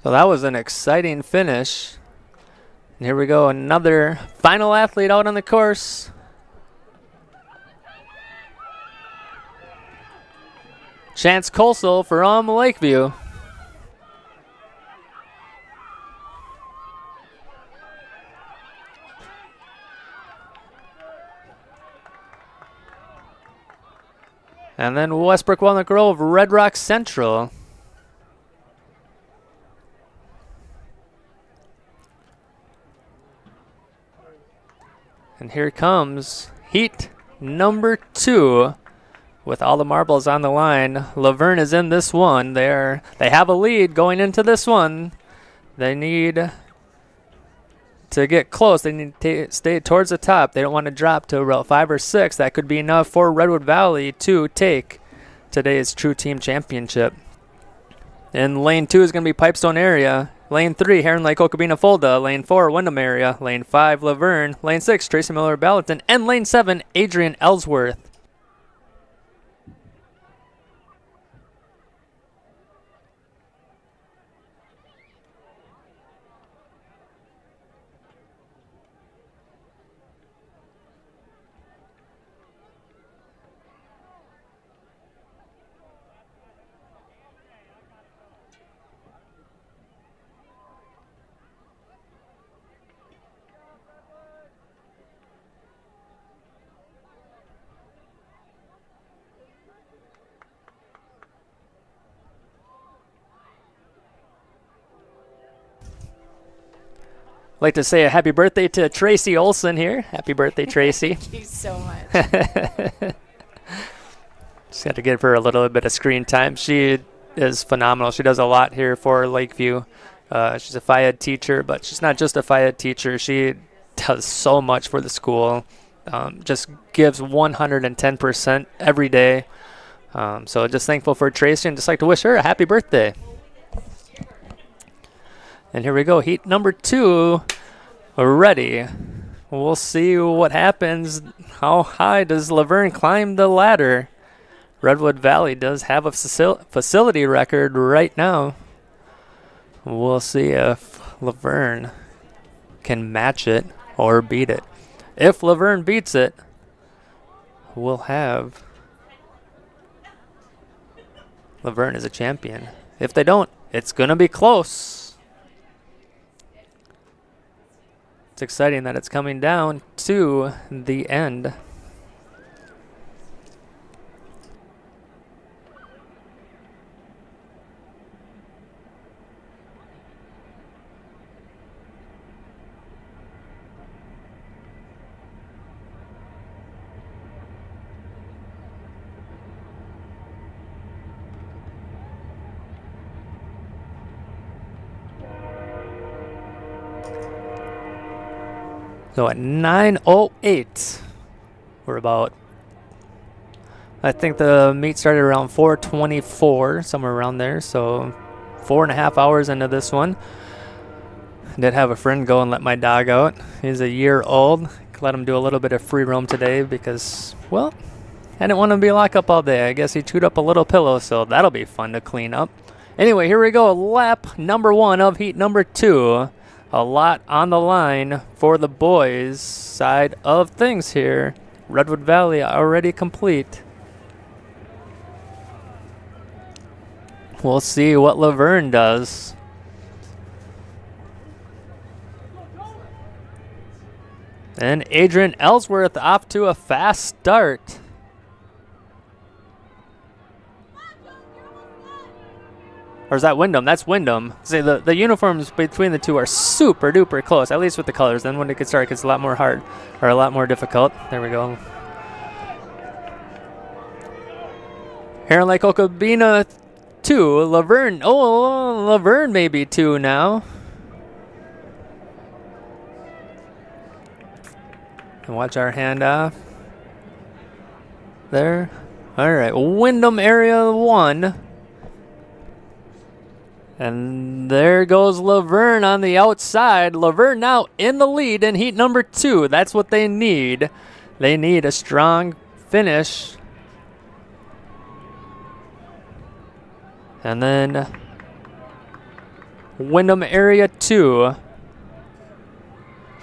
So that was an exciting finish. And here we go, another final athlete out on the course. Chance Colsel from Lakeview. And then Westbrook Walnut Grove, Red Rock Central. And here comes heat number 2 with all the marbles on the line. Laverne is in this one. They have a lead going into this one. They need to get close. They need to stay towards the top. They don't want to drop to about 5 or 6. That could be enough for Redwood Valley to take today's True Team Championship. And lane 2 is going to be Pipestone area. Lane 3, Heron Lake, Okabena, Fulda. Lane 4, Wyndham area. Lane 5, Laverne. Lane 6, Tracy Miller, Ballatin. And Lane 7, Adrian Ellsworth. Like to say a happy birthday to Tracy Olson here. Happy birthday, Tracy. Thank you so much. Just got to give her a little bit of screen time. She is phenomenal. She does a lot here for Lakeview. She's a Phi Ed teacher, but she's not just a Phi Ed teacher. She does so much for the school. Just gives 110% every day. So just thankful for Tracy and just like to wish her a happy birthday. And here we go, heat number 2 ready. We'll see what happens. How high does Laverne climb the ladder? Redwood Valley does have a facility record right now. We'll see if Laverne can match it or beat it. If Laverne beats it, we'll have Laverne as a champion. If they don't, it's going to be close. It's exciting that it's coming down to the end. So at 9:08, we're about, I think the meet started around 4:24, somewhere around there. So 4.5 hours into this one. Did have a friend go and let my dog out. He's a year old. Let him do a little bit of free roam today because, well, I didn't want him to be locked up all day. I guess he chewed up a little pillow, so that'll be fun to clean up. Anyway, here we go. Lap number 1 of heat number 2. A lot on the line for the boys' side of things here. Redwood Valley already complete. We'll see what Laverne does. And Adrian Ellsworth off to a fast start. Or is that Wyndham? That's Wyndham. See, the uniforms between the two are super duper close, at least with the colors. Then when it gets dark, it's a lot more hard, or a lot more difficult. There we go. Heron Lake Okabena 2. Laverne. Oh, Laverne maybe 2 now. And watch our handoff. There. All right. Wyndham area 1. And there goes Laverne on the outside. Laverne now in the lead in heat number 2. That's what they need. They need a strong finish. And then Wyndham area 2.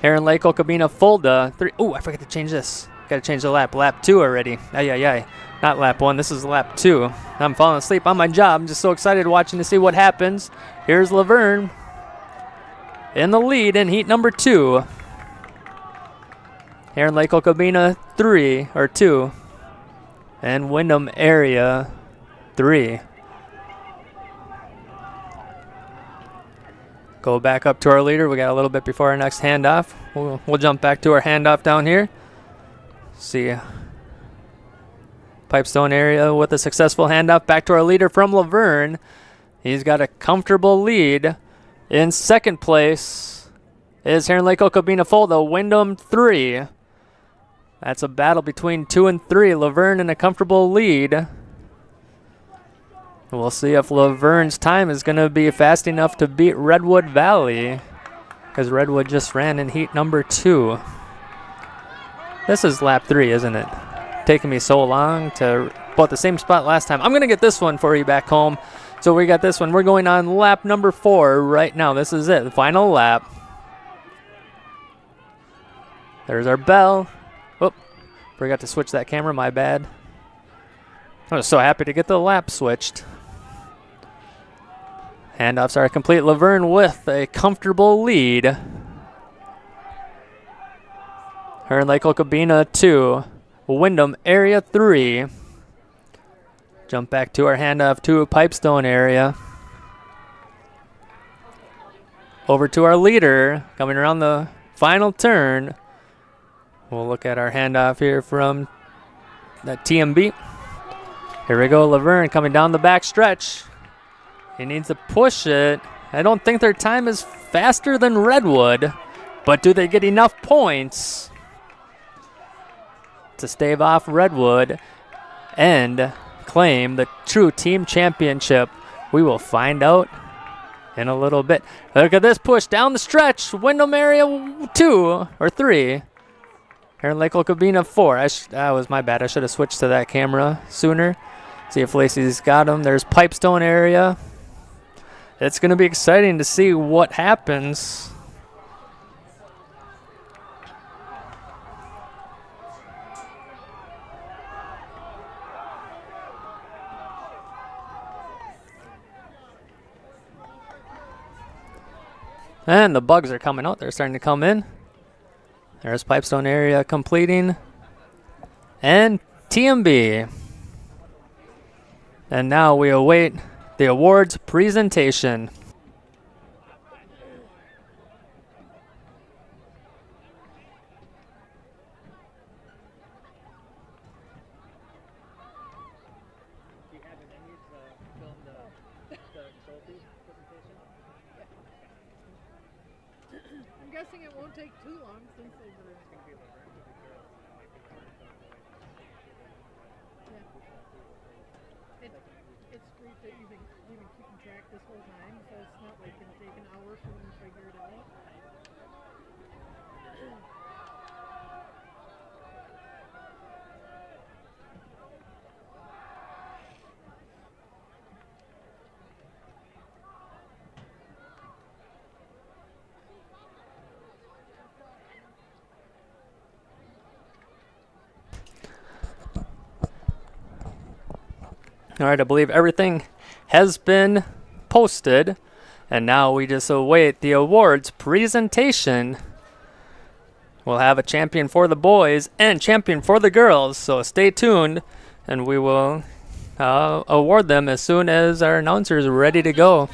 Heron Lake Okabena Fulda 3. Oh, I forgot to change this. Got to change the lap. Lap 2 already. Ay. Not lap 1. This is lap 2. I'm falling asleep on my job. I'm just so excited watching to see what happens. Here's Laverne in the lead in heat number 2. Heron Lake Okabena 2. And Wyndham area 3. Go back up to our leader. We got a little bit before our next handoff. We'll jump back to our handoff down here. See Pipestone area with a successful handoff back to our leader from Laverne. He's got a comfortable lead. In second place is Heron Lake Okabena Fulda, Wyndham 3. That's a battle between 2 and 3. Laverne in a comfortable lead. We'll see if Laverne's time is going to be fast enough to beat Redwood Valley, because Redwood just ran in heat number 2. This is lap 3, isn't it? Taking me so long to put the same spot last time. I'm going to get this one for you back home. So we got this one. We're going on lap number 4 right now. This is it, the final lap. There's our bell. Whoop, forgot to switch that camera, my bad. I was so happy to get the lap switched. Handoffs are complete. Laverne with a comfortable lead. Heron Lake Okabena 2. Wyndham area 3. Jump back to our handoff to Pipestone area. Over to our leader, coming around the final turn. We'll look at our handoff here from that TMB. Here we go, Laverne coming down the back stretch. He needs to push it. I don't think their time is faster than Redwood. But do they get enough points to stave off Redwood and claim the true team championship? We will find out in a little bit. Look at this push down the stretch. Wyndham area 2 or 3. Heron Lake Okabena 4. That was my bad. I should have switched to that camera sooner. See if Lacey's got him. There's Pipestone area. It's going to be exciting to see what happens. And the bugs are coming out. They're starting to come in. There's Pipestone area completing. And TMB. And now we await the awards presentation. I'm guessing it won't take too long since they were. Yeah. It's great that you've been keeping track this whole time, so it's not like it'll take an hour for them to figure it out. All right, I believe everything has been posted, and now we just await the awards presentation. We'll have a champion for the boys and champion for the girls, so stay tuned, and we will award them as soon as our announcers are ready to go.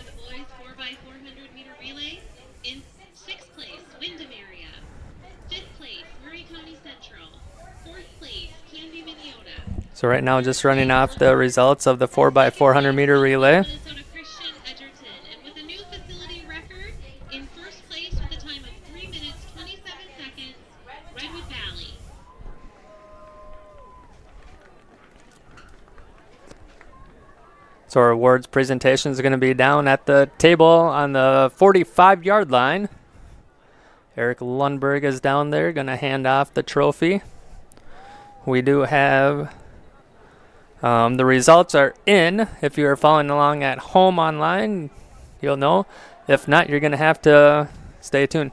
So right now, just running off the results of the 4x400 meter relay. So our awards presentation is going to be down at the table on the 45-yard line. Eric Lundberg is down there, going to hand off the trophy. We do have the results are in. If you are following along at home online, you'll know. If not, you're going to have to stay tuned.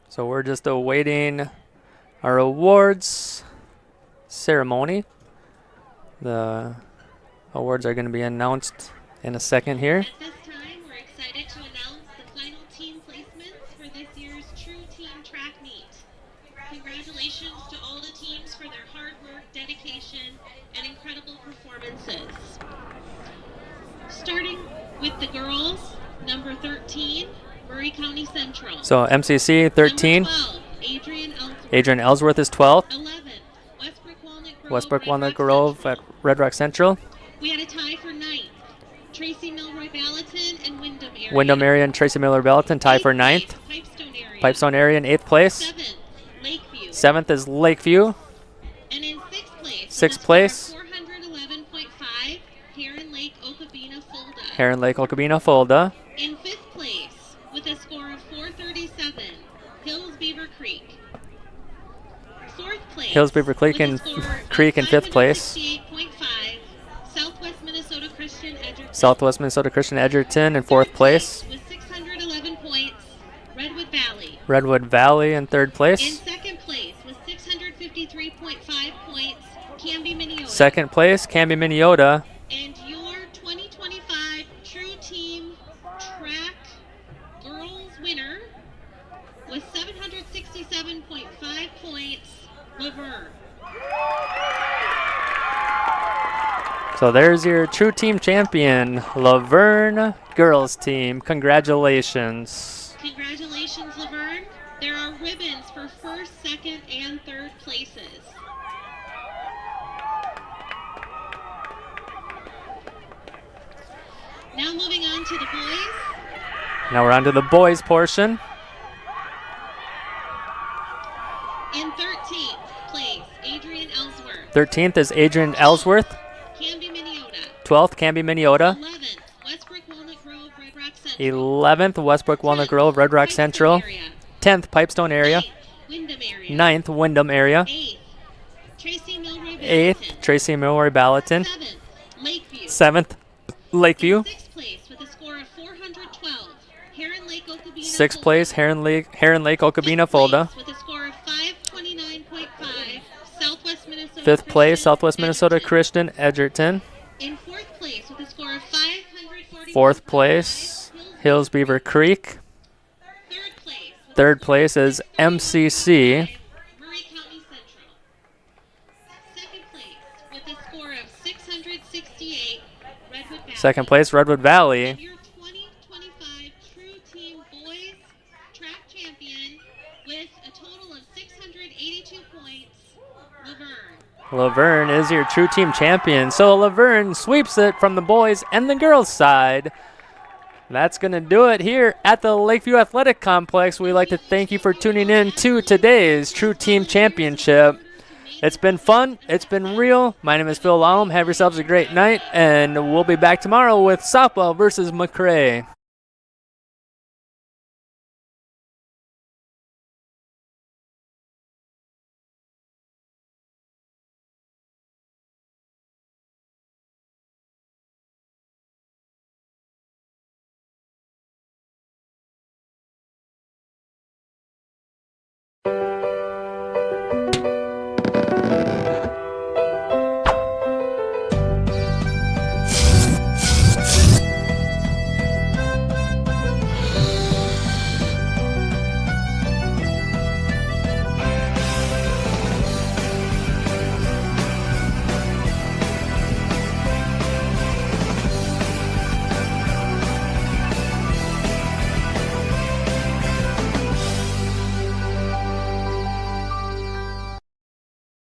So we're just awaiting our awards ceremony. The awards are going to be announced in a second here. At this time, we're excited to announce the final team placements for this year's True Team Track Meet. Congratulations to all the teams for their hard work, dedication, and incredible performances. Starting with the girls, number 13, Murray County Central. So MCC 13. 12, Adrian Ellsworth is 12th. 11, Westbrook Walnut Grove at Red Rock Central. We had a tie for 9th. Tracy Milroy Ballatin and Wyndham area. Wyndham area and Tracy Miller Ballatin tie for 9th. Pipestone area in 8th place. 7th, Lakeview. 7th is Lakeview. And in 6th place. 6th place. 411.5, Heron Lake Okabena Fulda. Heron Lake Okabena Fulda. In 5th place, with a score of 437, Hills Beaver Creek. 4th place. Hills Beaver Creek in 5th place. 568.5, Southwest Minnesota Christian Edgerton. Southwest Minnesota Christian Edgerton in 4th place. With 611 points, Redwood Valley. Redwood Valley in 3rd In place. 2nd place with 653.5 points, Canby Minneota. 2nd place, Canby Minneota. And your Laverne. So there's your true team champion, Laverne girls team. Congratulations. Congratulations, Laverne. There are ribbons for first, second, and third places. Now moving on to the boys. Now we're on to the boys portion. In 13th place, Adrian Ellsworth. 13th is Adrian Ellsworth. Canby Minneota. 12th, Canby Minneota. 11th, Westbrook Walnut Grove, Red Rock Central. 11th, Westbrook Walnut Grove, Red Rock Central. 10th, Pipestone area. 9th, Wyndham area. 8th, Tracy Milroy Ballatin. 7th, Lakeview. 6th place with a score of 412, Heron Lake Okabena. 6th place, Heron Lake Okabena Fulda. With a score of 529.5, Southwest Minnesota. 5th place, Southwest Minnesota Christian Edgerton. In 4th place with a score of 540. 4th place, Hills Beaver Creek. 3rd place is MCC. Murray County Central. 2nd place with a score of 668, Redwood Valley. 2nd place, Redwood Valley. Your 2025 True Team Boys Track Champion with a total of 682 points, Laverne. Laverne is your true team champion. So Laverne sweeps it from the boys and the girls side. That's going to do it here at the Lakeview Athletic Complex. We'd like to thank you for tuning in to today's True Team Championship. It's been fun. It's been real. My name is Phil Lallum. Have yourselves a great night, and we'll be back tomorrow with softball versus McRae.